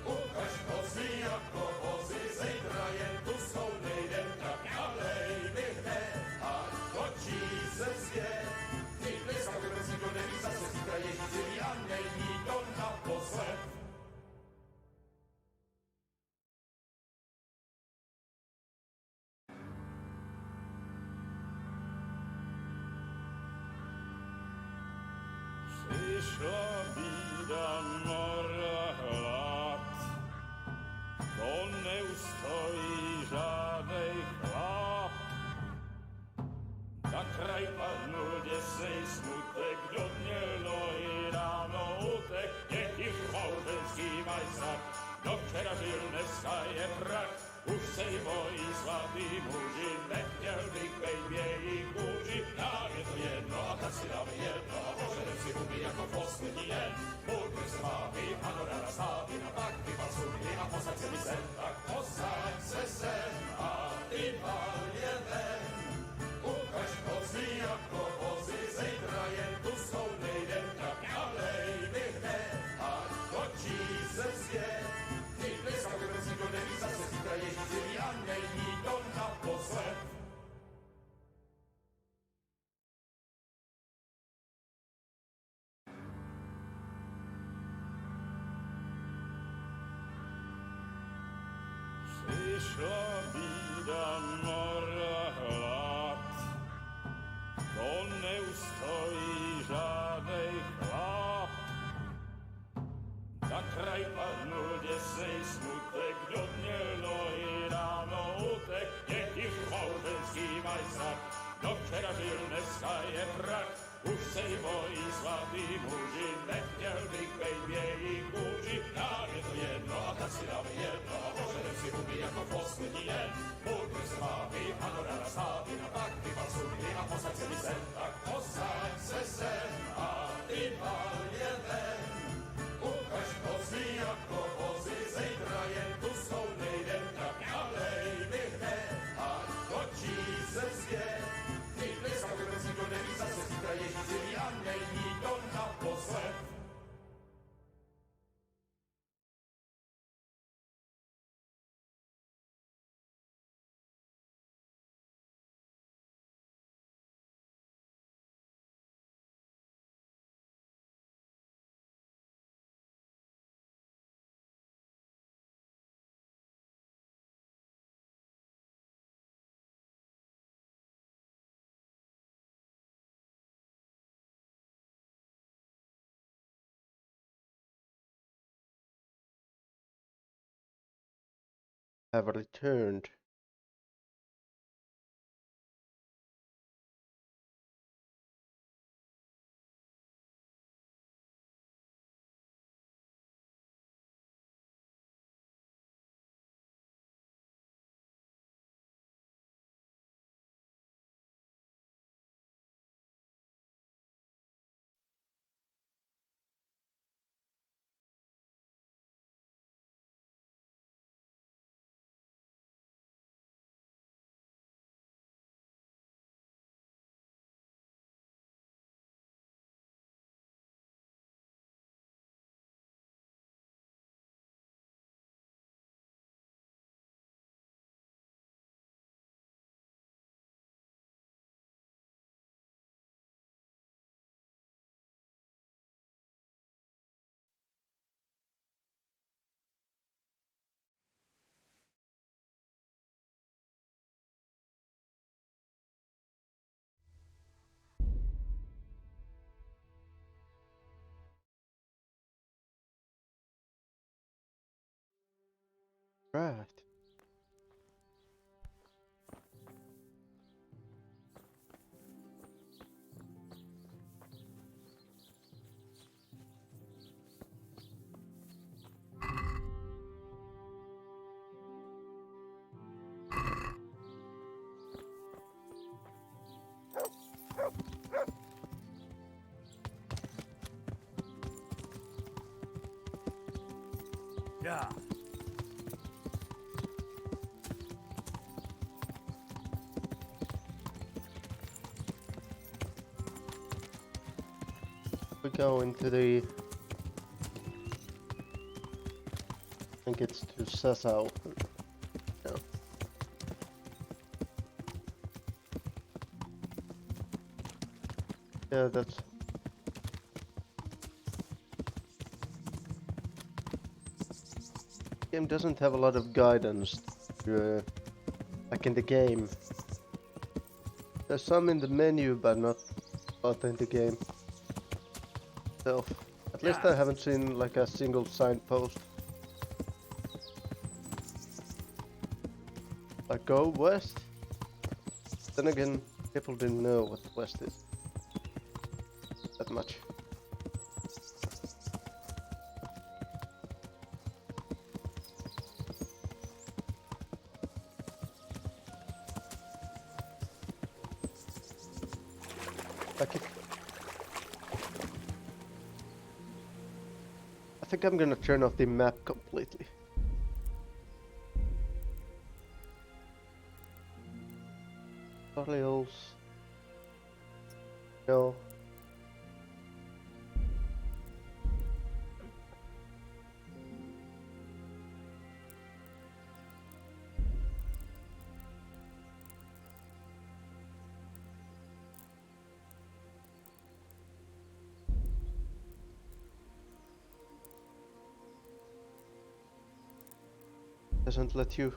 Ukaž moci jako vozy, zejtra jen tu stolnej den, tak alej vyhne, a točí se zje. Ty blízko rozvíkone vízace, zítra ježíci, a není to naposled. Přišla bída mora hlad, to neustojí žádnej chlap. Na kraj padnul děsej smutek, do dnělo i ráno utek, nech jich małżeńský majstrak, do včera žil, dneska je prak. Už sej bojí svatý muži, nechtěl bych bejbě i kůži. Nám je to jedno a tak si dáme jedno, a požerem si huby jako poslední jen. Můj svávy, ano rada stávy, na pak vypalcuji a posaď se mi sem, tak posaď se sem a ty valje ven. Ukaž moci jako vozy, zejtra jen tu stolnej den, tak alej vyhne, a točí se zje. Ty blízko rozvíkone vízace, zítra ježíci, a není to naposled. wyszła bida mora lat. To nie ustoi żadnej chlap. Za kraj panuje sej smutek, dodnielo i rano utek. Niech ich małżeński majstak, do przerażylne staje prach. Už se bojí svatý muži, nechtěl bych bejt v jejich kůži. Nám je to jedno a tak si dáme jedno a požerem si huby jako poslední den. Buďme se mámy a dodala státy na tak vypal sudy a posaď se mi sem, tak posaď se sem a vypal je ven. Ukaž kozy jako vozy, zejtra jen tu jsou nejdem, tak nalej mi hned a točí se zpět. Dneska vůbec nikdo neví, zase zítra je jízivý a není to naposled. Have returned. Right. Yeah. We go into the... I think it's to Sessau. Yeah. Yeah, that's... Game doesn't have a lot of guidance like in the game. There's some in the menu, but not in the game itself. At least I haven't seen like a single signpost. Like go west. Then again, people didn't know what west is that much. Like I think I'm gonna turn off the map completely. Tutorials. No. Doesn't let you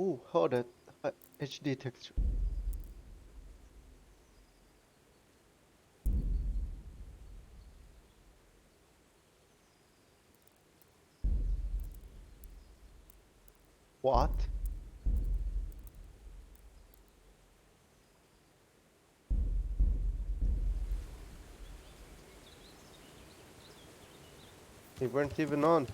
Oh, hold it. HD texture. What? They weren't even on.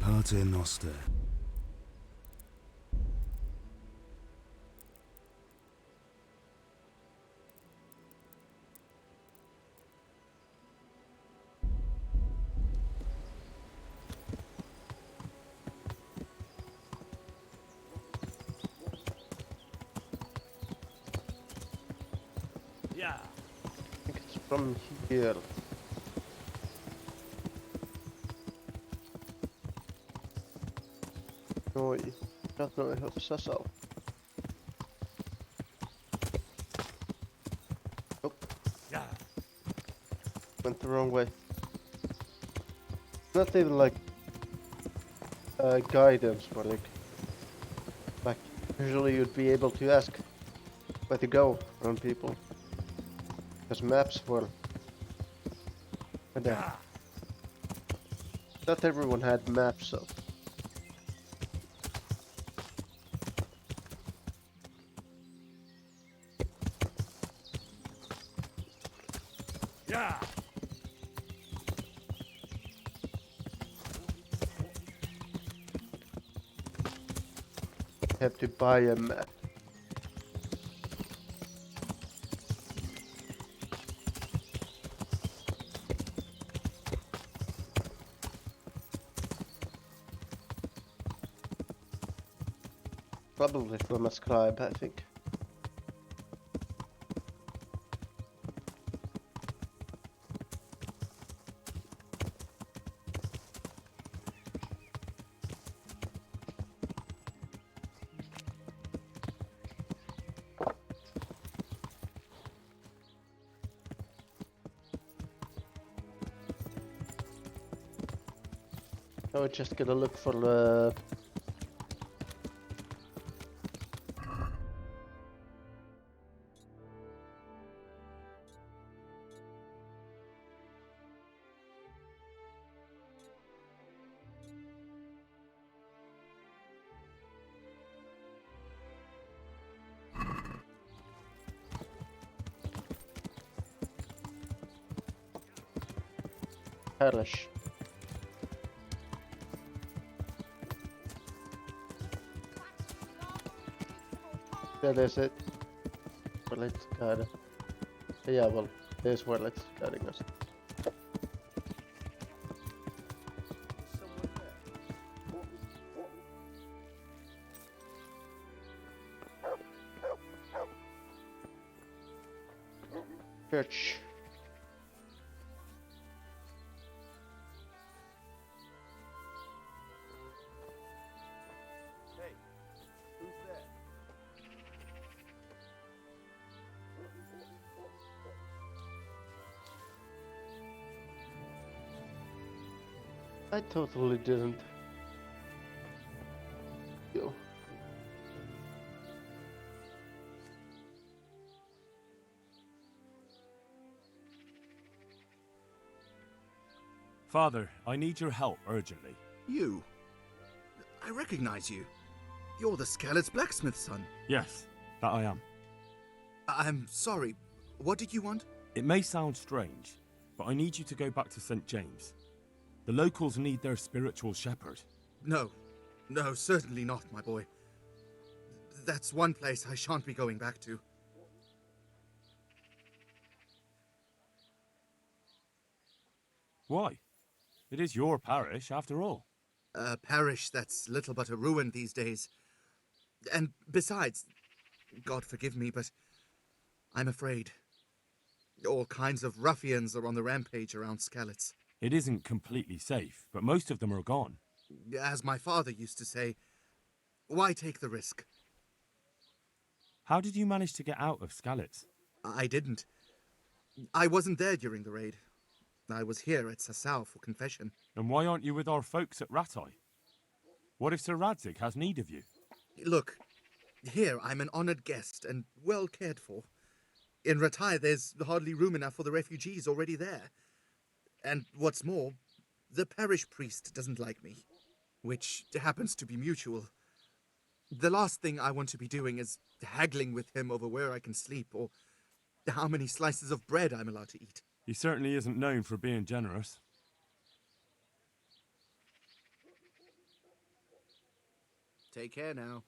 Pater Noster. Yeah. I think it's from here. Noi. Not noi hoppsas av. Oh. Yeah. Went the wrong way. Not even like guidance for like usually you'd be able to ask where to go from people. Because maps were not everyone had maps, so Yeah. have to buy a map. Probably from a scribe, I think. I was just gonna look for the hellish. That is it. Well, it's kinda. Yeah, well, there's where it's guiding us. Church. Hey, who's there? I totally didn't. Yo. Father, I need your help urgently. You? I recognize you. You're the Scarlet's blacksmith's son. Yes, that I am. I'm sorry. What did you want? It may sound strange, but I need you to go back to St. James. The locals need their spiritual shepherd. No. No, certainly not, my boy. That's one place I shan't be going back to. Why? It is your parish, after all. A parish that's little but a ruin these days. And besides, God forgive me, but I'm afraid. All kinds of ruffians are on the rampage around Skalitz. It isn't completely safe, but most of them are gone. As my father used to say, why take the risk? How did you manage to get out of Skalitz? I didn't. I wasn't there during the raid. I was here at Sasau for confession. And why aren't you with our folks at Ratai? What if Sir Radzig has need of you? Look, here I'm an honored guest and well cared for. In Ratai, there's hardly room enough for the refugees already there. And what's more, the parish priest doesn't like me, which happens to be mutual. The last thing I want to be doing is haggling with him over where I can sleep or how many slices of bread I'm allowed to eat. He certainly isn't known for being generous. Take care now.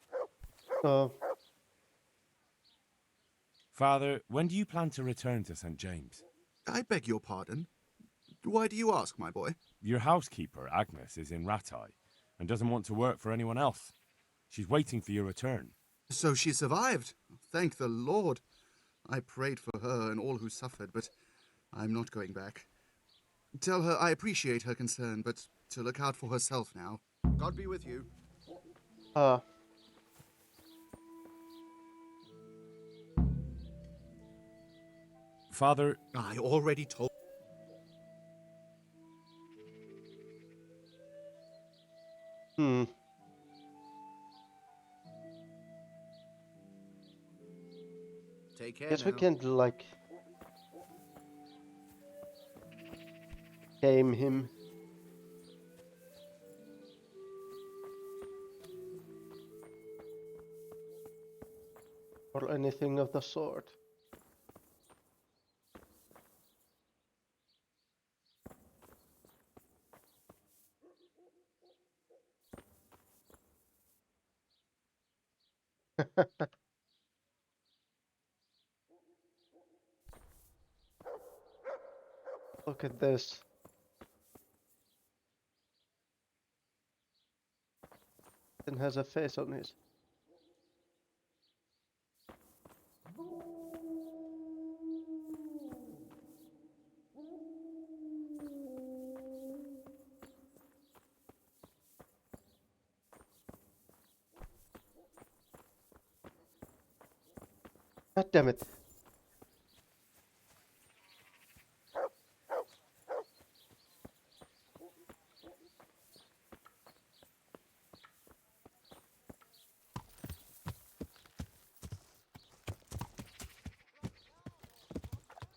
Father, when do you plan to return to St. James? I beg your pardon. Why do you ask, my boy? Your housekeeper, Agnes, is in Ratai and doesn't want to work for anyone else. She's waiting for your return. So she survived. Thank the Lord. I prayed for her and all who suffered, but I'm not going back. Tell her I appreciate her concern, but to look out for herself now. God be with you. Father... I already told... Take care Guess now. we can't, like... tame him. Or anything of the sort. Look at this. It has a face on his. God damn it.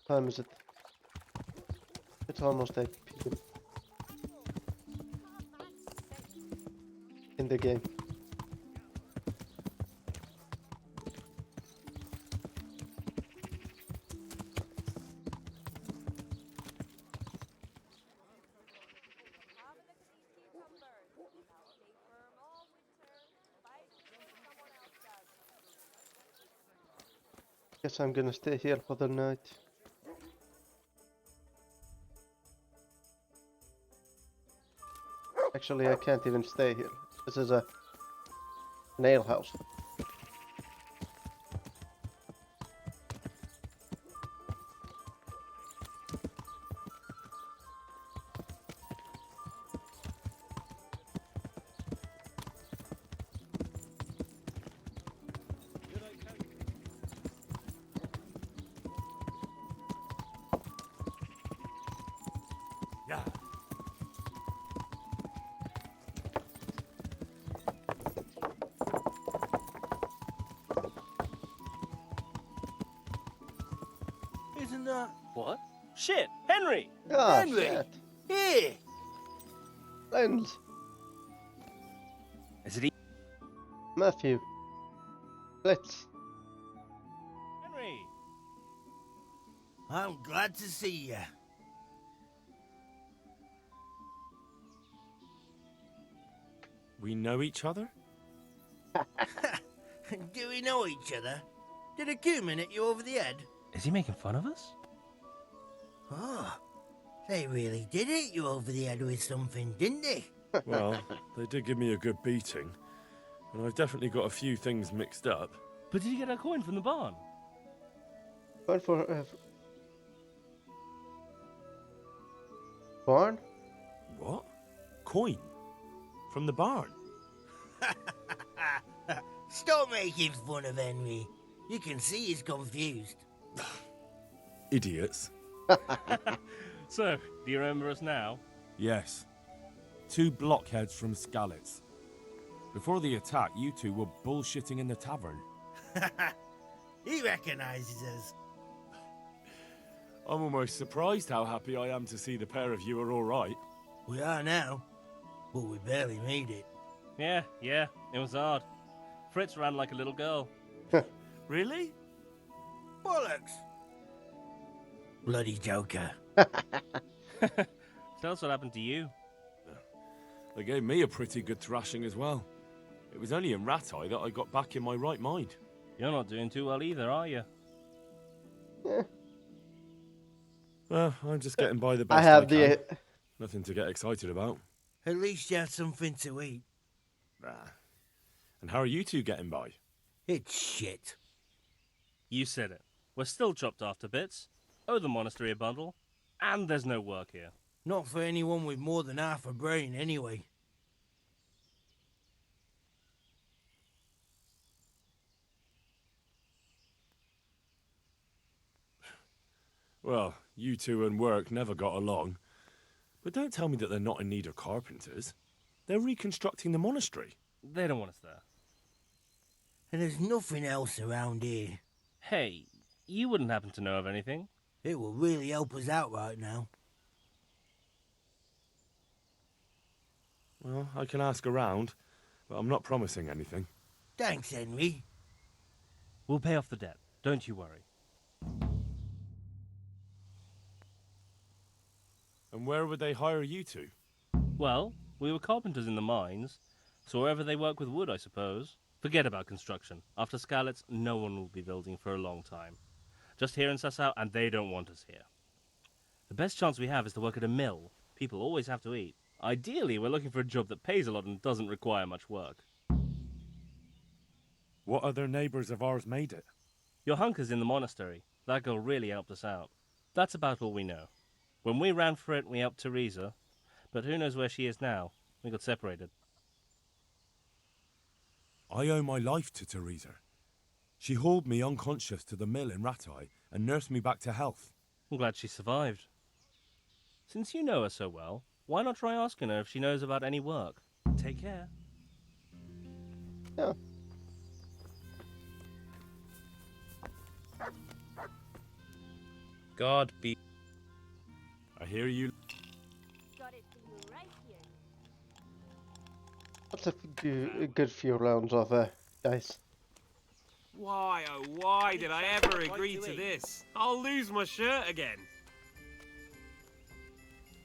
What time is it? It's almost 8 p.m. in the game. Guess I'm gonna stay here for the night. Actually, I can't even stay here. This is a nail house. Yeah. Isn't that... What? Shit! Henry! Ah, Henry! shit. Here! Lens. Is it Matthew. Let's. Henry! I'm glad to see you. Well, We know each other? Do we know each other? Did a cumin hit you over the head? Is he making fun of us? Oh, they really did hit you over the head with something, didn't they? Well, they did give me a good beating, and I've definitely got a few things mixed up. But did you get a coin from the barn? Coin for barn? What? Coin? From the barn? Stop making fun of Henry. You can see he's confused. Idiots. So, do you remember us now? Yes. 2 blockheads from Skalitz. Before the attack, you two were bullshitting in the tavern. He recognizes us. I'm almost surprised how happy I am to see the pair of you are all right. We are now, but we barely made it. Yeah, it was hard. Fritz ran like a little girl. Really? Bollocks! Bloody joker. Tell us what happened to you. They gave me a pretty good thrashing as well. It was only in Ratai that I got back in my right mind. You're not doing too well either, are you? Yeah. Well, I'm just getting by the best I have I can. the. Nothing to get excited about. At least you had something to eat. And how are you two getting by? It's shit. You said it. We're still chopped off to bits. Owe the monastery a bundle. And there's no work here. Not for anyone with more than half a brain, anyway. Well, you two and work never got along. But don't tell me that they're not in need of carpenters. They're reconstructing the monastery. They don't want us there. And there's nothing else around here. Hey, you wouldn't happen to know of anything? It will really help us out right now. Well, I can ask around, but I'm not promising anything. Thanks, Henry. We'll pay off the debt. Don't you worry. And where would they hire you to? Well, we were carpenters in the mines, so wherever they work with wood, I suppose. Forget about construction. After Skalitz, no one will be building for a long time. Just here in Sassau, and they don't want us here. The best chance we have is to work at a mill. People always have to eat. Ideally, we're looking for a job that pays a lot and doesn't require much work. What other neighbours of ours made it? Your hunker's in the monastery. That girl really helped us out. That's about all we know. When we ran for it, we helped Teresa. But who knows where she is now? We got separated. I owe my life to Teresa. She hauled me unconscious to the mill in Ratai and nursed me back to health. I'm glad she survived. Since you know her so well, why not try asking her if she knows about any work? Take care. Yeah. God be... I hear you. Got it for you right here. Let's do a good few rounds of dice. Why, oh why did I ever agree to this? I'll lose my shirt again.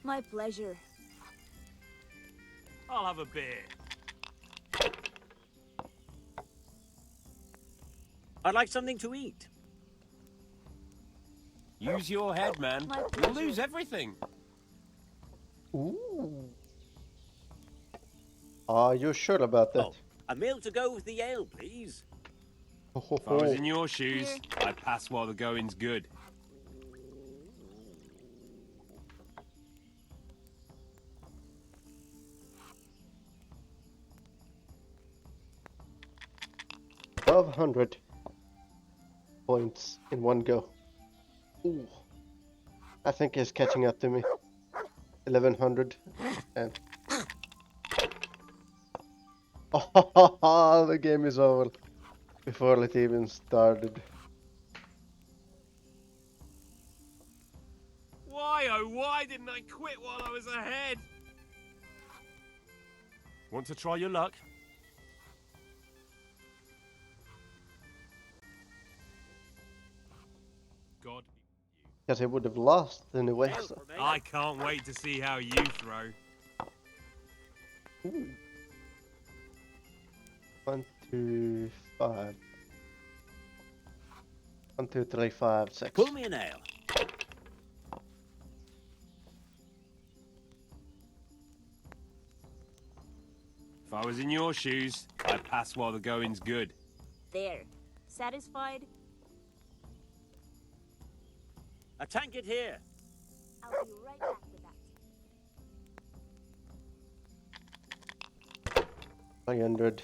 My pleasure. I'll have a beer. I'd like something to eat. Use your head, man. You'll lose everything. Ooh. Are you sure about that? Oh, a meal to go with the ale, please. Ho, If I was in your shoes, I'd pass while the going's good. $1,200 points in one go. Ooh. I think he's catching up to me. 1,100 and oh, the game is over before it even started. Why, oh why didn't I quit while I was ahead? Want to try your luck? God. Because he would have lost anyway. So. I can't wait to see how you throw. Ooh. 1, 2, 5. 1, 2, 3, 5, 6. Pull me an ale. If I was in your shoes, I'd pass while the going's good. There. Satisfied? A tankard here. I'll be right back with that. 300.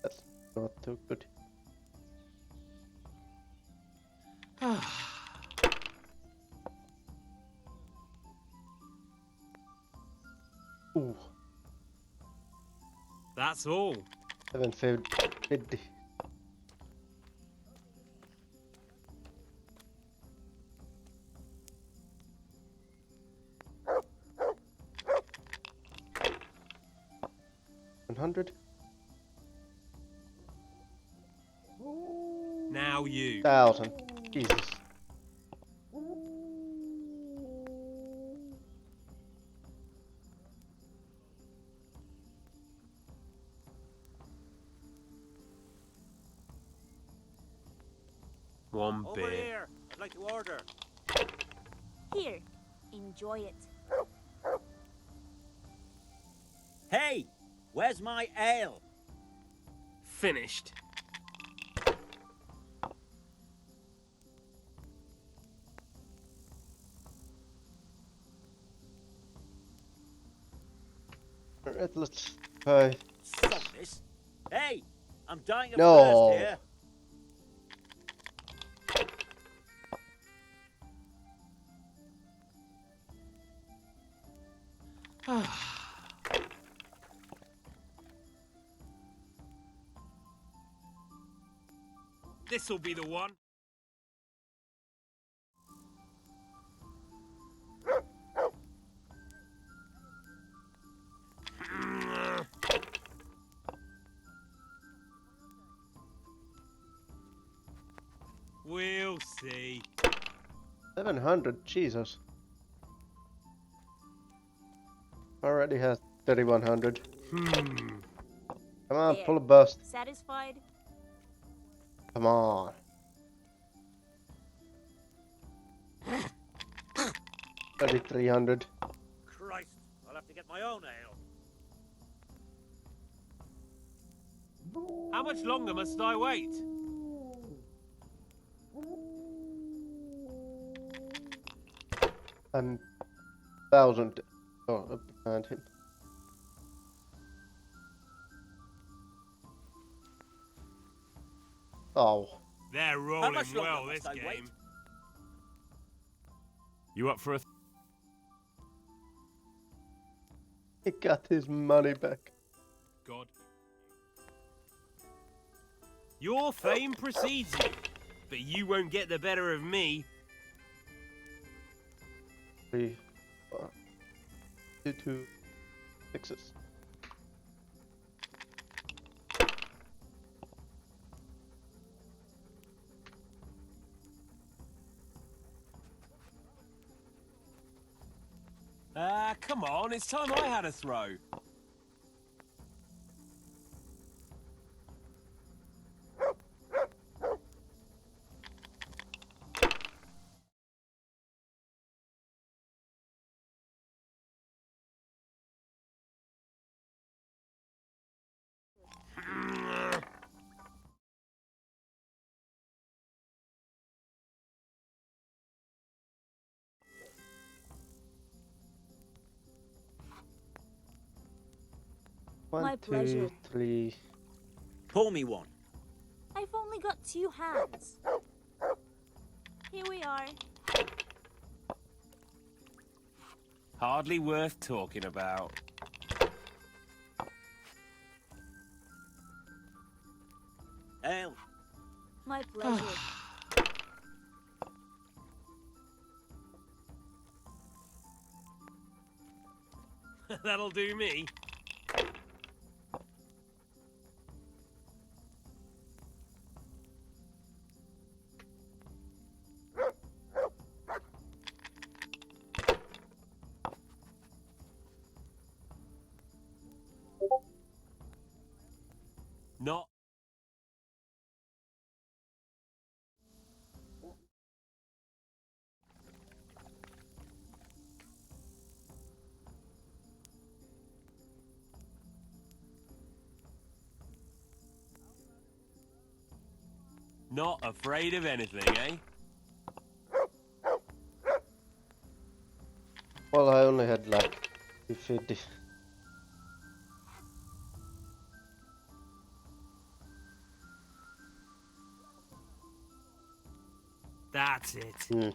That's not too good. Ooh. That's all. 750. $100. Now you. 1,000. Jesus. One Over beer. here. I'd like to order. Here. Enjoy it. Hey, where's my ale? Finished. Alright, let's try. Stop this. Hey, I'm dying of No. thirst here. This'll be the one. We'll see. 700. Jesus. Already has 3,100. Come on, There. pull a bust. Satisfied? Come on. 3,300. Christ, I'll have to get my own ale. How much longer must I wait? And 1,000. Oh, up behind him. Oh. They're How rolling much longer well must this I wait? game. You up for a... He got his money back. God. Your fame precedes you, but you won't get the better of me. 3, 4, 2, 2, 6s. Come on, it's time I had a throw. One, My 2, pleasure. 3. Pour me one. I've only got 2 hands. Here we are. Hardly worth talking about. Ale. My pleasure. That'll do me. Not Not afraid of anything, eh? Well, I only had like 250. That's it.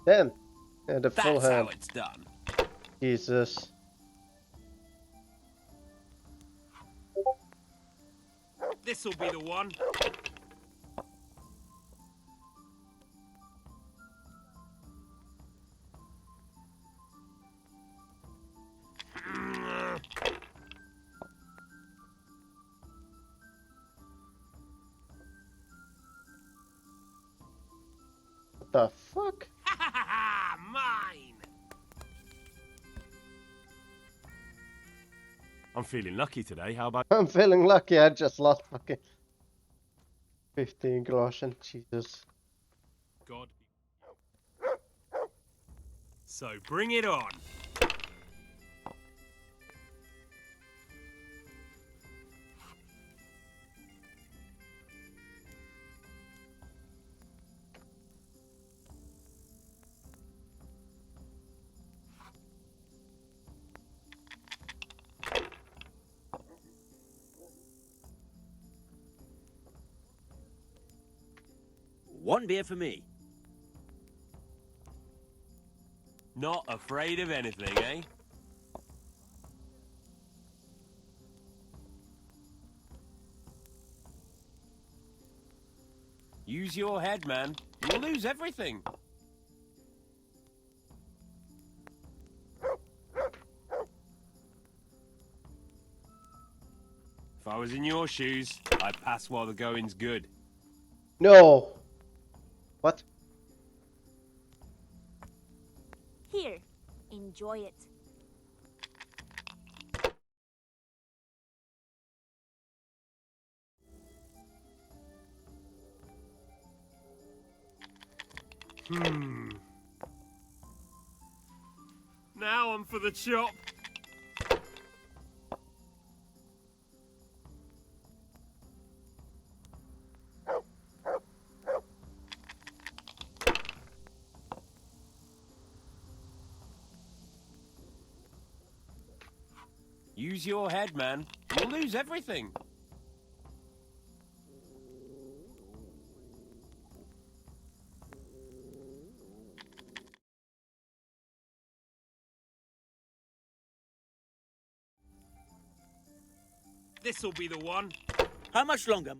Damn. And the full That's how hand. it's done. Jesus. This'll be the one. What the fuck? Mine! I'm feeling lucky today. How about... I'm feeling lucky. I just lost fucking 15 groschen. Jesus. God. So bring it on. One beer for me. Not afraid of anything, eh? Use your head, man. You'll lose everything. If I was in your shoes, I'd pass while the going's good. No. What? Here, enjoy it. Now I'm for the chop. Use your head, man. You'll lose everything. This'll be the one. How much longer?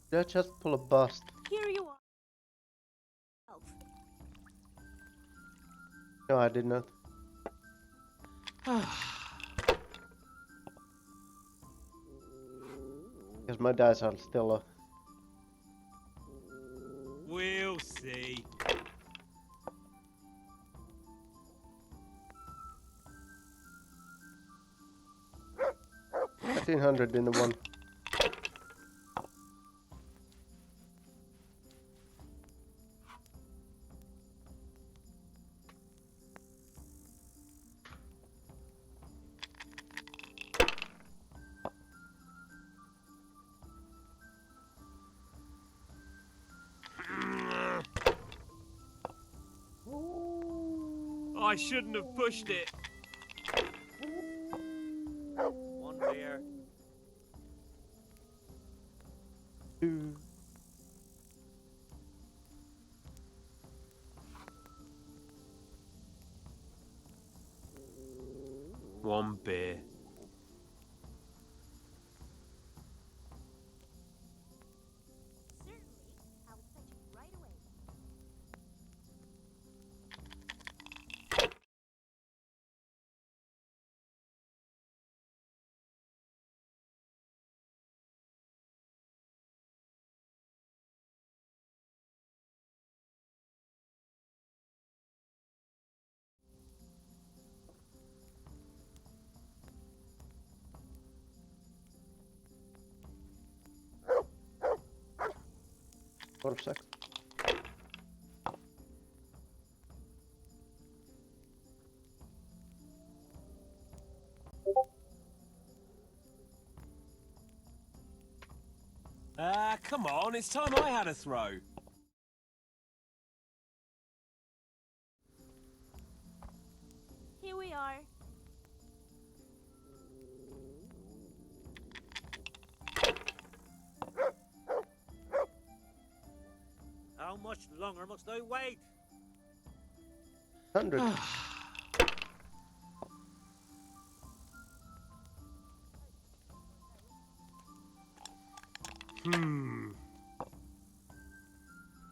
Did I just pull a bust? Here you are. No, I did not. Because my dice are still low. We'll see. $1,300 in the one. I shouldn't have pushed it. One beer. One beer. 12 seconds. Come on, it's time I had a throw. Here we are. How much longer must I wait? 100.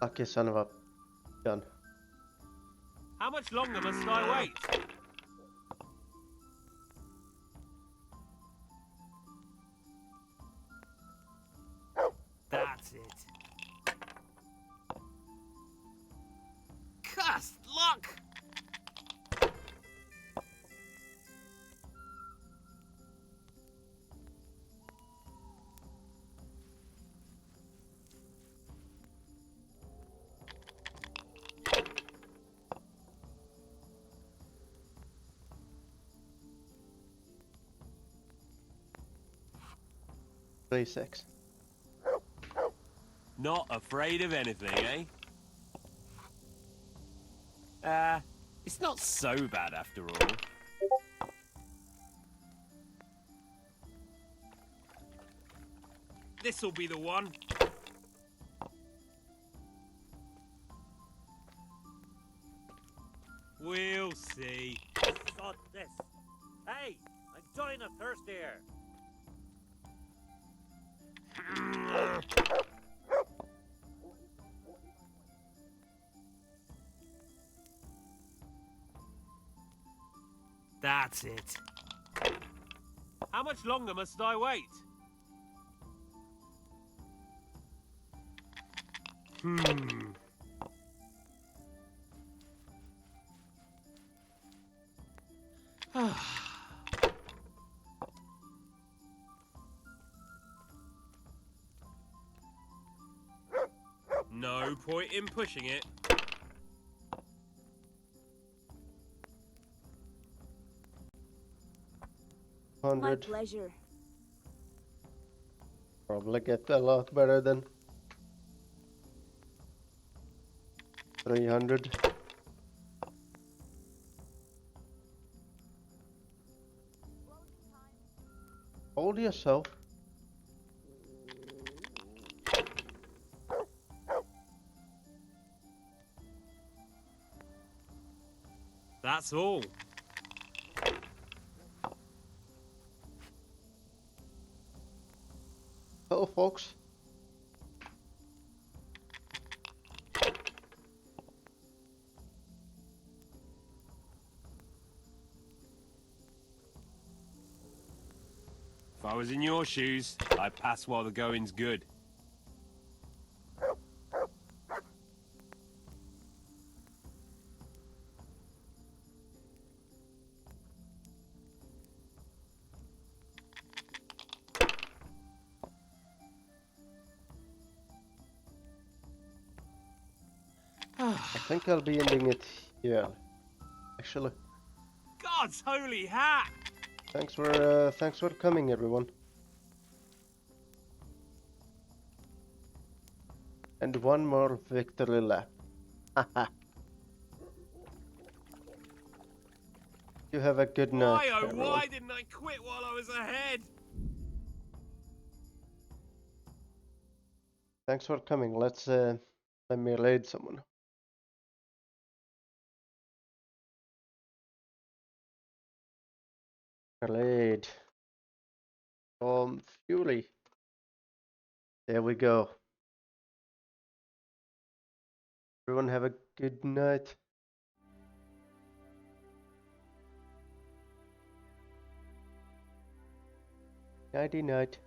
Lucky son of a gun. How much longer must I wait? That's it. Cussed luck! Six. Not afraid of anything, eh? It's not so bad after all. This'll be the one. We'll see. Sod this. Hey, I'm dying of thirst here. That's it. How much longer must I wait? No point in pushing it. My 100. pleasure. Probably get a lot better than 300. Hold yourself. That's all. Hello, folks. If I was in your shoes, I'd pass while the going's good. I think I'll be ending it here. Actually, God's holy hat! thanks for coming, everyone. And one more victory lap. Haha. You have a good night. Why, oh, everyone. why didn't I quit while I was ahead? Thanks for coming. Let me raid someone. Raid. Fury. There we go. Everyone have a good night. Nighty night.